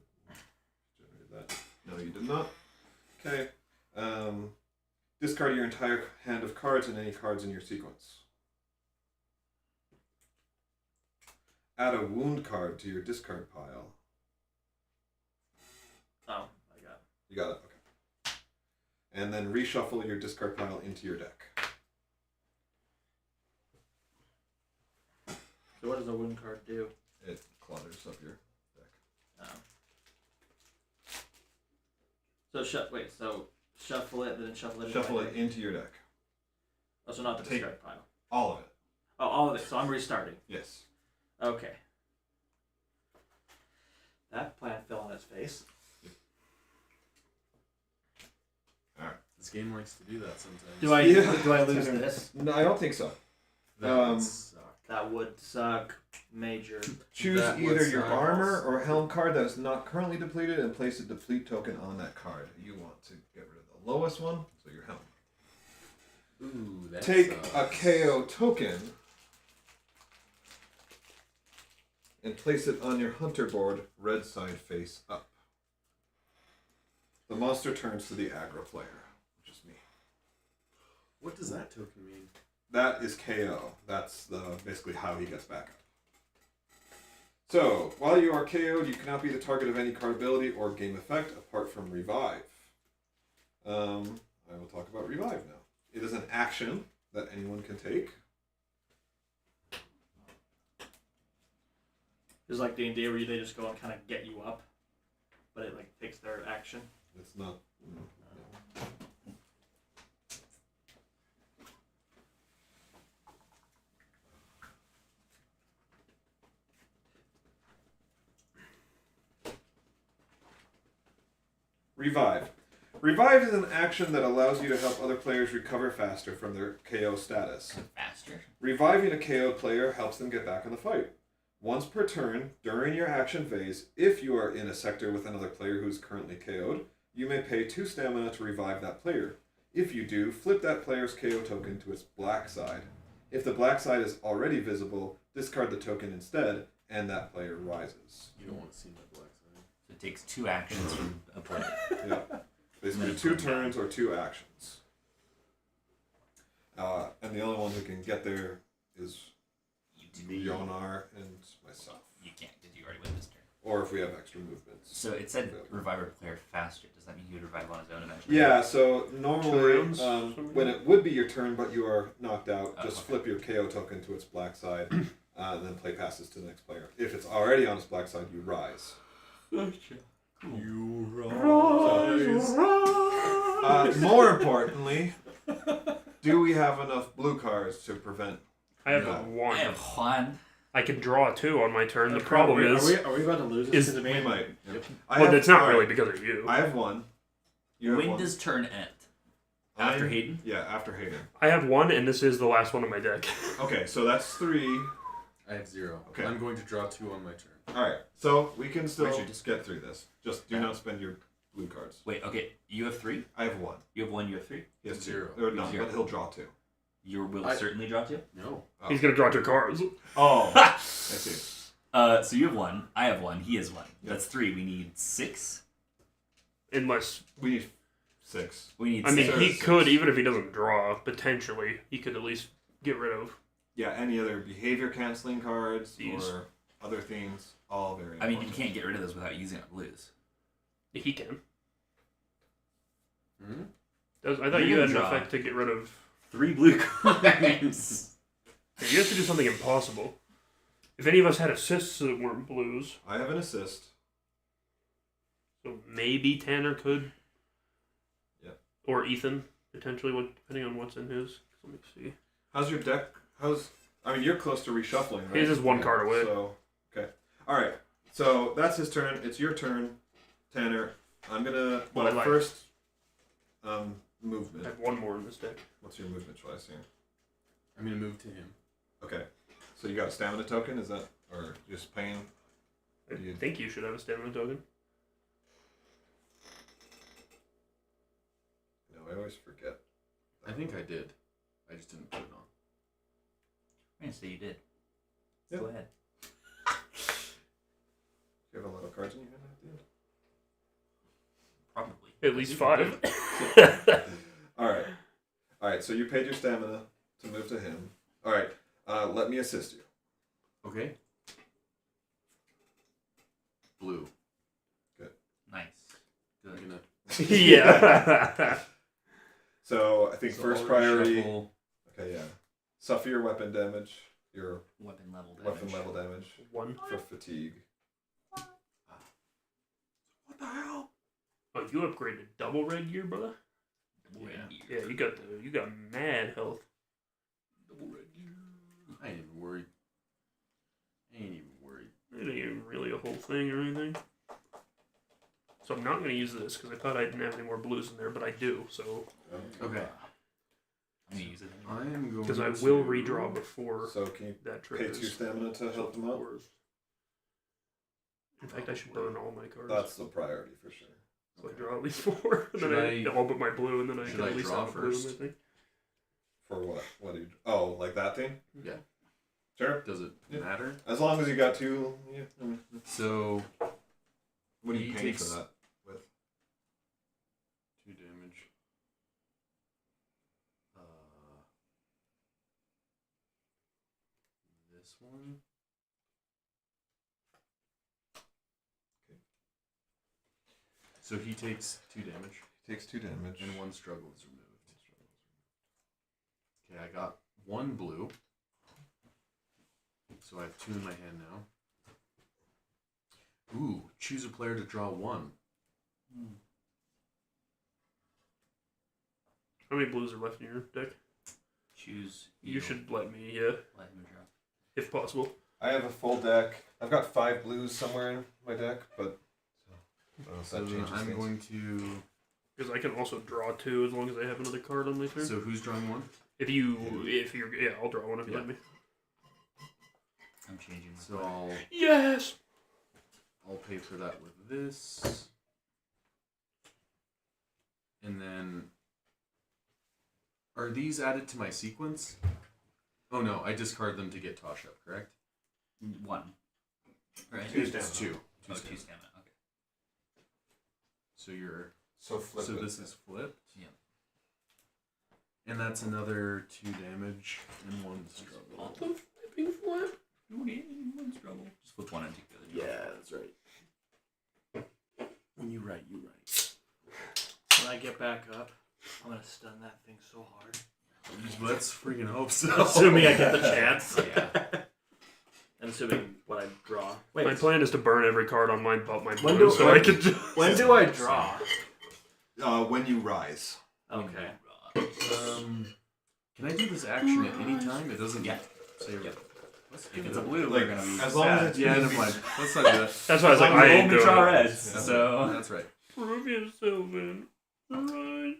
generate that. No, you did not. Okay. Discard your entire hand of cards and any cards in your sequence. Add a wound card to your discard pile. Oh, I got You got it? Okay. And then reshuffle your discard pile into your deck. it. So what does a wound card do? It clutters up your deck. So shuffle it, then shuffle it. Shuffle it into your deck. Oh, so not the Take- discard pile. All of it. Oh, all of it. So I'm restarting. Yes. Okay. That plan fell on its face. This game likes to do that sometimes. Do I lose Tenor. this? No, I don't think so. That Um, would suck. That would suck major. Choose That would either your suck. armor or helm card that is not currently depleted and place a deplete token on that card. You want to get rid of the lowest one, so your helm. Ooh, that Take sucks. a KO token and place it on your hunter board, red side face up. The monster turns to the aggro player, which is me. What does that token mean? That is KO. That's basically how he gets back up. So, while you are KO'd, you cannot be the target of any card ability or game effect apart from Revive. I will talk about Revive now. It is an action that anyone can take. It's like D&D where they just go and kind of get you up, but it like takes their action. It's not. Revive. Revive is an action that allows you to help other players recover faster from their KO status. Faster. Reviving a KO player helps them get back in the fight. Once per turn, during your action phase, if you are in a sector with another player who is currently KO'd, you may pay 2 stamina to revive that player. If you do, flip that player's KO token to its black side. If the black side is already visible, discard the token instead, and that player rises. You don't want to see my black side. So it takes 2 actions from a player. Yep. Basically 2 turns or 2 actions. And the only one who can get there is Yonar and myself. You can't because you already went this turn. Or if we have extra movements. So it said revive a player faster. Does that mean he would revive on his own eventually? Yeah, so normally rounds, when it would be your turn but you are knocked out, Oh, just okay. flip your KO token to its black side and then play passes to the next player. If it's already on its black side, you rise. You More importantly, do we have enough blue cards to prevent? I have No. one. I have one. I can draw 2 on my turn. The problem is, are we about to lose is- this? We might. Yep. well, it's not alright, really because of you. I have one. You have When one. does turn end? After I'm- Hayden? Yeah, after Hayden. I have 1, and this is the last one on my deck. Okay, so that's 3. I have 0. Okay. I'm going to draw 2 on my turn. All right, so we can still Richard, just get through this. Just do not spend your blue cards. Wait, okay. You have 3? I have 1. You have 1, you have 3? He has 2. 0. Or no, 0. but he'll draw 2. You will I- certainly draw 2? No. Oh. He's gonna draw 2 cards. Oh, I see. So you have 1, I have 1, he has 1. Yep. That's 3. We need 6? Unless, We need 6. We need I mean, 6. he could, even if he doesn't draw, potentially, he could at least get rid of. Yeah, any other behavior canceling cards These. or other things, all very I mean, important. you can't get rid of those without using up blues. He can. Hmm? I thought You're you had gonna an draw. effect to get rid of. 3 blue cards. You have to do something impossible. If any of us had assists that weren't blues, I have an assist. so maybe Tanner could. Yep. Or Ethan, potentially, depending on what's in his. Let me see. How's your deck? I mean, you're close to reshuffling, right? His is 1 Yeah, card away. So, okay. All right. So that's his turn. It's your turn, Tanner. I'm gonna. Well, Well, I like- first, I movement. have 1 more in this deck. What's your movement choice here? I'm going to move to him. Okay. So you got a stamina token? Is that or just paying? I You- think you should have a stamina token. No, I always forget. I think I did. I just didn't put it on. I'm going to say you did. Yeah. Go ahead. You have a lot of cards in your hand at the end. Probably. At least I think 5. All right. All right. So you paid your stamina to move to him. All right. Let me assist you. Okay. Blue. Nice. I'm Good. gonna Yeah. So I think So first I'll priority. reshuffle. Okay, yeah. Suffer your weapon damage. Your Weapon level damage. weapon level damage 1. for fatigue. What the hell? Oh, you upgraded double red gear, brother? Double red gear. Yeah, you got mad health. Double red gear. I ain't even worried. It ain't even really a whole thing or anything. So I'm not going to use this because I thought I didn't have any more blues in there, but I do. So Okay. I'm gonna use it. I am going because I to... will redraw before So can you that pay triggers. 2 stamina to help them out? In fact, I should burn all my cards. That's the priority for sure. So I draw at least 4. And Should then I- all but my blue, and then I should can I at least draw have a blue in first? my thing. For what? What do you? Oh, like that thing? Yeah. Sure. Does it Yeah. matter? As long as you got 2. Yeah. I mean, So, what are you He paying takes- for that with? 2 damage. This one. Okay. So he takes 2 damage, He takes 2 damage. and 1 struggle is removed. Okay, I got 1 blue. So I have 2 in my hand now. Ooh, choose a player to draw 1. How many blues are left in your deck? Choose. You should let me, yeah, Let him draw. if possible. I have a full deck. I've got 5 blues somewhere in my deck, but I don't know if So that changes I'm things. going to. Because I can also draw 2 as long as I have another card on my turn. So who's drawing 1? if you're, yeah, I'll draw one if you Yeah. let me. I'm changing. So I'll Yes! pay for that with this. And then, are these added to my sequence? Oh no, I discard them to get Tosh up, correct? 1. Right. It's 2. Oh, 2 stamina. Okay. So you're. So flip So it. this is flipped. Yeah. And that's another 2 damage and 1 struggle. What the flipping flip? One struggle. Just flip 1 and take the other. Yeah, that's right. When you write, you write. When I get back up, I'm gonna stun that thing so hard. Let's freaking hope so. Assuming I get the chance. Yeah. And assuming what I draw. Wait, My plan is to burn every card on my When blue do- so when- I can just... when do I draw? When you rise. Okay. Can I do this action at any time? It doesn't Yeah. say. Yep. Let's If give it's it a blue, we're gonna be as long as sad. it's Yeah, never mind. Let's not do that. That's why I was like, You I ain't only doing draw it. reds, Yeah. so That's right. Peruvian Sylvan. Alright.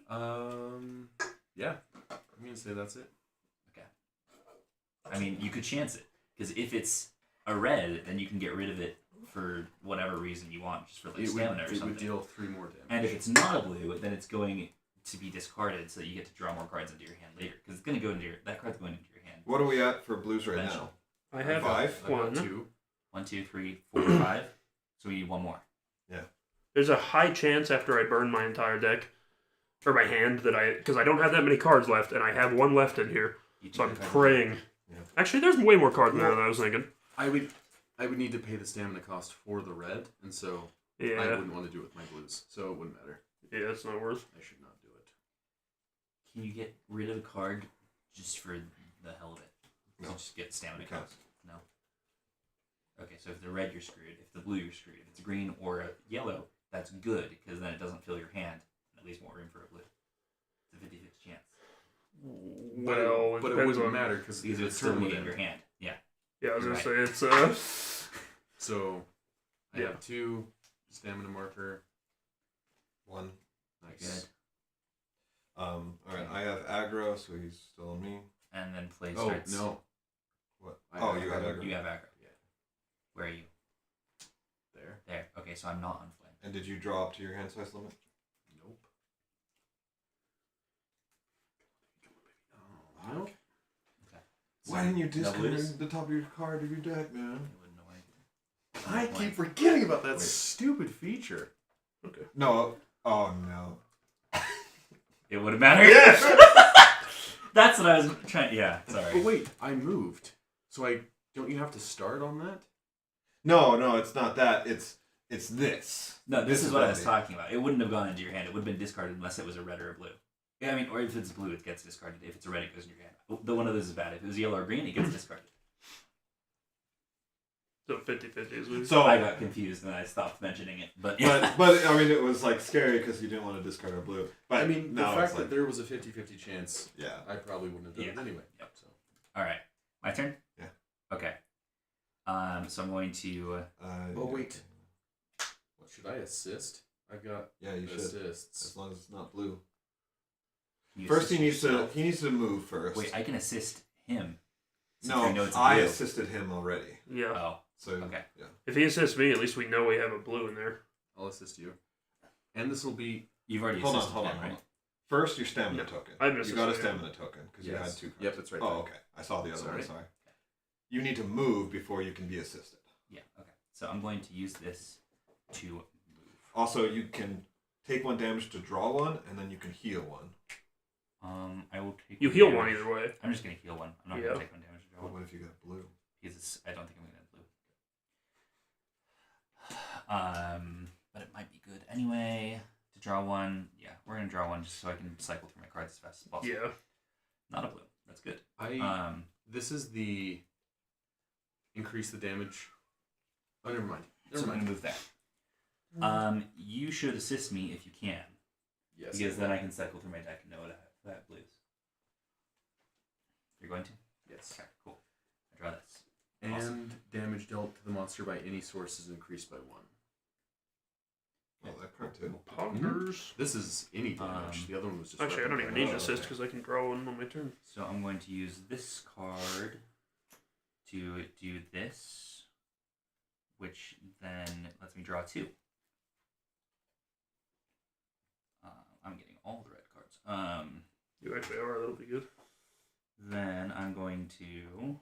Yeah. I'm gonna say that's it. I mean, you could chance it because if it's a red, then you can get rid of it for whatever reason you want, just for like stamina or it would something. deal 3 more damage. And if it's not a blue, then it's going to be discarded, so that you get to draw more cards into your hand later. Because it's going to go into that card's going into your hand. What are we at for blues right Bench. now? I have 5. I've got one. 2. 1, 2, 3, 4, 5. So we need 1 more. There's a high chance after I burn my entire deck, or my hand, that because I don't have that many cards left, and I have 1 left in here, so I'm praying. Yeah. Actually, there's way more cards than that than I was thinking. I would need to pay the stamina cost for the red, and so I Yeah, wouldn't want to do it with my blues, so it wouldn't matter. yeah, it's not worth. I should not do it. Can you get rid of a card just for the hell of it? No. So just get stamina You can't. cost? No. Okay, so if the red, you're screwed. If the blue, you're screwed. If it's a green or a yellow, that's good, because then it doesn't fill your hand, and it leaves more room for a blue. It's a 50-50 chance. Well, but it depends wouldn't on- matter because Because it's still be in your hand. Yeah. Yeah, I was You're gonna right. say it's So I Yeah. have 2 stamina marker. 1. Nice. Good. Alright, I have aggro, so he's still on me. And then play Oh starts. no, What? I Oh, have you have aggro. aggro. You have aggro. Yeah. Where are you? There. There. Okay, so I'm not on flame. And did you draw up to your hand size limit? Nope. Oh, nope. Okay. Why didn't you No discard blues? the top of your card of your deck, man? You wouldn't know what I did. I keep forgetting about that Wait. stupid feature. No. Oh no. It would have mattered. Yes! That's what I was trying. Yeah, sorry. But wait, I moved. So don't you have to start on that? No, it's not that. It's this. No, this is what I was ability. talking about. It wouldn't have gone into your hand. It would have been discarded unless it was a red or a blue. Yeah, I mean, or if it's blue, it gets discarded. If it's a red, it goes in your hand. The one of those is bad. If it was yellow or green, it gets discarded. So 50-50 is what So I got confused and I stopped mentioning it. But but I mean, it was like scary because you didn't want to discard a blue. But I mean, the now fact it's that like, there was a 50-50 chance, yeah. I probably wouldn't have done it Yeah. anyway. Yep. So. all right, my turn. Yeah. Okay. So I'm going to. Oh wait. What should I assist? I've got Yeah, you should. assists. As long as it's not blue. you First, assist he needs yourself. to move first. Wait, I can assist him. Since I know No, it's I blue. assisted him already. Yeah. Oh, So okay. yeah. If he assists me, at least we know we have a blue in there. I'll assist you. And this will be. You've already Hold on, assisted hold on, him, hold right? on. First, your stamina No, token. I've You got a assisted him. stamina token because you had Yes. 2 cards. Yep, it's right Oh, there. okay. I saw the other one. Sorry. Sorry. You need to move before you can be assisted. Yeah. Okay. So I'm going to use this to move. Also, you can take 1 damage to draw 1, and then you can heal 1. I will take. You one heal damage. one either way. I'm just gonna heal one. I'm not Yeah. gonna take 1 damage to draw But one. what if you got blue? Because I don't think I'm gonna have blue. But it might be good anyway to draw 1. Yeah, we're gonna draw 1 just so I can cycle through my cards as fast as possible. Yeah. Not a blue. That's good. This is the increase the damage. Oh, never mind. So I'm gonna move that. You should assist me if you can. Yes. Because then I can cycle through my deck and know what I have blues. You're going to? Yes. Okay, cool. I draw this. And Awesome. damage dealt to the monster by any source is increased by 1. Oh, that card too. Ponders. This is any damage. The other one was just. Actually, I don't even weapon need an damage. assist because I can draw one on my turn. So I'm going to use this card to do this, which then lets me draw 2. I'm getting all the red cards. You actually are. That'll be good. Then I'm going to.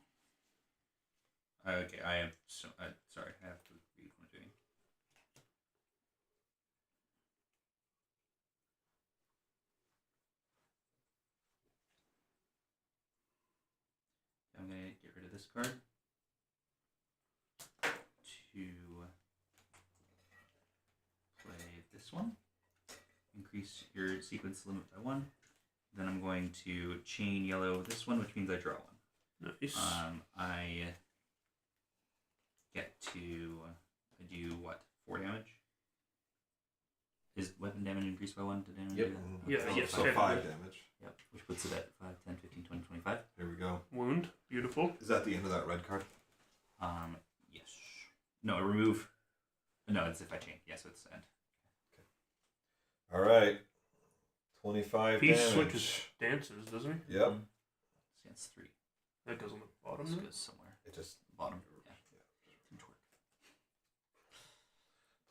Okay, I have. Sorry, I have to read what I'm doing. I'm going to get rid of this card to play this one. Increase your sequence limit by 1. Then I'm going to chain yellow this one, which means I draw 1. Nice. I get to do what? 4 damage? Is weapon damage increased by 1 to damage? Yep. Yeah, So, yes, so okay. 5 damage. Yep. Which puts it at 5, 10, 15, 20, 25. Here we go. Wound. Beautiful. Is that the end of that red card? Yes. No, remove. No, it's if I chain. Yes, it's the end. All right. 25 He damage. switches stances, doesn't he? Yep. Stance 3. That goes on the bottom. This Then? goes somewhere. It just. Bottom. Yeah. Didn't work.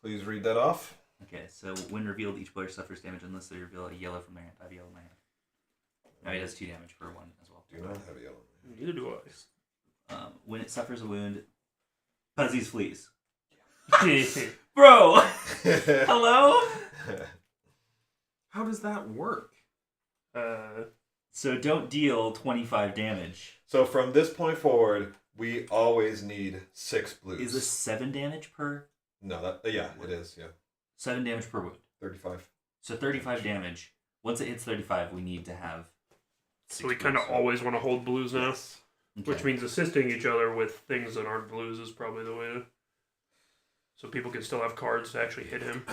Please read that off. Okay, so when revealed, each player suffers damage unless they reveal a yellow from their hand. I have a yellow in my hand. Now he does 2 damage per 1 as well. Do not have a yellow. Neither do When it suffers a wound, Puzzies flees. I. Bro! Hello? How does that work? So don't deal 25 damage. So from this point forward, we always need 6 blues. Is this 7 damage per? No, that yeah, it is. Yeah, 7 damage per wound. 35. So 35 damage. Once it hits 35, we need to have. So we kind of always want to hold blues now, Okay. which means assisting each other with things that aren't blues is probably the way to. So people can still have cards to actually hit him.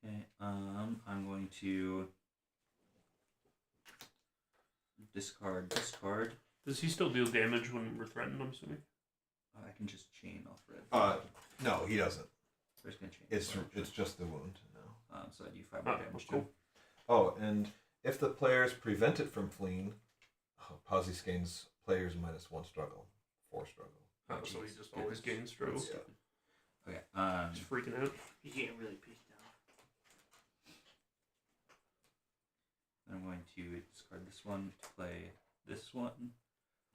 Okay. I'm going to discard this card. Does he still deal damage when we're threatened? I'm assuming. I can just chain off red. No, he doesn't. So I'm just gonna chain. It's just the wound. No. So I do 5 more damage to him. Oh, and if the players prevent it from fleeing, Pazzi gains players -1 struggle, 4 struggle. Oh, so he just always gains struggle. Yeah. Okay. He's freaking out. You can't really peek down. I'm going to discard this one to play this one.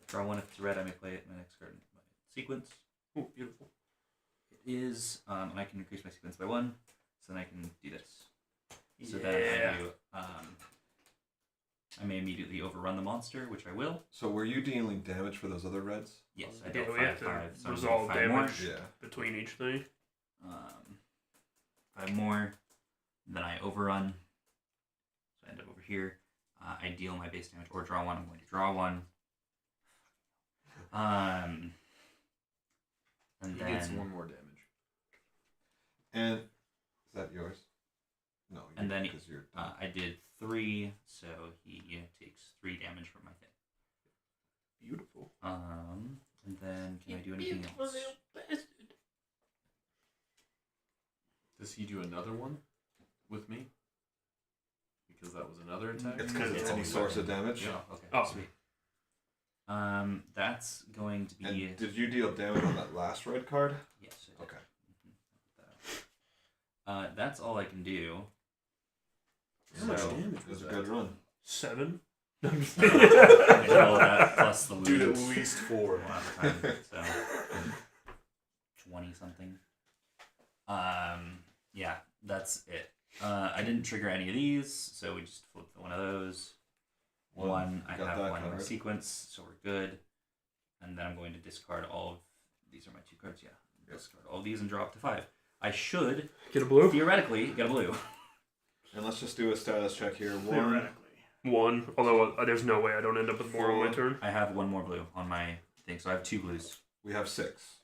Draw 1 if it's red. I may play it in my next card in my sequence. Oh, beautiful. It is, and I can increase my sequence by 1, so then I can do this. So Yeah. then I do, I may immediately overrun the monster, which I will. So were you dealing damage for those other reds? Yes, I Yeah, dealt we have 5, to 5. So I'm doing resolve 5 more. damage. Yeah. Between each thing. 5 more. Then I overrun. So I end up over here. I deal my base damage or draw one. I'm going to draw one. And He then gets 1 more damage. And is that yours? No. And then because you're. I did 3, so he takes 3 damage from my thing. Beautiful. And then can I do anything else? Does he do another one with me? Because that was another attack. It's because it's any source of damage. Yeah. Okay. Oh. Sweet. That's going to be. And did you deal damage on that last red card? Yes. I did. Okay. That's all I can do. How much So- damage It was was a that? good run. 7. I did all that plus the Dude, at wounds least 4. last time, so 20 something. Yeah, that's it. I didn't trigger any of these, so we just flipped one of those. One, I got have that one in card. sequence, so we're good. And then I'm going to discard all of these are my 2 cards. Yeah, discard all of these and draw up to 5. I should Get a blue? theoretically get a blue. And let's just do a status check here. 1. Theoretically. 1. Although there's no way I don't end up with more on my turn. I have 1 more blue on my thing, so I have 2 blues. We have 6.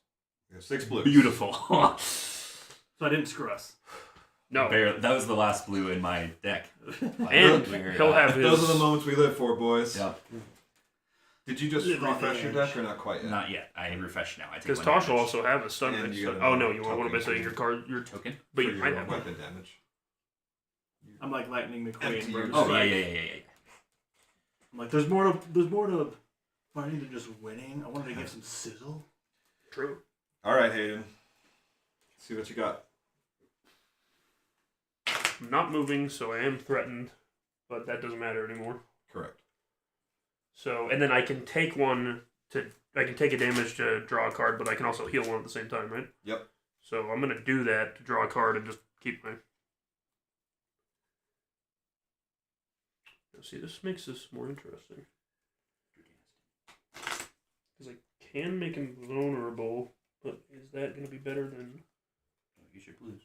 We have 6 blues. Beautiful. So I didn't screw us. No. That was the last blue in my deck. And he'll have his... Those are the moments we live for, boys. Yep. Did you just Live on refresh the your edge. deck or not quite yet? Not yet. I refresh now. I take Because 1 Tosh will damage. also have a stun And mix. you got Oh no, another you want to token. say your card, your Token. but For you your might have one. weapon damage. I'm like Lightning McQueen. Empty bro. your Oh Right. yeah. I'm like, there's more to fighting than just winning. I wanted to give some sizzle. True. All right, Hayden. See what you got. I'm not moving, so I am threatened, but that doesn't matter anymore. Correct. So, and then I can take I can take a damage to draw a card, but I can also heal one at the same time, right? Yep. So I'm gonna do that to draw a card and just keep my. See, this makes this more interesting. Because I can make him vulnerable, but is that gonna be better than? Use your blues.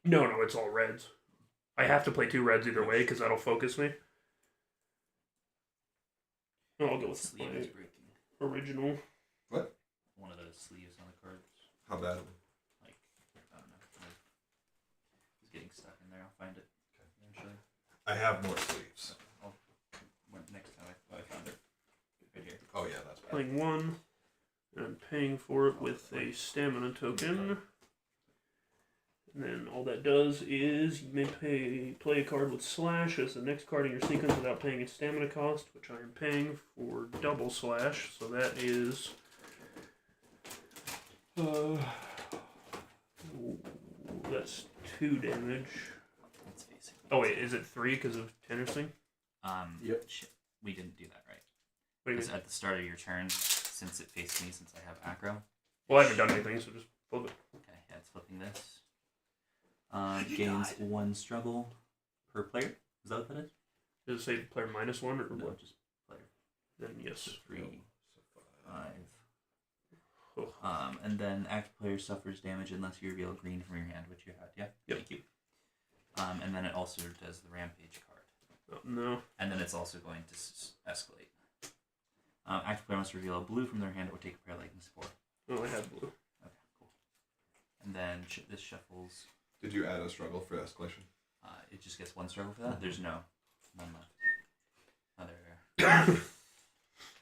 No, it's all reds. I have to play 2 reds either way because that'll focus me. No, I'll go with Sleeve my is breaking. original. What? One of the sleeves on the cards. How bad? Like, I don't know. It's getting stuck in there. I'll find it eventually. I have more sleeves. Next time I found it. Right here. Oh yeah, that's bad. Playing 1, and I'm paying for it with a stamina token. And then all that does is you may play a card with slash as the next card in your sequence without paying its stamina cost, which I am paying for double slash. So that is that's 2 damage. That's basically. Oh wait, is it 3 because of Tendersing? Yep. Shit. We didn't do that right. What do you Because mean? at the start of your turn, since it faced me, since I have aggro. Well, I haven't done anything, so just flip it. Okay, yeah, it's flipping this. Gains 1 struggle per player. Is that what that is? Does it say player -1 or No, what? just player. Then yes. 3, 5. Oh. And then active player suffers damage unless you reveal green from your hand, which you had. Yeah. Yep. Thank you. And then it also does the rampage card. Oh, no. And then it's also going to escalate. Active player must reveal a blue from their hand or take a paralyzing spore. Oh, I have blue. Okay, cool. And then this shuffles. Did you add a struggle for escalation? It just gets 1 struggle for that. There's none left. Oh, there.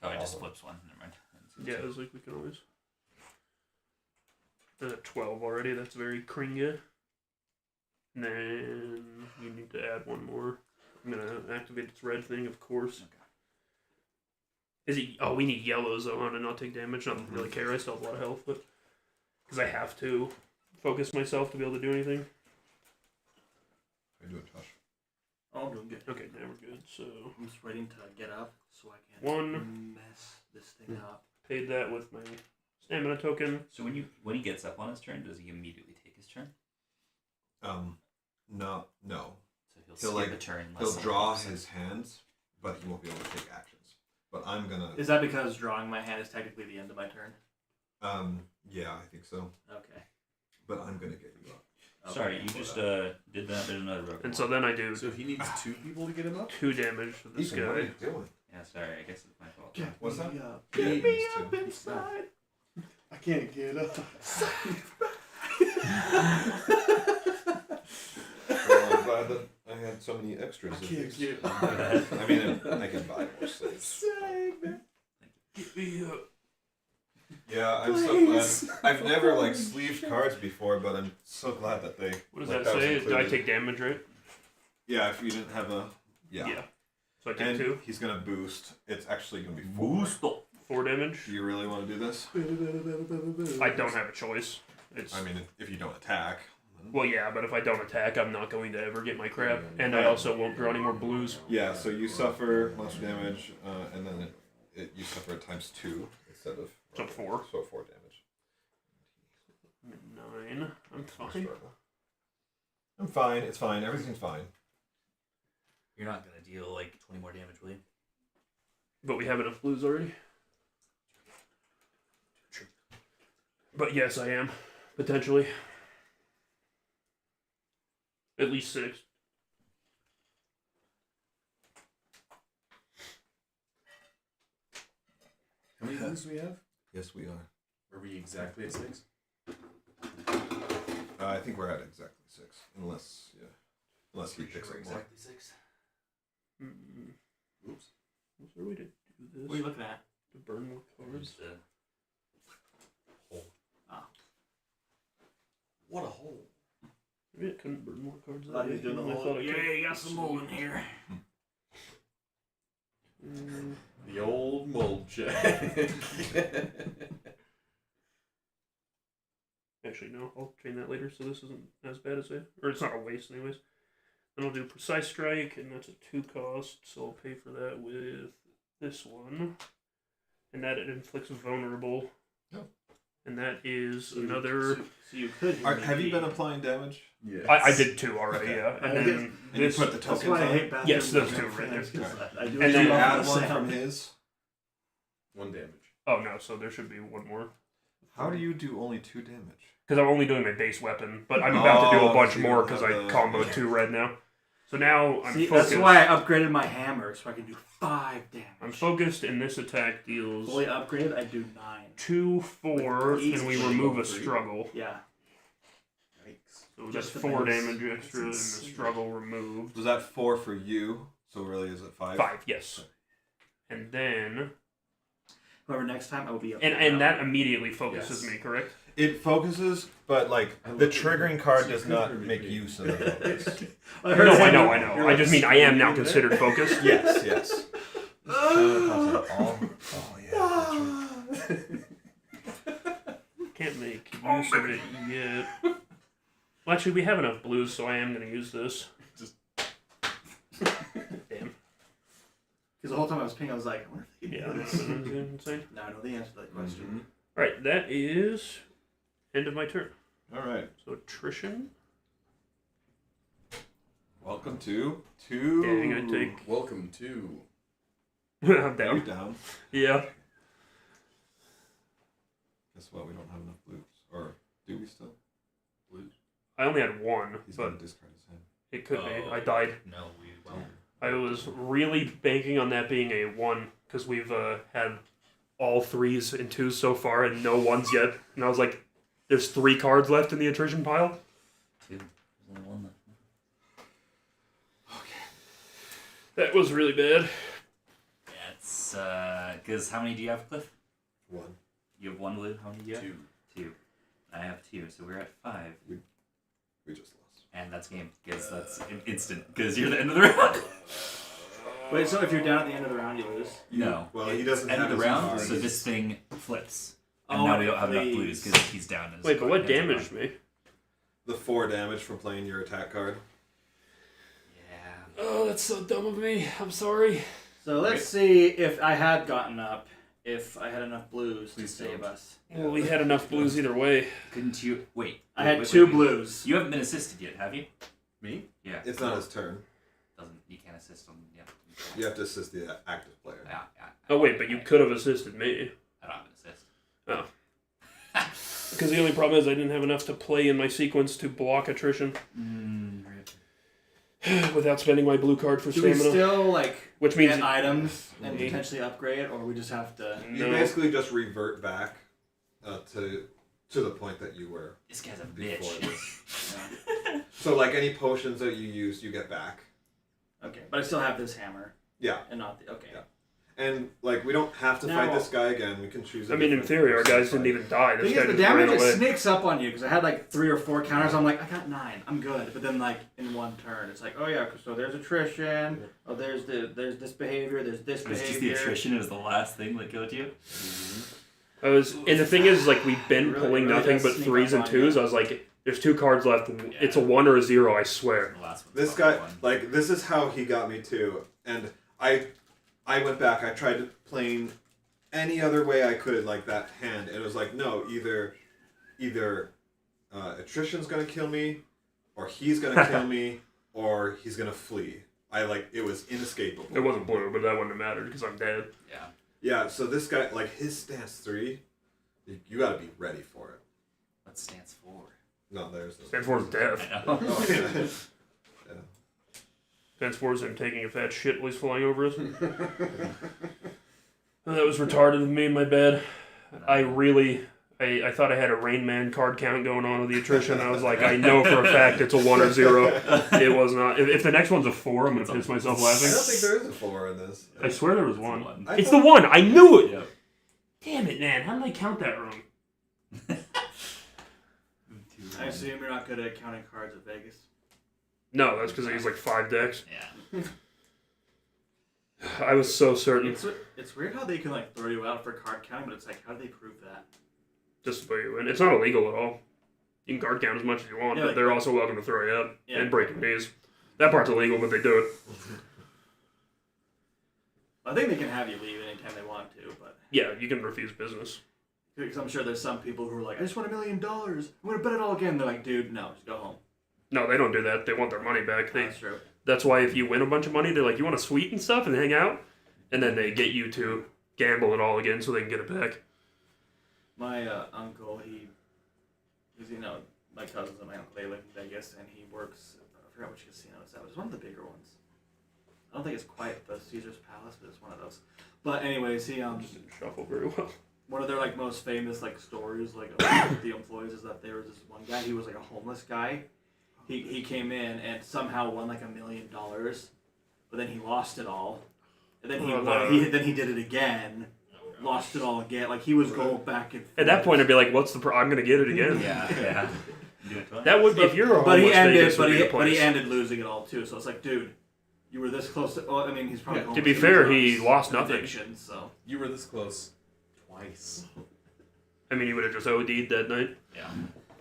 Oh, it just flips 1. Never mind. Yeah, it was like we can always. There's a 12 already. That's very Kringa. And then you need to add 1 more. I'm gonna activate its red thing, of course. Okay. Is it? Oh, we need yellows though, to not take damage. I don't really care. I still have a lot of health, but because I have to focus myself to be able to do anything. How you doing, Tosh? Oh, I'm doing good. Okay, now we're good. So I'm just waiting to get up so I can 1. mess this thing up. Paid that with my stamina token. So when he gets up on his turn, does he immediately take his turn? No. So he'll He'll, skip like, a turn. unless He'll someone draw helps him. his hands, but he won't be able to take actions. But I'm gonna. Is that because drawing my hand is technically the end of my turn? Yeah, I think so. Okay. But I'm gonna get you up. Sorry, you before just that. did that. There's another rogue. And so then I do So he needs 2 people to get him up? 2 damage to this Ethan, what are guy. you doing? Yeah, sorry. I guess it's my fault. What's that? Get me up Two. inside. I can't get up. Well, I'm glad that I had so many extras. of Can't these. get I mean, I can buy more sleeves. Get me up. Yeah, I'm so glad. I've never like sleeved cards before, but I'm so glad that they. What does like, that was say? Do I included. take damage, right? Yeah, if you didn't have a. Yeah. So I take And 2. he's gonna boost. It's actually gonna be 4. 4 damage. Do you really want to do this? I don't have a choice. It's I mean, if you don't attack. well, yeah, but if I don't attack, I'm not going to ever get my crap, and I also won't draw any more blues. Yeah, so you suffer monster damage, and then you suffer it times 2 instead of. So 4. So 4 damage. 9. I'm fine. I'm fine. It's fine. Everything's fine. You're not gonna deal like 20 more damage, will you? But we have enough blues already. But yes, I am. Potentially. At least 6. How many blues do we have? Yes, we are. Are we exactly at 6? I think we're at exactly 6, unless he picks up more. Exactly 6. Oops. Is there a way to do this? What are you looking at? To burn more cards? Just, hole. Oh. What a hole. Maybe I couldn't burn more cards. Thought that he was day, doing the even though I whole. thought I Yeah, could. you got some mold in here. The old mold check. Actually, no. I'll train that later, so this isn't as bad as or it's not a waste, anyways. Then I'll do Precise Strike, and that's a 2 cost, so I'll pay for that with this one. And that it inflicts vulnerable. Oh. And that is another. So you could. Have you been applying damage? Yes. I did 2 already, Okay. yeah. And I then And this. you put the That's tokens why I on? hate bathroom. Yes, those 2 right there. I do And Did then- you add the one sound. from his? 1 damage. Oh no, so there should be 1 more. How do you do only 2 damage? Because I'm only doing my base weapon, but I'm about to do a bunch so you more don't because have I the- comboed 2 red now. So now I'm See, focused. that's why I upgraded my hammer so I can do 5 damage. I'm focused, and this attack deals Fully upgraded, I do 9. 2, 4, Like, and we easy. remove a 3. struggle. Yeah. Yikes. So that's Just the 4 base. damage extra, and the That's insane. struggle removed. Was that 4 for you? So really, is it 5? 5, yes. And then, However, next time I will be up. and that immediately focuses Yes. me, correct? It focuses, but like I the love triggering it. card So does you not could make really- use of the bonus. I No, heard I something- know, I know. you're I just mean I am now considered focused. Yes, yes. Oh yeah. Can't make use of it yet. Well, actually, we have enough blues, so I am going to use this. Just- Damn. Because the whole time I was pinging, I was like, I wonder if they Yeah, do that's this. insane. Now I know the answer to that question. Alright, that is end of my turn. All right. So attrition. Welcome to 2. Dang, I take. Welcome to. I'm You're down. down. Yeah. Guess what? We don't have enough blues. Or do we still? Blues. I only had 1, He's but gonna discard his hand. it could be. Oh. I died. No, we won't. I was really banking on that being a 1 because we've had all 3s and 2s so far and no 1s yet. And I was like, there's 3 cards left in the attrition pile. 2. There's only 1 left. That was really bad. Yeah, it's because how many do you have, Cliff? 1. You have 1 blue. How many do you have? 2. 2. I have 2, so we're at 5. We just lost. And that's game, because that's an instant, because you're the end of the round. Wait, so if you're down at the end of the round, you lose? No. Well, he doesn't End have of the his round, cards. so this thing flips. And Oh, now we don't have enough please. blues, because he's down. As Wait, but what ends of the damaged round. me? The 4 damage from playing your attack card. Yeah. Oh, that's so dumb of me. I'm sorry. So let's see if I had gotten up, if I had enough blues Please to save don't. us. Well, we had enough blues either way. Couldn't you... Wait. I had wait, 2 wait. blues. You haven't been assisted yet, have you? Me? Yeah. It's not his turn. You can't assist him. Yeah. You have to assist the active player. Yeah. Oh, wait, but you could have assisted me. I don't have an assist. Oh. Because the only problem is I didn't have enough to play in my sequence to block attrition without spending my blue card for Do we stamina. still Which means get items and potentially upgrade, or we just have to? You basically just revert back to the point that you were. This guy's a before bitch. this. So like any potions that you use, you get back. Okay, but I still have this hammer. Yeah. And not the okay. Yeah. And like we don't have to fight this guy again. We can choose. I mean, in theory, our guys didn't even die. This guy The just ran damage it away. sneaks up on you because I had like 3 or 4 counters. I'm like, I got 9, I'm good. But then like in one turn, it's like, oh yeah, so there's attrition. Oh, there's this behavior. There's this It was behavior. just the attrition. It was the last thing that killed you. And the thing is, like, we've been Really- pulling really nothing does but sneak 3s up and on you. 2s. I was like, there's 2 cards left. And It's a 1 or a 0, I swear. The last one's This fucking guy, one. like, this is how he got me too. And I went back. I tried playing any other way I could, like that hand. And it was like, no, either attrition's gonna kill me, or he's gonna kill me, or he's gonna flee. It was inescapable. It wasn't blue, but that wouldn't have mattered because I'm dead. Yeah. Yeah. So this guy, like his stance 3, you gotta be ready for it. What stands for? No, there's no. Stands for death. I know. Oh, yeah. Stands for him taking a fat shit while he's flying over us. That was retarded of me, my bad. I thought I had a Rain Man card count going on with the attrition. I was like, I know for a fact it's a 1 or 0. It was not. If the next one's a 4, I'm going to piss myself I laughing. don't think there is a 4 in this. I swear there was 1. one. It's the 1! I knew it! Yep. Damn it, man. How did I count that wrong? I assume you're not good at counting cards at Vegas. No, that's because I used like 5 decks. Yeah. I was so certain. It's weird how they can like throw you out for card counting, but it's like, how do they prove that? Just to put you in. It's not illegal at all. You can card count as much as you want, Yeah, but like- they're also welcome to throw you out Yeah. and break your knees. That part's illegal, but they do it. I think they can have you leave anytime they want to, but Yeah, you can refuse business. because I'm sure there's some people who are like, I just want $1 million. I'm gonna bet it all again. They're like, dude, no, just go home. No, they don't do that. They want their money back. That's true. That's why if you win a bunch of money, they're like, you want a suite and stuff and hang out? And then they get you to gamble it all again so they can get it back. My uncle, he's my cousins and my uncle, they live in Vegas, and he works. I forgot which casino it's at. It's one of the bigger ones. I don't think it's quite the Caesar's Palace, but it's one of those. But anyways, he Just didn't shuffle very well. one of their like most famous like stories like about the employees is that there was this one guy. He was like a homeless guy. He came in and somehow won like $1 million, but then he lost it all. And then he did it again, lost it all again. Like he was going back and forth. At that point, I'd be like, "What's the? I'm gonna get it again." Yeah. Do it twice. That would, if you're a But homeless he ended. Vegas would be the But he place. ended losing it all too. So it's like, dude, you were this close to. Well, I mean, he's probably. To homeless. be was fair, on he his lost nothing. addiction, so You were this close twice. I mean, he would have just OD'd that night. Yeah.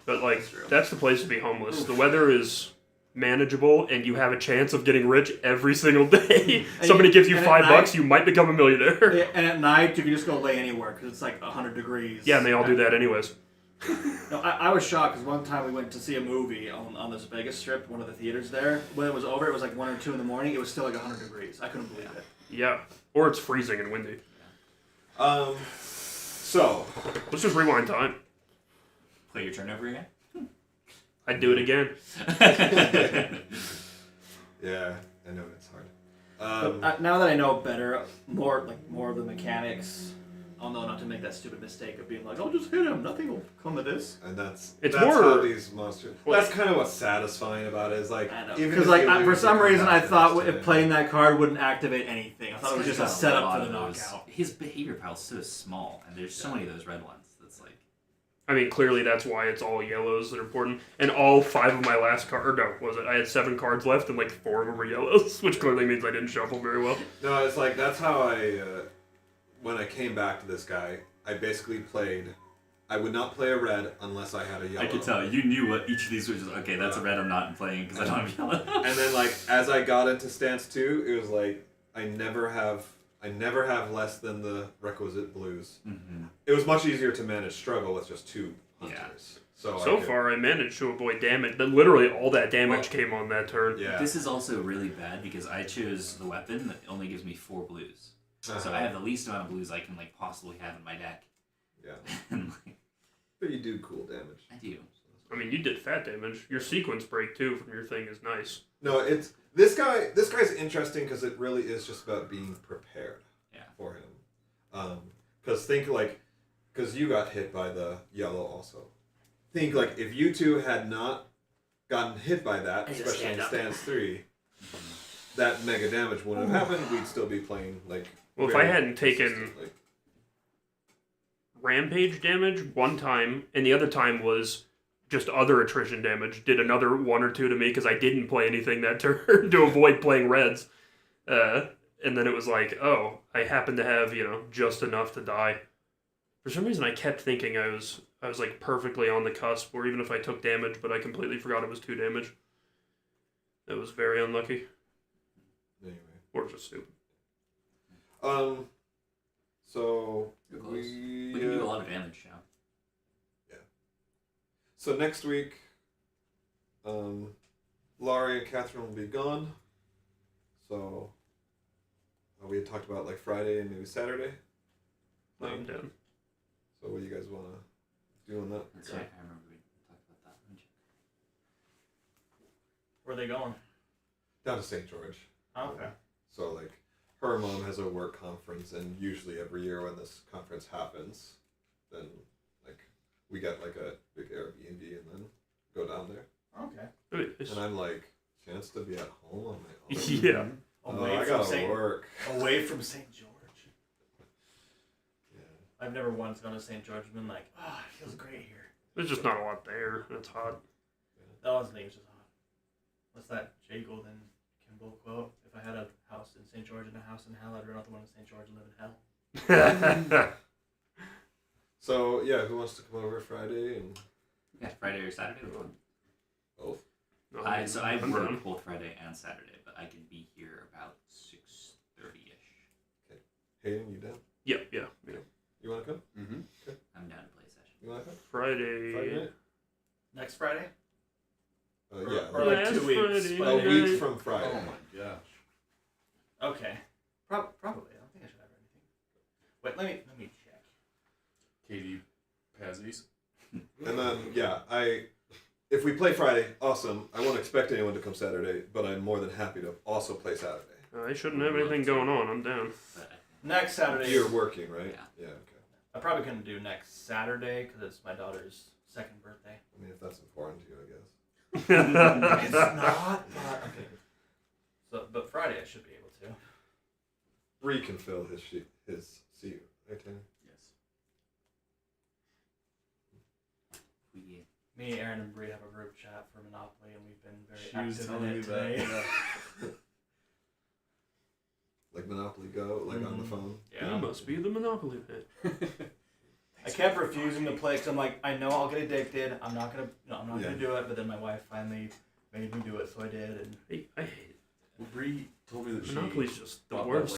But like, That's true. that's the place to be homeless. The weather is manageable, and you have a chance of getting rich every single day. Somebody gives you and at $5, night- you might become a millionaire. Yeah, and at night you can just go lay anywhere because it's like 100 degrees. Yeah, and they all do that anyways. No, I was shocked because one time we went to see a movie on this Vegas strip, one of the theaters there. When it was over, it was like 1 or 2 in the morning. It was still like 100 degrees. I couldn't believe it. Yeah. Or it's freezing and windy. So Let's just rewind time. Play your turn over again. I'd do it again. yeah, I know it's hard. But now that I know better, more of the mechanics, I'll know not to make that stupid mistake of being like, "I'll just hit him. Nothing will come of this." And that's It's that's more- how these monsters. That's kind of what's satisfying about it. Is like I know. even Because if like you for lose, some you come reason back I thought and if playing that card wouldn't activate anything. I thought it was just a setup for the knockout. His behavior pile's so small, and there's so many of those red ones. That's like. I mean, clearly that's why it's all yellows that are important. And all 5 of my last cards, I had 7 cards left, and like 4 of them were yellows, which clearly means I didn't shuffle very well. No, it's like that's how I. When I came back to this guy, I basically played. I would not play a red unless I had a yellow. I could tell you knew what each of these was. Okay, that's a red I'm not playing because I don't have yellow. And then like as I got into stance 2, it was like I never have less than the requisite blues. Mm-hmm. It was much easier to manage struggle with just 2 hunters. So far, I managed to avoid damage. But literally, all that damage came on that turn. Yeah. This is also really bad because I chose the weapon that only gives me 4 blues. So I have the least amount of blues I can like possibly have in my deck. Yeah. And, like, But you do cool damage. I do. I mean, you did fat damage. Your sequence break too from your thing is nice. No, it's this guy. This guy's interesting because it really is just about being prepared. Yeah. For him, because you got hit by the yellow also. Think like if you two had not gotten hit by that, especially in stance 3, that mega damage wouldn't have happened. We'd still be playing like. Well, if I hadn't taken rampage damage one time, and the other time was just other attrition damage, did another 1 or 2 to me because I didn't play anything that turn to avoid playing reds. And then it was like, oh, I happened to have, just enough to die. For some reason, I kept thinking I was like perfectly on the cusp, or even if I took damage, but I completely forgot it was 2 damage. That was very unlucky. Anyway. Or just stupid. So We can do a lot of damage now. So next week, Laurie and Catherine will be gone. So we had talked about like Friday and maybe Saturday. I'm down. So what do you guys want to do on that? That's right. I remember we talked about that. Where are they going? Down to St. George. Oh, okay. So like her mom has a work conference, and usually every year when this conference happens, then like we get like a big Airbnb and then go down there. Okay. And I'm like, chance to be at home on my own. Yeah. I gotta work. Away from St. George. Yeah. I've never once gone to St. George and been like, oh, it feels great here. There's just not a lot there. It's hot. That was the thing, it's just hot. What's that Jay Golden Kimball quote? If I had a house in St. George and a house in hell, I'd run out the one in St. George and live in hell. So yeah, who wants to come over Friday and Yeah, Friday or Saturday. both? No, I I'm work down. both Friday and Saturday, but I can be here about 6:30ish. Hayden, you down? Yeah. You want to come? Mm-hmm. I'm down to play a session. You want to come? Friday. Friday night? Next Friday? Yeah. Or like Last 2 weeks. Friday but- A night. week from Friday. Oh my gosh. Okay. Probably. I don't think I should have anything. Wait, let me check. Katie Pazzies. And then if we play Friday, awesome. I won't expect anyone to come Saturday, but I'm more than happy to also play Saturday. I shouldn't have anything going on. I'm down. But Next Saturday. You're working, right? Yeah. Okay. I probably couldn't do next Saturday because it's my daughter's 2nd birthday. I mean, if that's important to you, I guess. It's not. But, okay. So, but Friday I should be able to. Bree can fill his seat, right, Tanner? yes. We Me, Aaron, and Bree have a group chat for Monopoly, and we've been very She was active telling in me it that. today. Yeah. Like Monopoly Go, like on the phone. You must be the Monopoly man. I kept refusing to play because I'm like, I know I'll get addicted. I'm not gonna do it. But then my wife finally made me do it, so I did. And I hate Well, Bree told me that she Monopoly's just the bought that, worst.